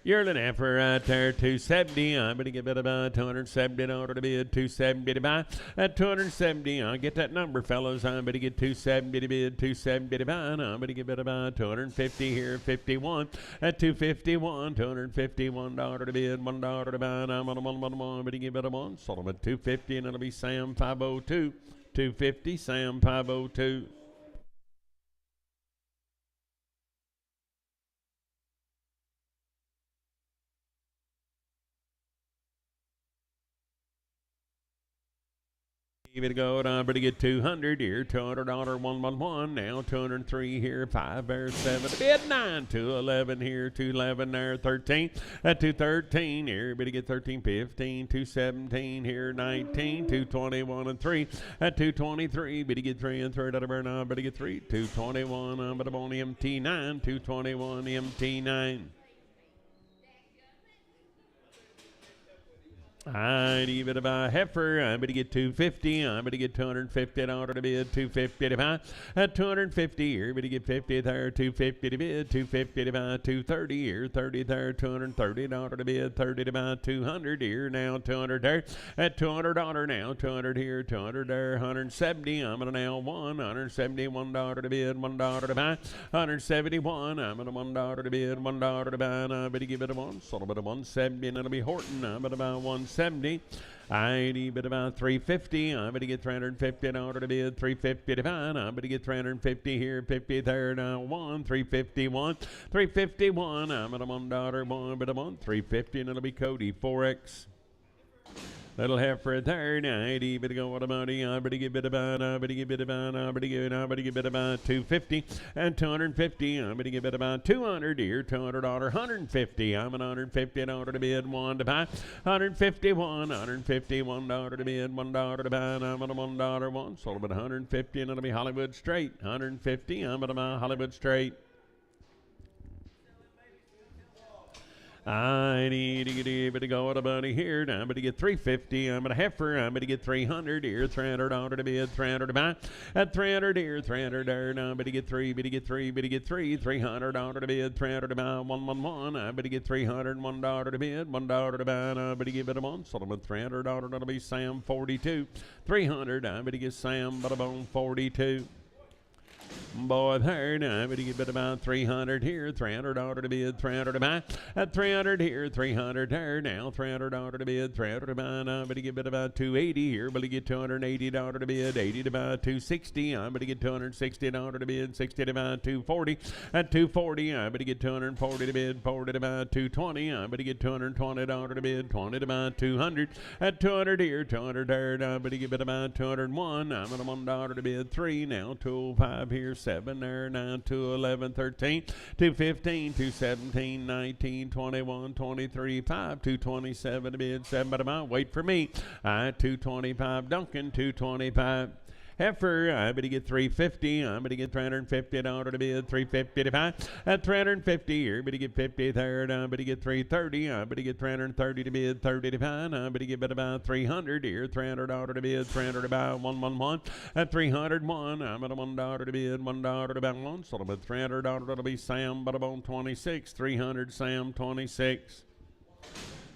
S1: Yearling effort right there, 270. I'm going to give it about 270 in order to bid, 270 to buy. At 270, I'll get that number, fellas. I'm going to get 270 to bid, 270 to buy. I'm going to give it about 250 here, 51. At 251, $251 to bid, $1 to buy. I'm going to give it a 1. Sold them at 250, and it'll be Sam 502. 250, Sam 502. Give it a go, I'm going to get 200 here, $200, 111, now 203 here, 5 there, 7, bid 9, 211 here, 211 there, 13, at 213 here, but to get 13, 15, 217 here, 19, 221 and 3, at 223, but to get 3 and 3, but to get 3, 221, I'm going to on MT9, 221 MT9. I'd even about heifer. I'm going to get 250. I'm going to get 250 in order to bid, 250 to buy. At 250 here, but to get 50 there, 250 to bid, 250 to buy, 230 here, 30 there, 230 in order to bid, 30 to buy, 200 here, now 200 there. At $200 now, 200 here, 200 there, 170. I'm going to now $171 to bid, $1 to buy, 171. I'm going to $1 to bid, $1 to buy, and I'm going to give it a 1. So a bit of 170, and it'll be Horton. I'm going to buy 170. I'd bid about 350. I'm going to get 350 in order to bid, 350 to buy. I'm going to get 350 here, 50 there, now 1, 351, 351. I'm at a $1, 1, but a 1, 350, and it'll be Cody 4X. Little heifer there, 90, but go what about it? I'm going to give it about, I'm going to give it about, I'm going to give it about 250 and 250. I'm going to give it about 200 here, $200, 150. I'm at 150 in order to bid, 1 to buy, 151, $151 to bid, $1 to buy, and I'm at a $1 1. Sold about 150, and it'll be Hollywood Straight, 150. I'm at a Hollywood Straight. I need to get to go with a buddy here. Now I'm going to get 350. I'm going to heifer. I'm going to get 300 here. $300 to bid, 300 to buy. At 300 here, 300 there. Now I'm going to get 3, but to get 3, but to get 3. $300 to bid, 300 to buy. 111. I'm going to get 300 and $1 to bid, $1 to buy. And I'm going to give it a 1. So I'm at $300. That'll be Sam 42. 300. I'm going to get Sam, but I'm on 42. Boy, there now, but you get about 300 here, $300 to bid, 300 to buy. At 300 here, 300 there now, $300 to bid, 300 to buy. Now, but you get about 280 here, but you get $280 to bid, 80 to buy, 260. I'm going to get $260 to bid, 60 to buy, 240. At 240, I'm going to get 240 to bid, 40 to buy, 220. I'm going to get $220 to bid, 20 to buy, 200. At 200 here, 200 there. Now, but you get about 201. I'm going to $1 to bid, 3 now, 205 here. 7 there, 9, 2, 11, 13, 2, 15, 2, 17, 19, 21, 23, 5, 227 to bid, 7 but amount. Wait for me. 225 Duncan, 225. Heifer, I'm going to get 350. I'm going to get $350 to bid, 350 to buy. At 350 here, I'm going to get 50 there. I'm going to get 330. I'm going to get 330 to bid, 30 to buy. I'm going to get about 300 here, $300 to bid, 300 to buy, 111. At 301, I'm at $1 to bid, $1 to buy, 1. So I'm at $300 to be Sam, but about 26. 300 Sam, 26.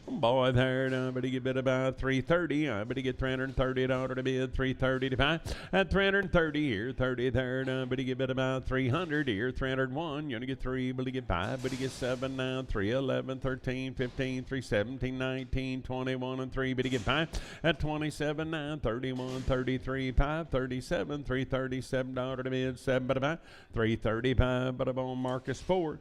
S1: Boy, there, I'm going to get bid about 330. I'm going to get $330 to bid, 330 to buy. At 330 here, 30 there, I'm going to get bid about 300 here, 301. You're going to get 3, but you get 5, but you get 7 now, 3, 11, 13, 15, 3, 17, 19, 21, and 3, but you get 5. At 27 now, 31, 33, 5, 37, $337 to bid, 7 but about 335, but about Marcus 4.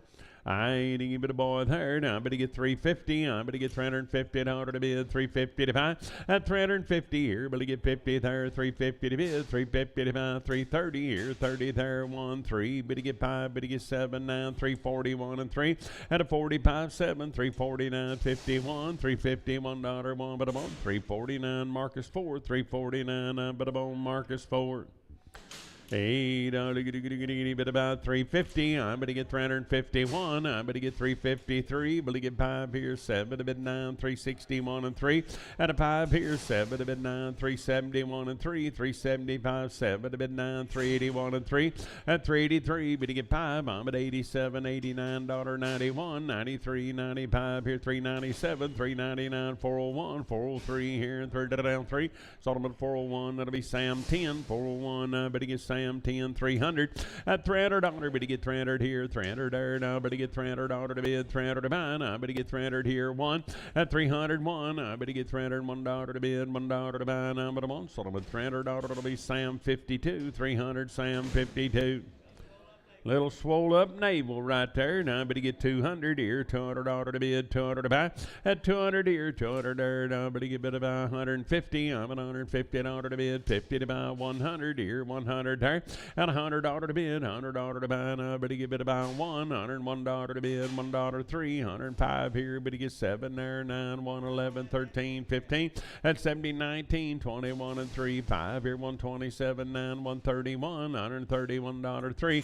S1: I ain't even a boy there. Now I'm going to get 350. I'm going to get $350 to bid, 350 to buy. At 350 here, but to get 50 there, 350 to bid, 350 to buy, 330 here, 30 there, 1, 3, but to get 5, but to get 7 now, 341 and 3. At a 45, 7, 349, 51, $351, 1, but a bone, 349, Marcus 4, 349, but a bone, Marcus 4. Hey, bit about 350. I'm going to get 351. I'm going to get 353. But to get 5 here, 7 to bid 9, 361 and 3. At a 5 here, 7 to bid 9, 371 and 3, 375, 7 to bid 9, 381 and 3. At 383, but to get 5, I'm at 87, $89.91, 93, 95 here, 397, 399, 401, 403 here, and 3 down 3. Solomon 401, that'll be Sam 10, 401, but to get Sam 10, 300. At $300, but to get 300 here, 300 there, now, but to get $300 to bid, 300 to buy, now, but to get 300 here, 1. At 301, but to get $301 to bid, $1 to buy, now, but I'm on Solomon $300 to be Sam 52, 300, Sam 52. Little swole up navel right there. Now I'm going to get 200 here, $200 to bid, 200 to buy. At 200 here, 200 there. Now I'm going to get bid about 150. I'm at $150 to bid, 50 to buy, 100 here, 100 there. At $100 to bid, $100 to buy. Now I'm going to get bid about $101 to bid, $1 3, 105 here, but to get 7 there, 9, 1, 11, 13, 15. At 70, 19, 21 and 3, 5 here, 127, 9, 131, $131, 3,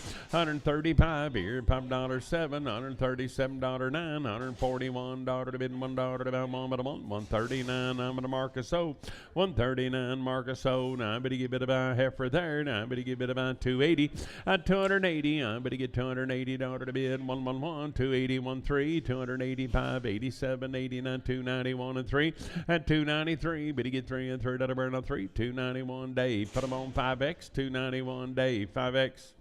S1: 135 here, $5, 7, $137, 9, $141 to bid, $1 to buy, $139. I'm going to Marcus O, 139 Marcus O. Now I'm going to give it about heifer there. Now I'm going to give it about 280. At 280, I'm going to get $280 to bid, 111, 280, 13, 285, 87, 89, 291 and 3. At 293, but you get 3 and 3 to burn on 3, 291 Dave. Put them on 5X, 291 Dave, 5X.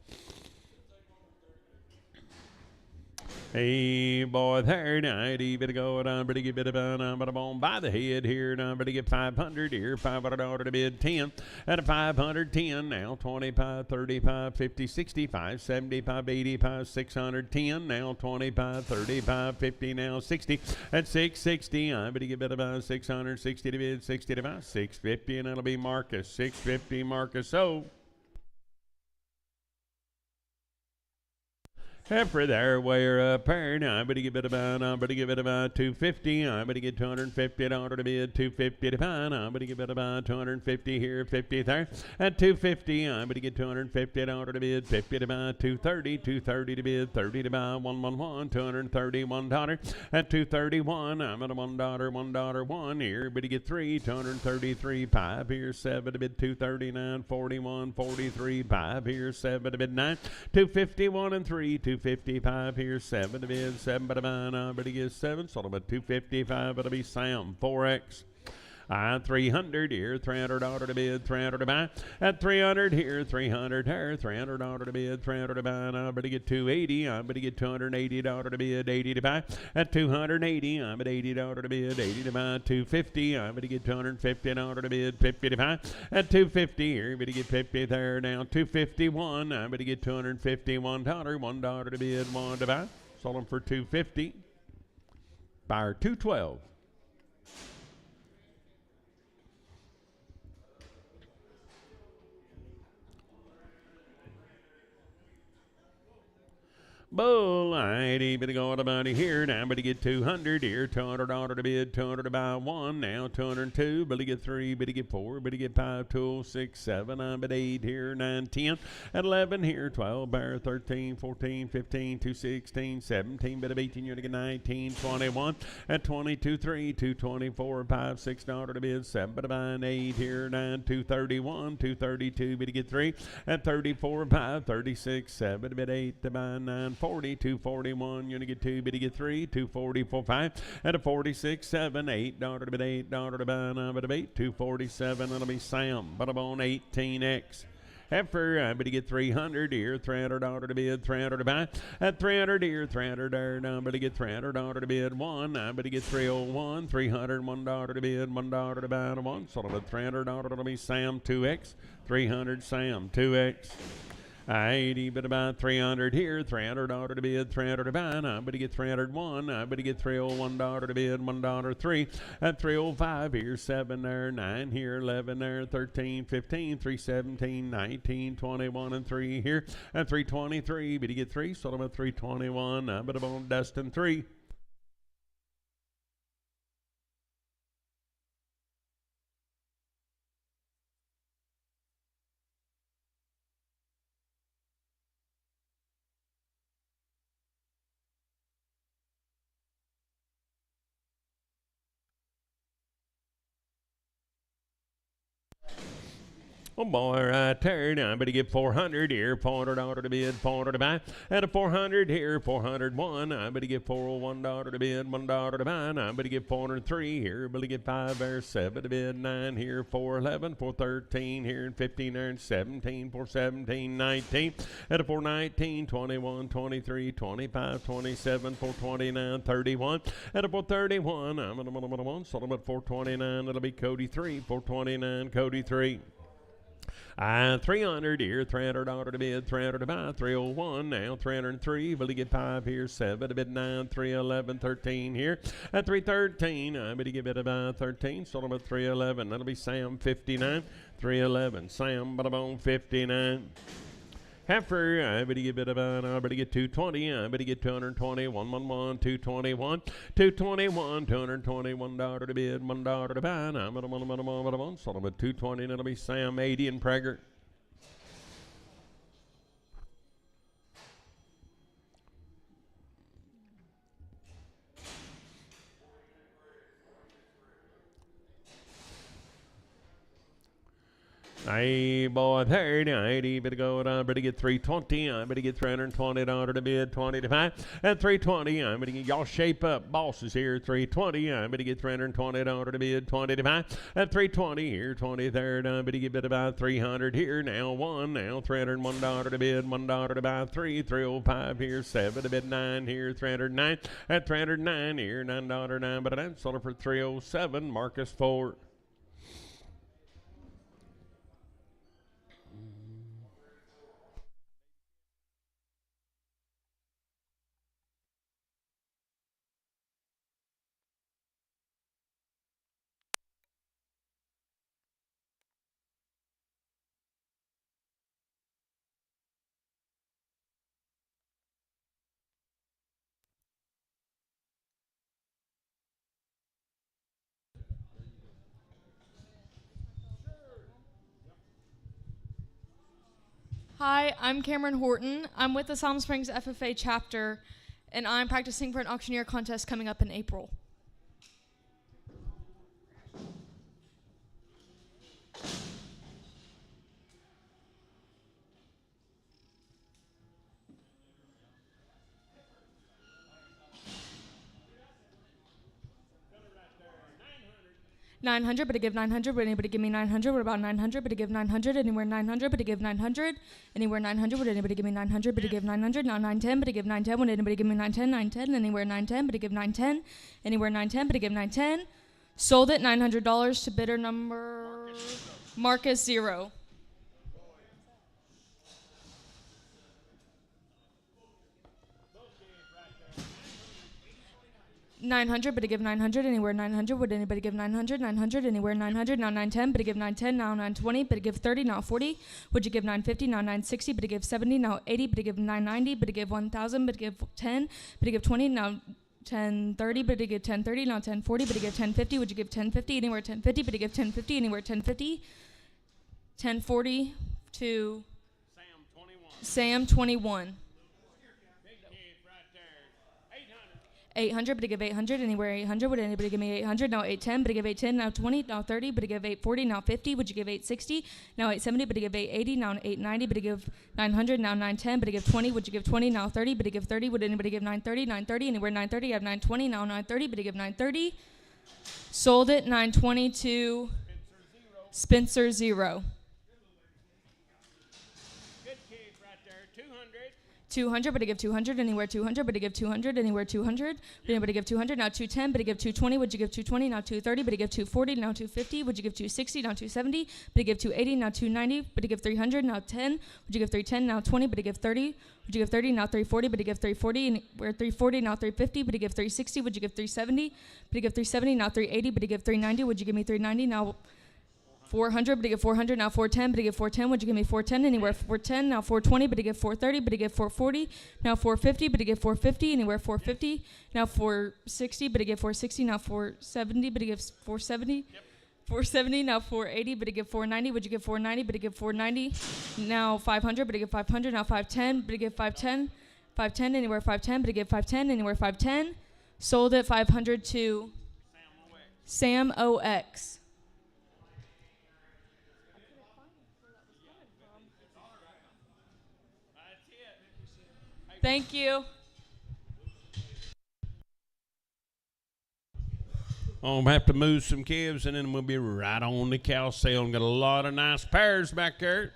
S1: Hey, boy, there, now, even going on, but to get bit about, I'm on by the head here, now, but to get 500 here, $500 to bid, 10. At a 510 now, 25, 35, 50, 65, 75, 85, 610 now, 25, 35, 50 now, 60. At 660, I'm going to get bit about 660 to bid, 60 to buy, 650, and that'll be Marcus, 650 Marcus O. Heifer there, way up here. Now I'm going to give it about, 250. I'm going to get $250 to bid, 250 to buy. I'm going to give it about 250 here, 50 there. At 250, I'm going to get $250 to bid, 50 to buy, 230, 230 to bid, 30 to buy, 111, $231. At 231, I'm at a $1, 1 here, but to get 3, 233, 5 here, 7 to bid, 239, 41, 43, 5 here, 7 to bid, 9, 251 and 3, 255 here, 7 to bid, 7 but a buy, but he gets 7, so I'm at 255, it'll be Sam, 4X. At 300 here, 300 order to bid, 300 to buy. At 300 here, 300 here, 300 order to bid, 300 to buy. I'm going to get 280. I'm going to get 280 order to bid, 80 to buy. At 280, I'm at 80 order to bid, 80 to buy. 250, I'm going to get 250 order to bid, 50 to buy. At 250 here, I'm going to get 50 there now. 251, I'm going to get $251, $1 to bid, 1 to buy. Sold them for 250. Buyer 212. Bull, righty, bit of going about here. Now, but to get 200 here, $200 to bid, 200 to buy one. Now, 202, but to get 3, but to get 4, but to get 5, 2, 6, 7, I'm at 8 here, 9, 10. At 11 here, 12, bear 13, 14, 15, 2, 16, 17, bit of 18, you're to get 19, 21. At 22, 3, 224, 5, $6 to bid, 7, but to buy an 8 here, 9, 231, 232, but to get 3. At 34, 5, 36, 7, bit 8 to buy 9. 40, 241, you're going to get 2, but you get 3, 244, 5, at a 46, 7, $8 to bid, $8 to buy, 9, but a 8, 247, that'll be Sam, but I'm on 18X. Heifer, but you get 300 here, $300 to bid, 300 to buy. At 300 here, 300 there, but you get $300 to bid, 1, but you get 301, $301 to bid, $1 to buy, 1, so I'm at $300 to be Sam, 2X, 300 Sam, 2X. 80, but about 300 here, $300 to bid, 300 to buy. Now, but you get 301. But you get $301 to bid, $1 3. At 305 here, 7 there, 9 here, 11 there, 13, 15, 317, 19, 21, and 3 here. At 323, but you get 3, so I'm at 321. But I'm on Dustin 3. Oh boy, right there. Now, but to get 400 here, $400 to bid, 400 to buy. At a 400 here, 401. I bet to get $401 to bid, $1 to buy. Now, but to get 403 here, but to get 5 there, 7 to bid, 9 here, 411, 413 here, and 15 there, and 17, 417, 19. At a 419, 21, 23, 25, 27, 429, 31. At a 431, I'm at a 1, sold them at 429. It'll be Cody 3, 429, Cody 3. 300 here, $300 to bid, 300 to buy, 301 now, 303, will you get 5 here, 7 to bid, 9, 311, 13 here, at 313, I bet you get bid about 13, sold them at 311, that'll be Sam 59, 311, Sam, but I'm on 59. Heifer, I bet you get bid about, I bet you get 220, I bet you get 220, 111, 221, 221, $221 to bid, $1 to buy, I'm at a 1, sold them at 220, and it'll be Sam 80 and Prager. Hey, boy, 30, 80, better go, I better get 320, I better get $320 to bid, 20 to buy. At 320, I better get, y'all shape up, bosses here, 320, I better get $320 to bid, 20 to buy. At 320 here, 20 there, I better get bid about 300 here, now 1, now $301 to bid, $1 to buy, 3, 305 here, 7 to bid, 9 here, 309. At 309 here, $9, 9, but I'm sold it for 307, Marcus 4.
S3: Hi, I'm Cameron Horton. I'm with the Palm Springs FFA chapter, and I'm practicing for an auctioneer contest coming up in April. 900, but I give 900. Would anybody give me 900? What about 900? But I give 900. Anywhere 900, but I give 900. Anywhere 900. Would anybody give me 900? But I give 900. Now 910, but I give 910. Would anybody give me 910? 910. Anywhere 910, but I give 910. Anywhere 910, but I give 910. Sold it $900 to bidder number Marcus 0. 900, but I give 900. Anywhere 900. Would anybody give 900? 900. Anywhere 900. Now 910, but I give 910. Now 920, but I give 30. Now 40. Would you give 950? Now 960, but I give 70. Now 80, but I give 990, but I give 1,000, but I give 10, but I give 20. Now 1030, but I give 1030. Now 1040, but I give 1050. Would you give 1050? Anywhere 1050, but I give 1050. Anywhere 1050. 1040 to Sam 21. 800, but I give 800. Anywhere 800. Would anybody give me 800? Now 810, but I give 810. Now 20. Now 30, but I give 840. Now 50. Would you give 860? Now 870, but I give 880. Now 890, but I give 900. Now 910, but I give 20. Would you give 20? Now 30, but I give 30. Would anybody give 930? 930. Anywhere 930. I have 920. Now 930, but I give 930. Sold it 920 to Spencer 0. 200, but I give 200. Anywhere 200, but I give 200. Anywhere 200. Would anybody give 200? Now 210, but I give 220. Would you give 220? Now 230, but I give 240. Now 250. Would you give 260? Now 270, but I give 280. Now 290, but I give 300. Now 10. Would you give 310? Now 20, but I give 30. Would you give 30? Now 340, but I give 340. Anywhere 340. Now 350, but I give 360. Would you give 370? But I give 370. Now 380, but I give 390. Would you give me 390? Now 400, but I give 400. Now 410, but I give 410. Would you give me 410? Anywhere 410. Now 420, but I give 430, but I give 440. Now 450, but I give 450. Anywhere 450. Now 460, but I give 460. Now 470, but I give 470. Yep. 470. Now 480, but I give 490. Would you give 490? But I give 490. Now 500, but I give 500. Now 510, but I give 510. 510. Anywhere 510, but I give 510. Anywhere 510. Sold at 500 to Sam OX. Thank you.
S1: I'm gonna have to move some calves, and then we'll be right on the cow sale. And got a lot of nice pairs back there.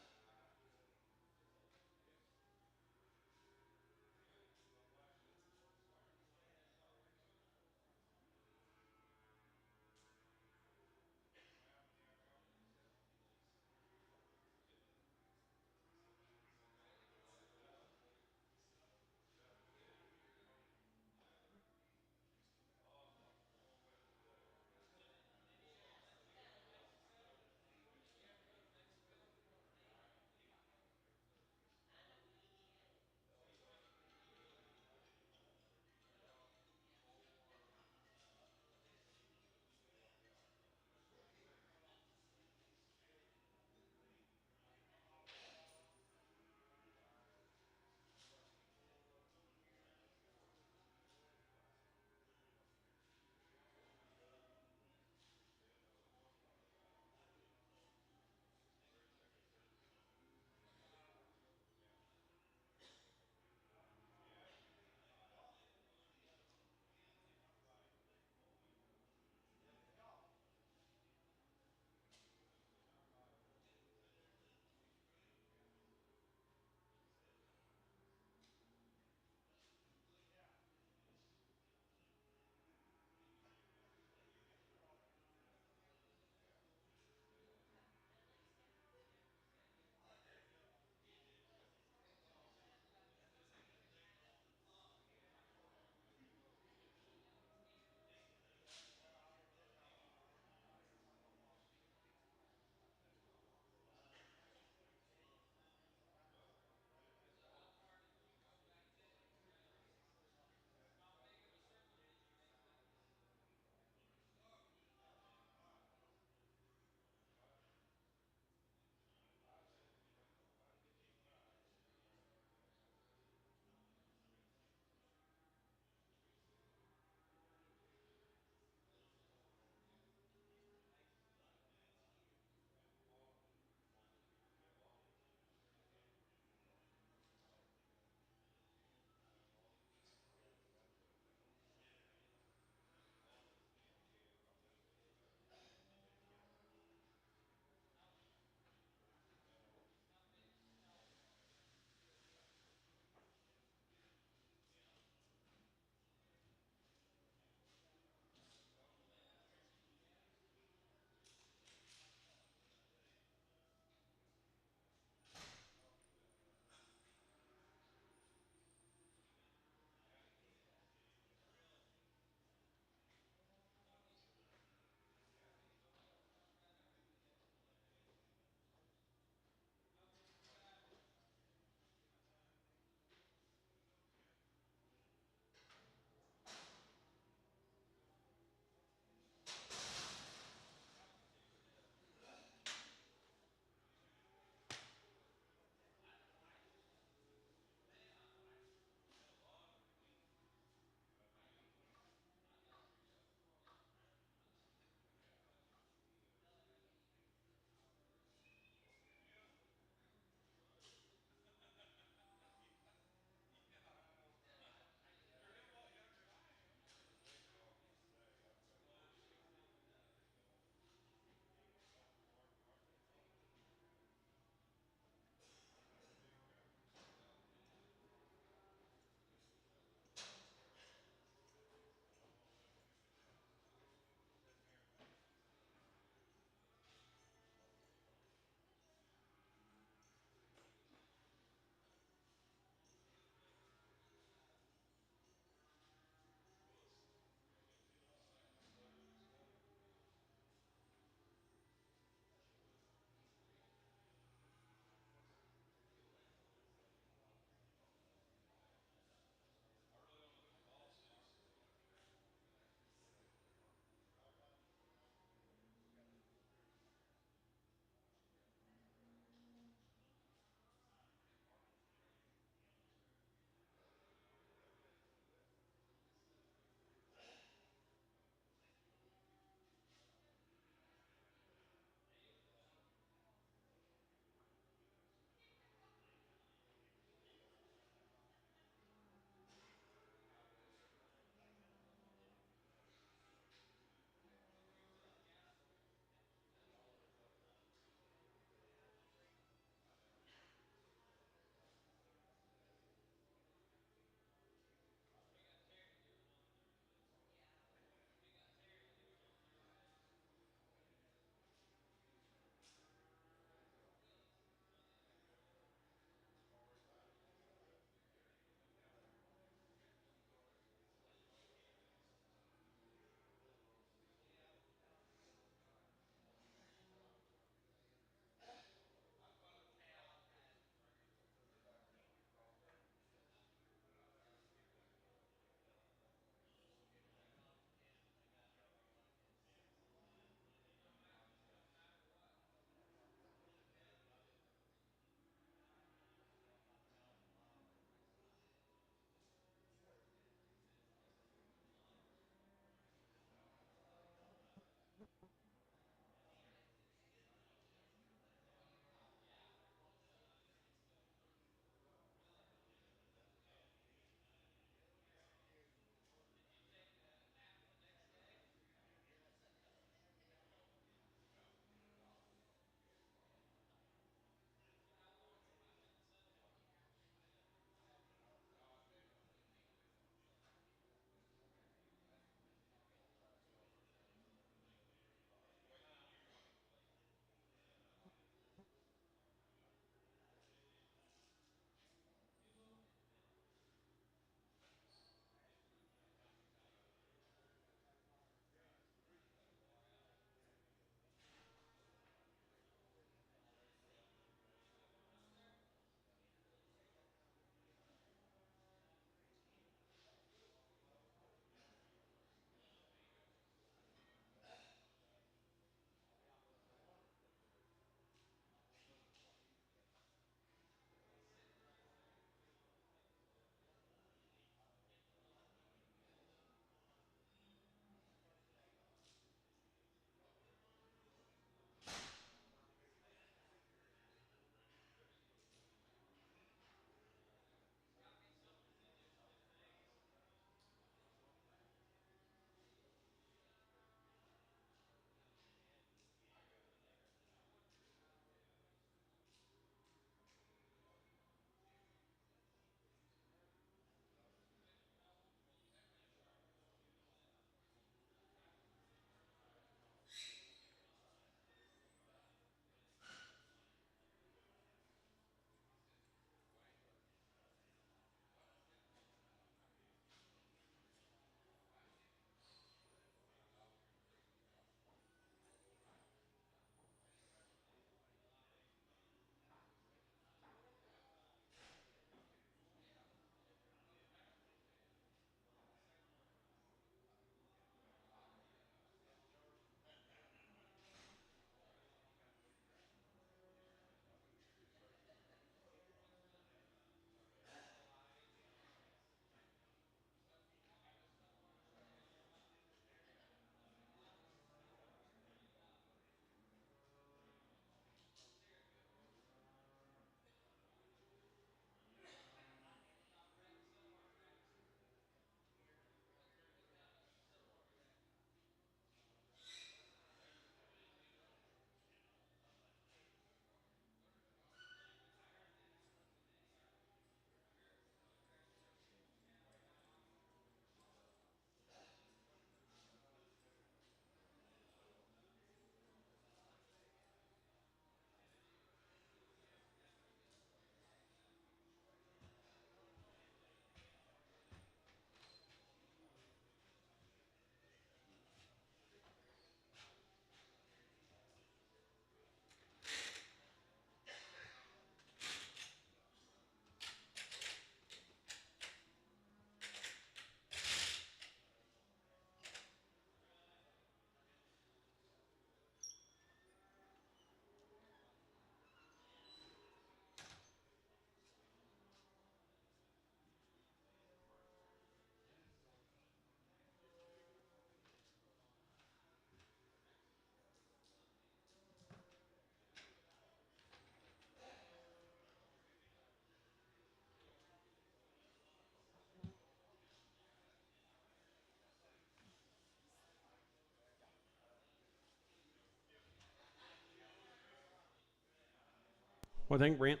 S1: What do you think, Brent?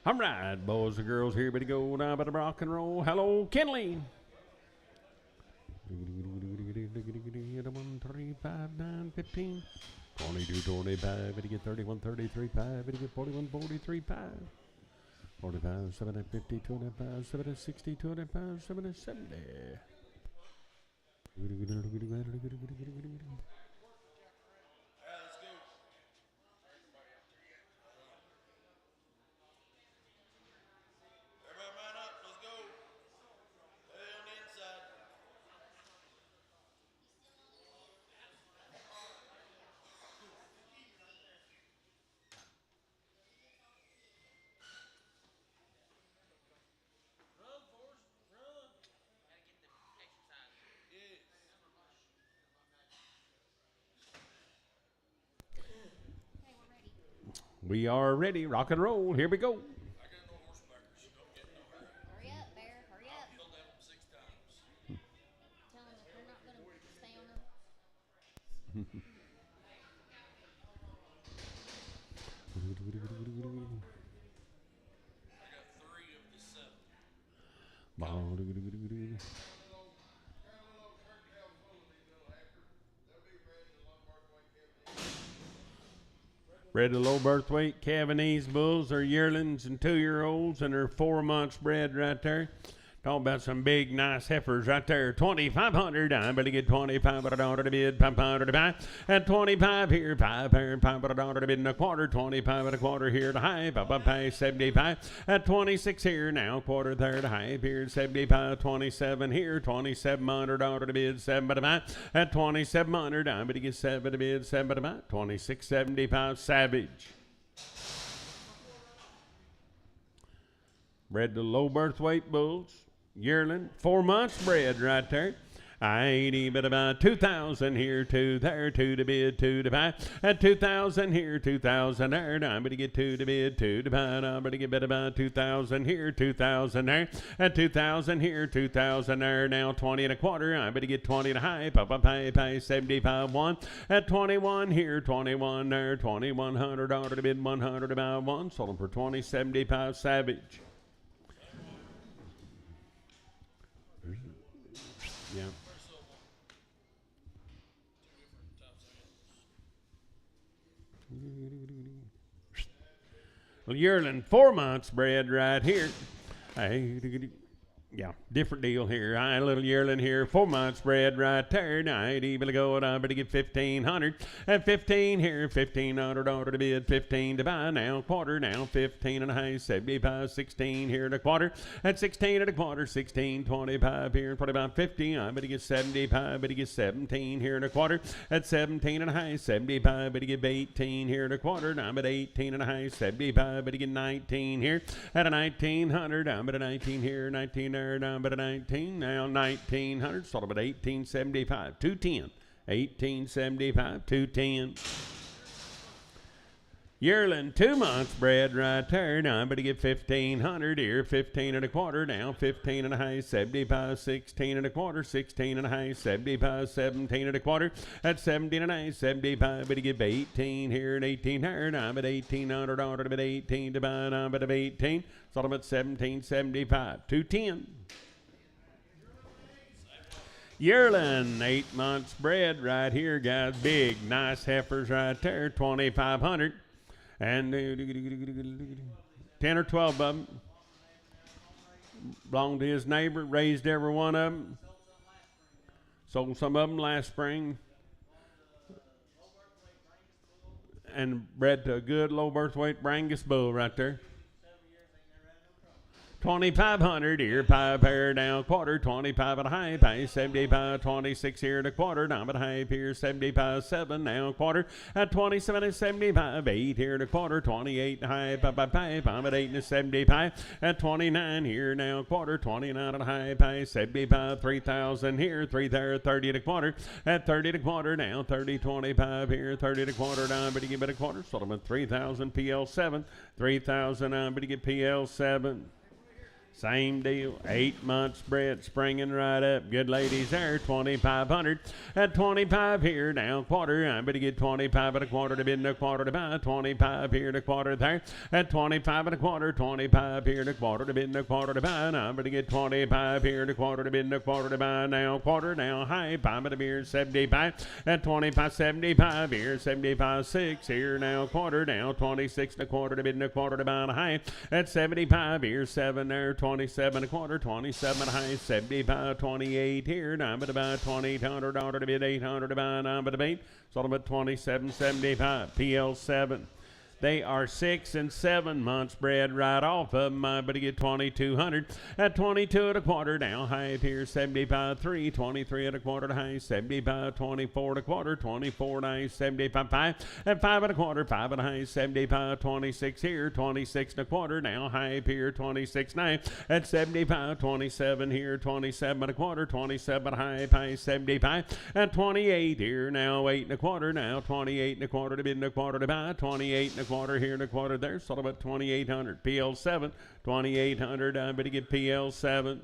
S1: All right, boys and girls, here we go. Now, better rock and roll. Hello, Kenley. 1, 3, 5, 9, 15, 22, 25, to get 31, 33, 5, to get 41, 43, 5, 45, 7, 50, 25, 7, 60, 25, 7, 70. We are ready. Rock and roll. Here we go.
S4: Hurry up, Bear. Hurry up. Tell them if they're not going to stay on them.
S1: Bred to low birth weight Cavanese bulls are yearlings and 2-year-olds, and they're 4 months bred right there. Talking about some big, nice heifers right there. 2,500. I better get 25 at a dollar to bid. 500 to buy. At 25 here. 5 at a dollar to bid and a quarter. 25 at a quarter here to high. Pay 75. At 26 here now. Quarter there to high here. 75. 27 here. $2,700 to bid. 7 to buy. At 2,700. I better get 7 to bid. 7 to buy. 26.75 Savage. Bred to low birth weight bulls. Yearling, 4 months bred right there. 80, but about 2,000 here, 2 there, 2 to bid, 2 to buy. At 2,000 here, 2,000 there. I'm going to get 2 to bid, 2 to buy. I'm going to get about 2,000 here, 2,000 there. At 2,000 here, 2,000 there. Now 20 and a quarter. I'm going to get 20 to high. Pay 75 1. At 21 here, 21 there. $2,100 to bid, 100 to buy 1. Sold them for 20.75 Savage. Yeah. Well, yearling, 4 months bred right here. Yeah, different deal here. I little yearling here, 4 months bred right there. 90, but go down, but get 1,500. At 15 here, 1,500 order to bid, 15 to buy now, quarter now, 15 and a half, 75, 16 here and a quarter. At 16 and a quarter, 16, 25 here, and 25, 50. I better get 75, but he gets 17 here and a quarter. At 17 and a half, 75, but he get 18 here and a quarter. Now I'm at 18 and a half, 75, but he get 19 here. At a 1900, I'm at a 19 here, 19 there. Down but a 19 now 1900 sort of at 1875 210 1875 210 yearling 2 months bred right there. Now I'm going to get 1,500 here, 15 and a quarter now, 15 and a half, 75, 16 and a quarter, 16 and a half, 75, 17 and a quarter. At 17 and a half, 75, but to give 18 here and 1800. Now I'm at 1,800 ordered at 18 to buy. Now I'm at 18, so I'm at 1775, 210. Yearling, 8 months bred right here, guys. Big, nice heifers right there, 2,500. And 10 or 12 of them belonged to his neighbor, raised every one of them. Sold some of them last spring. And bred to a good low birth weight Brangus bull right there. 2,500 here, 5 pair down quarter, 25 and a half, pay 75, 26 here and a quarter, down and a half here, 75, 7 now quarter, at 27 and 75, 8 here and a quarter, 28 and a half, pay, I'm at 8 and a 75, at 29 here now quarter, 29 and a half, pay 75, 3,000 here, 3 there, 30 and a quarter, at 30 and a quarter now, 30, 25 here, 30 and a quarter down, but you give it a quarter, sort of at 3,000 PL7, 3,000 but you get PL7. Same deal, 8 months bred, springing right up. Good ladies there, 2,500. At 25 here, down quarter. I'm going to get 25 and a quarter to bid and a quarter to buy. 25 here and a quarter there. At 25 and a quarter, 25 here and a quarter to bid and a quarter to buy. Now I'm going to get 25 here and a quarter to bid and a quarter to buy. Now quarter, now high. 5 at a beer, 75. At 25, 75 here, 75, 6 here. Now quarter, now 26 and a quarter to bid and a quarter to buy. And a high. At 75 here, 7 there. 27 and a quarter, 27 and a half, 75, 28 here. Now I'm at about 2,800 order to bid, 800 to buy. Now I'm at about so I'm at 27.75 PL7. They are 6 and 7 months bred right off of them. I better get 2,200 at 22 and a quarter. Now high here 75 3, 23 and a quarter to high 75, 24 and a quarter, 24 and a half, 75 5 at 5 and a quarter, 5 and a half, 75, 26 here, 26 and a quarter. Now high here 26 9 at 75, 27 here, 27 and a quarter, 27 and a half, 75 at 28 here. Now 8 and a quarter. Now 28 and a quarter to bid and a quarter to buy. 28 and a quarter here and a quarter there, so about 2,800 PL7, 2,800. I better get PL7.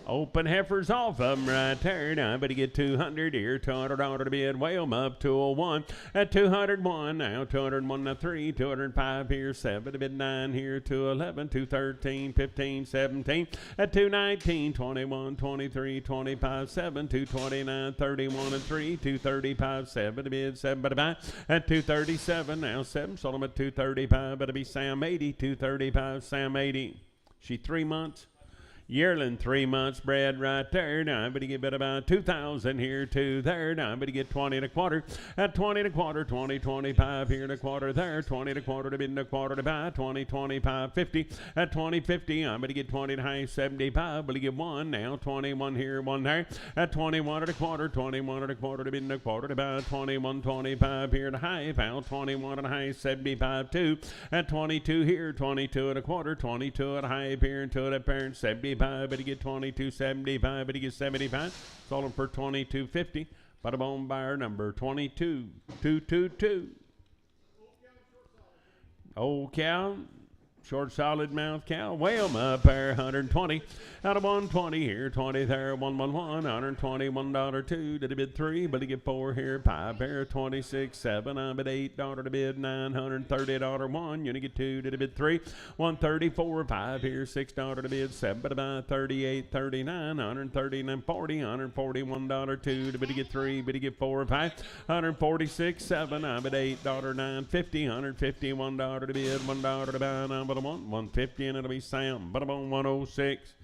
S1: Open heifers off of them right there. Now I better get 200 here, 200 order to bid. Whale them up 201 at 201. Now 201 to 3, 205 here, 7 to bid 9 here, 211, 213, 15, 17 at 219, 21, 23, 25, 7, 229, 31 and 3, 235, 7 to bid, 7 to buy at 237. Now 7 sold them at 235. Better be Sam 80, 235, Sam 80. She 3 months. Yearling 3 months bred right there. Now I'm going to get about 2,000 here, 2 there. Now I'm going to get 20 and a quarter at 20 and a quarter, 20, 25 here and a quarter there, 20 and a quarter to bid and a quarter to buy, 20, 25, 50 at 20, 50. I'm going to get 20 and a half, 75. But you get 1 now, 21 here, 1 there at 21 and a quarter, 21 and a quarter to bid and a quarter to buy, 21, 25 here and a half, out 21 and a half, 75, 2 at 22 here, 22 and a quarter, 22 and a half here and 2 at a pair and 75. But he get 22.75, but he get 75. Sold him for 22.50. Bada bone buyer number 22.222. Old cow, Short, solid mouth cow. Weigh 'em up there, 120. Out of 120 here, 20 there, 111. $121, 2 to the bid 3, but to get 4 here, 5 there, 26, 7. I bid $8 to bid, $930, 1. You get 2 to the bid 3, 134, 5 here, $6 to bid, 7. But about 38, 39, 139, 40, $141, 2 to bid to get 3, but to get 4, 5. 146, 7. I bid $8, 950, $151 to bid, $1 to buy. But I want 150 and it'll be Sam. But I'm on 106.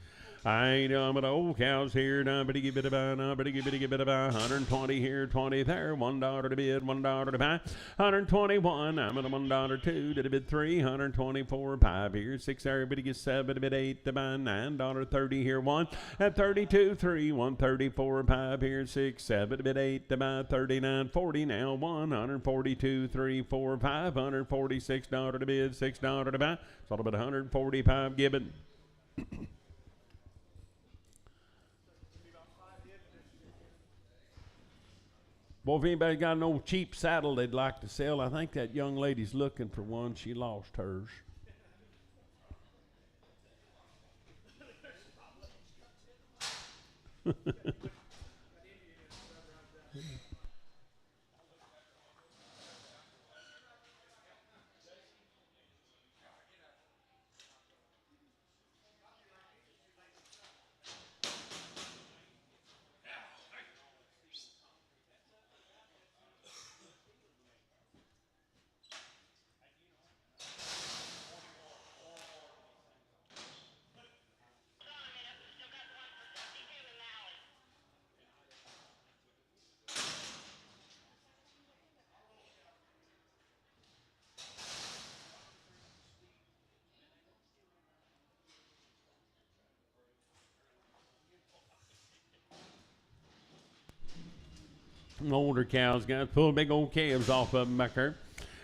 S1: I ain't but old cows here. Now, but give it about, 120 here, 20 there, $1 to bid, $1 to buy. 121. I'm at $1, 2 to the bid 3, 124, 5 here, 6 there, but get 7 to bid 8 to buy, $9.30 here, 1 at 32, 3, 134, 5 here, 6, 7 to bid 8 to buy, 39, 40 now, 142, 3, 4, $546 to bid, $6 to buy. It's all about 145 given. Well, if anybody got an old cheap saddle they'd like to sell, I think that young lady's looking for one. She lost hers. Older cows, guys, pull big old calves off of them back there.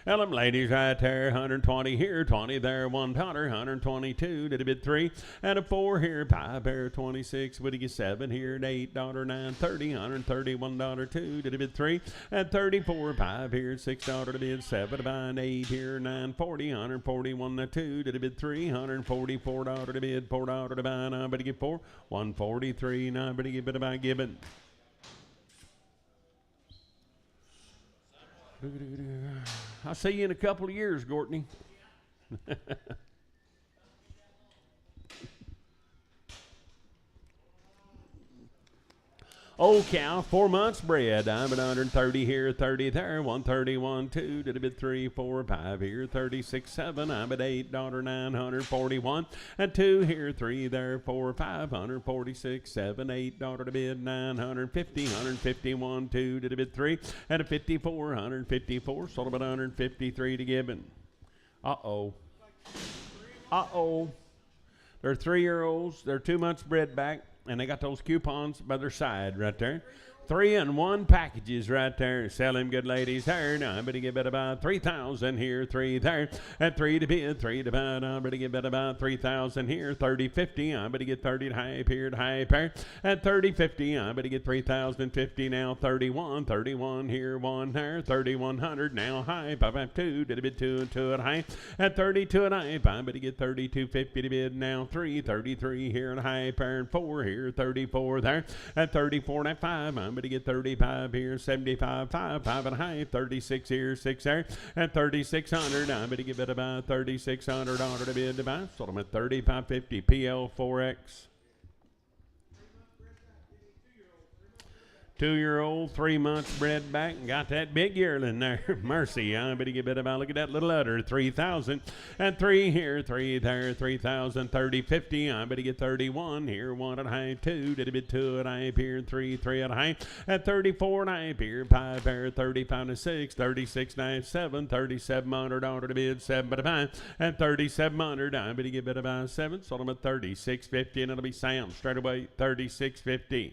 S1: And them ladies right there, 120 here, 20 there, $1, 122 to the bid 3, and a 4 here, 5 there, 26, would you get 7 here, at $8, $9.30, $131, 2 to the bid 3, and 34, 5 here, $6 to bid 7, to buy an 8 here, $9.40, $141, 2 to the bid 3, $144 to bid, $4 to buy, now but to get 4, $143, now but to get by given. I'll see you in a couple of years, Courtney. Old cow, 4 months bred. I'm at 130 here, 30 there, 131, 2 to the bid 3, 4, 5 here, 36, 7. I'm at $8, 941, and 2 here, 3 there, 4, 5, 146, 7, $8 to bid, 950, 151, 2 to the bid 3, and a 54, 154, sold about 153 to given. Uh-oh. They're 3-year-olds. They're 2 months bred back. And they got those coupons by their side right there. 3-in-1 packages right there. Sell them good ladies there. Now I'm going to give it about 3,000 here, 3 there, and 3 to bid, 3 to buy. I'm going to give it about 3,000 here, 30, 50. I'm going to get 30 to hype here, to hype there, and 30, 50. I'm going to get 3,050 now, 31, 31 here, 1 there, 3,100 now, hype. I've had 2 to the bid, 2 and 2 at hype, and 32 at hype. I'm going to get 32.50 to bid now, 3, 33 here at hype, and 4 here, 34 there, and 34 at 5. I'm going to get 35 here, 75, 5 and a half, 36 here, 6 there, and 3,600. I'm going to give it about $3,600 to bid to buy. Sold them at 35.50 PL4X. 2-year-old, 3 months bred back, and got that big yearling there. Mercy, I'm going to give it about, look at that little udder, 3,000, and 3 here, 3 there, 3,000, 30, 50. I'm going to get 31 here, 1 at a high, 2 to the bid, 2 at a high here, 3 at a high, and 34 at a high here, 5 there, 35 to 6, 36, 9, 7, $3,700 to bid, 7 at a high, and 3,700. I'm going to give it about 7, sold them at 36.50, and it'll be Sam straight away, 36.50.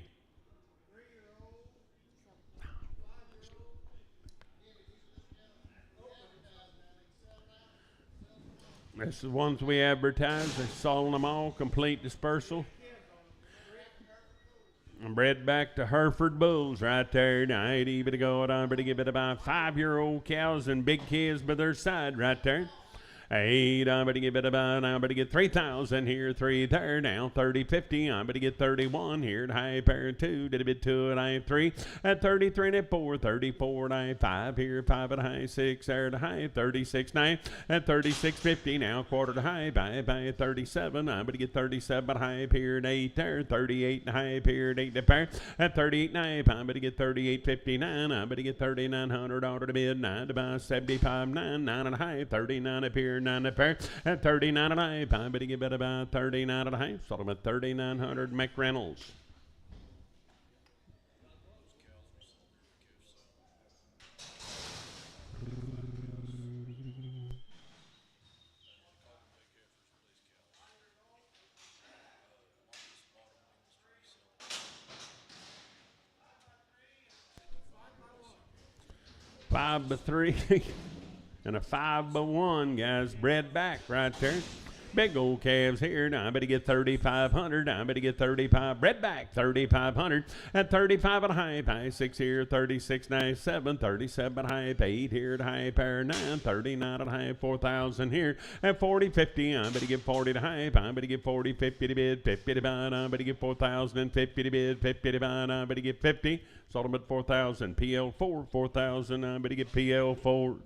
S1: This is the ones we advertised. They sold them all, complete dispersal. I'm bred back to Hereford Bulls right there. Now, 80 to go. I'm going to give it about 5-year-old cows and big kids by their side right there. 8, I'm going to get about, I'm going to get 3,000 here, 3 there, now 30, 50, I'm going to get 31 here at high pair 2, did a bit 2 at high 3, at 33 and at 4, 34 at high 5 here, 5 at high 6 there at high 36, 9, at 36, 50, now quarter to high, by 37, I'm going to get 37 at high here at 8 there, 38 and high here at 8 at pair, at 38 9, I'm going to get 38, 59, I'm going to get 3,900 order to bid, 9 to buy 75, 9, 9 and a high, 39 up here, 9 up there, at 39 and a half, I'm going to give it about 39 and a half, sort of at 3,900 McReynolds. Five by 3 and a 5 by 1, guys. Bred back right there. Big old calves here. Now I'm going to get 3,500. I'm going to get 35. Bred back 3,500. At 35 at high. High 6 here. 36 9 7. 37 at high. 8 here at high. Pair 9. 39 at high. 4,000 here. At 40 50. I'm going to get 40 to high. I'm going to get 40 50 to bid. 50 to buy. I'm going to get 4,050 to bid. 50 to buy. I'm going to get 50. Sold them at 4,000. PL4. 4,000. I'm going to get PL4.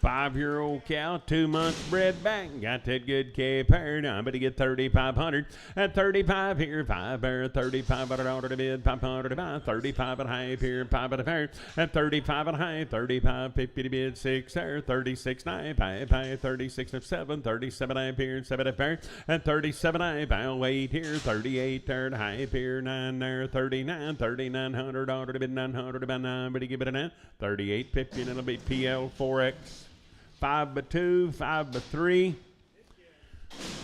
S1: 5-year-old cow, 2 months bred back. Got that good calf pair. Now I'm going to get 3,500. At 35 here, 5 pair, 35 at an order to bid, 500 to buy, 35 at high here, 5 at a pair. At 35 at high, 35, 50 to bid, 6 there, 36 9, 5, 36 of 7, 37 high here, 7 at a pair. At 37 high, I'll 8 here, 38 there, at high here, 9 there, 39, 3,900 order to bid, 900 to buy, 9, but give it a 9, 38, 50, and it'll be PL4X. 5 by 2, 5 by 3.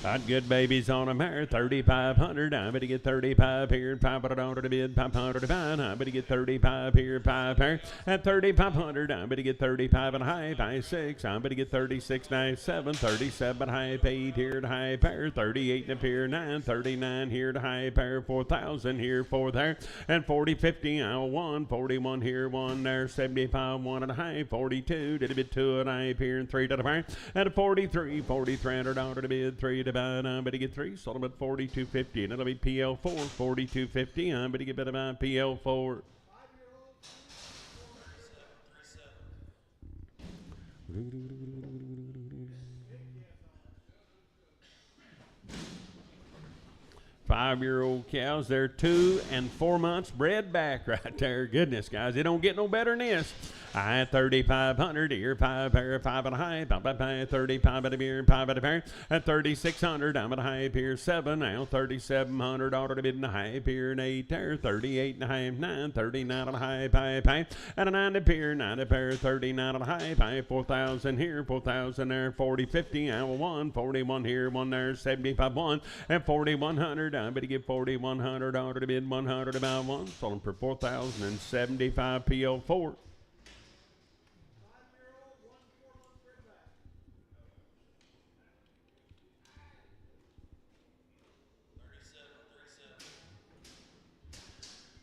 S1: Got good babies on them here, 3,500. I'm going to get 35 here, 500 to bid, 500 to buy. I'm going to get 35 here, 5 here. At 3,500, I'm going to get 35 and high, high 6. I'm going to get 36, 9, 7, 37 high, 8 here to high pair, 38 and here, 9, 39 here to high pair, 4,000 here, 4 there. And 40, 50, I'll 1, 41 here, 1 there, 75, 1 and a high, 42, did a bit 2 and high here, and 3 to the pair. At 43, 4,300 to bid, 3 to buy. I'm going to get 3, sold them at 42.50, and it'll be PL4, 42.50. I'm going to get about PL4. Five-year-old cows, they're 2 and 4 months bred back right there. Goodness, guys, it don't get no better than this. I 3,500 here, 5 pair, 5 and a high, 35 at a beer, 5 at a pair. At 3,600, I'm at a high pier 7 now, 3,700 order to bid in a high pier and 8 there, 38 and a high, 9, 39 and a high, pie, at a 9 to pier, 9 to pair, 39 and a high, 4,000 here, 4,000 there, 40, 50, I will 1, 41 here, 1 there, 75, 1, and 4,100, I'm going to give 4,100 order to bid, 100 about 1, sold them for 4,075 PL4.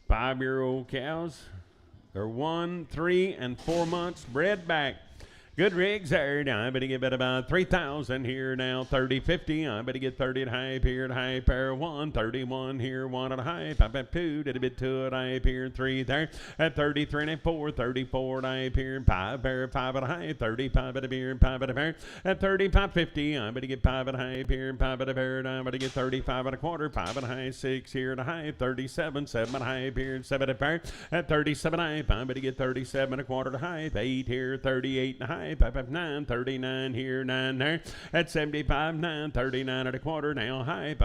S1: Five-year-old cows. They're 1, 3, and 4 months bred back. Good rigs there. Now I better get about 3,000 here now. 30, 50. I better get 30 at hype here at hype pair 1. 31 here, 1 at hype. Up at 2. Did a bit 2 at hype here. 3 there. At 33 and 4. 34 at hype here. 5 pair 5 at hype. 35 at a beer. 5 at a pair. At 35, 50. I better get 5 at hype here. 5 at a pair. I better get 35 at a quarter. 5 at high. 6 here at a hype. 37. 7 at hype here. 7 at a pair. At 37 hype. I better get 37 at a quarter to hype. 8 here. 38 and a hype. 9, 39 here, 9 there. At 75, 9, 39 at a quarter, now high.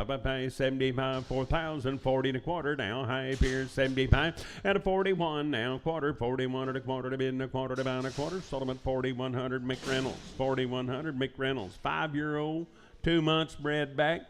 S1: 75, 4,000, 40 and a quarter, now high here, 75. At a 41, now quarter, 41 at a quarter to bid and a quarter to bound a quarter. Sold them at 4,100 McReynolds. 4,100 McReynolds. 5-year-old, 2 months bred back.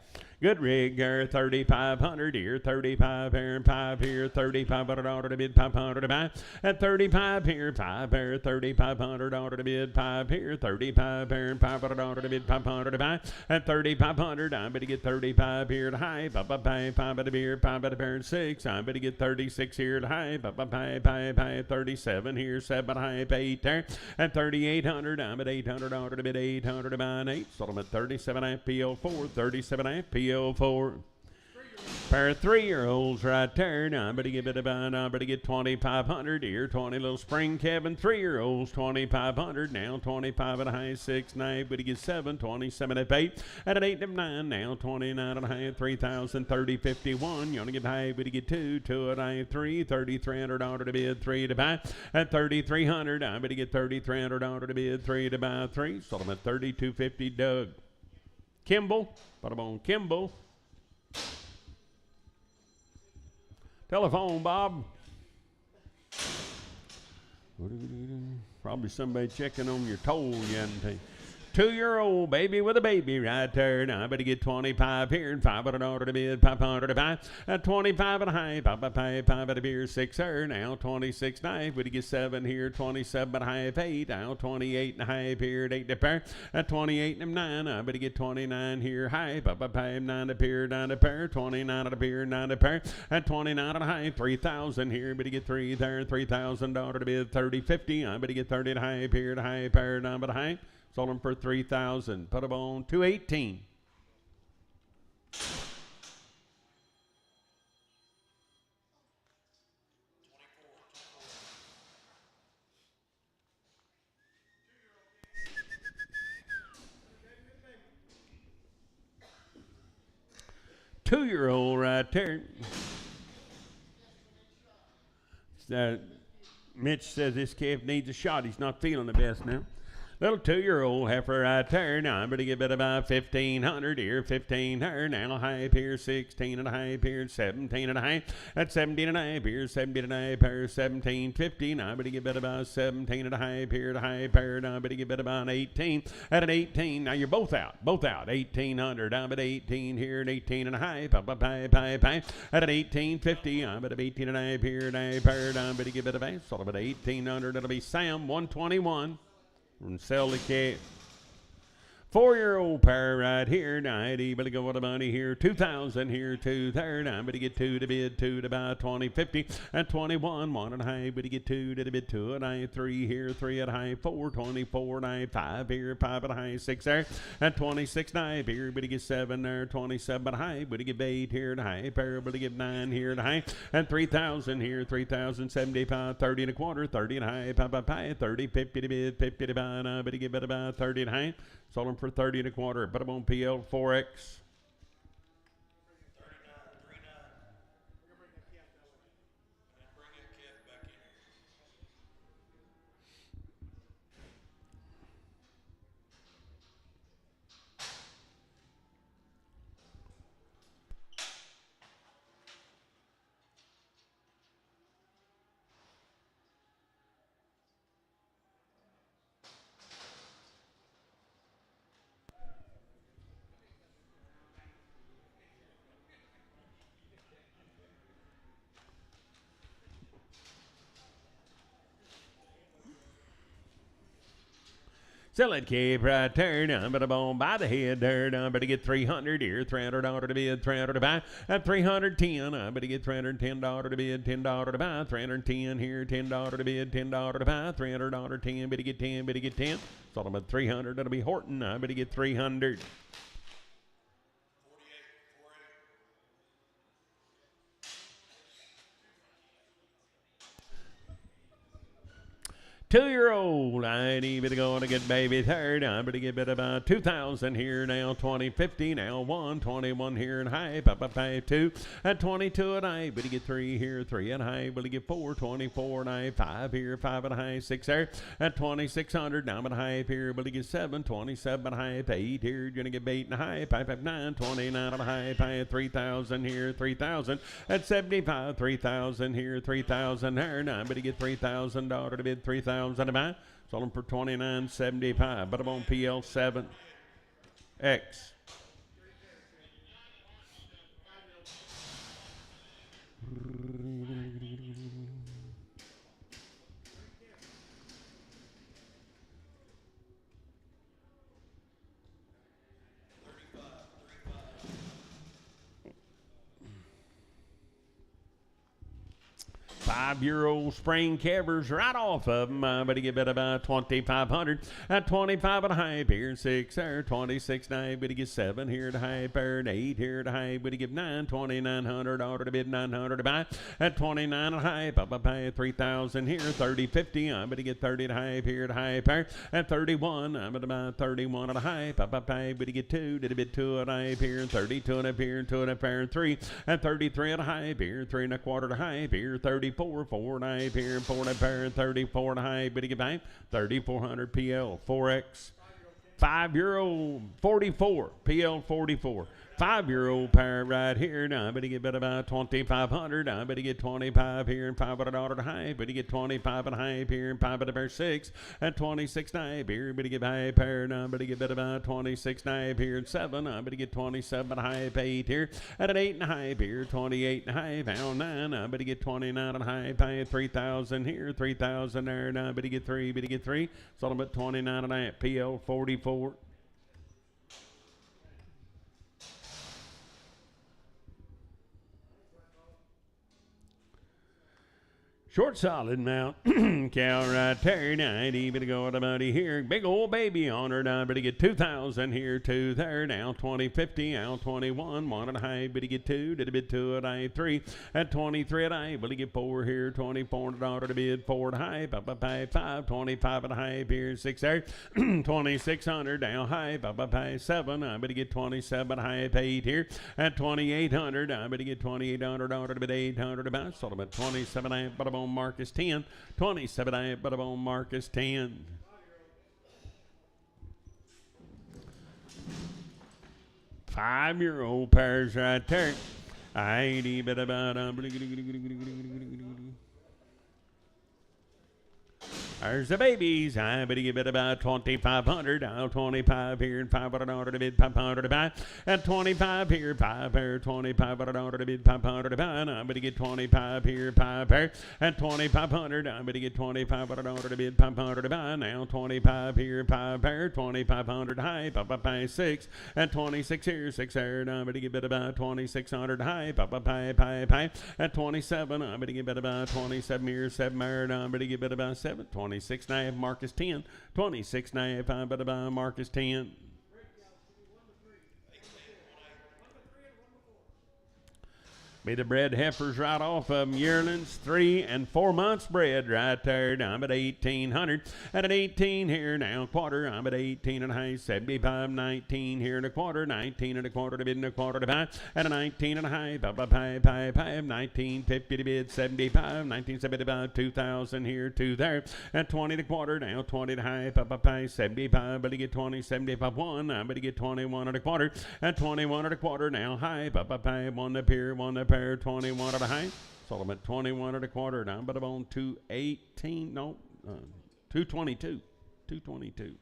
S1: Good rig here, 3,500 here, 35 here, and 5 here, 3,500 order to bid, 500 to buy. At 35 here, 5 here, 3,500 order to bid, 5 here, 35 here, and 500 order to bid, 500 to buy. At 3,500, I'm going to get 35 here to high, 5 at a beer, 5 at a pair, and 6. I'm going to get 36 here to high, 37 here, 7 at high, 8 there. At 3,800, I'm at 800 order to bid, 800 to buy, and 8. Sold them at 37 FPO4, 37 FPO4. Pair of 3-year-olds right there. Now I'm going to give it about, I'm going to get 2,500 here. 20 little spring Kevin 3-year-olds, 2,500 now. 25 at a high, 6, 9, but to get 7, 27 at 8. At an 8 and 9 now. 29 at a high, 3,000, 30, 51. You want to get high, but to get 2, 2 at a high, 3, 3,300 order to bid, 3 to buy. At 3,300, I'm going to get 3,300 order to bid, 3 to buy, 3. Sold them at 3,250. Doug Kimball, put them on Kimball. Telephone, Bob. Probably somebody checking on your toll, Yanty. 2-year-old baby with a baby right there. Now I better get 25 here and 500 order to bid, 500 to buy. At 25 at a high, 5 at a beer, 6 there. Now 26 knife, better get 7 here, 27 at a high, 8. Now 28 and a high here at 8 to pair. At 28 and 9, I better get 29 here, high, 9 to pair, 9 to pair. 29 at a beer, 9 to pair. At 29 at a high, 3,000 here, better get 3 there, 3,000 order to bid, 30, 50. I better get 30 at a high here at a high pair, 9 at a high. Sold them for 3,000. Put them on 218. Two-year-old right there. Mitch says this calf needs a shot. He's not feeling the best now. Little 2-year-old heifer right there. Now I'm going to give it about 1,500 here. 1,500 now. High here. 16 and a half here. 17 and a half. At 17 and a half here. 17 and a half here. 17.50. Now I'm going to give it about 17 and a half here. To high here. Now I'm going to give it about 18. At an 18. Now you're both out. Both out. 1,800. I'm at 18 here and 18 and a half. At an 18.50. I'm at 18 and a half here. And a half here. Now I'm going to give it about sort of at 1,800. It'll be Sam 121. And sell the cat. 4-year-old pair right here. 90. Better go with the money here. 2,000 here. 2 there. Now better get 2 to bid. 2 to buy. 20, 50. At 21. 1 and a half. Better get 2 to the bid. 2 and a half. 3 here. 3 and a half. 4. 24 and a half. 5 here. 5 and a half. 6 there. At 26 and a half here. Better get 7 there. 27 and a half. Better get 8 here and a half. Pair. Better get 9 here and a half. At 3,000 here. 3,075. 30 and a quarter. 30 and a half. 30. 50 to bid. 50 to buy. Now better get about 30 and a half. Sold them for 30 and a quarter. Put them on PL 4X. Sell it, keep right there. Now, but a bone by the head there. Now, better get 300 here. $300 to bid, 300 to buy. At 310, I better get $310 to bid, $10 to buy. 310 here, $10 to bid, $10 to buy. $300, 10, better get 10, better get 10. Sold them at 300. That'll be Horton. I better get 300. 2-year-old, I need to go on a good baby third. I'm going to give it about 2,000 here now. 2050 now. 121 here and high. Pay 2 at 22 and I. But to get 3 here, 3 and high. But to get 4, 24 and I. 5 here, 5 and high. 6 there at 2,600. Now I'm at high here. But to get 7, 27 and high. 8 here. You're going to get 8 and high. 5, 9, 29 and high. Pay 3,000 here, 3,000 at 75. 3,000 here, 3,000 there. Now I'm going to get $3,000 to bid 3,000. To buy. Sold them for $29.75. But I'm on PL7X. 5-year-old spring calvers right off of them. I'm going to give it about 2,500 at 25 and a high. Here 6 there, 26 9. But to get 7 here to high. Pair 8 here to high. But to give 9, 2,900. Order to bid 900 to buy at 29 and a high. Pay 3,000 here, 30 50. I'm going to get 30 to high here to high. Pair at 31. I'm going to buy 31 and a high. Pay. But to get 2, did a bid 2 and a high here, 32 and a here, 2 and a pair 3 at 33 and a high here, 3 and a quarter to high here, 34. 4 and a half here, 4 and a pair, 34 and a half, but you get back 3,400 PL 4X. 5-year-old 44 PL 44. 5-year-old pair right here. Now, I better get about 2,500. I better get 25 here and $500 to high. Better get 25 and a half here and $500 pair 6 at 26 and a half here. Better get high pair. Now, I better get about 26 and a half here and 7. I better get 27 and a half 8 here at an 8 and a half here. 28 and a half down 9. I better get 29 and a half. Pay 3,000 here, 3,000 there. Now, I better get 3. Better get 3. Sold them at 29 and a half. PL 44. Short solid mount, cow right there, 90, but go to buddy here. Big old baby on her, now, but to get 2,000 here, 2 there, now 2050, now 21, 1 and a half, but to get 2, did a bid 2 at I 3, at 23 at I, but to get 4 here, 24 to bid 4 at high, 5, 25 and a half here, 6 there, 2,600 down high, 7, I better get 27 high, 8 here, at 2,800, I better get 2,800 to bid 800 about, sold them at 27, but on Marcus 10, 27, but on Marcus 10. Five-year-old pairs right there. 80, but about there's the babies. I better give it about 2,500. I'll 25 here and $500 to bid 500 to buy. At 25 here, 5 pair, $2,500 to bid 500 to buy. And I better get 25 here, 5 pair. At 2,500, I better get $2,500 to bid 500 to buy. Now 25 here, 5 pair, 2,500 high. Pay 6. At 26 here, 6 there. And I better give it about 2,600 high. Pay. At 27, I better give it about 27 here, 7 there. And I better give it about 7. 26 and a half, Marcus 10. 26 and a half, I better buy Marcus 10. Be the bred heifers right off of them. Yearlings, 3 and 4 months bred right there. Now I'm at 1,800. At an 18 here now, quarter. I'm at 18 and a half, 75, 19 here and a quarter. 19 and a quarter to bid and a quarter to buy. At a 19 and a half, 1950 to bid 75, 1975, 2,000 here, 2 there. At 20 to quarter now, 20 to half, 75, but to get 20, 75, 1. I'm going to get 21 and a quarter. At 21 and a quarter now, high, 1 up here, 1 up here. 21 at a high. Sold them at 21 at a quarter. Down, but I'm on 218. No, 222. 222.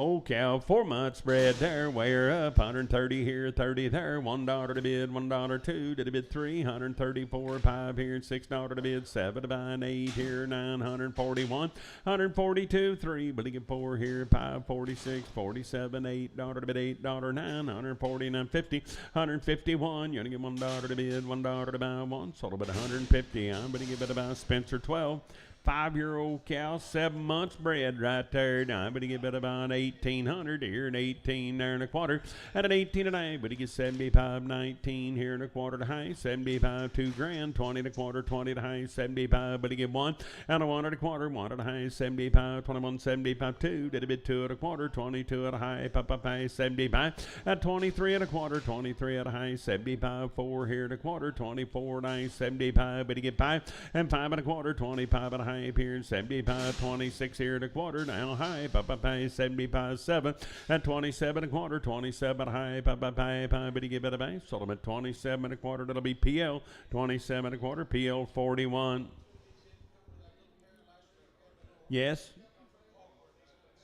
S1: Old cow, 4 months bred there, weigh her up, 130 here, 30 there, $1 to bid, $1 2 to the bid 3, 134, 5 here, $6 to bid, 7 to buy, 8 here, 941, 142, 3, but he get 4 here, 5, 46, 47, $8 to bid, $8, 9, 149, 50, 151, you're gonna get $1 to bid, $1 to buy, 1, sold about 150, I'm gonna give it about Spencer 12. 5-year-old cow, 7 months bred right there. Now I'm going to give it about 1,800 here and 18 there and a quarter. At an 18 and a half, but he gets 75, 19 here and a quarter to high. 75, 2 grand, 20 and a quarter, 20 to high, 75, but he get 1 and a 1 and a quarter, 1 and a high, 75, 21, 75, 2. Did a bit 2 and a quarter, 22 and a high, high, 75. At 23 and a quarter, 23 and a high, 75, 4 here and a quarter, 24 and a high, 75, but he get 5 and 5 and a quarter, 25 and a high. Here 75, 26 here and a quarter, now high, 75, 7 and 27 and a quarter, 27 high, but he give it a base, sold him at 27 and a quarter, that'll be PL, 27 and a quarter, PL 41. Yes.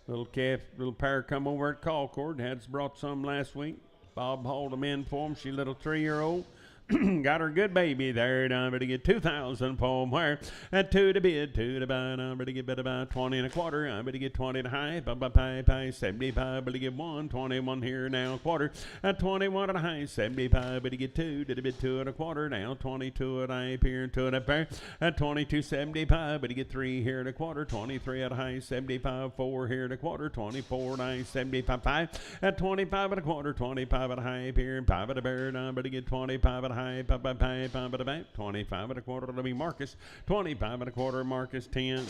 S1: Little calf, little pair come over at Concord, had brought some last week. Bob hauled them in for him, she little 3-year-old. Got her good baby there. Now I'm going to get 2,000 for him. Where at 2 to bid, 2 to buy. I'm going to get bid about 20 and a quarter. I'm going to get 20 to high. Pay 75. But to get 1, 21 here now quarter. At 21 and a high, 75. But to get 2, did a bid 2 and a quarter. Now 22 and a high here, 2 and a pair. At 22, 75. But to get 3 here and a quarter. 23 at a high, 75. 4 here and a quarter. 24 and a high, 75. 5 at 25 and a quarter. 25 at a high here. 5 at a bear. Now I'm going to get 25 at a high, 25 and a quarter, it'll be Marcus, 25 and a quarter, Marcus 10.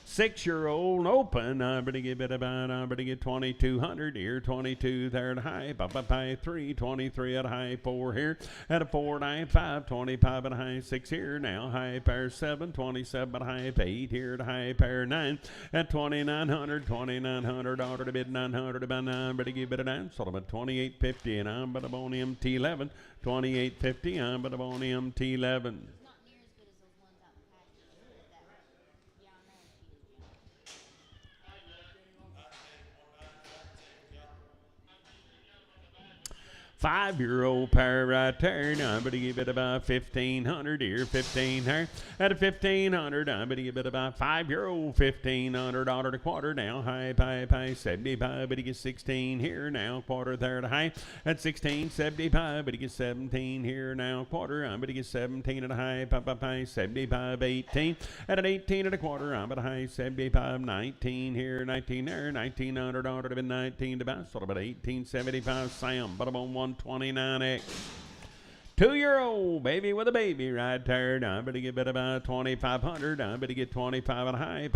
S1: 6-year-old open, I'm going to give it about, I'm going to get 2,200 here, 22 there at high, 3, 23 at high, 4 here, at a 4, 9, 5, 25 at high, 6 here, now high pair 7, 27 at high, 8 here at high pair 9, at 2,900, order to bid 900, about 9, I'm going to give it a 9, sold them at 28.50, and I'm going to bone him T11, 28.50, I'm going to bone him T11. Five-year-old pair right there. Now I'm going to give it about 1,500 here, 15 there. At a 1,500, I'm going to give it about 5-year-old, 1,500 order to quarter. Now high, 75, but he gets 16 here now, quarter there to high. At 16, 75, but he gets 17 here now, quarter. I'm going to get 17 at a high, 75, 18. At an 18 and a quarter, I'm at a high, 75, 19 here, 19 there, 1,900 order to be 19 to buy. Sort of about 1875, Sam, but I'm on 129X. 2-year-old baby with a baby right there. Now I'm going to give it about 2,500. I'm going to get 25 at a high.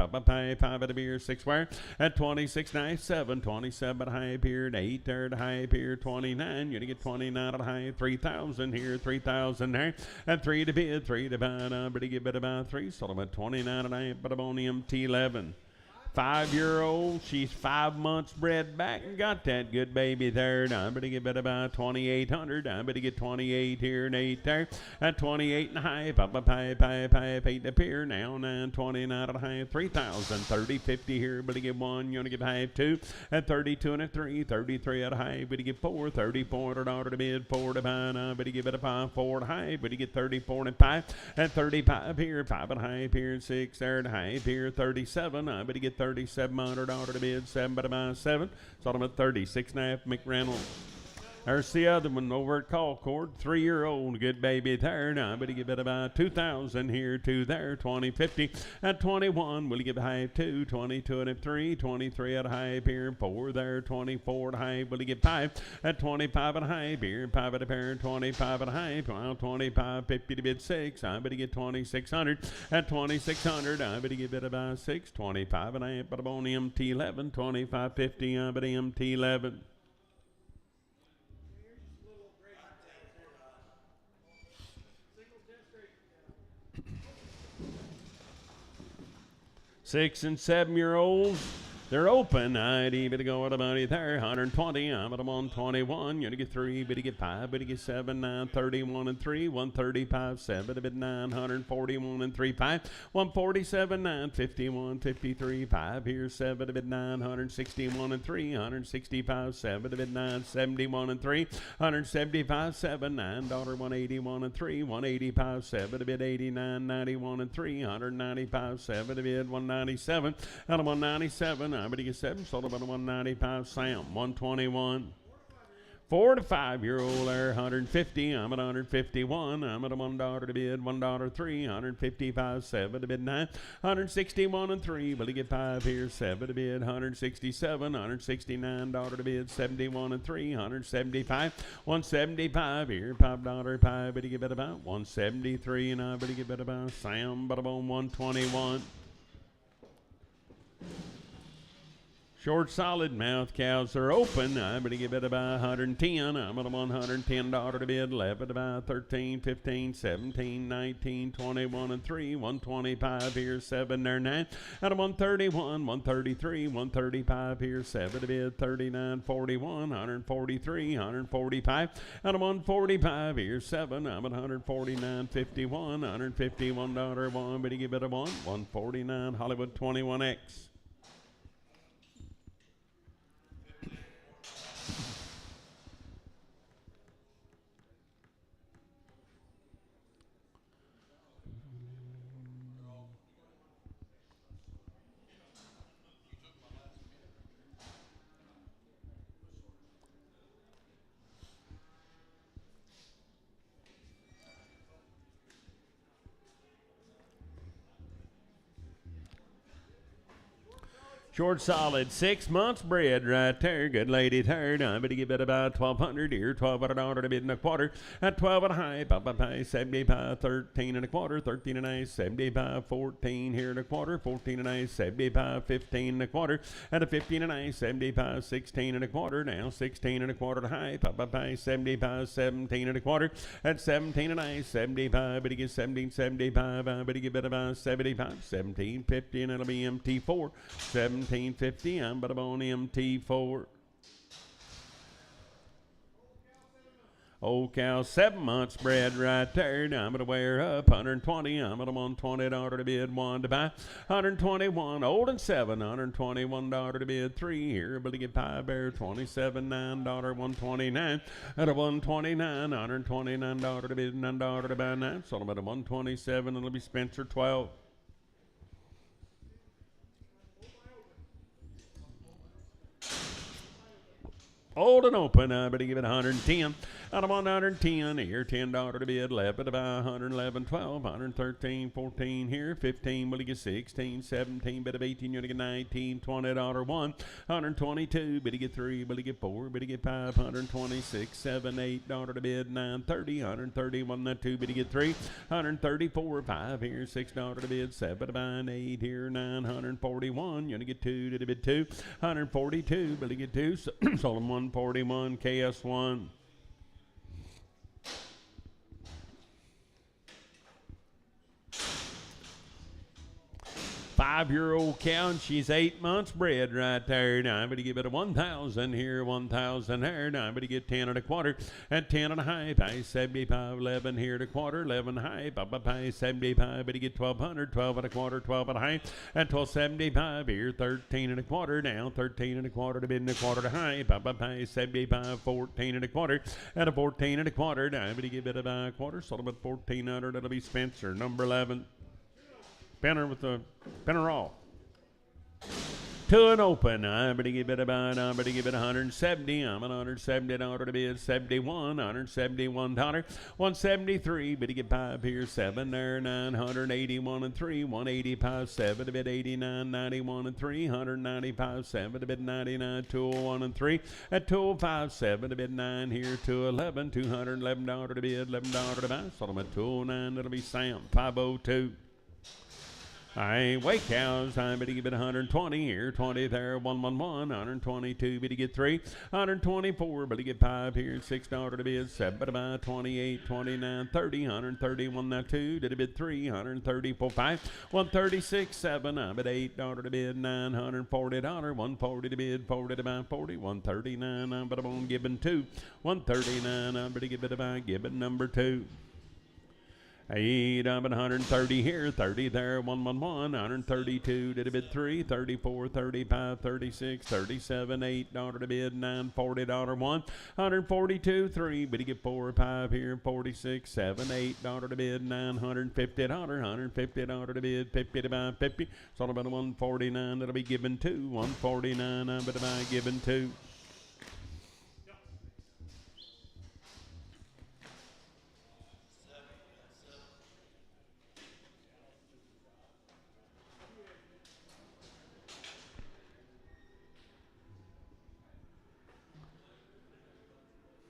S1: 5 at a beer, 6 wire. At 26, nice 7. 27 at a high pier. 8 there at a high pier. 29. You're going to get 29 at a high. 3,000 here. 3,000 there. At 3 to bid. 3 to buy. I'm going to give it about 3. So I'm at 29 at a high. But I'm on T11. 5-year-old, she's 5 months bred back and got that good baby there. Now I'm going to give it about 2,800. I'm going to get 28 here and 8 there. At 28 and a half, 8 to pier. Now 929 and a half, 3,000. 30, 50 here, but to get 1, you're going to give half 2. At 32 and a 3, 33 at a high, but to get 4, 34 at order to bid, 4 to buy. Now but to give it a 5, 4 at a high, but to get 34 and 5. At 35 here, 5 at a high pier, 6 there at a high pier, 37. But to get 3,700 order to bid, 7 by about 7. Sold them at 36 and a half, McReynolds. There's the other one over at Concord, 3-year-old, good baby there. Now, but he give it about 2,000 here, 2 there, 20.50. At 21, will he give a high 2, 22 and a 3, 23 at a high here, 4 there, 24 at a high, will he give 5? At 25 at a high here, 5 at a pair, 25 at a high, well, 25, 50 to bid 6. I bet he get 2,600. At 2,600, I bet he give it about 6, 25 and a half, but I'm on MT11, 25.50, I bet MT11. Six and 7-year-olds. They're open. ID, but go at about it there. 120. I'm at 121. You're to get 3, but you get 5, but you get 7, 9, 31 and 3, 135, 7, a bit 9, 141 and 3, 5, 147, 9, 51, 53, 5 here, 7, a bit 9, 161 and 3, 165, 7, a bit 9, 71 and 3, 175, 7, 9, dollar 181 and 3, 185, 7, a bit 89, 91 and 3, 195, 7, a bit 197, out of 197. I'm going to get 7, sold about a 195. Sam, 121. 4 to 5 year old there, 150. I'm at 151. I'm at a $1 to bid, $1.03, 155, 7 to bid 9, 161 and 3. Will he get 5 here? 7 to bid, 167, $169 to bid, 71 and 3, 175, 175 here, $5 pie. But he get about 173, and I better get better about Sam, but about 121. Short solid mouth cows are open. I'm going to give it about 110. I'm at $110 to bid. 11 to buy 13, 15, 17, 19, 21 and 3. 125 here, 7 there 9. Out of 131, 133, 135 here, 7 to bid. 39, 41, 143, 145. Out of 145 here, 7. I'm at 149, 51, $151 one. But you give it a 149 Hollywood 21X. Short solid 6 months bred right there. Good lady third. I'm going to give it about 1,200 here. $1,200 to bid and a quarter. At 12 and a half. Papa pay 75, 13 and a quarter. 13 and a half. 75, 14 here and a quarter. 14 and a half. 75, 15 and a quarter. At a 15 and a half. 75, 16 and a quarter. Now 16 and a quarter to high. Papa pay 75, 17 and a quarter. At 17 and a half. 75. But he gets 17, 75. But he give it about 75, 17, 50, and it'll be MT4. 1750, I'm but on MT4. Old cow, 7 months bred right there. Now I'm going to wear up 120. I'm at $120 to bid, 1 to buy. 121, old and 7, $121 to bid, 3 here. But to get 5 bear, 27, $9, 129. At a 129, $129 to bid, $9 to buy 9. So I'm at a 127, it'll be Spencer 12. Old and open, I better give it 110. Out of 110 here, $10 to bid, 11 to buy, 111, 12, 113, 14 here, 15, will you get 16, 17, bit of 18, you'll get 19, $20 1, 122, bit you get 3, will you get 4, bit you get 5, 126, 7, $8 to bid, 930, 131, that 2, bit you get 3, 134, 5 here, $6 to bid, 7 to buy, 8 here, 941, you'll get 2 to bid 2, 142, bit you get 2, sold them 141, KS1. 5-year-old cow, and she's 8 months bred right there. Now I'm going to give it a 1,000 here, 1,000 there. Now I'm going to get 10 and a quarter at 10 and a half. Pay 75, 11 here and a quarter, 11 and a half. Papa pay 75, but you get 1,200, 12 and a quarter, 12 and a half. At 12.75 here, 13 and a quarter. Now 13 and a quarter to bid and a quarter to high. Papa pay 75, 14 and a quarter. At a 14 and a quarter. Now I'm going to give it a quarter. Sold about 1,400. It'll be Spencer, number 11. Penner with the Penner all. 2 and open. I'm going to give it 170. I'm at $170 to bid, 71, $171, 173. But you get 5 here, 7 there, 981 and 3, 185, 7 to bid, 89, 91 and 3, 195, 7 to bid, 99, 201 and 3. At 205, 7 to bid, 9 here, 211, $211 to bid, $11 to buy. Sold them at 209. That'll be Sam, 502. I wait cows, I'm gonna give it 120 here, 20 there, 111, 122, but to get 3, 124, but to get 5 here, $6 to bid, 7 to buy, 28, 29, 30, 131, now 2, to the bid 3, 134, 5, 136, 7, I'm at $8 to bid, $940, 140 to bid, 40 to buy, 40, 139, I'm but I'm giving 2, 139, I'm but to give it a buy, give it number 2. 8, I'm at 130 here, 30 there, 111, 132 to the bid 3, 34, 35, 36, 37, $8 to bid, $940, 1, 142, 3, but you get 4, 5 here, 46, 7, $8 to bid, $950, $150 to bid, 50 to buy, 50, it's all about a 149, that'll be given 2, 149, I'm to buy, given 2.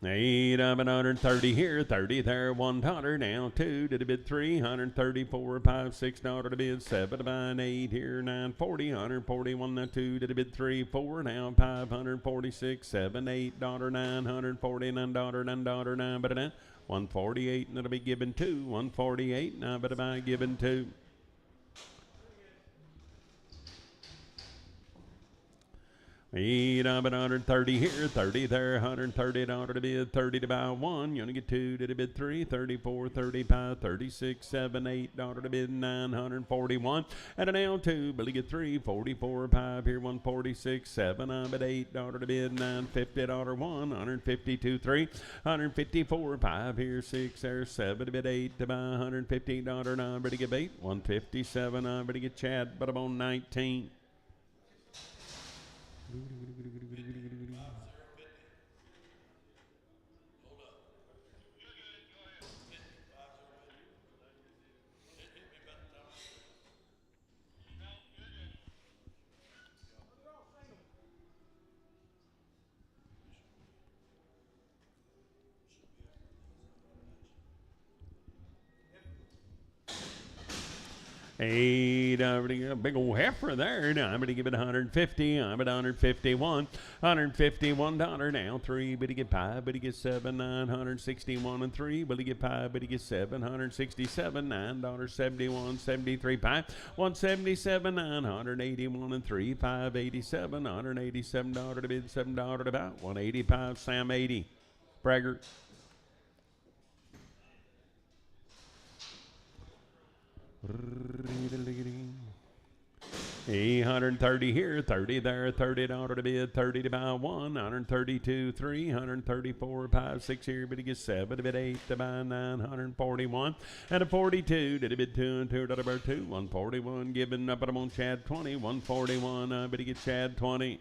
S1: $8, I'm at 130 here, 30 there, $1 now, 2 to the bid 3, 134, 5, $6 to bid, 7 to buy, 8 here, 940, 141 now, 2 to the bid 3, 4 now, 546, 7, $8, $949, $9, but now 148 and it'll be given 2, 148 now, but buy given 2. $8, I'm at 130 here, 30 there, $130 to bid, 30 to buy 1, you only get 2 to the bid 3, 34, 35, 36, 7, $8 to bid, 941, and an L2, but you get 3, 44, 5 here, 146, 7, I'm at $8 to bid, $950, 1, 152, 3, 154, 5 here, 6 there, 7 to bid, 8 to buy, $115, 9, but you get 8, 157, I'm but you get Chad, but I'm on 19. $8, I'm going to get a big old heifer there. Now I'm going to give it 150. I'm at 151. $151 now. 3, but he get 5, but he get 7, 961 and 3, but he get 5, but he get 7, 167, $9.71, 73, 5, 177, 981 and 3, 587, $187 to bid, $7 to buy, 185, Sam 80. Braggart. $130 here, 30 there, $30 to bid, 30 to buy 1, 132, 3, 134, 5, 6 here, but he gets 7 to bid, 8 to buy 941, and a 42 to bid 2 and 2 to buy 2, 141 given up at him on Chad 20, 141, but he gets Chad 20.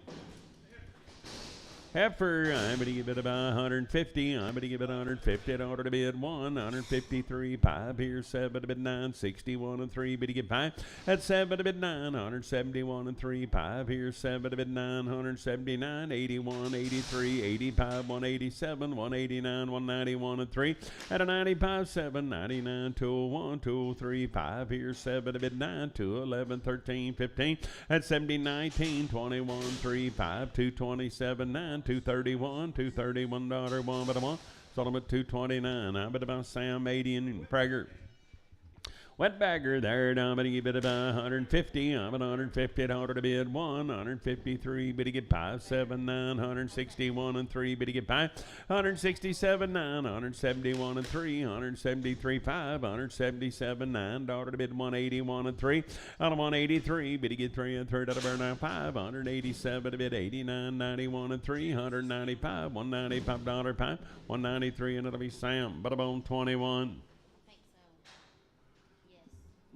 S1: Heifer, I'm going to give it about 150. I'm going to give it 150. $1 to bid 1, 153, 5 here, 7 to bid 9, 61 and 3, but you get 5. At 7 to bid 9, 171 and 3, 5 here, 7 to bid 9, 179, 81, 83, 85, 187, 189, 191 and 3. At a 95, 7, 99, 201, 203, 5 here, 7 to bid 9, 211, 13, 15. At 70, 19, 21, 3, 5, 227, 9. $231, $231, 1 but a 1. Sold them at $229. I bet about Sam 80 and Prager. Wetbagger there, I'm going to give it about 150. I'm at $150 to bid 1, 153, but he get 5, 7, 9, 161 and 3, but he get 5, 167, 9, 171 and 3, 173, 5, 177, $9 to bid 181 and 3, on a 183, but he get 3 and 3 to burn out 5, 187 to bid 89, 91 and 3, 195, $195, 5, 193, and it'll be Sam, but about 21.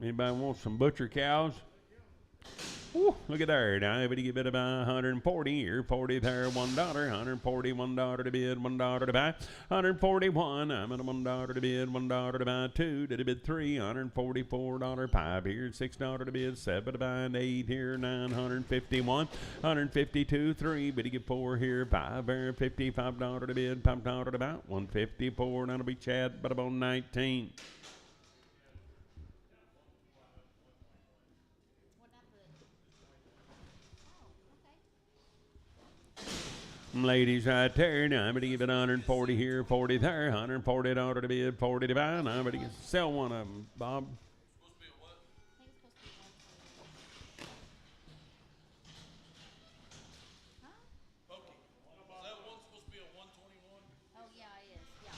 S1: Anybody want some butcher cows? Ooh, look at there. Now everybody give it about 140 here. 40 there, $1. $141 to bid, $1 to buy. 141. I'm at $1 to bid, $1 to buy. 2 to bid 3. $144. 5 here. $6 to bid. 7 to buy. And 8 here. 951. 152. 3. But you get 4 here. 5 there. $55 to bid. $5 to buy. 154. That'll be Chad, but about 19. them ladies right there. Now I'm going to give it 140 here, 40 there, 140 dollar to bid, 40 to buy. Now I'm going to sell one of them, Bob.
S4: I think it's supposed to be 121. Huh?
S5: Pokey. Is that one supposed to be a 121?
S4: Oh yeah, it is. Yeah.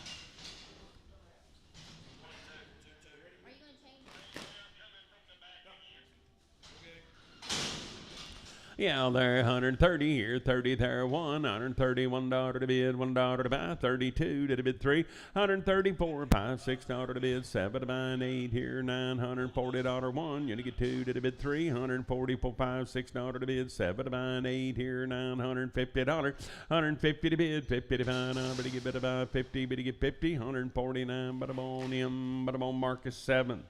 S4: Are you gonna change it?
S1: Yeah, there, 130 here, 30 there, $131 to bid, $1 to buy, 32 to bid, 3, 134, 5, $6 to bid, 7 to buy, and 8 here, $940 1, you get 2 to bid, 3, 144, 5, $6 to bid, 7 to buy, and 8 here, $950, 150 to bid, 50 to buy, now, but you get about 50, but you get 50, 149, but I'm on him, but I'm on Marcus 7.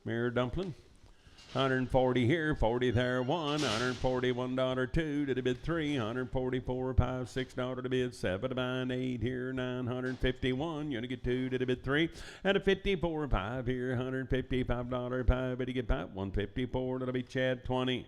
S1: Mirror dumpling. 140 here, 40 there, $141 2 to the bid, 3, 144, 5, $6 to bid, 7 to buy, and 8 here, 951. You're gonna get 2 to the bid, 3, and a 54, 5 here, $155, 5, but you get 5, 154. That'll be Chad 20.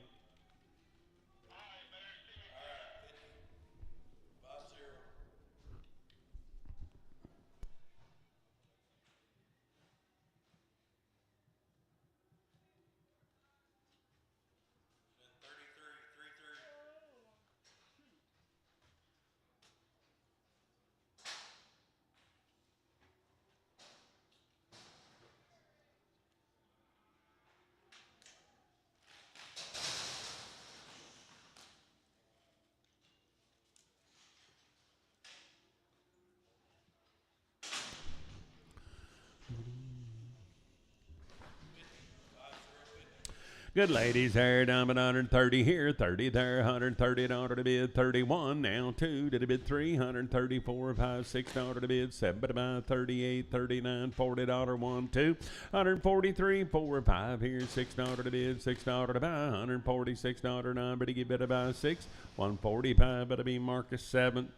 S1: Good ladies there, down at 130 here, 30 there, $130 to bid, 31 now, 2 to the bid, 3, 134, 5, $6 to bid, 7 to buy, 38, 39, $40 1, 2, 143, 4, 5 here, $6 to bid, $6 to buy, $146 9, but you get better buy 6, 145, but it'll be Marcus 7.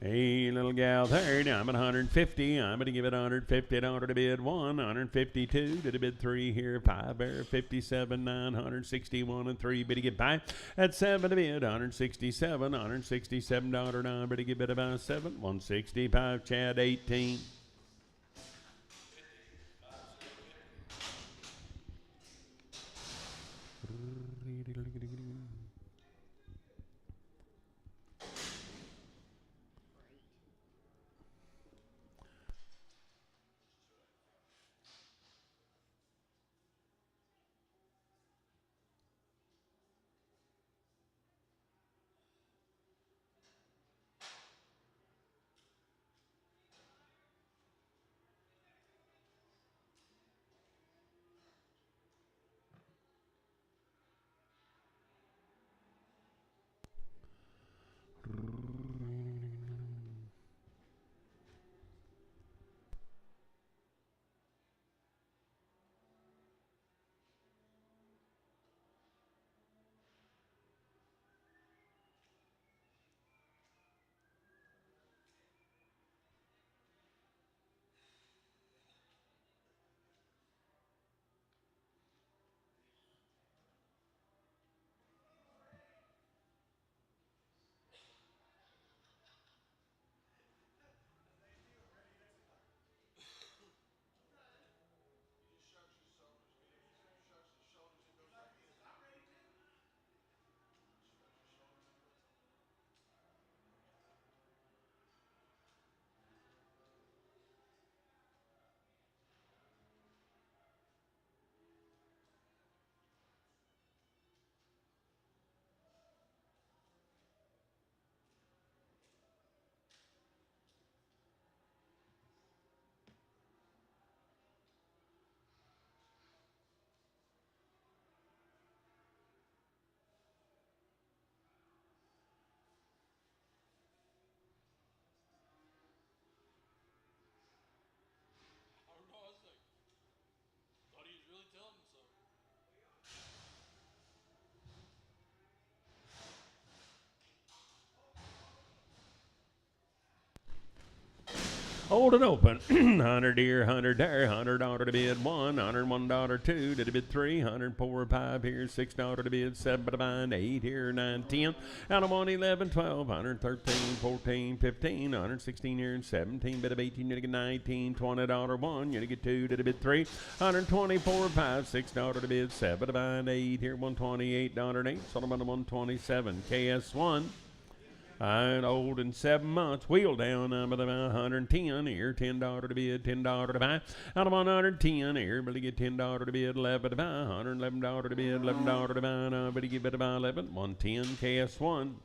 S1: Hey, little gal there, now I'm at 150. I'm going to give it $150 to bid 1, 152 to the bid 3 here, 5 there, 57, 961 and 3. Better get by at 7 to bid, $167 9. Better get better by 7, 165. Chad 18. Hold it open. 100 here, 100 there, $100 to bid one, $101 two, to the bid three, 104 5 here, $6 to bid, 7 to bind, 8 here, 9 10, out of 1 11 12, 113 14 15, 116 here, 17 bid of 18, you get 19, $20 one, you get two, to the bid three, 124 5, $6 to bid, 7 to bind, 8 here, $128 8, sold about 127, KS1. And old in 7 months, wheel down, about 110 here, $10 to bid, $10 to buy. Out of 110 here, but you get $10 to bid, 11 to buy, $111 to bid, $11 to buy, but you get better buy 11, 110 KS1.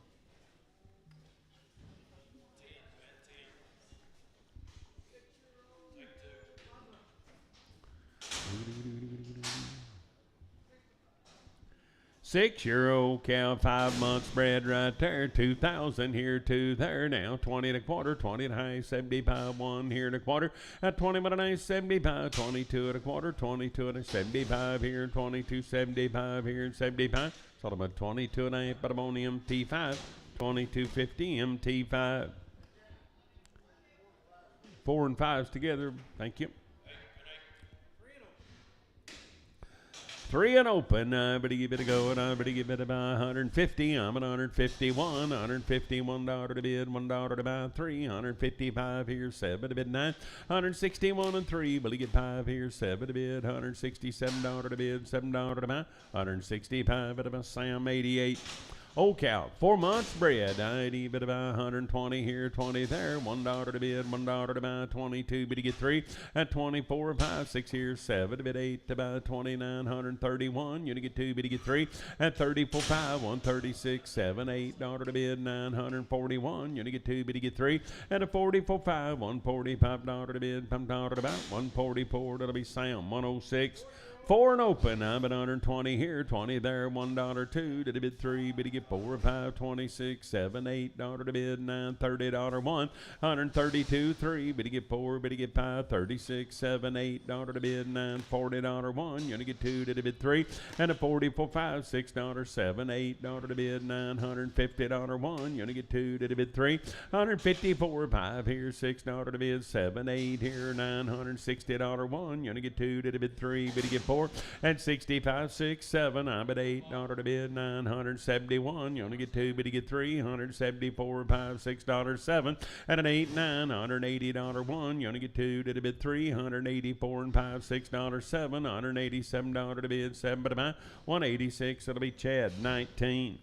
S1: €6 cow, 5 months bred right there, 2,000 here, 2 there now, 20 and a quarter, 20 and a high, 75, 1 here and a quarter, at 20 but a nice 75, 22 and a quarter, 22 and a 75 here, 22, 75 here, and 75, sort of a 22 and a half, but I'm on MT5, 2250 MT5. 4 and 5s together, thank you. 3 and open, but give it a go, and but give it about 150. I'm at 151, $151 to bid, $1 to buy 3, 155 here, 7 to bid 9, 161 and 3, but you get 5 here, 7 to bid, $167 to bid, $7 to buy, 165 at about Sam 88. Old cow, 4 months bred, I'd bid about 120 here, 20 there, $1 to bid, $1 to buy, 22, but you get 3 at 24, 5, 6 here, 7 to bid, 8 to buy, 29, 131, you get 2, but you get 3 at 34, 5, 136, 7, $8 to bid, 941, you get 2, but you get 3 at a 44, 5, $145 to bid, $5 to buy, 144, that'll be Sam, 106. 4 and open, I'm at 120 here, 20 there, $1 two, to the bid 3, but you get 4, 5, 26, 7, $8 to bid, 9, $30 one, 132, 3, but you get 4, but you get 5, 36, 7, $8 to bid, 9, $40 one, you only get 2 to the bid 3, and a 44, 5, $6, 7, $8 to bid, $950 one, you only get 2 to the bid 3, 154, 5 here, $6 to bid, 7, 8 here, $960 one, you only get 2 to the bid 3, but you get 4 and 65, 6, 7, I'm at $8 to bid, 971, you only get 2, but you get 3, 174, 5, $6, 7, and an 8, 9, $180 one, you only get 2 to the bid 3, 184 and 5, $6, 7, $187 to bid, 7 but about 186, it'll be Chad 19.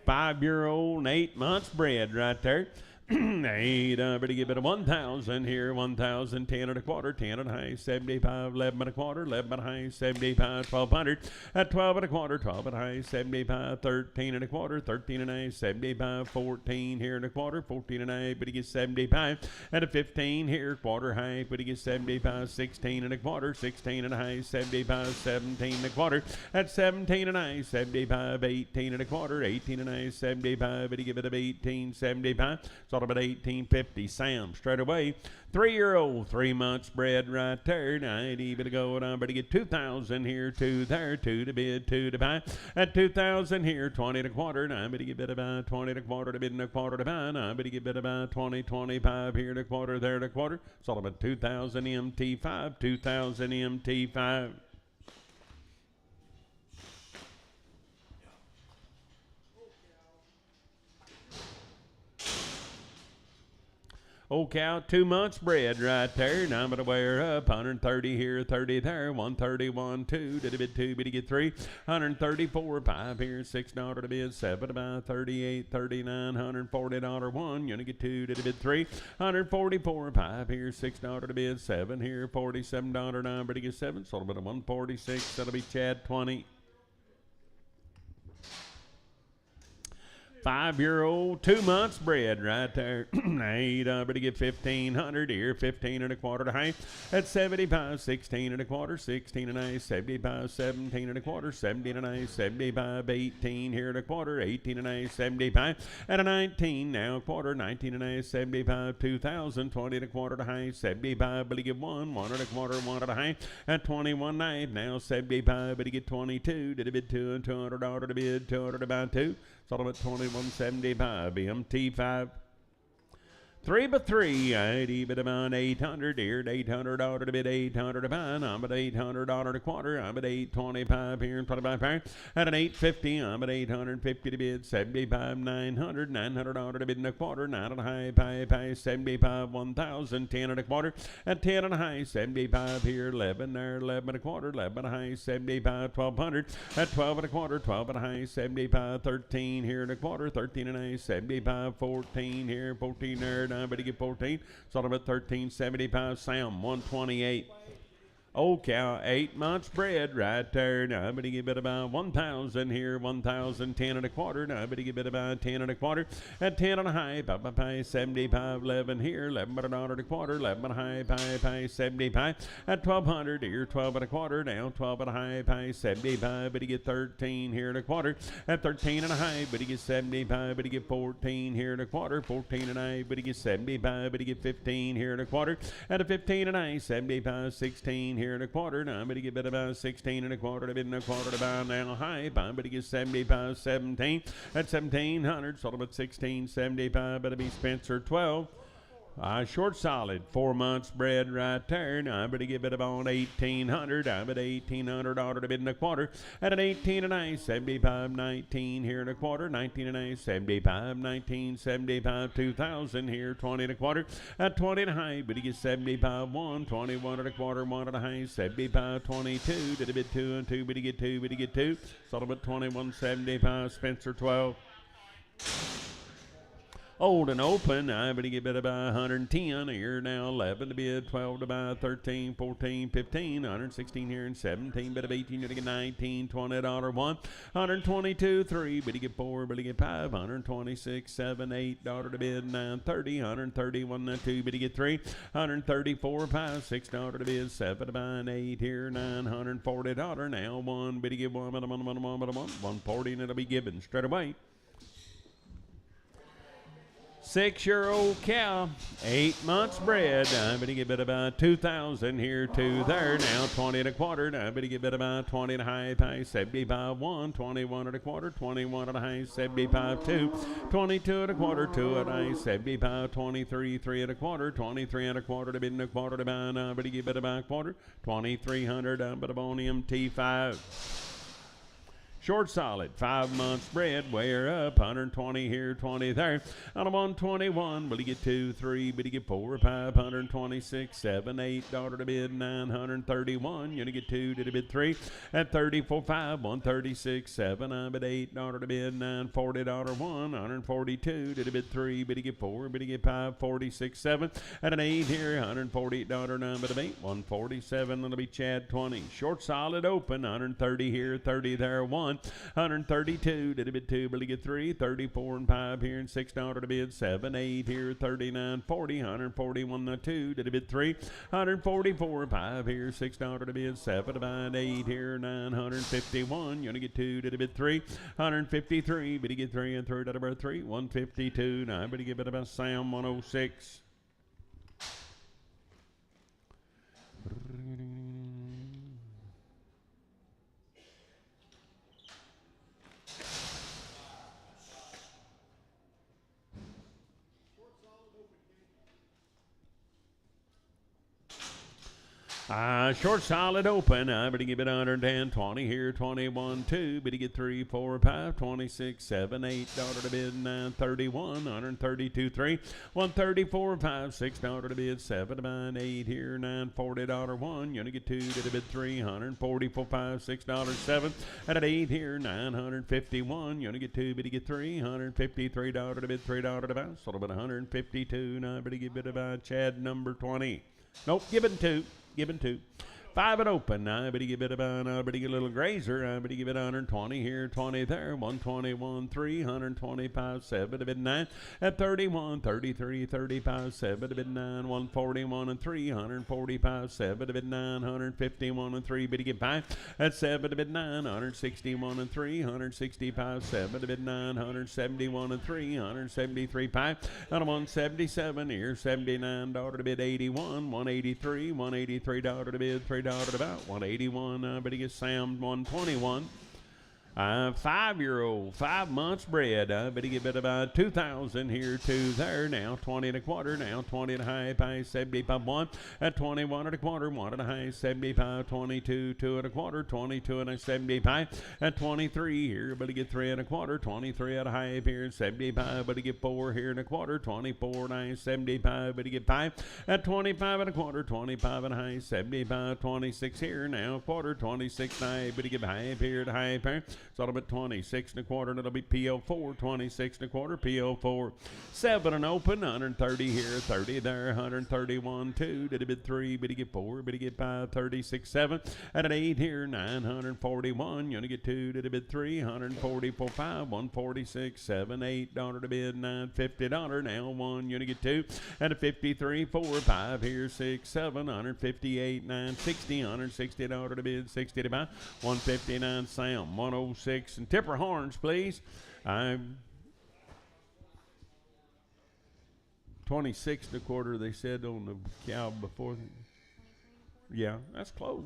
S1: 5-year-old and 8 months bred right there. 8, but give it a 1,000 here, 1,000, 10 and a quarter, 10 and a high, 75, 11 and a quarter, 11 and a high, 75, 1,200, at 12 and a quarter, 12 and a high, 75, 13 and a quarter, 13 and a half, 75, 14 here and a quarter, 14 and a half, but he gets 75, at a 15 here, quarter high, but he gets 75, 16 and a quarter, 16 and a high, 75, 17 and a quarter, at 17 and a half, 75, 18 and a quarter, 18 and a half, 75, but he give it a 18, 75, so about 1850. Sam straight away. 3-year-old, 3 months bred right there. 90 bit go on, but to get 2,000 here, 2 there, 2 to bid, 2 to buy. At 2,000 here, 20 to quarter. Now, but to get bit about 20 to quarter to bid and a quarter to buy. Now, but to get bit about 20, 25 here to quarter, there to quarter. It's all about 2,000 MT5, 2,000 MT5. Old cow, 2 months bred right there. Now I'm going to wear up 130 here, 30 there, 131, 2 to the bid 2, but you get 3, 134, 5 here, $6 to bid, 7 about 38, 39, $140 1, you only get 2 to the bid 3, 144, 5 here, $6 to bid, 7 here, $47 9, but you get 7, so about a 146, that'll be Chad 20. 5-year-old, 2 months bred right there. 8, but to get 1,500 here, 15 and a quarter to high. At 75, 16 and a quarter, 16 and a half, 75, 17 and a quarter, 17 and a half, 75, 18 here and a quarter, 18 and a half, 75. At a 19 now, quarter, 19 and a half, 75, 2,000, 20 and a quarter to high, 75, but you get 1, 1 and a quarter, 1 and a half. At 21 night now, 75, but you get 22, did a bid 2 and $200 to bid, 200 about 2. It's all about 21.75 MT5. 3 by 3, eighty bit about 800 here, $800 to bid 800 a pound. I'm at $800 a quarter. I'm at 825 here and 25 pounds. At an 850, I'm at 850 to bid 75 900, $900 to bid in a quarter. 9 and a high, pay 75 1,000, 10 and a quarter. At 10 and a high, 75 here, 11 there, 11 and a quarter, 11 and a high, 75 1200. At 12 and a quarter, 12 and a high, 75 13 here and a quarter, 13 and a high, 75 14 here, 14 there. I better get 14. Sort of at 13.75. Sam 128. Old cow, 8 months bred right there. Now I better give it about 1,000 here, 1,000, 10 and a quarter. Now I better give it about 10 and a quarter. At 10 and a high, pay 75, 11 here, $11 and a quarter, 11 and a high, pay 75. At 1,200 here, 12 and a quarter. Now 12 and a high, pay 75. Better get 13 here and a quarter. At 13 and a high, better get 75. Better get 14 here and a quarter. 14 and a high, better get 75. Better get 15 here and a quarter. At a 15 and a high, 75, 16 here and a quarter. Now I'm going to give it about 16 and a quarter. Bid and a quarter to buy now high. I'm going to get 75, 17. At 1,700, sort of at 16.75. Better be Spencer 12. Short solid, 4 months bred right there. Now I'm going to give it about 1,800. I'm at $1,800 to bid in a quarter. At an 18 and a 75, 19 here and a quarter. 19 and a 75, 19, 75, 2,000 here, 20 and a quarter. At 20 and a high, but you get 75, 1, 21 and a quarter, 1 and a high, 75, 22. Did a bid 2 and 2, but you get 2, but you get 2. Sort of at 21.75, Spencer 12. Old and open, I'm going to give it about 110 here now, 11 to bid, 12 to buy, 13, 14, 15, 116 here and 17, bit of 18, you're going to get 19, $20, 1, 122, 3, but you get 4, but you get 5, 126, 7, $8 to bid, 930, 131, 2, but you get 3, 134, 5, $6 to bid, 7 to buy, and 8 here, $940, now 1, but you get 1, 140, and it'll be given straight away. 6-year-old cow, 8 months bred. I'm going to give it about 2,000 here, 2 there. Now 20 and a quarter. I'm going to give it about 20 and a high, pay 75, 1, 21 and a quarter, 21 and a high, 75, 2, 22 and a quarter, 2 and a high, 75, 23, 3 and a quarter, 23 and a quarter to bid and a quarter to buy. I'm going to give it about a quarter, 2,300. I'm going to bone T5. Short solid, 5 months bred, wear up, 120 here, 20 there. On a 121, will you get 2, 3, but you get 4, 5, 126, 7, $8 to bid, 931. You're gonna get 2 to the bid 3. At 34, 5, 136, 7, I'm at $8 to bid, $940, 1, 142 to the bid 3, but you get 4, but you get 5, 46, 7. At an 8 here, $148, 9, but a 8, 147, it'll be Chad 20. Short solid open, 130 here, 30 there, 1. 132 to the bid 2, but you get 3, 34 and 5 here and $6 to bid 7, 8 here, 39, 40, 141 2 to the bid 3, 144 5 here, $6 to bid 7 to buy 8 here, 951. You're gonna get 2 to the bid 3, 153, but you get 3 and 3 to the bid 3, 152. Now but you give it about Sam 106. Short solid open. I'm going to give it 110, 20 here, 21, 2. But you get 3, 4, 5, 26, 7, $8 to bid, 931, 132, 3, 134, 5, $6 to bid, 7 to buy, 8 here, $940, 1. You're going to get 2 to the bid 3, 144, 5, $6, 7. At an 8 here, 951. You're going to get 2, but you get 3, $153 to bid, $3 to buy. Sort of about 152. Now, but you give it about Chad number 20. Nope, give it 2. Given 2. 5 and open. I better give it about, I better get a little grazer. I better give it 120 here, 20 there, 121, 3, 125, 7 to bid 9. At 31, 33, 35, 7 to bid 9, 141 and 3, 145, 7 to bid 9, 151 and 3, better get 5. At 7 to bid 9, 161 and 3, 165, 7 to bid 9, 171 and 3, 173, 5. And a 177 here, $79 to bid 81, 183, $183 to bid 3. At about 181, but he gets Sam 121. 5-year-old, 5 months bred. But he get bit about 2,000 here, 2 there. Now 20 and a quarter. Now 20 and a high, 75 1. At 21 and a quarter, 1 and a high, 75, 22, 2 and a quarter, 22 and a 75. At 23 here, but he get 3 and a quarter, 23 at a high here, 75, but he get 4 here and a quarter, 24 and a high, 75, but he get 5. At 25 and a quarter, 25 and a high, 75, 26 here, now quarter, 26 and a high, but he get high here at a high pair. So it'll be 26 and a quarter, and it'll be PO4, 26 and a quarter, PO4. 7 and open, 130 here, 30 there, 131, 2, did a bit 3, but he get 4, but he get 5, 36, 7. At an 8 here, 941, you're gonna get 2, did a bit 3, 144, 5, 146, 7, $8 to bid, $950, now 1, you're gonna get 2. At a 53, 4, 5 here, 6, 7, 158, 960, $160 to bid, 60 to buy, 159, Sam, 106, and tipper horns, please. I'm 26 and a quarter, they said on the cow before. Yeah, that's close.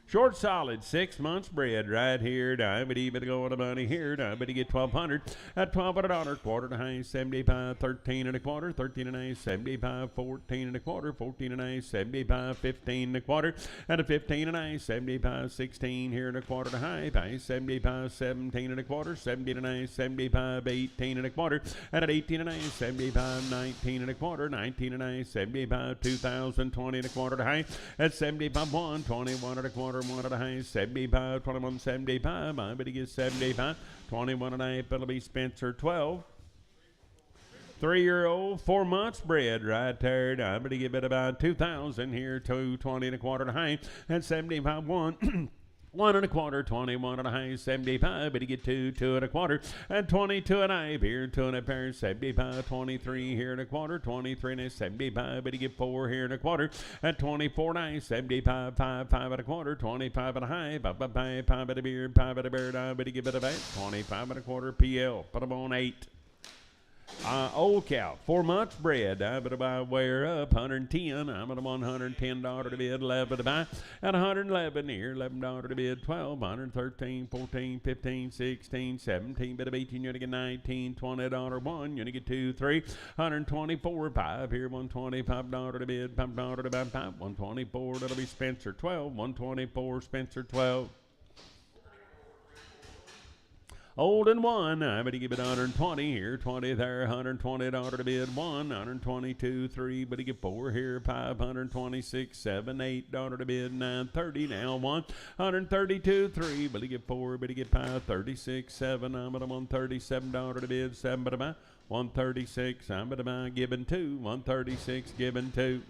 S1: Short solid, 6 months bred right here. Diamond but go on the money here. Diamond get 1,200 at $1,200. Quarter to high, 75, 13 and a quarter, 13 and a 75, 14 and a quarter, 14 and a 75, 15 and a quarter, and a 15 and a 75, 16 here and a quarter to high, 75, 17 and a quarter, 17 and a 75, 18 and a quarter, and at 18 and a 75, 19 and a quarter, 19 and a 75, 2,000, 20 and a quarter to high, at 75, 1, 21 and a quarter. 1 at a high, 75, 21, 75. I bet he gets 75. 21 and a half, it'll be Spencer 12. 3-year-old, 4 months bred right there. I bet he get about 2,000 here, 220 and a quarter to high, and 75, 1. 1 and a quarter, 21 and a high, 75, but he get 2, 2 and a quarter, and 22 and a half here, 2 and a pair, 75, 23 here and a quarter, 23 and a 75, but he get 4 here and a quarter, and 24 and a half, 75, 5, 5 and a quarter, 25 and a high, 5, 5, 5 at a beard, 5 at a beard, but he get it about 25 and a quarter, PL, put him on 8. Old cow, 4 months bred. But I wear up 110. I'm at $110 to bid, 11 to buy. At 111 here, $11 to bid, 12, 113, 14, 15, 16, 17, bit of 18, you're gonna get 19, $20, 1, you're gonna get 2, 3, 124, 5 here, $125 to bid, $5 to buy, 5, 124, that'll be Spencer 12, 124, Spencer 12. Old and 1, but he give it 120 here, 20 there, $120 to bid, 1, 122, 3, but he get 4 here, 526, 7, $8 to bid, 930, now 1, 132, 3, but he get 4, but he get 5, 36, 7, I'm at $137 to bid, 7, but I'm 136, I'm at about giving 2, 136, giving 2.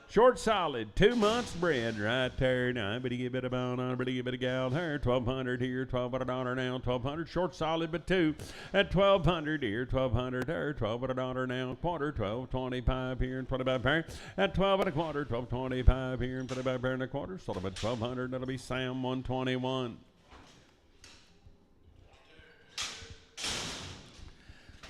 S1: Short solid, 2 months bred right there. Now, but he give it about, but he give it a gal there. 1,200 here, $1,200 now, 1,200. Short solid, but 2 at 1,200 here, 1,200 there, $1,200 now, quarter, 1,225 here, and 25 pair. At 12 and a quarter, 1,225 here, and 25 pair and a quarter. Sort of at 1,200, that'll be Sam 121.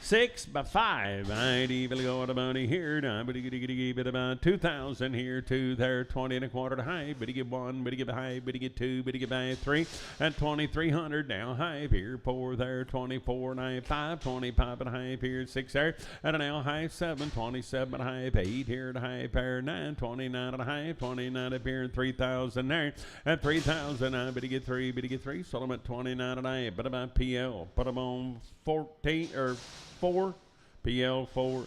S1: 6 by 5. I'd even go to money here. Now, but he give it about 2,000 here, 2 there, 20 and a quarter to high. But he give 1, but he give a high, but he get 2, but he give a 3. And 2,300 now high here, 4 there, 24 and a 5, 25 and a half here, 6 there. And now high 7, 27 and a half, 8 here at a high pair, 9, 29 and a half, 29 up here, and 3,000 there. And 3,000, but he get 3, but he get 3. So I'm at 29 and a half. But about PL, put them on 14 or 4, PL 4.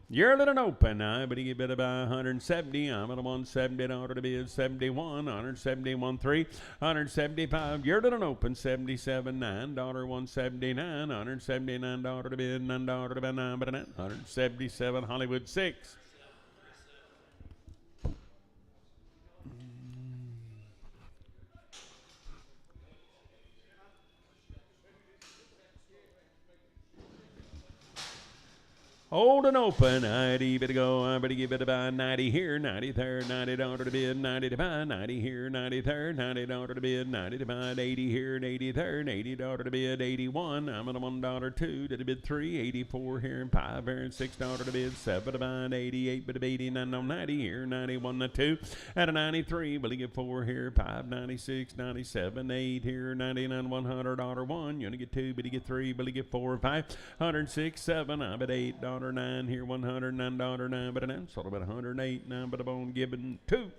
S1: Yearling and open, but he give it about 170. I'm at a $170 to bid, 71, 171 3, 175. Yearling and open, 77, $9, 179, $179 to bid, $9 to bid, 9, but 177. Hollywood 6. Old and open, 90, better go, I better give it about 90 here, 90 there, 90 down to the bid, 90 to buy, 90 here, 90 there, 90 down to the bid, 90 to buy, 80 here, and 80 there, and 80 down to the bid, 81, I'm at a $1.02 to the bid 3, 84 here, and 5 here, and 6 down to the bid, 7 to buy, 88, but 89, no, 90 here, 91 to 2, at a 93, will he get 4 here, 5, 96, 97, 8 here, 99, $100, 1, you only get 2, but he get 3, will he get 4, 5, 106, 7, I'm at $8, $9 here, $109, 9, but an sort of about 108, 9, but a bone given 2.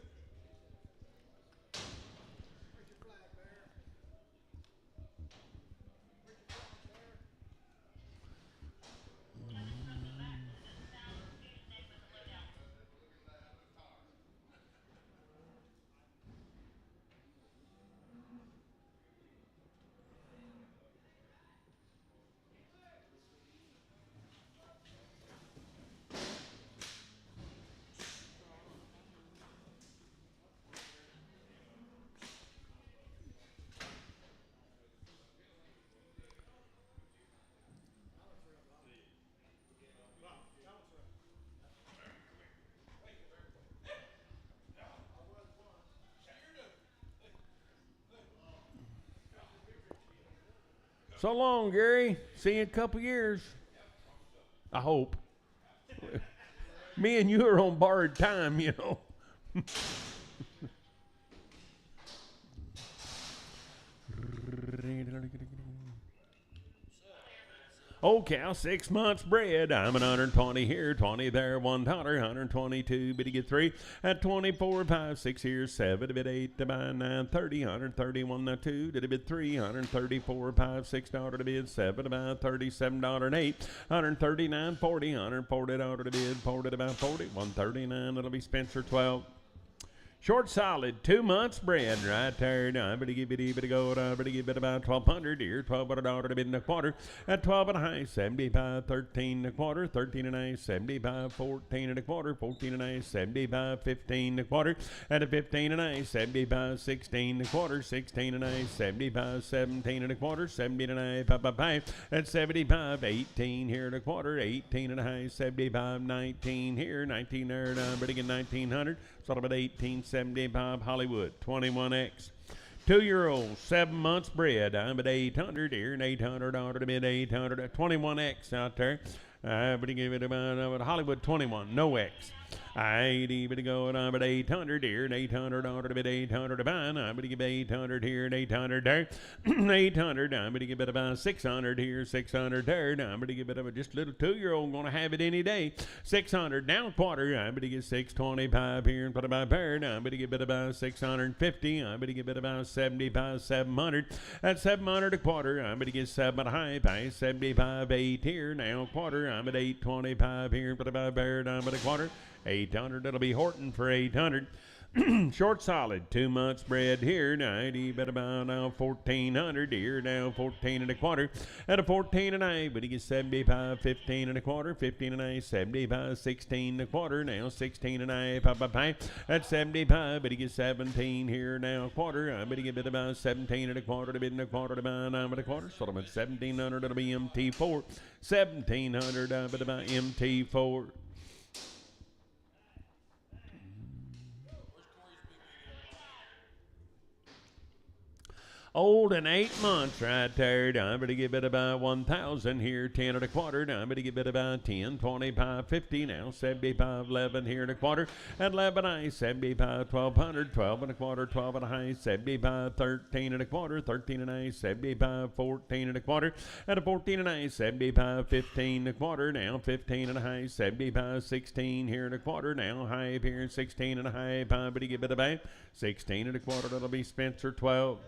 S1: So long, Gary. See you in a couple years. I hope. Me and you are on borrowed time, you know. Old cow, 6 months bred. I'm at 120 here, 20 there, $1, 122, but he get 3 at 24, 5, 6 here, 7, bit 8 to buy 9, 30, 131 now 2, did a bit 3, 134, 5, $6 to bid 7 to buy $37 and 8, 139, 40, $140 to bid, 40 to buy 40, 139, it'll be Spencer 12. Short solid, 2 months bred, right there. Now, I better give it a go. I better give it about 1,200 here. $1,200 to bid in a quarter. At 12 and a half, 75, 13 and a quarter. 13 and a half, 75, 14 and a quarter. 14 and a half, 75, 15 and a quarter. At a 15 and a half, 75, 16 and a quarter. 16 and a half, 75, 17 and a quarter. 17 and a half, 5. At 75, 18 here and a quarter. 18 and a half, 75, 19 here. 19 there. Now, I better get 1900. Sort of about 1875 Hollywood 21X. 2-year-old, 7 months bred. I'm at 800 here and $800 to bid 800. 21X out there. But he gave it about Hollywood 21, no X. 80, but he go and I'm at 800 here and $800 to bid 800 to buy. I'm going to give 800 here and 800 there. 800, I'm going to give it about 600 here, 600 there. Now I'm going to give it about just a little 2-year-old, going to have it any day. 600 down a quarter. I'm going to get 625 here and put about there. Now I'm going to give it about 650. I'm going to give it about 75, 700. At 700 a quarter, I'm going to get 7 high. 75, 8 here. Now a quarter, I'm at 825 here and put about there. Now I'm at a quarter. 800, it'll be Horton for 800. Short solid, 2 months bred here, 90, but about now 1,400 here, now 14 and a quarter. At a 14 and a half, but he gets 75, 15 and a quarter, 15 and a half, 75, 16 and a quarter, now 16 and a half, at 75, but he gets 17 here, now a quarter. But he get about 17 and a quarter, to bid and a quarter to buy, now but a quarter. So about 1,700, it'll be MT4. 1,700, but about MT4. Old and 8 months right there. I'm going to give it about 1,000 here, 10 and a quarter. I'm going to give it about 10, 25, 50 now. 75, 11 here and a quarter. At 11 I 75, 1,200, 12 and a quarter, 12 and a half, 75, 13 and a quarter, 13 and a half, 75, 14 and a quarter. At a 14 and a half, 75, 15 and a quarter now. 15 and a half, 75, 16 here and a quarter now. High here, 16 and a half. I'm going to give it about 16 and a quarter. That'll be Spencer 12.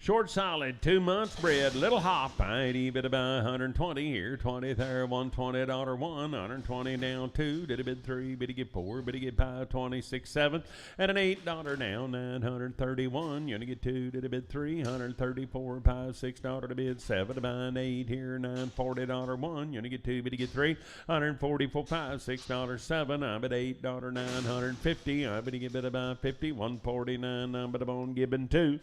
S1: Short solid, 2 months bred, little hop, 80 bid about 120 here, 20 there, $120 one, 120 down 2, did a bid 3, bid he get 4, bid he get 5, 26, 7, and an $8 down, 931, you gonna get 2, did a bid 3, 134, 5, $6 to bid 7, about 8 here, $940 one, you gonna get 2, bid he get 3, 144, 5, $6, 7, I bid $8, 950, I bid he get bid about 50, 149, I'm bid on gibbon 2.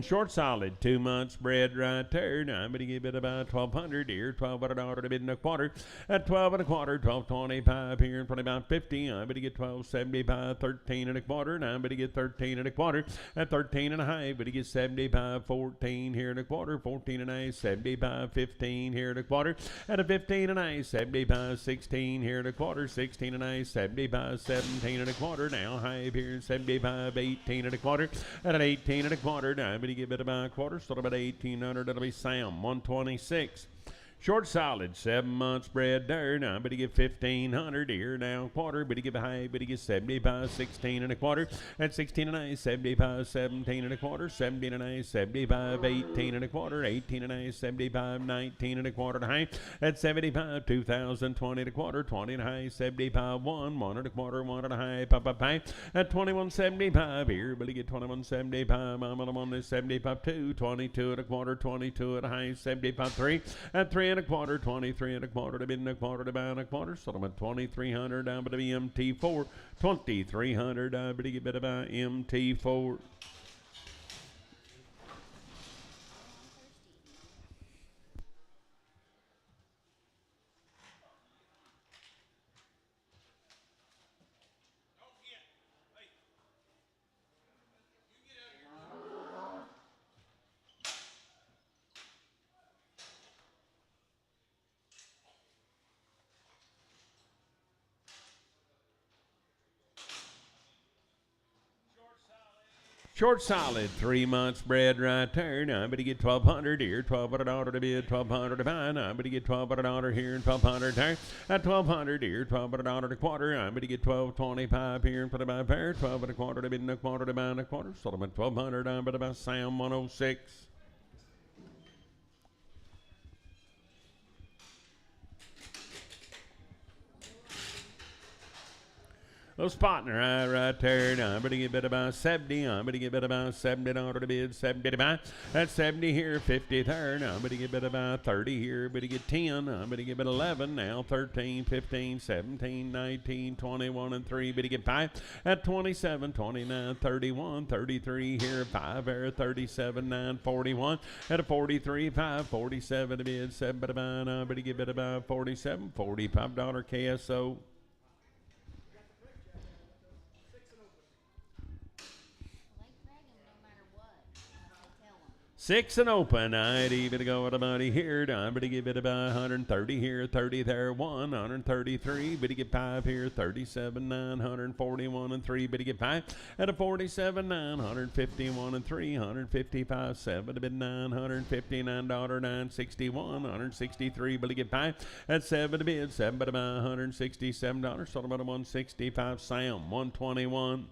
S1: Short solid, 2 months bred right there. Now I'm going to give it about 1,200 here, $1,200 to bid and a quarter. At 12 and a quarter, 12.25 here, and probably about 50. I'm going to get 12.75, 13 and a quarter. Now I'm going to get 13 and a quarter. At 13 and a half, but he gets 75, 14 here and a quarter, 14 and a half, 75, 15 here and a quarter. At a 15 and a half, 75, 16 here and a quarter, 16 and a half, 75, 17 and a quarter. Now high here, 75, 18 and a quarter. At an 18 and a quarter. Now, but he give it about a quarter, so about 1,800. That'll be Sam, 126. Short solid, 7 months bred there. Now, but he give 1,500 here now, quarter. But he give a high, but he give 75, 16 and a quarter. At 16 and a half, 75, 17 and a quarter. 17 and a half, 75, 18 and a quarter. 18 and a half, 75, 19 and a quarter and a half. At 75, 2,020 and a quarter. 20 and a half, 75, 1 and a quarter, 1 and a half, At 21.75 here, but he get 21.75. I'm on this 75, 2, 22 and a quarter, 22 and a half, 75, 3. At 3 and a quarter, 23 and a quarter to bid and a quarter to buy and a quarter. Settlement 2,300 down to be MT4. 2,300 down to get bit about MT4. Short solid, 3 months bred right there. Now, but he get 1,200 here, $1,200 to bid, 1,200 to buy. Now, but he get $1,200 here and 1,200 there. At 1,200 here, $1,200 to quarter. Now, but he get 12.25 here and put about pair, 12 and a quarter to bid and a quarter to buy and a quarter. Settlement 1,200 down, but about Sam 106. Little spot in her eye right there. Now, I'm going to get bid about 70. I'm going to get bid about $70 to bid, 70 to buy. That's 70 here, 50 there. Now, I'm going to get bid about 30 here. I'm going to get 10. I'm going to get bid 11. Now, 13, 15, 17, 19, 21, and 3. But to get 5 at 27, 29, 31, 33 here, 5 there, 37, 9, 41. At a 43, 5, 47 to bid, 7 to buy. Now, I'm going to get bid about 47, $45 KSO. Six and open, I'd even to go with a money here. I'm going to give it about 130 here, 30 there, 133. But to get 5 here, 37, 941 and 3. But to get 5 at a 47, 951 and 3, 155, 7. To bid $959, 961, 163. But to get 5 at 7 to bid, 7 but about $167. Sold about a 165. Sam 121.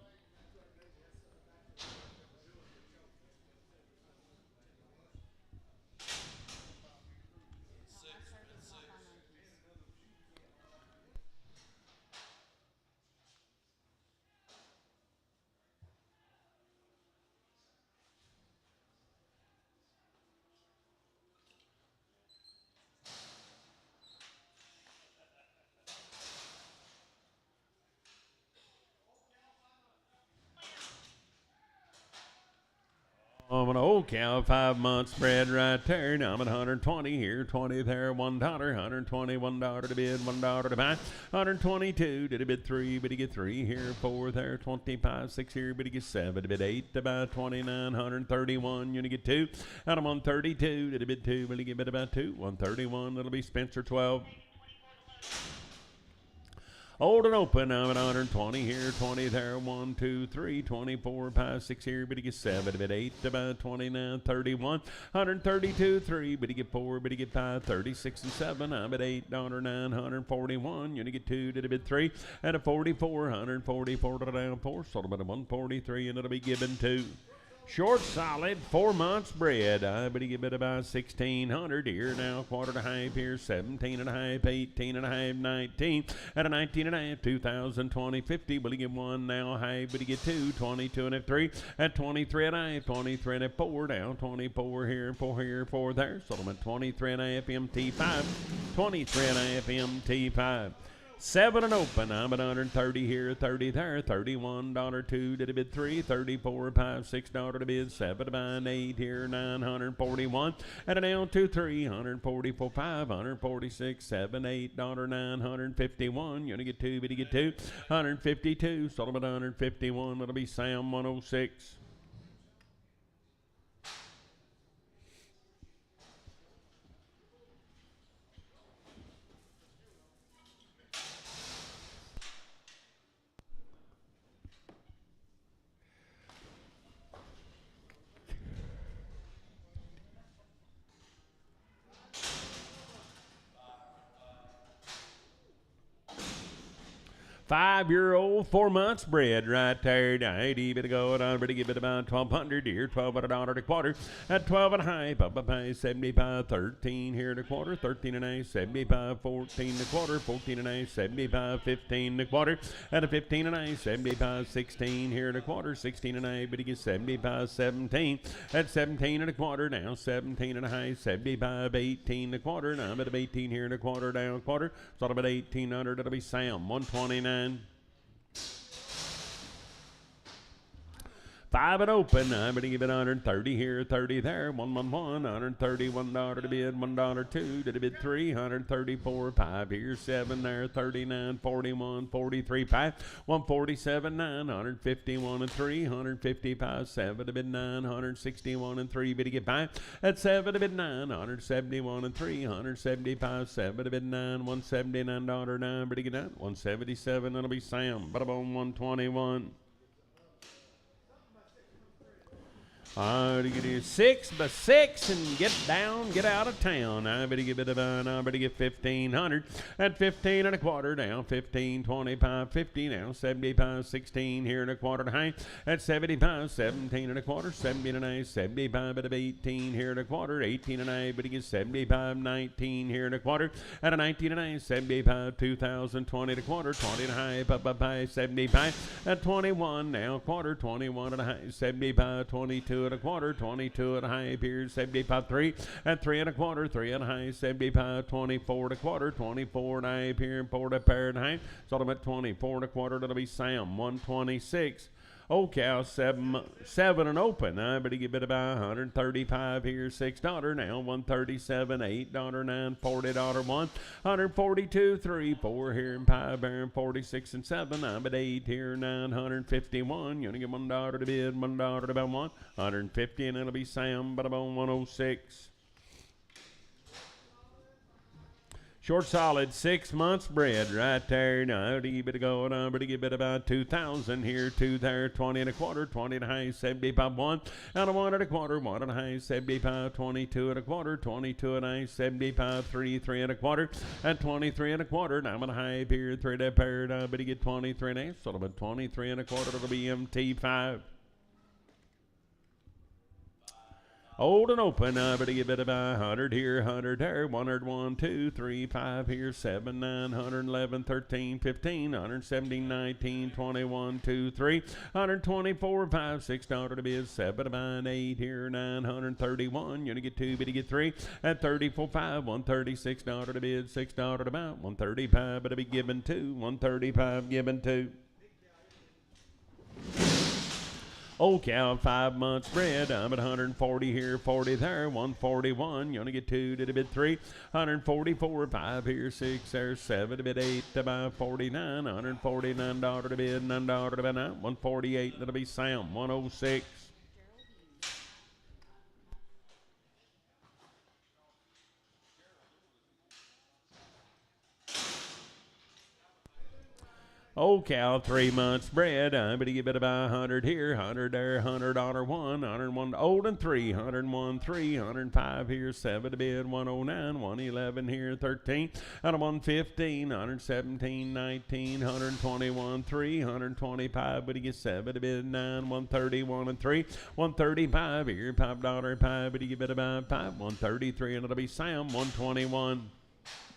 S1: I'm an old cow, 5 months bred right there. Now I'm at 120 here, 20 there, $1, $121 to bid, $1 to buy, 122 did a bid 3, but he get 3 here, 4 there, 25, 6 here, but he get 7, to bid 8 to buy, 29, 131, you get 2, and I'm on 32, did a bid 2, but he get bid about 2, 131, that'll be Spencer 12. Old and open, I'm at 120 here, 20 there, 1, 2, 3, 24, 5, 6 here, but he gets 7, but 8, about 29, 31, 132, 3, but he get 4, but he get 5, 36 and 7, I'm at $8, 941, you get 2, did a bid 3, at a 44, 144 to down 4, sold about a 143, and it'll be given 2. Short solid, 4 months bred. I bet you give it about 1,600 here now. Quarter to half here, 17 and a half, 18 and a half, 19. At a 19 and a half, 2,020, 50. Will you get one now? Half, but you get two, 22 and a 3. At 23 and a half, 23 and a 4 now. 24 here, 4 here, 4 there. Settlement 23 and a half, MT5. 23 and a half, MT5. 7 and open. I'm at 130 here, 30 there, $31, 2 to the bid 3, 34, 5, $6 to bid 7 to bind 8 here, 941. At an L 2, 344, 5, 146, 7, $8, 951. You're gonna get 2, but you get 2, 152. Sold them at 151. That'll be Sam 106. Five-year-old, 4 months bred right there. 80 bit of gold on, but give it about 1,200 here, $1,200 a quarter. At 12 and a half, up a pay 75, 13 here and a quarter, 13 and a half, 75, 14 and a quarter, 14 and a half, 75, 15 and a quarter. At a 15 and a half, 75, 16 here and a quarter, 16 and a half, but he gets 75, 17. At 17 and a quarter, now 17 and a half, 75, 18 and a quarter. Now I'm at 18 here and a quarter, down a quarter. So I'm at 1,800, it'll be Sam, 129. 5 and open. I'm going to give it 130 here, 30 there. 111, $131 to bid, $1 2 to the bid 3, 134, 5 here, 7 there, 39, 41, 43, 5, 147, 9, 151 and 3, 155, 7 to bid 9, 161 and 3, bid to get 5. At 7 to bid 9, 171 and 3, 175, 7 to bid 9, $179, 9, bid to get 9, 177. That'll be Sam. Bada boom, 121. All right, you do 6 by 6 and get down, get out of town. I better give it a bun. I better get 1,500 at 15 and a quarter down. 15, 25, 50 now. 75, 16 here and a quarter to high. At 75, 17 and a quarter. 17 and a half, 75 at 18 here and a quarter. 18 and a half, but he gets 75, 19 here and a quarter. At a 19 and a half, 75, 2020 and a quarter. 20 and a half, up by 75. At 21 now, quarter. 21 and a half, 75, 22 and a quarter, 22 and a half here, 75, 3 at 3 and a quarter, 3 and a half, 75, 24 and a quarter, 24 and a half here, 4 to pair and a half. So I'm at 24 and a quarter. That'll be Sam, 126. Oh, cow, 7 and open. I better give it about 135 here, $6 now, 137, $8, 9, $40, 1, 142, 3, 4 here and 5, bearing 46 and 7. I'm at 8 here, 951. You're gonna get $1 to bid, $1 to about 150, and it'll be Sam, but about 106. Short solid, 6 months bred right there. Now, a bit of gold on, but a bit about 2,000 here, 2 there, 20 and a quarter, 20 and a half, 75, 1, and a 1 and a quarter, 1 and a half, 75, 22 and a quarter, 22 and a half, 75, 3, 3 and a quarter, and 23 and a quarter. Now I'm and a half here, 3 to pair, now, but you get 23 and a half, so about 23 and a quarter, it'll be MT5. Old and open, but I give it about 100 here, 100 there, 101, 2, 3, 5 here, 7, 9, 111, 13, 15, 117, 19, 21, 2, 3, 124, 5, $6 to bid, 7 to bind, 8 here, 931, you're gonna get 2, but you get 3, at 34, 5, $136 to bid, $6 to buy, 135, but it'll be given 2, 135 given 2. Old cow, 5 months bred. I'm at 140 here, 40 there, 141. You only get 2 to the bid 3, 144, 5 here, 6 there, 7 to bid 8 to buy 49, $149 to bid, $9 to buy 9, 148. That'll be Sam, 106. Old cow, 3 months bred. I'm going to give it about 100 here, 100 there, $100 one, 101 old and 3, 101 3, 105 here, 7 to bid, 109, 111 here, 13, 115, 117, 19, 121 3, 125, but he gets 7 to bid, 9, 131 and 3, 135 here, $5 pie, but he give it about 5, 133, and it'll be Sam, 121.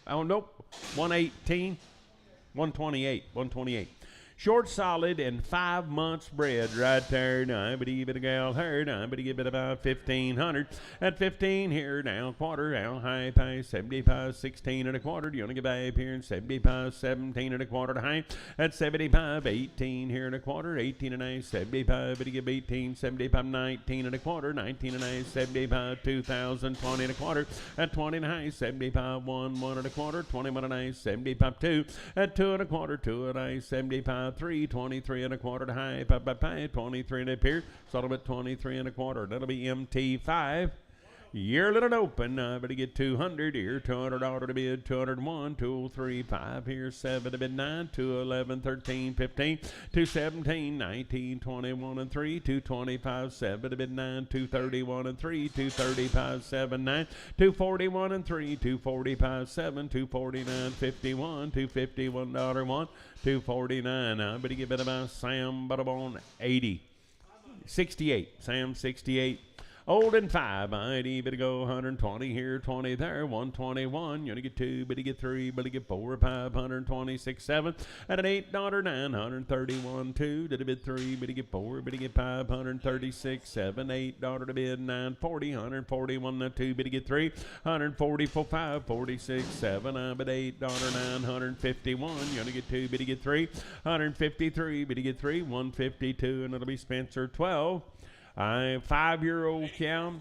S1: Oh, nope, 118. 128. Short solid and 5 months bred right there. Now, but even a gal herd. I'm but give it about 1,500. At 15 here now, quarter out high pay 75, 16 and a quarter. Do you want to give up here? 75, 17 and a quarter to high. At 75, 18 here and a quarter. 18 and a 75. But you give 18, 75, 19 and a quarter. 19 and a 75, 2,000, 20 and a quarter. At 20 and a high, 75, 1 and a quarter. 21 and a 75, 2. At 2 and a quarter, 2 and a 75. 3, 23 and a quarter to high, 23 and a pier, settle at 23 and a quarter. That'll be MT5. Yearly and open, but you get 200 here, $200 to bid, 201, 203, 5 here, 7 to bid, 9, 211, 13, 15, 217, 19, 21 and 3, 225, 7 to bid, 9, 231 and 3, 235, 7, 9, 241 and 3, 245, 7, 249, 51, $251 one, 249. But you give it about Sam Butterbone 80, 68, Sam 68. Old and 5, I'd even go 120 here, 20 there, 121. You only get 2, but you get 3, but you get 4, 5, 126, 7. At an $8, 931, 2. Did a bid 3, but you get 4, but you get 5, 136, 7, $8 to bid, 940, 141, 2, but you get 3, 144, 5, 46, 7. I'm at $8, 951. You only get 2, but you get 3, 153, but you get 3, 152, and it'll be Spencer 12. 5-year-old cow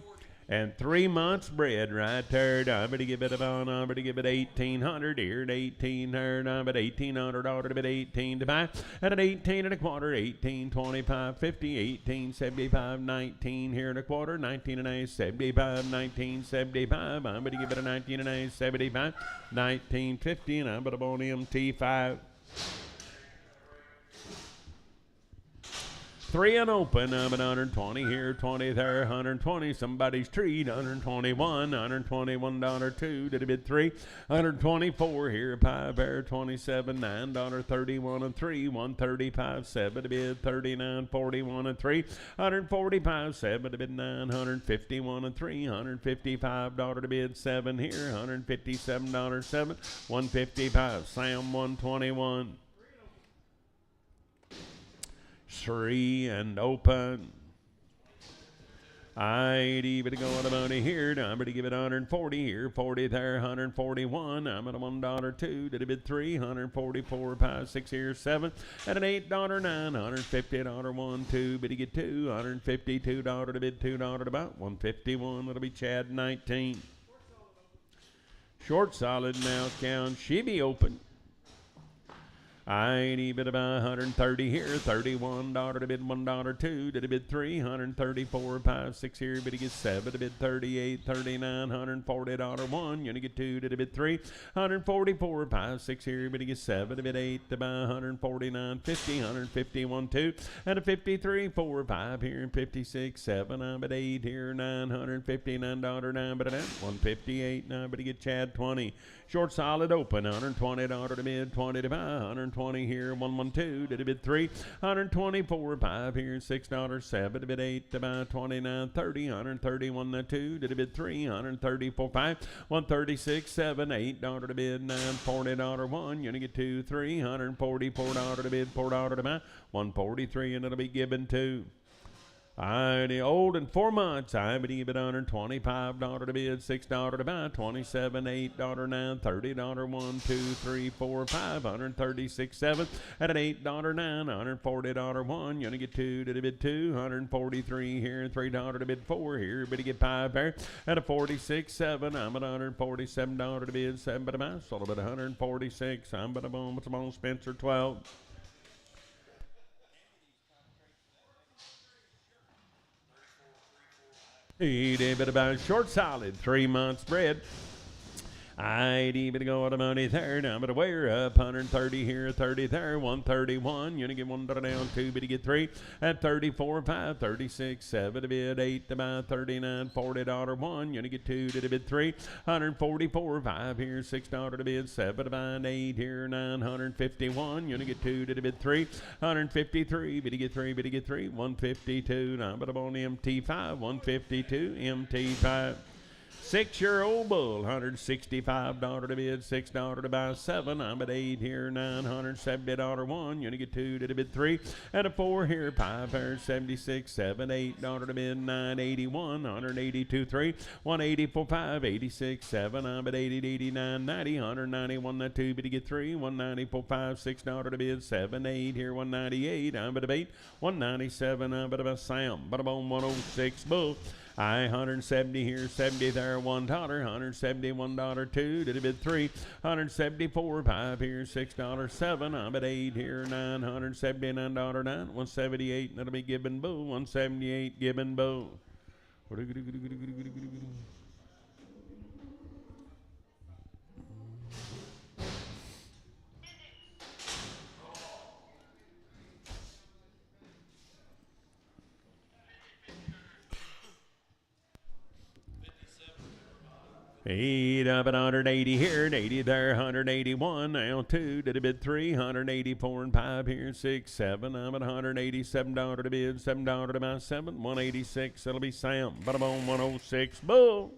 S1: and 3 months bred right there. I'm going to give it about, I'm going to give it 1,800 here at 18 there. I'm at $1,800 to bid 18 to buy. At an 18 and a quarter, 18, 25, 50, 18, 75, 19 here and a quarter, 19 and a 75, 19, 75. I'm going to give it a 19 and a 75, 1950, and I'm going to bone MT5. 3 and open, I'm at 120 here, 20 there, 120, somebody's treat, 121, $121, 2, did a bid 3, 124 here, pie bear, 27, $9.31 and 3, 135, 7 to bid, 39, 41 and 3, 145, 7 to bid, 951 and 3, $155 to bid, 7 here, $157, 7, 155, Sam 121. 3 and open. I'd even go on about here. I'm going to give it 140 here, 40 there, 141. I'm at a $1, 2. Did a bid 3, 144, 5, 6 here, 7. At an $8, 9, $150, 1, 2. But you get 2, $152 to bid, $2 to about 151. It'll be Chad 19. Short solid now count. She be open. I'd even about 130 here, $31 to bid, $1, 2. Did a bid 3, 134, 5, 6 here, but he gets 7 to bid 38, 39, $140 1. You only get 2 to bid 3, 144, 5, 6 here, but he gets 7 to bid 8 to buy 149, 50, 151, 2. And a 53, 4, 5 here, and 56, 7. I'm at 8 here, $959, 9, but at 158, 9, but he get Chad 20. Short solid open, $120 to bid, 20 to buy, 120 here, 112, did a bid 3, 124, 5 here, $6, 7 to bid 8 to buy, 29, 30, 131 2, did a bid 3, 134, 5, 136, 7, $8 to bid, $940 1, you only get 2, 3, $144 to bid, $4 to buy, 143, and it'll be given 2. The old and 4 months, I would give it $125 to bid, $6 to buy, 27, $8, 9, $30, 1, 2, 3, 4, 5, 136, 7, at an $8, 9, $140, 1, you only get 2 to bid 2, 143 here, $3 to bid 4 here, but you get 5 there, at a 46, 7, I'm at $147 to bid, 7, but I'm sold at 146, I'm but a bone, what's a bone, Spencer 12. He did bit about short solid, 3 months bred. 80, but go to money third. I'm gonna wear up 130 here, 30 there, 131. You're gonna get one down, two, but you get three at 34, 5, 36, 7 a bit, 8 about 39, $40 one. You're gonna get two to the bid three, 144, 5 here, $6 to bid, 7 about 8 here, 951. You're gonna get two to the bid three, 153, but you get three, 152. Now, but I'm on MT5, 152, MT5. 6-year-old bull, $165 to bid, $6 to buy, 7. I'm at 8 here, $970 one. You're gonna get two to the bid three, and a 4 here, 5 here, 76, 7, $8 to bid, 981, 182 3, 184 5, 86 7. I'm at 80, 89, 90, 191. That two, but you get three, 194 5, $6 to bid, 7, 8 here, 198. I'm at 8, 197. I'm at a Sam, but I'm on 106 bull. 170 here, 70 there, $1, $171 two to the bid three, 174 5 here, $6 7. I'm at 8 here, $979 9, 178. And that'll be Gibbon Bull, 178 Gibbon Bull. 8 up at 180 here, 80 there, 181. Now two to the bid three, 184 and 5 here, 6, 7. I'm at $187 to bid, $7 to buy, 7, 186. That'll be Sam. But I'm on 106 bull.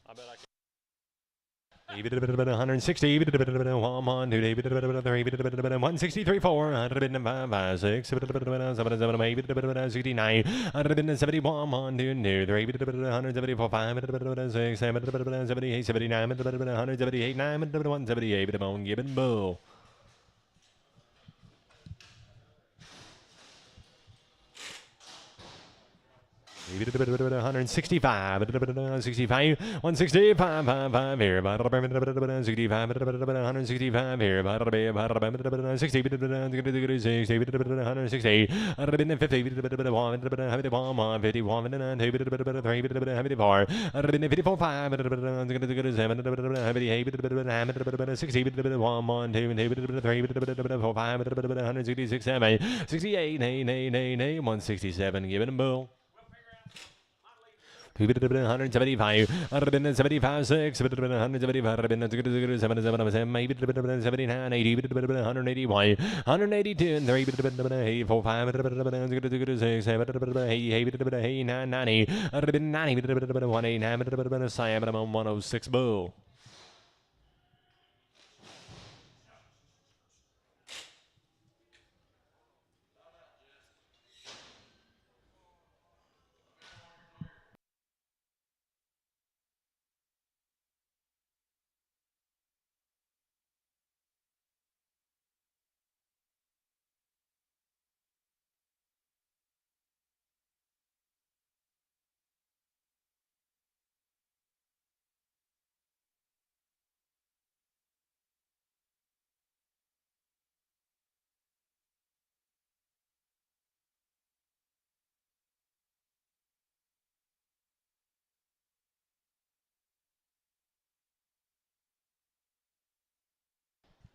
S2: I bet I can. 160, 163, 4, 105, 6, 7, 8, 69, 171, 1, 2, 3, 174, 5, 6, 7, 78, 79, 178, 9, 178, Gibbon Bull. 165, 165, 165, 5 here, 65, 165 here, 60, 160, 54, 5, 166, 7, 68, 167, Gibbon Bull. 175, 175, 6, 175, 79, 80, 181, 182, 3, 84, 5, 6, 7, 8, 9, 90, 189, Siam, 106 Bull.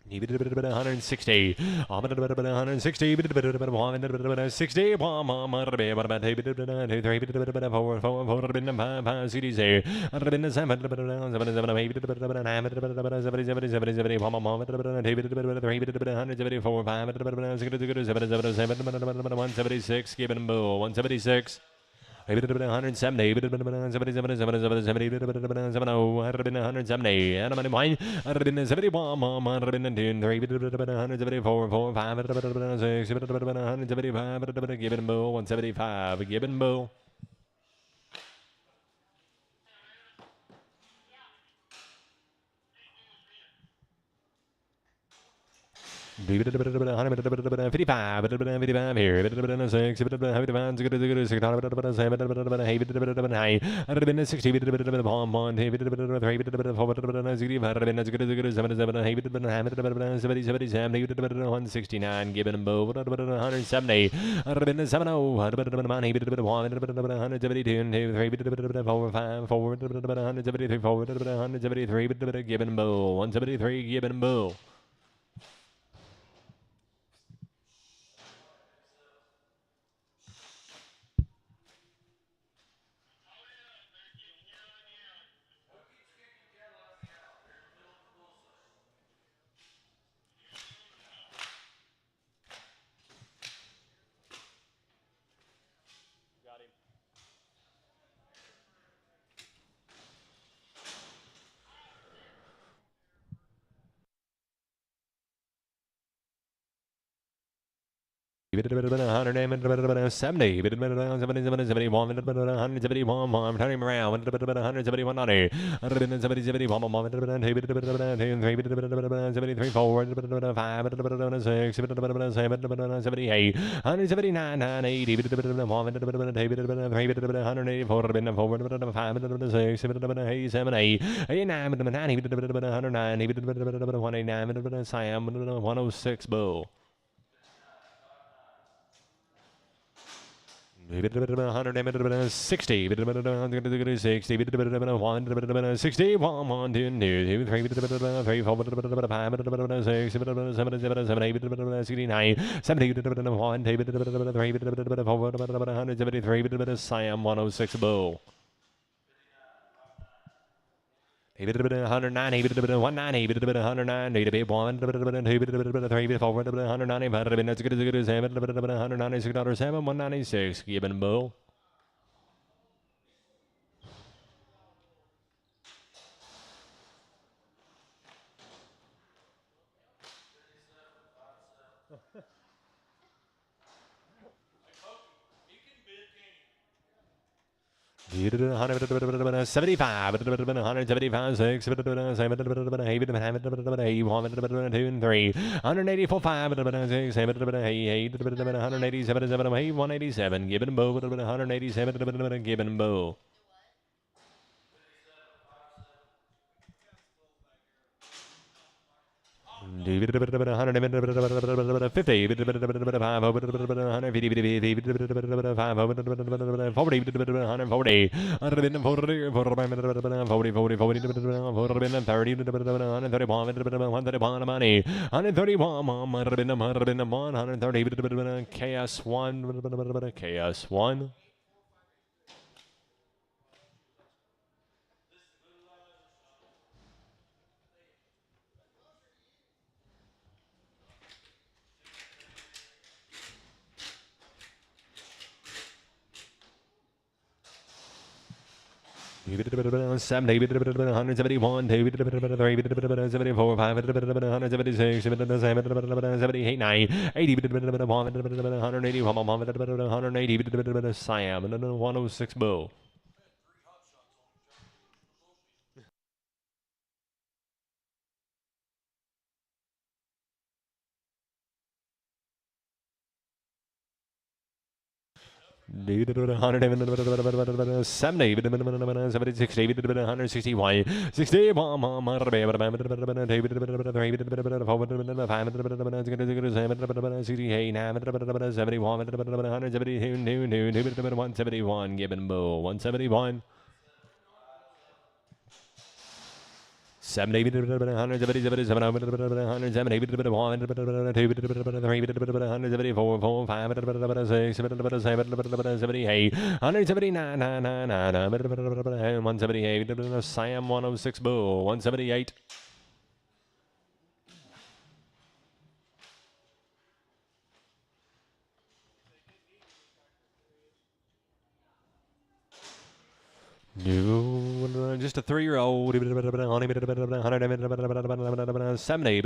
S2: He bit 160. 160. 60. 176. Gibbon Bull. 176. 170, 170, and I'm mine. 171, 174, 4, 5, 6, 175, Gibbon Bull, 175, Gibbon Bull. 55, 55 here, 6, 55, 6, 169, given and bow, 170, 70, 172, 4, 5, 4, 173, 4, 173, given and bow, 173, given and bow. Give it a bit of 170, 71, I'm turning around, 171, 170, 73, 4, 5, 6, 78, 179, 80, 184, 5, 6, 87, 8, 89, 90, 109, 189, Sam, 106, Bull. 160, 60, 1, 2, 2, 3, 3, 4, 5, 6, 7, 69, 70, 1, 2, 3, 4, 173, Siam 106 Bull. 190, 190, 109, 1, 2, 3, 4, 190, 196, 196, given Bull.
S5: He can bid, can he?
S2: 175, 175, 6, 7, 8, 2, 3, 184, 5, 6, 7, 8, 187, 187, given bow, 187, given bow. 150, KS1. Seventy, 171, 2, 74, 5, 176, 78, 9, 80, 180, 180, Siam, 106 Bull. David 170, 76, David 161, 60, 171, given Bull, 171. 70, 170, 174, 4, 5, 6, 78, 179, 178, Siam 106 Bull, 178. Just a 3-year-old. 70.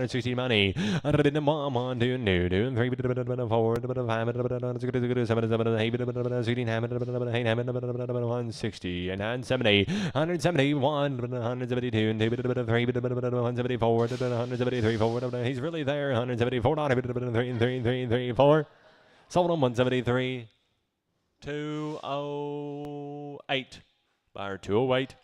S2: 60 money. Mom on 2 and 3 4 160 and 970 171 172 and 174 173 4. He's really there. 174 3 4. Sold on 173. 208. Buyer 208.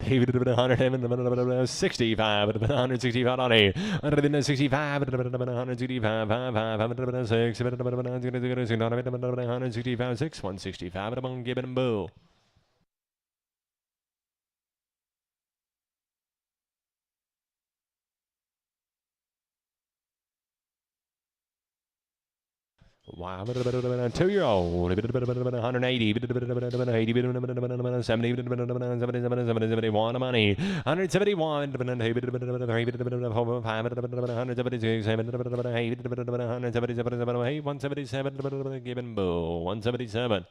S2: David 165, 165 on 8, 165, 165, 5, 6, 165, 6, 165, among Gibbon and Bull. Wow, 2-year-old, 180, 70, 71 money, 171, 176, 177, Gibbon Bull, 177.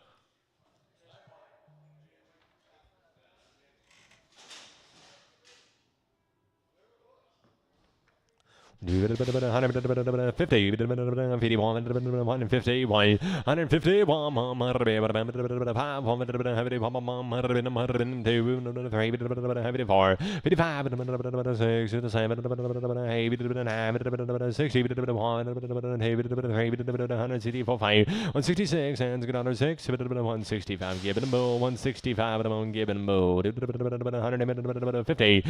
S2: $150, 150, 166 and $6, 165 Gibbon Bull, 165 among Gibbon Bull, 150,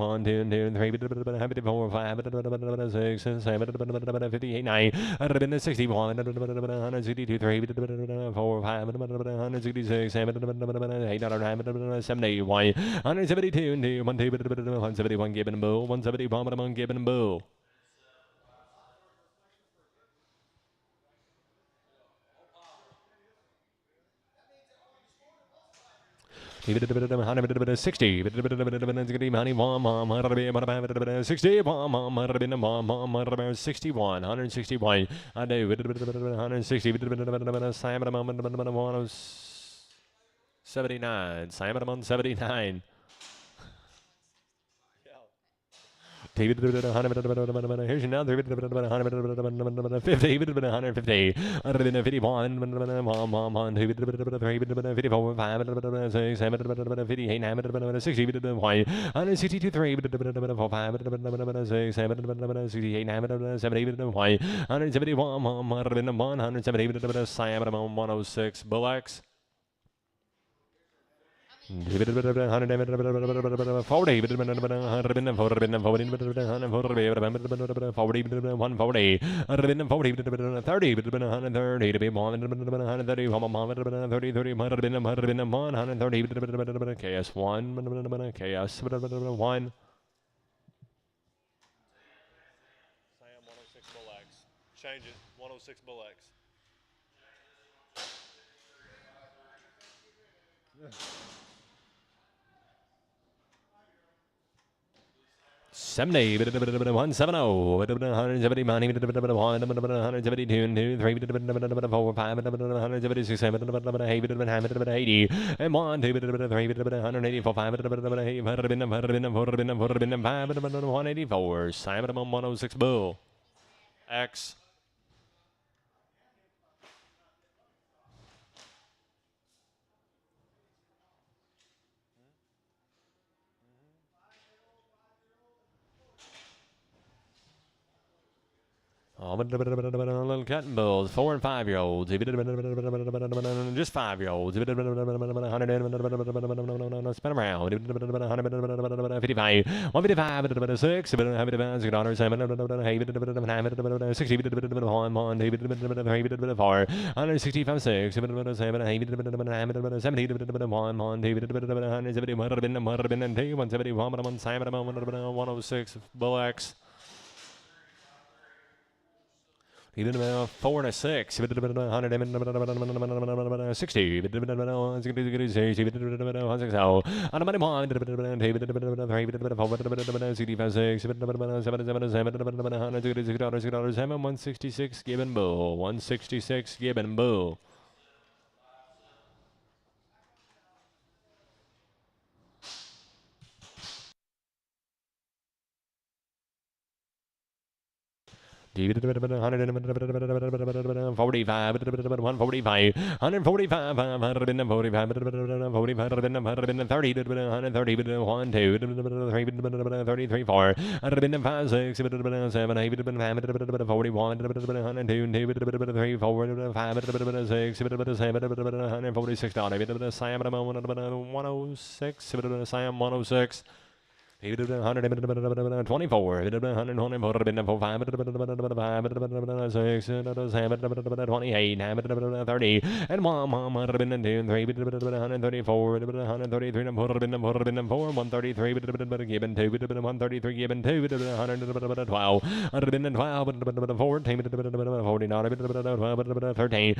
S2: 1 2 3 4 5 6 7 58 9 61 162 3 4 5 166 7 8 9 70 172 171 Gibbon Bull, 171 among Gibbon Bull. $60, 60, 61, 161. I do 160, Simon 179, Simon 179. Here's your now 50, 150, 151, 54, 5, 6, 7, 58, 9, 60, 162, 3, 4, 5, 6, 7, 68, 9, 70, 171, 170, Simon 106, Bullocks. 40, 140, 130, KS1, KS1.
S6: Sam 106 Bull X. Change it. 106 Bull X.
S2: 70, 170, 170 money, 172, 3, 4, 5, 176, 7, 80, and 1, 2, 3, 184, 5, 184, Simon 106 Bull. X. Little cat and bulls, 4 and 5 year olds, just 5 year olds, spin around, 55, 155, 6, 7, 7, 60, 1, 4, 165, 6, 7, 7, 70, 1, 106, Bull X. Even 4 and a 6. 100 60. 166 Gibbon Bull. 166 Gibbon Bull. Sam 106. 124, 30, and 133, given 2, 133, given 2, 112, 14, 13,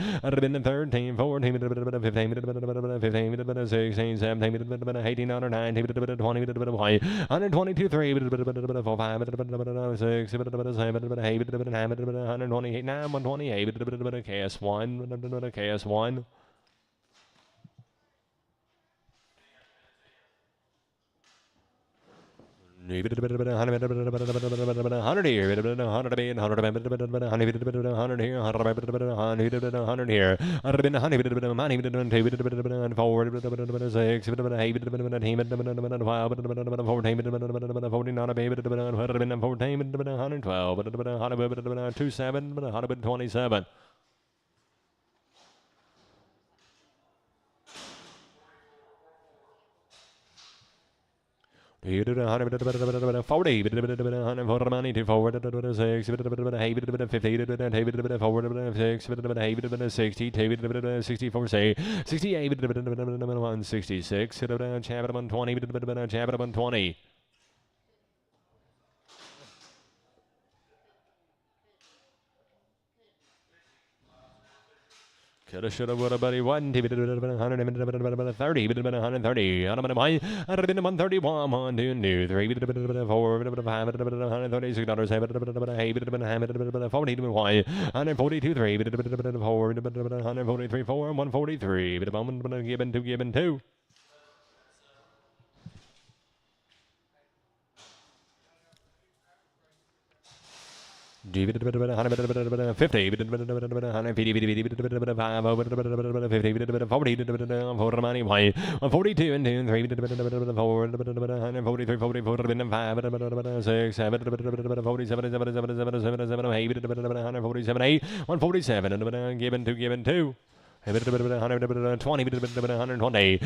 S2: 13, 14, 15, 16, 17, 18, 19, 20, 122, 3, 4, 5, 6, 7, 128, 9, 128, KS1, KS1. Hundred here, hundred here, He did 140, 140 money to forward 6, 50, forward 6, 62, 64, say 68, 166, chapter 120, chapter 120. Coulda, shoulda, woulda, buddy, 1, 2, 130, 130, out of my mind, I'd have been 131, 1, 2, 3, 4, 5, 136 dollars, 7, 8, 40, 142, 3, 4, 143, 4, 143, given 2, given 2. G 50, 150, 142 and 2, 3, 4, 143, 44, 5, 6, 7, 47, 147, 8, 147, given 2, given 2. 20, 120, 120,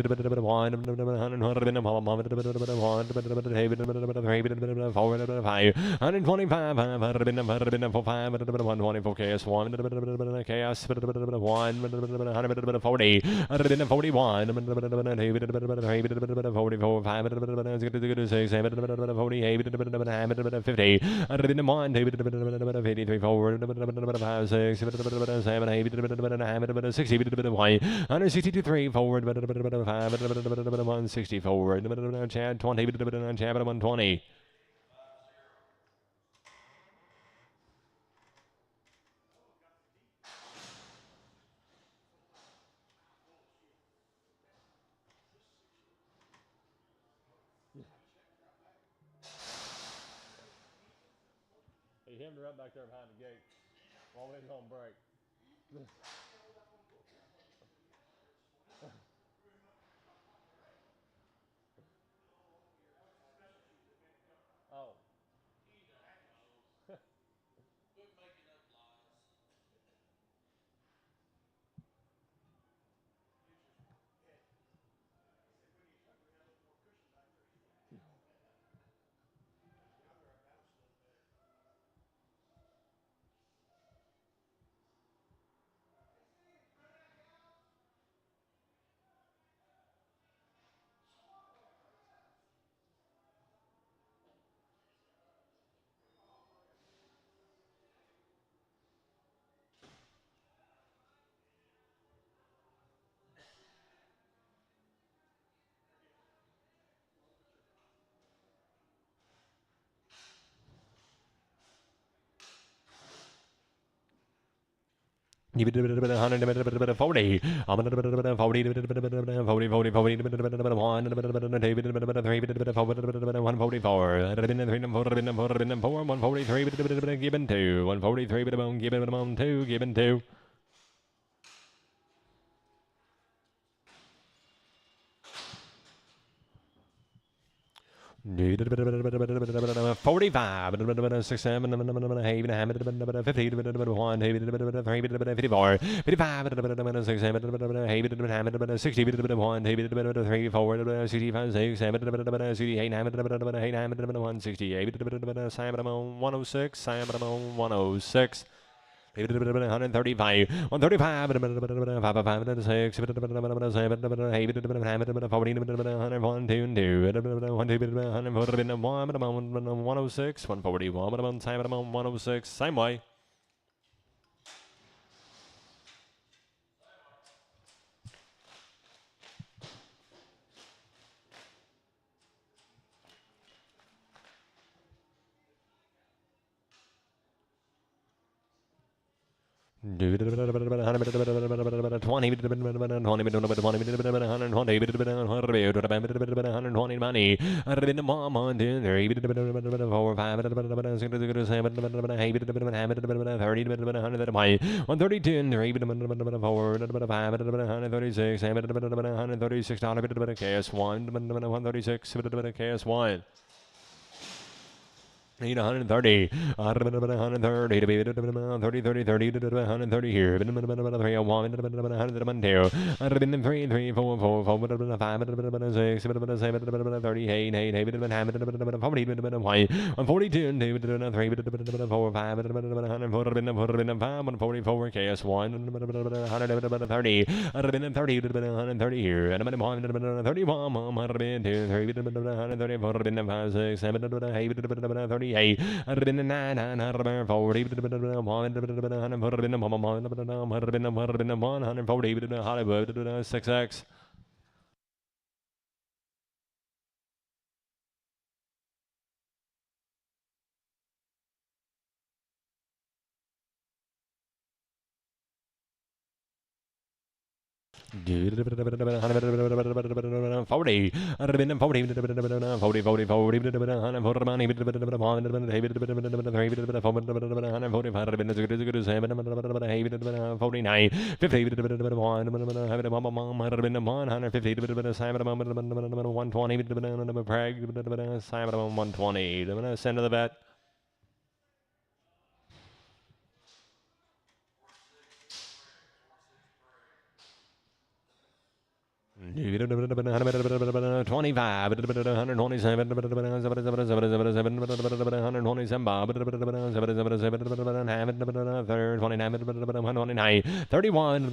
S2: 125, KS1, KS 1, 40, 41, 44, 5, 6, 7, 48, 50, 53, 4, 5, 6, 7, 8, 60, 162, 3, forward, 5, 160, forward, Chad 20, Chad 120. Hey, him right back there behind the gate. While we're on break. Oh. Give it a bit of 100, a bit of 40. I'm a bit of 40, 40, 40, 40, 40, 1, 3, 144. I'd have been 3, 4, 143, given 2, 143, given 2, given 2. 45, 6, 7, 50, 1, 54, 55, 6, 7, 60, 1, 3, 4, 65, 6, 7, 68, 168, 106, 106. 135, 135, 556, 7, 106, 141, 106, same way. Twenty, 20, money. $132, Need 130, 130 to be 30, 30, 30, 130 here. 301, 102, 3, 3, 4, 4, 4, 5, 6, 7, 38, 8, 8, 142, 3, 4, 5, 144, KS1, 130, 130 here. 31, 134, 6, 7, 8. 38, 9, 140, 140, Hollywood, 6X. $40, 120, send to the vet. $25, 127, 31,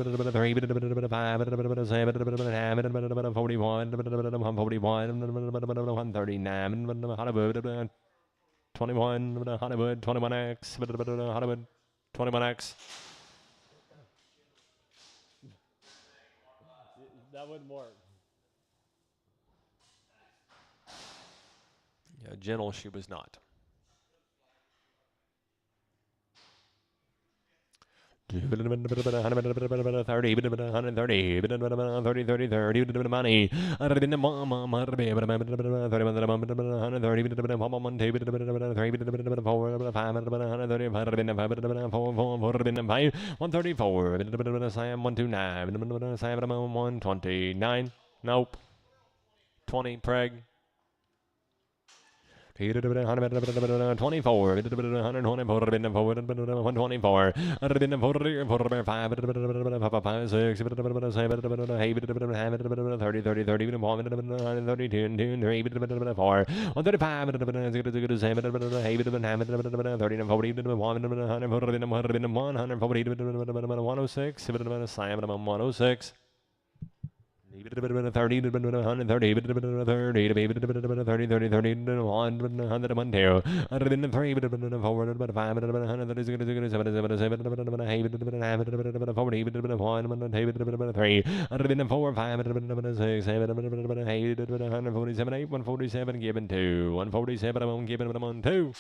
S2: 21, Hollywood, 21X, Hollywood, 21X. That wouldn't work. Yeah, gentle she was not. $30, 130, 30 money. $129. Nope. 20 preg. 24, 124, 106. 30, 130, 147, given 2, 147, I'm giving them on 2.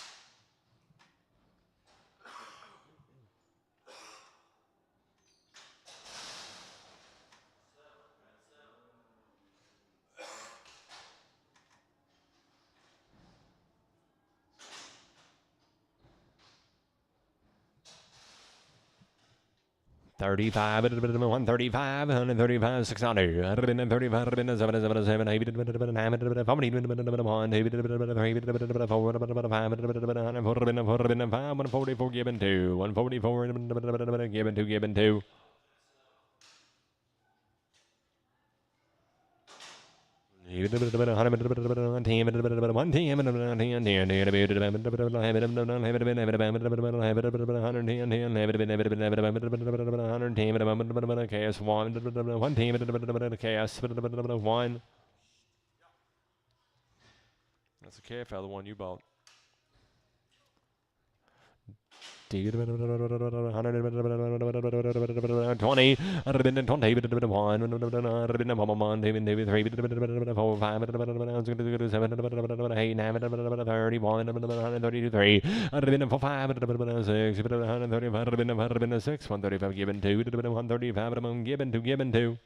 S2: 35, 135, 135, 600, 135, 777, 8, 9, 144 given 2, 144 given 2. One. That's a KFL, the one you bought. 20, 20, 135 given 2, 135 given 2.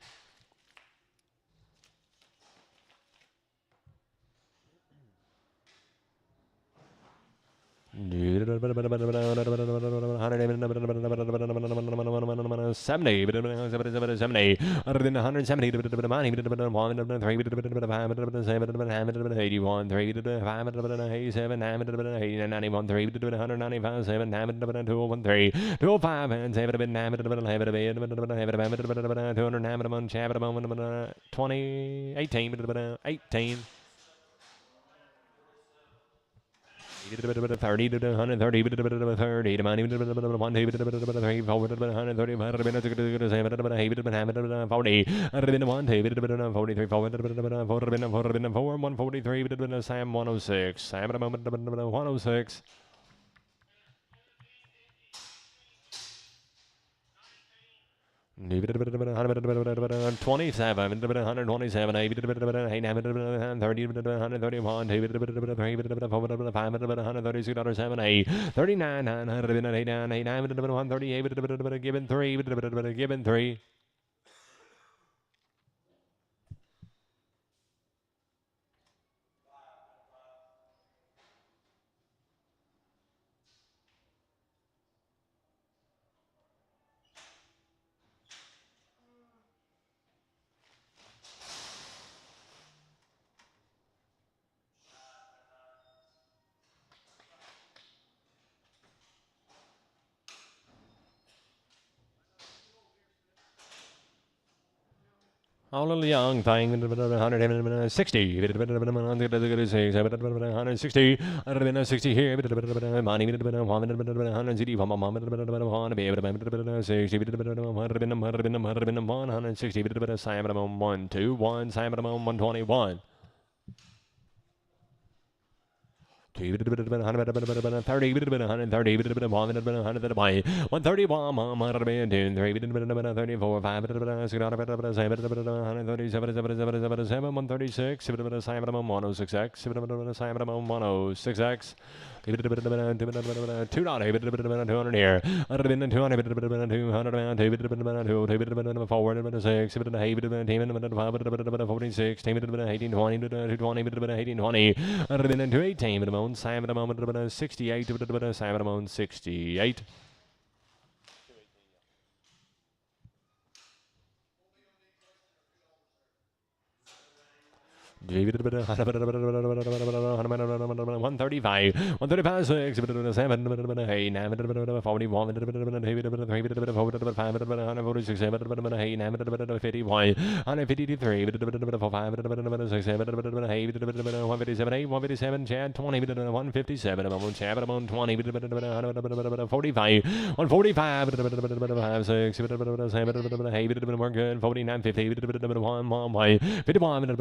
S2: Eighteen. 30 to 130 to 130 to 30 to 1 to 3 4 143 Sam 106 Sam at a moment 106 27, 127, 127, 30, 131, 136, 7, 8, 39, 989, 138, given 3, given 3. A little young thing, 160, 160, 160 here, money, 160, 160, Simon 121, Simon 121. 30, 130, 131, 134, 5, 136, 106X, 106X. 200 here. 200, 200, forward, 6, 46, 18, 20, 220, 20, 218, Simon amount 68, Simon amount 68. David 135, 135, 6, 7, 8, 9, 41, 146, 7, 8, 9, 51, 153, 5, 6, 7, 157, 8, 157, Chad 20, 157, Chad 20, 45, 145, 5, 6, 7, 8, more good, 49, 50, 1, 51,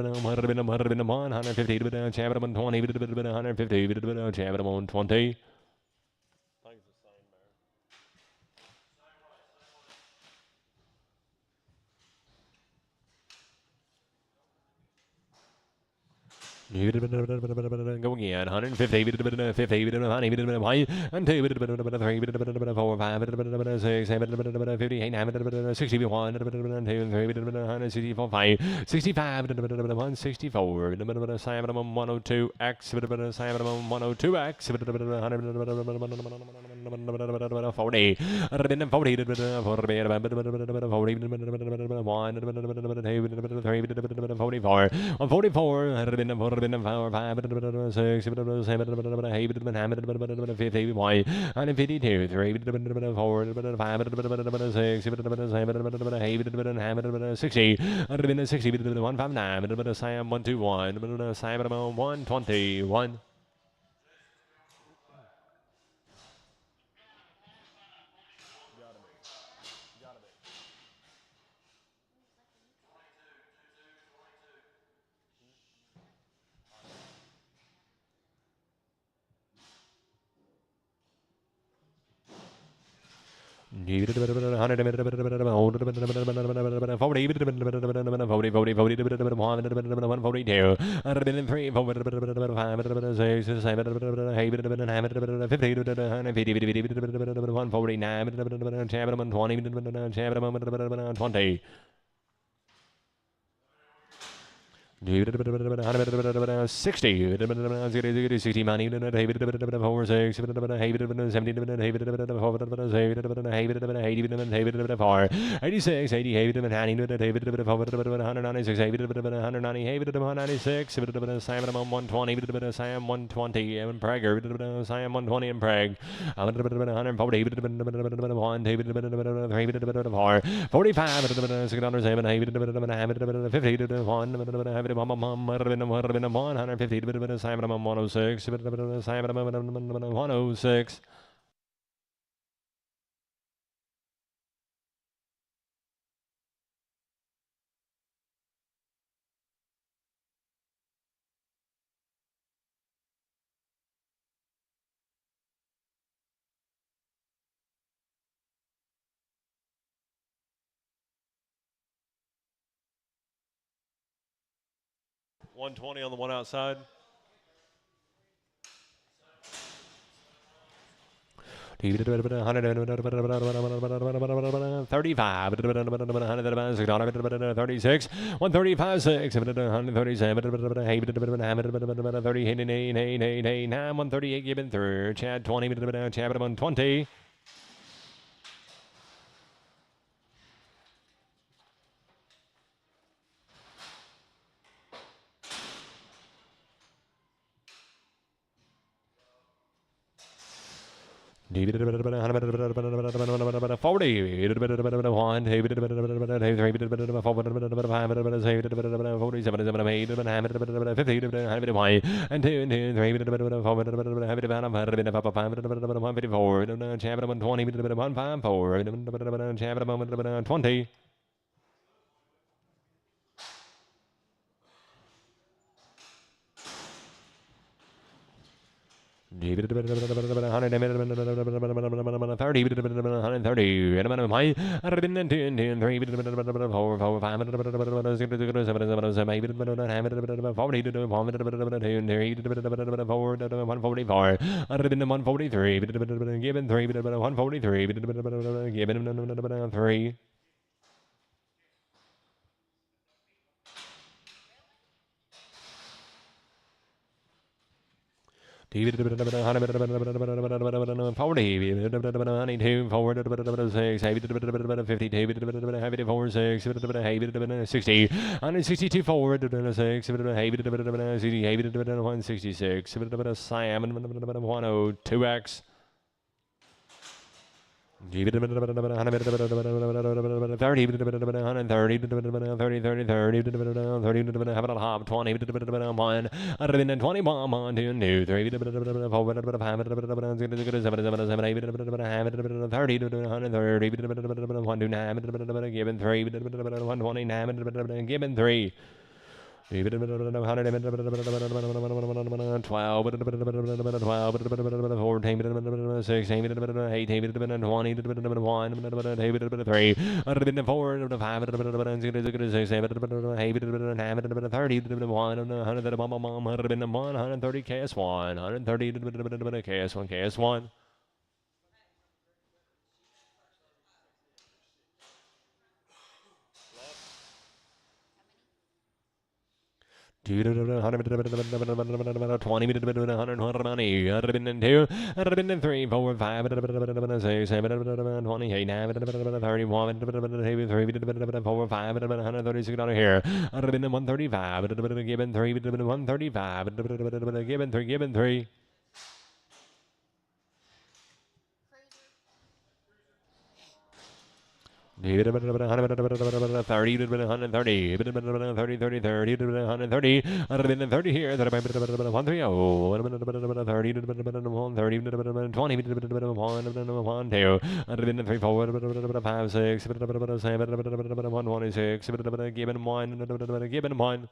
S2: 150 to 120, Chabot 150 Chabot 120.
S6: Thanks the same, man.
S2: 135, Go again. 150. 50. Honey. And 2. 3. 4. 5. 6. 7. 58. 9. 60. 1. 2. 3. 164. 5. 65. 164. 102. X. 102. X. 40. 44. 121. Twenty. 60. 60 money. 4 6 86 80 196 196 Simon 120 Sam 120 and Prager Sam 120 and Prague 140 45 607 50 150 Simon 106 Simon 106
S6: 120 on the one outside.
S2: 35 36 135 6 137 30 138 given through Chad 20 Chad 120 40 1 20 30 130 143 40 42 forward 6 52 60 162 forward 6 166 Siam 102x 30 30 30 30 have it on hop 20 1 20 bomb on 2 2 3 forward 5 129 given 3 129 given 3 KS1. Two, 20, 100 money, 102, 103, 4, 5, 6, 7, 28, 9, 31, 3, 4, 5, 136 here, 135, given 3, 135, given 3.
S4: Cruiser.
S2: 30, 130, 130 here, 130, 130, 3, 4, 5, 6, 7, 126, given 1, given 1.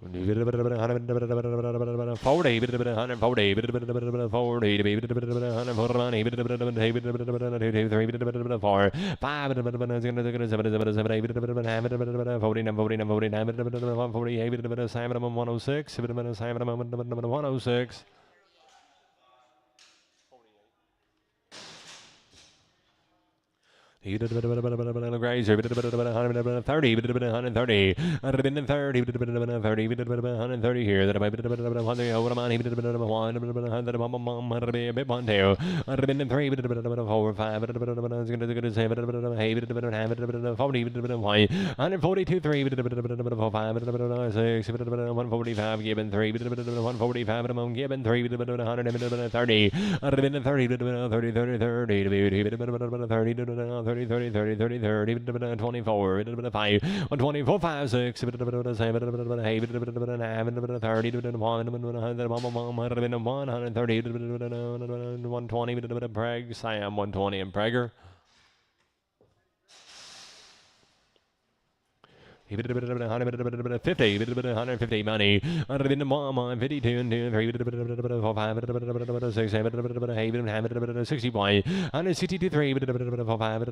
S2: 40, 140, 40, 106. Grazer, 30, 130, 130 here. That I might be 130 over money, 100 3, 4, 5, 142, 3, 5, 6, 145, given 3, 145, given 3, 130, 24, 5, 124, 5, 6, 7, 8, 130, 120, Prague, Siam, 120, and Prager. 50, 150 money, 52, 3, 4, 5, 6, 7, 60 point, 162, 3, 4, 5,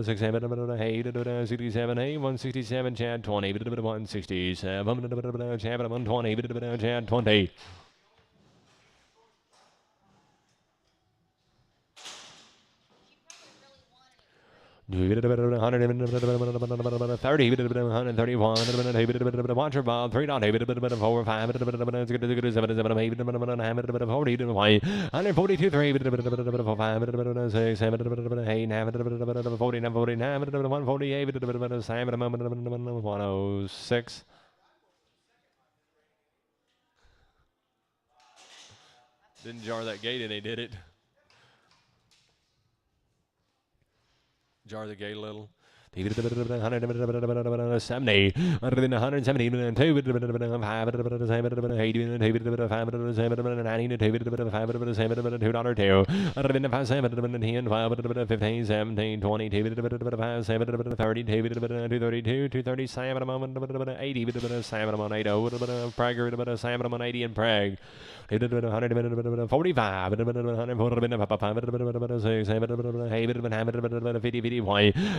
S2: 6, 7, 8, 67, 167, Chad 20, 167, Chad 120, Chad 20. 30, 131, watch your ball, 3 down, 4, 5, 7, 7, 8, 142, 3, 4, 5, 6, 7, 8, 49, 148, 106. Didn't jar that gate and they did it. Jar the gate a little. 170, 170,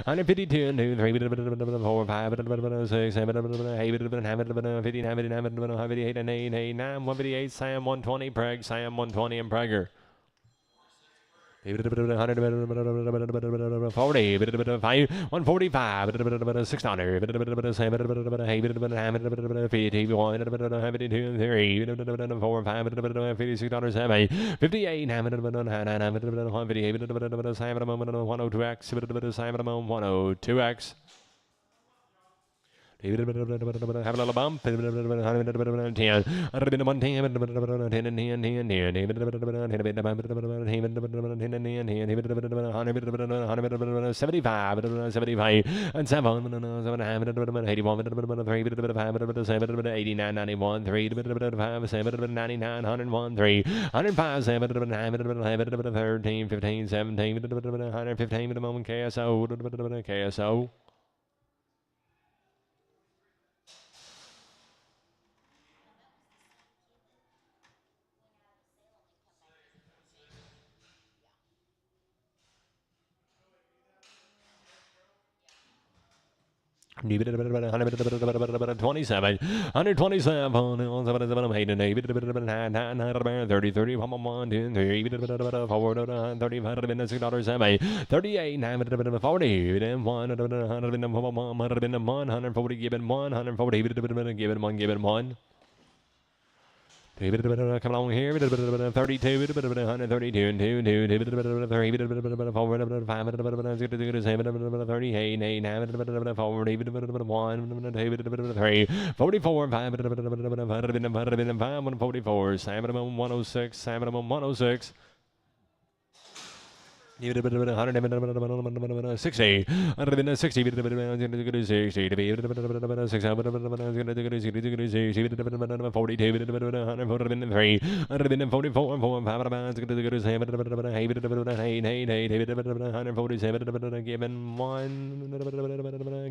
S2: 152, 2, 3, 4, 5, 6, 7, 8, 59, 58, and 8, 9, 158, Sam 120, Prague, Sam 120, and Prager. 40, 145, 600, 51, 3, 4, 5, 56, 7, 58, 102x, 102x. Have a little bump. 10. 10 and 10. 10 75 and 7 81 89 91 3 5 7 99 101 3 105 7 13 15 17 115 KSO. 27, 127, 30, 30, 1, 2, 3, forward, 30, $6, 38, 40, 140, give it 140, give it 1, give it 1. Come along here, 32, 132, and 2, 2, 3, 4, 5, 7, 38, 8, 9, 40, 1, 2, 3, 44, 5, 144, 106, 106. 60, 60,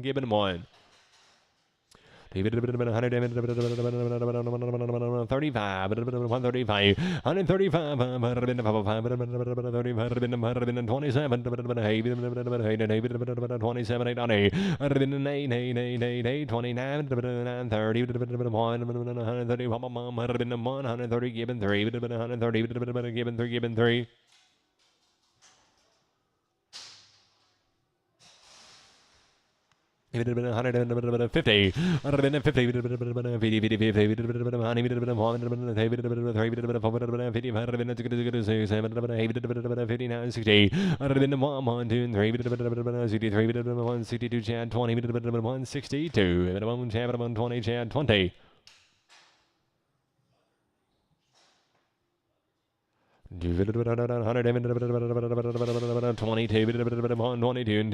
S2: given one. 35, 135, 135, 27, 27, 29, 30, 130, given 3, 130, given 3, given 3. 150, 150, 20. 22, 22,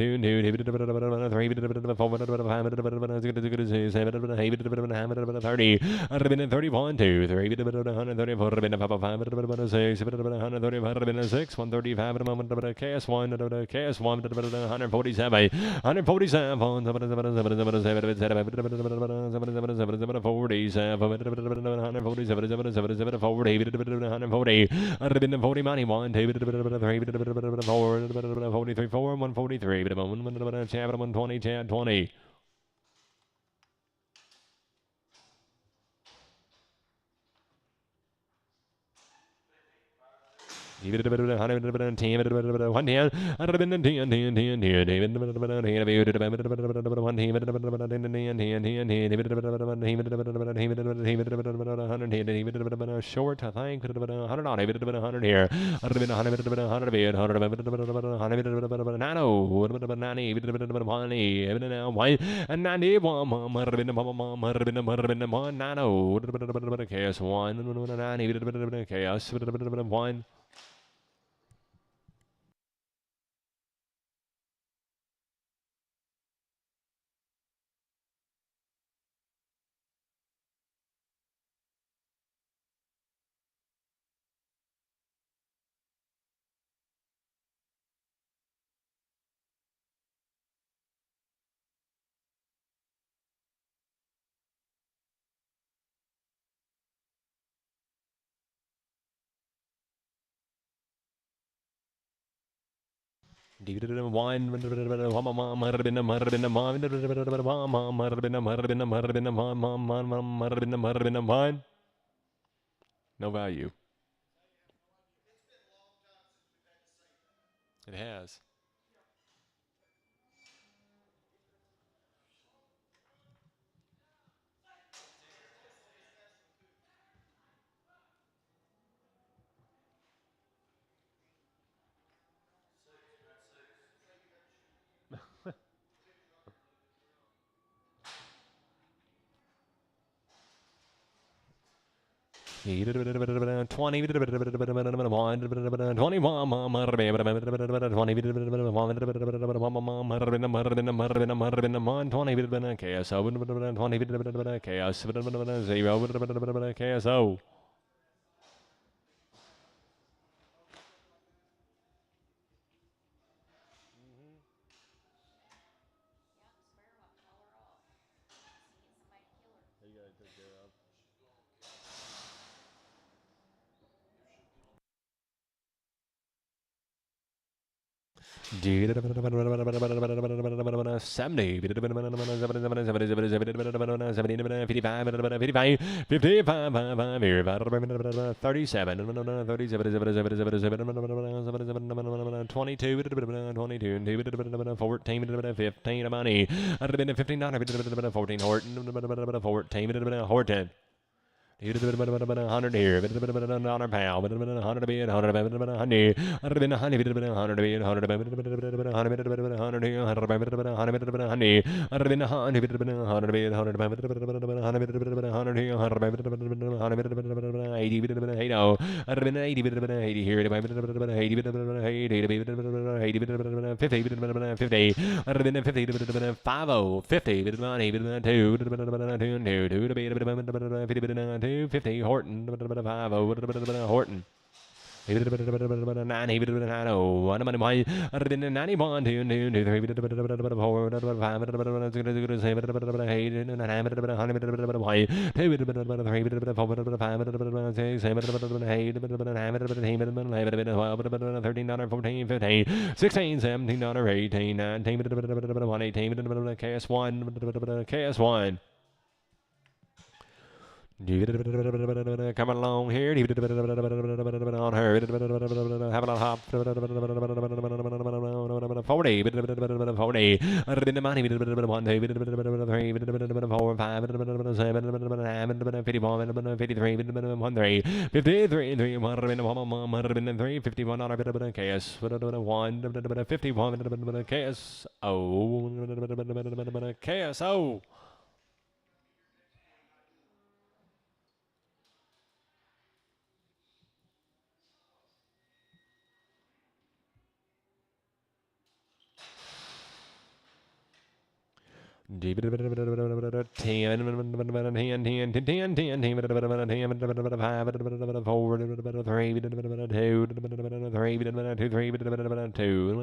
S2: 31, 2, 3, 135, 135, KS1, KS1, 147, 147, 140, 140 money, 1, 2, 3, 4, 43, 4, 143, 120, 20. Short, I think. 100 here. 1. No value. It has. KSO. 70. 14 100 here, $100 pound, $100 a bit, $100 honey, $100 honey, $100 bit, $100 $50 Horton, Horton. 9, 91, 2, 3, 4, $13, 14, 15, 16, $17, 18, 19, $118, KS1. Coming along here. On her. Having a hop. 40. 40. The money. 1, 2, 3, 4, 5, 7, 51, 53, 13, 53, 3, 103, 51, KS, 1, 51, KS, KSO.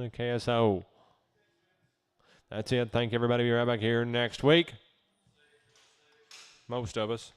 S2: KSO. That's it. Thank you, everybody. We'll be right back here next week. Most of us.